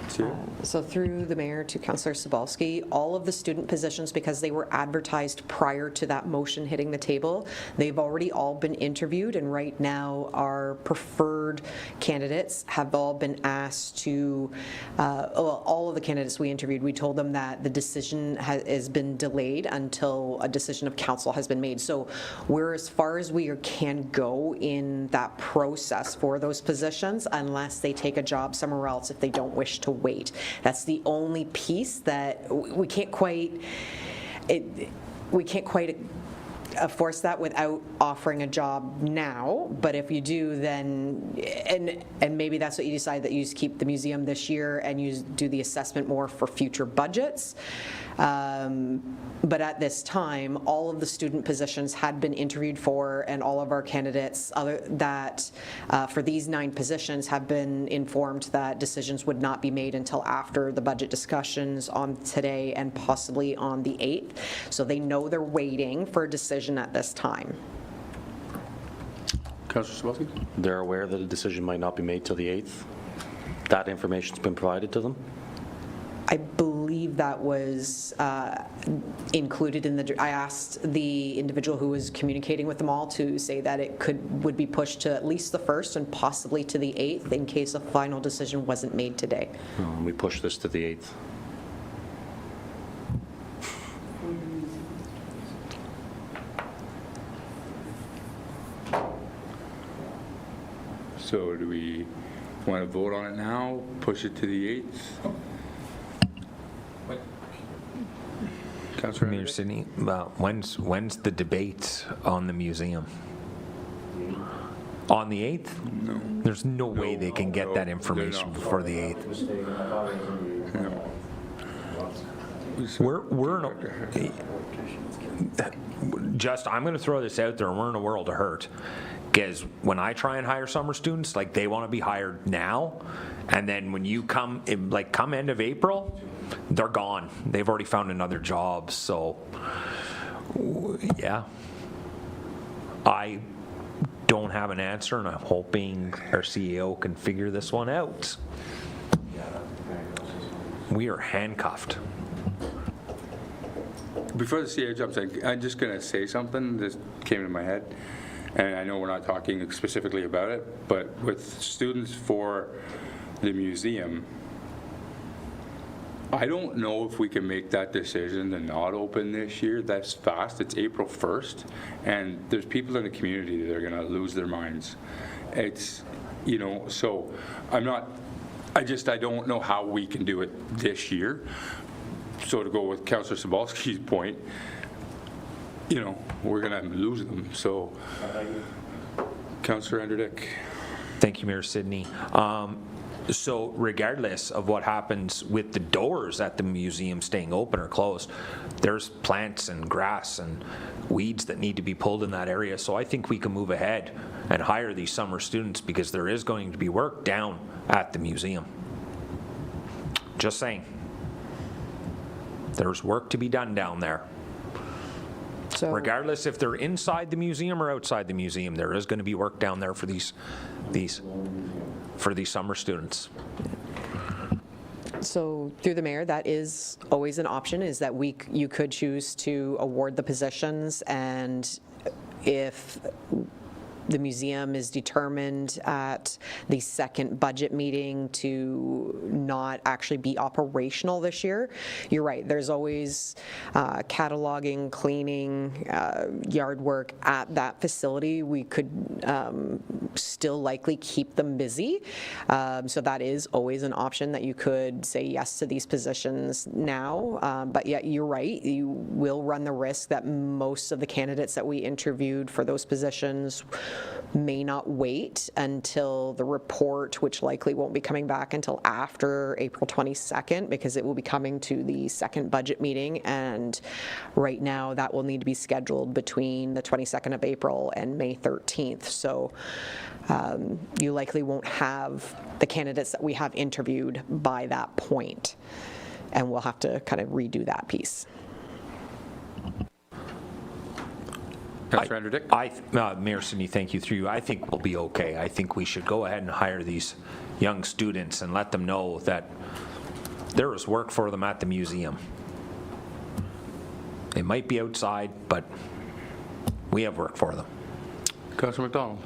[SPEAKER 8] So through the mayor to Councillor Sobalski, all of the student positions, because they were advertised prior to that motion hitting the table, they've already all been interviewed, and right now our preferred candidates have all been asked to, all of the candidates we interviewed, we told them that the decision has been delayed until a decision of council has been made. So we're as far as we can go in that process for those positions unless they take a job somewhere else if they don't wish to wait. That's the only piece that we can't quite force that without offering a job now, but if you do, then, and maybe that's what you decide, that you just keep the museum this year and you do the assessment more for future budgets. But at this time, all of the student positions had been interviewed for, and all of our candidates for these 9 positions have been informed that decisions would not be made until after the budget discussions on today and possibly on the 8th. So they know they're waiting for a decision at this time.
[SPEAKER 1] Councillor Sobalski?
[SPEAKER 6] They're aware that a decision might not be made till the 8th? That information's been provided to them?
[SPEAKER 8] I believe that was included in the, I asked the individual who was communicating with them all to say that it would be pushed to at least the 1st and possibly to the 8th in case a final decision wasn't made today.
[SPEAKER 6] We push this to the 8th.
[SPEAKER 1] So do we want to vote on it now, push it to the 8th? Councillor
[SPEAKER 4] Mayor Sidney, when's the debate on the museum? On the 8th?
[SPEAKER 1] No.
[SPEAKER 4] There's no way they can get that information before the 8th. I'm going to throw this out there, and we're in a world of hurt. Because when I try and hire summer students, like, they want to be hired now, and then when you come end of April, they're gone. They've already found another job. So, yeah, I don't have an answer, and I'm hoping our CEO can figure this one out. We are handcuffed.
[SPEAKER 1] Before the CEO jumps in, I'm just going to say something that came into my head. And I know we're not talking specifically about it, but with students for the museum, I don't know if we can make that decision to not open this year. That's fast. It's April 1st, and there's people in the community that are going to lose their minds. It's, so I don't know how we can do it this year. So to go with Councillor Sobalski's point, we're going to lose them. So, Councillor Anderdick.
[SPEAKER 4] Thank you, Mayor Sidney. So regardless of what happens with the doors at the museum staying open or closed, there's plants and grass and weeds that need to be pulled in that area. So I think we can move ahead and hire these summer students, because there is going to be work down at the museum. Just saying. There's work to be done down there. So, regardless if they're inside the museum or outside the museum, there is going to be work down there for these summer students.
[SPEAKER 8] So through the mayor, that is always an option, is that you could choose to award the positions, and if the museum is determined at the second budget meeting to not actually be operational this year, you're right, there's always cataloging, cleaning, yard work at that facility. We could still likely keep them busy. So that is always an option, that you could say yes to these positions now. But yeah, you're right, you will run the risk that most of the candidates that we interviewed for those positions may not wait until the report, which likely won't be coming back until after April 22nd, because it will be coming to the second budget meeting, and right now that will need to be scheduled between the 22nd of April and May 13th. So you likely won't have the candidates that we have interviewed by that point, and we'll have to kind of redo that piece.
[SPEAKER 4] Mayor Sidney, thank you. Through you, I think we'll be okay. I think we should go ahead and hire these young students and let them know that there is work for them at the museum. They might be outside, but we have work for them.
[SPEAKER 1] Councillor McDonald.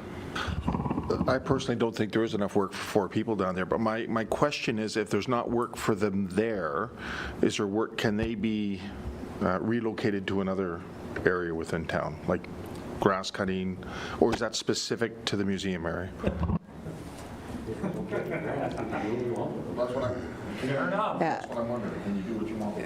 [SPEAKER 7] I personally don't think there is enough work for 4 people down there, but my question is, if there's not work for them there, is there work, can they be relocated to another area within town, like grass cutting, or is that specific to the museum area? That's what I'm wondering. Can you do what you want?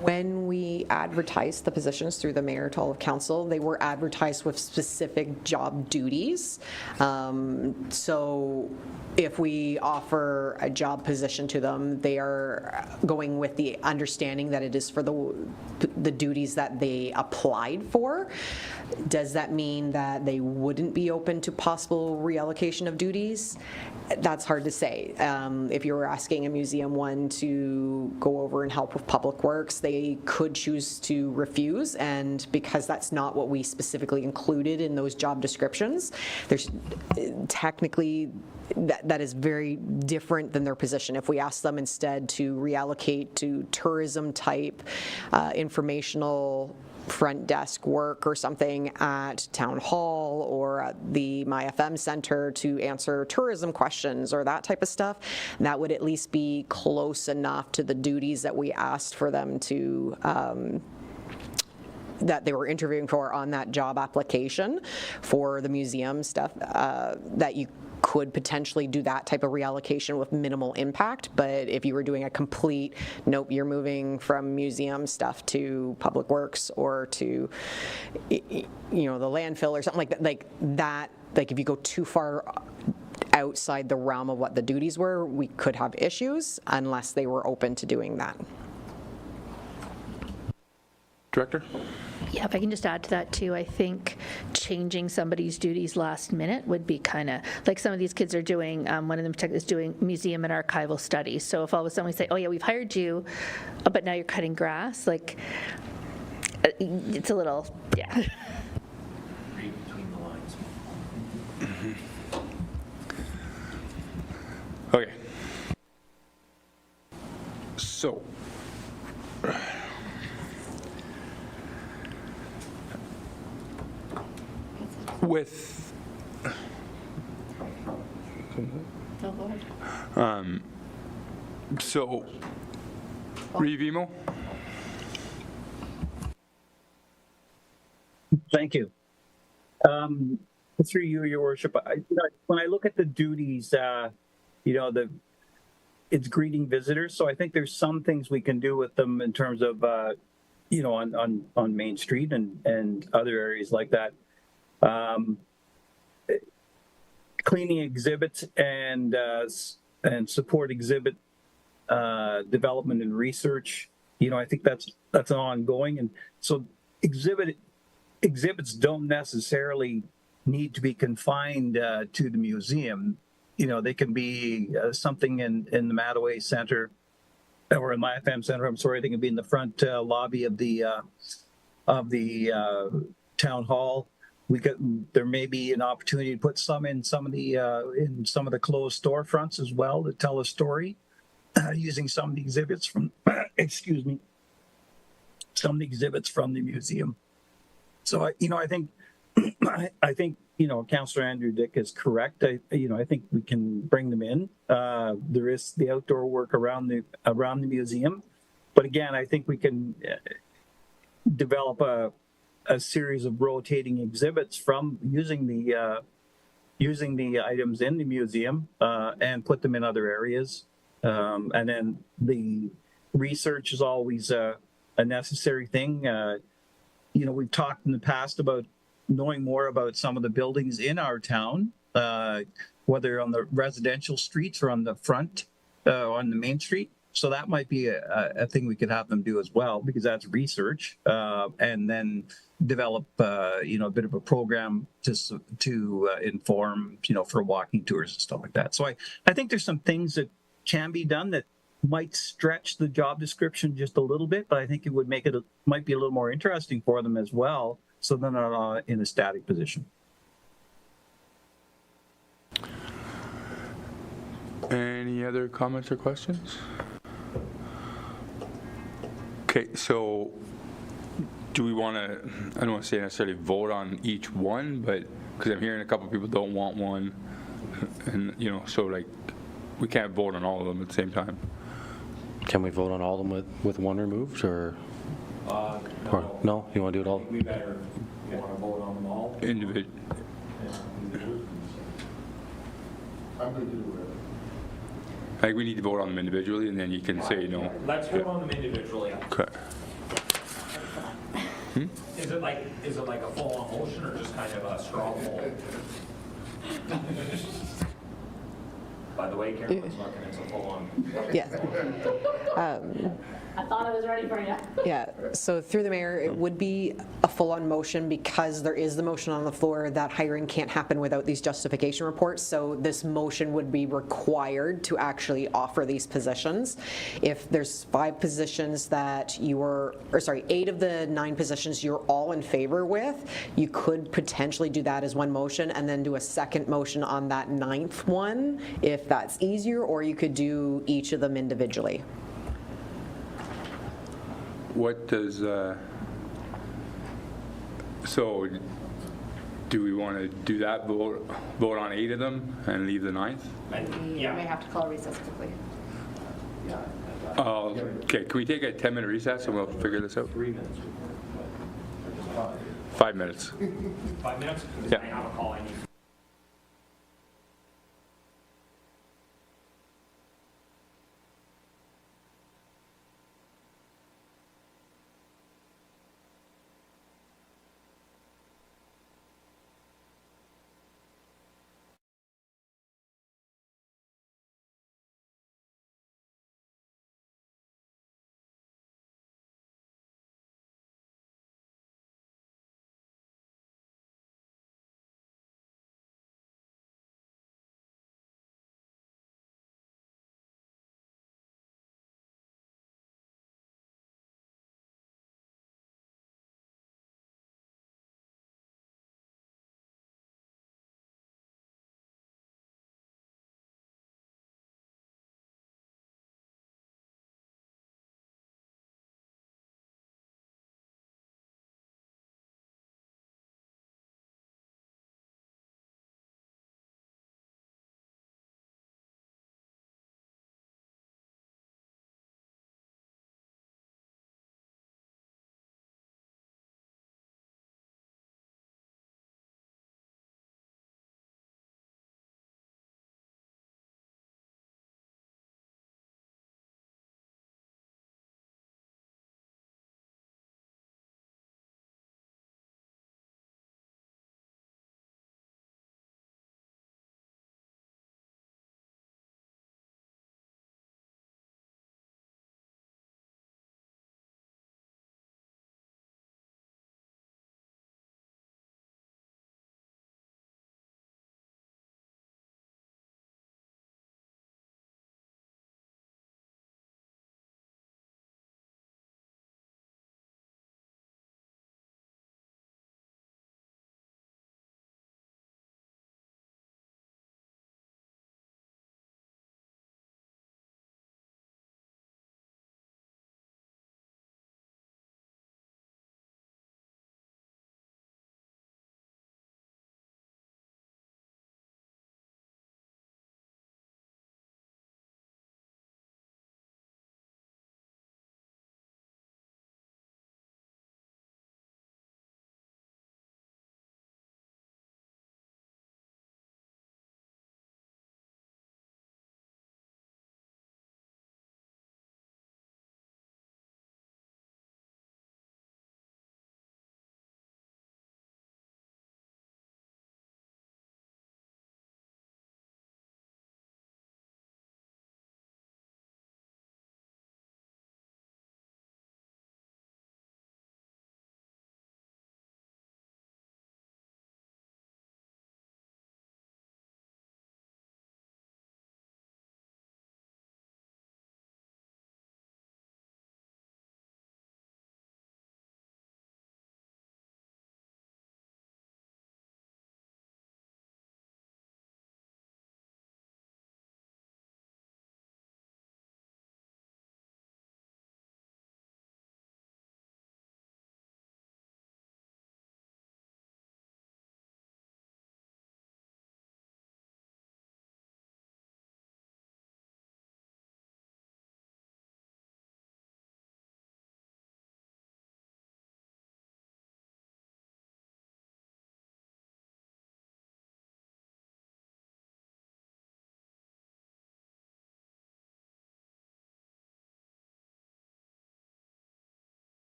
[SPEAKER 8] When we advertised the positions through the mayor to all of council, they were advertised with specific job duties. So if we offer a job position to them, they are going with the understanding that it is for the duties that they applied for. Does that mean that they wouldn't be open to possible reallocation of duties? That's hard to say. If you were asking a museum one to go over and help with public works, they could choose to refuse, and because that's not what we specifically included in those job descriptions, there's technically that is very different than their position. If we ask them instead to reallocate to tourism type, informational front desk work or something at Town Hall or at the MyFM Center to answer tourism questions or that type of stuff, that would at least be close enough to the duties that we asked for them to that they were interviewing for on that job application for the museum stuff, that you could potentially do that type of reallocation with minimal impact. But if you were doing a complete, nope, you're moving from museum stuff to public works or to, you know, the landfill or something like that, like if you go too far outside the realm of what the duties were, we could have issues unless they were open to doing that.
[SPEAKER 1] Director?
[SPEAKER 12] Yeah, if I can just add to that too, I think changing somebody's duties last minute would be kind of, like some of these kids are doing, one of them is doing museum and archival studies. So if all of a sudden we say, oh yeah, we've hired you, but now you're cutting grass, like, it's a little, yeah.
[SPEAKER 4] Read between the lines.
[SPEAKER 1] Okay. So, with so Revimo.
[SPEAKER 10] Thank you. Through you, Your Worship, when I look at the duties, it's greeting visitors. So I think there's some things we can do with them in terms of, on Main Street and other areas like that. Cleaning exhibits and support exhibit development and research. I think that's an ongoing, and so exhibits don't necessarily need to be confined to the museum. They can be something in the Mattaway Center or in MyFM Center. I'm sorry, they can be in the front lobby of the town hall. There may be an opportunity to put some in some of the closed storefronts as well to tell a story using some of the exhibits from some of the exhibits from the museum. So I think Councillor Andrew Dick is correct. I think we can bring them in. There is the outdoor work around the museum, but again, I think we can develop a series of rotating exhibits from using the items in the museum and put them in other areas. And then the research is always a necessary thing. We've talked in the past about knowing more about some of the buildings in our town, whether on the residential streets or on the front, on the main street. So that might be a thing we could have them do as well, because that's research, and then develop, a bit of a program to inform, for walking tours and stuff like that. So I think there's some things that can be done that might stretch the job description just a little bit, but I think it would might be a little more interesting for them as well, so they're not in a static position.
[SPEAKER 1] Any other comments or questions? Okay, so do we want to, I don't want to say necessarily vote on each one, but, because I'm hearing a couple people don't want one, and, you know, so like, we can't vote on all of them at the same time.
[SPEAKER 6] Can we vote on all of them with one removed, or no? You want to do it all?
[SPEAKER 4] We better, you want to vote on them all?
[SPEAKER 1] Individual.
[SPEAKER 7] I'm going to do it.
[SPEAKER 1] I think we need to vote on them individually, and then you can say no.
[SPEAKER 4] Let's vote on them individually.
[SPEAKER 1] Okay.
[SPEAKER 4] Is it like a full-on motion or just kind of a straw poll? By the way, Carolyn's looking, it's a full-on.
[SPEAKER 8] Yeah.
[SPEAKER 15] I thought I was ready for you.
[SPEAKER 8] Yeah, so through the mayor, it would be a full-on motion because there is the motion on the floor that hiring can't happen without these justification reports. So this motion would be required to actually offer these positions. If there's 5 positions that you are, or sorry, 8 of the 9 positions you're all in favor with, you could potentially do that as one motion and then do a second motion on that 9th one if that's easier, or you could do each of them individually.
[SPEAKER 1] What does, so do we want to do that, vote on 8 of them and leave the 9th?
[SPEAKER 2] We may have to call a recess quickly.
[SPEAKER 1] Okay, can we take a 10-minute recess and we'll figure this out?
[SPEAKER 4] 3 minutes.
[SPEAKER 1] 5 minutes.
[SPEAKER 4] 5 minutes?
[SPEAKER 1] Yeah.
[SPEAKER 4] I have a call I need.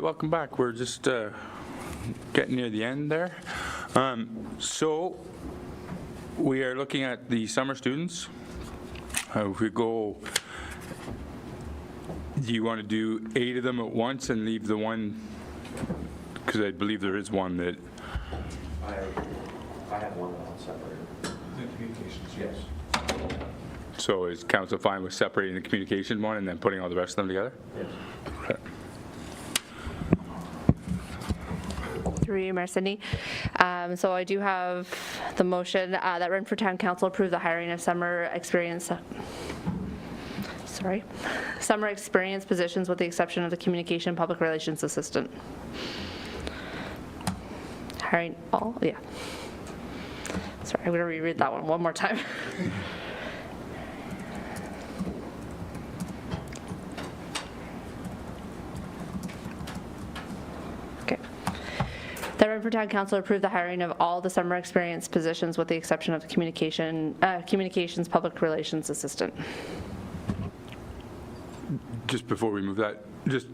[SPEAKER 1] right, welcome back. We're just getting near the end there. So we are looking at the summer students. If we go, do you want to do 8 of them at once and leave the one, because I believe there is one that.
[SPEAKER 6] I have one that's separated. The communications, yes.
[SPEAKER 1] So is council fine with separating the communication one and then putting all the rest of them together?
[SPEAKER 6] Yes.
[SPEAKER 1] Okay.
[SPEAKER 2] Through you, Mayor Sydney. So I do have the motion that Renfrew Town Council approve the hiring of summer experience positions with the exception of the communication public relations assistant. Hiring all, yeah. Sorry, I'm going to reread that one more time. Okay. The Renfrew Town Council approved the hiring of all the summer experience positions with the exception of the communications public relations assistant.
[SPEAKER 1] Just before we move that, just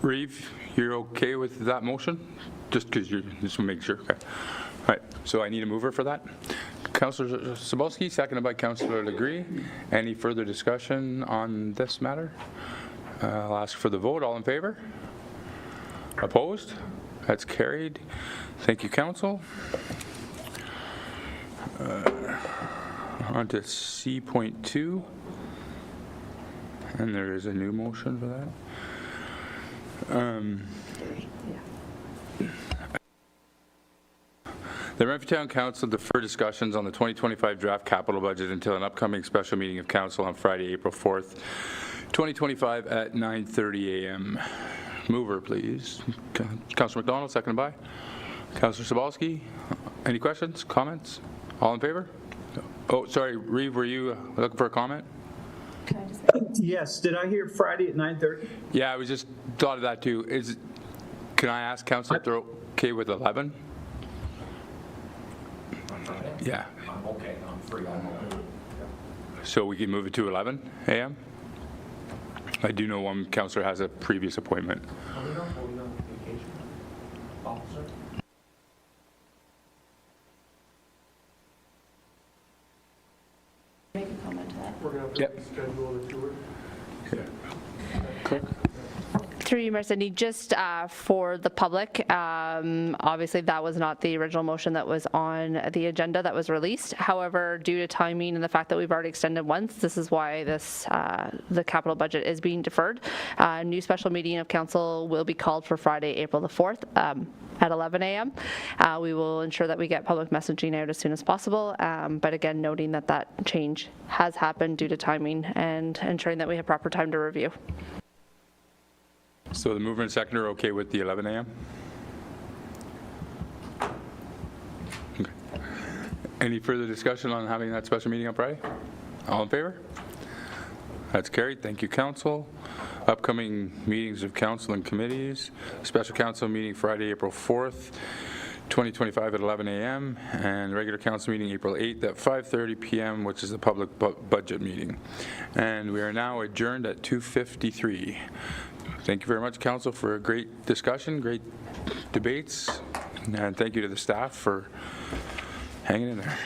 [SPEAKER 1] Reeve, you're okay with that motion? Just because you just to make sure. Okay. All right. So I need a mover for that. Councillor Cebulski, seconded by Councillor Legree. Any further discussion on this matter? I'll ask for the vote. All in favor? Opposed? That's carried. Thank you, Council. On to C.2. And there is a new motion for that. The Renfrew Town Council defer discussions on the 2025 draft capital budget until an upcoming special meeting of council on Friday, April 4th, 2025 at 9:30 a.m. Mover, please. Councillor McDonald, seconded by Councillor Cebulski. Any questions, comments? All in favor? Oh, sorry, Reeve, were you looking for a comment?
[SPEAKER 10] Yes, did I hear Friday at 9:30?
[SPEAKER 1] Yeah, I was just thought of that too. Can I ask council if they're okay with 11? Yeah.
[SPEAKER 4] I'm okay, I'm free, I'm okay.
[SPEAKER 1] So we can move it to 11 a.m.? I do know one councillor has a previous appointment.
[SPEAKER 6] Are we not voting on the communication officer?
[SPEAKER 15] Make a comment to that.
[SPEAKER 13] We're going to have to schedule the tour.
[SPEAKER 2] Through you, Mayor Sydney, just for the public, obviously that was not the original motion that was on the agenda that was released. However, due to timing and the fact that we've already extended once, this is why the capital budget is being deferred. A new special meeting of council will be called for Friday, April the 4th at 11 a.m. We will ensure that we get public messaging out as soon as possible, but again, noting that that change has happened due to timing and ensuring that we have proper time to review.
[SPEAKER 1] So the mover and seconder are okay with the 11 a.m.? Okay. Any further discussion on having that special meeting on Friday? All in favor? That's carried. Thank you, council. Upcoming meetings of council and committees. Special council meeting Friday, April 4th, 2025 at 11 a.m. and regular council meeting April 8th at 5:30 p.m., which is the public budget meeting. And we are now adjourned at 2:53. Thank you very much, council, for a great discussion, great debates, and thank you to the staff for hanging in there.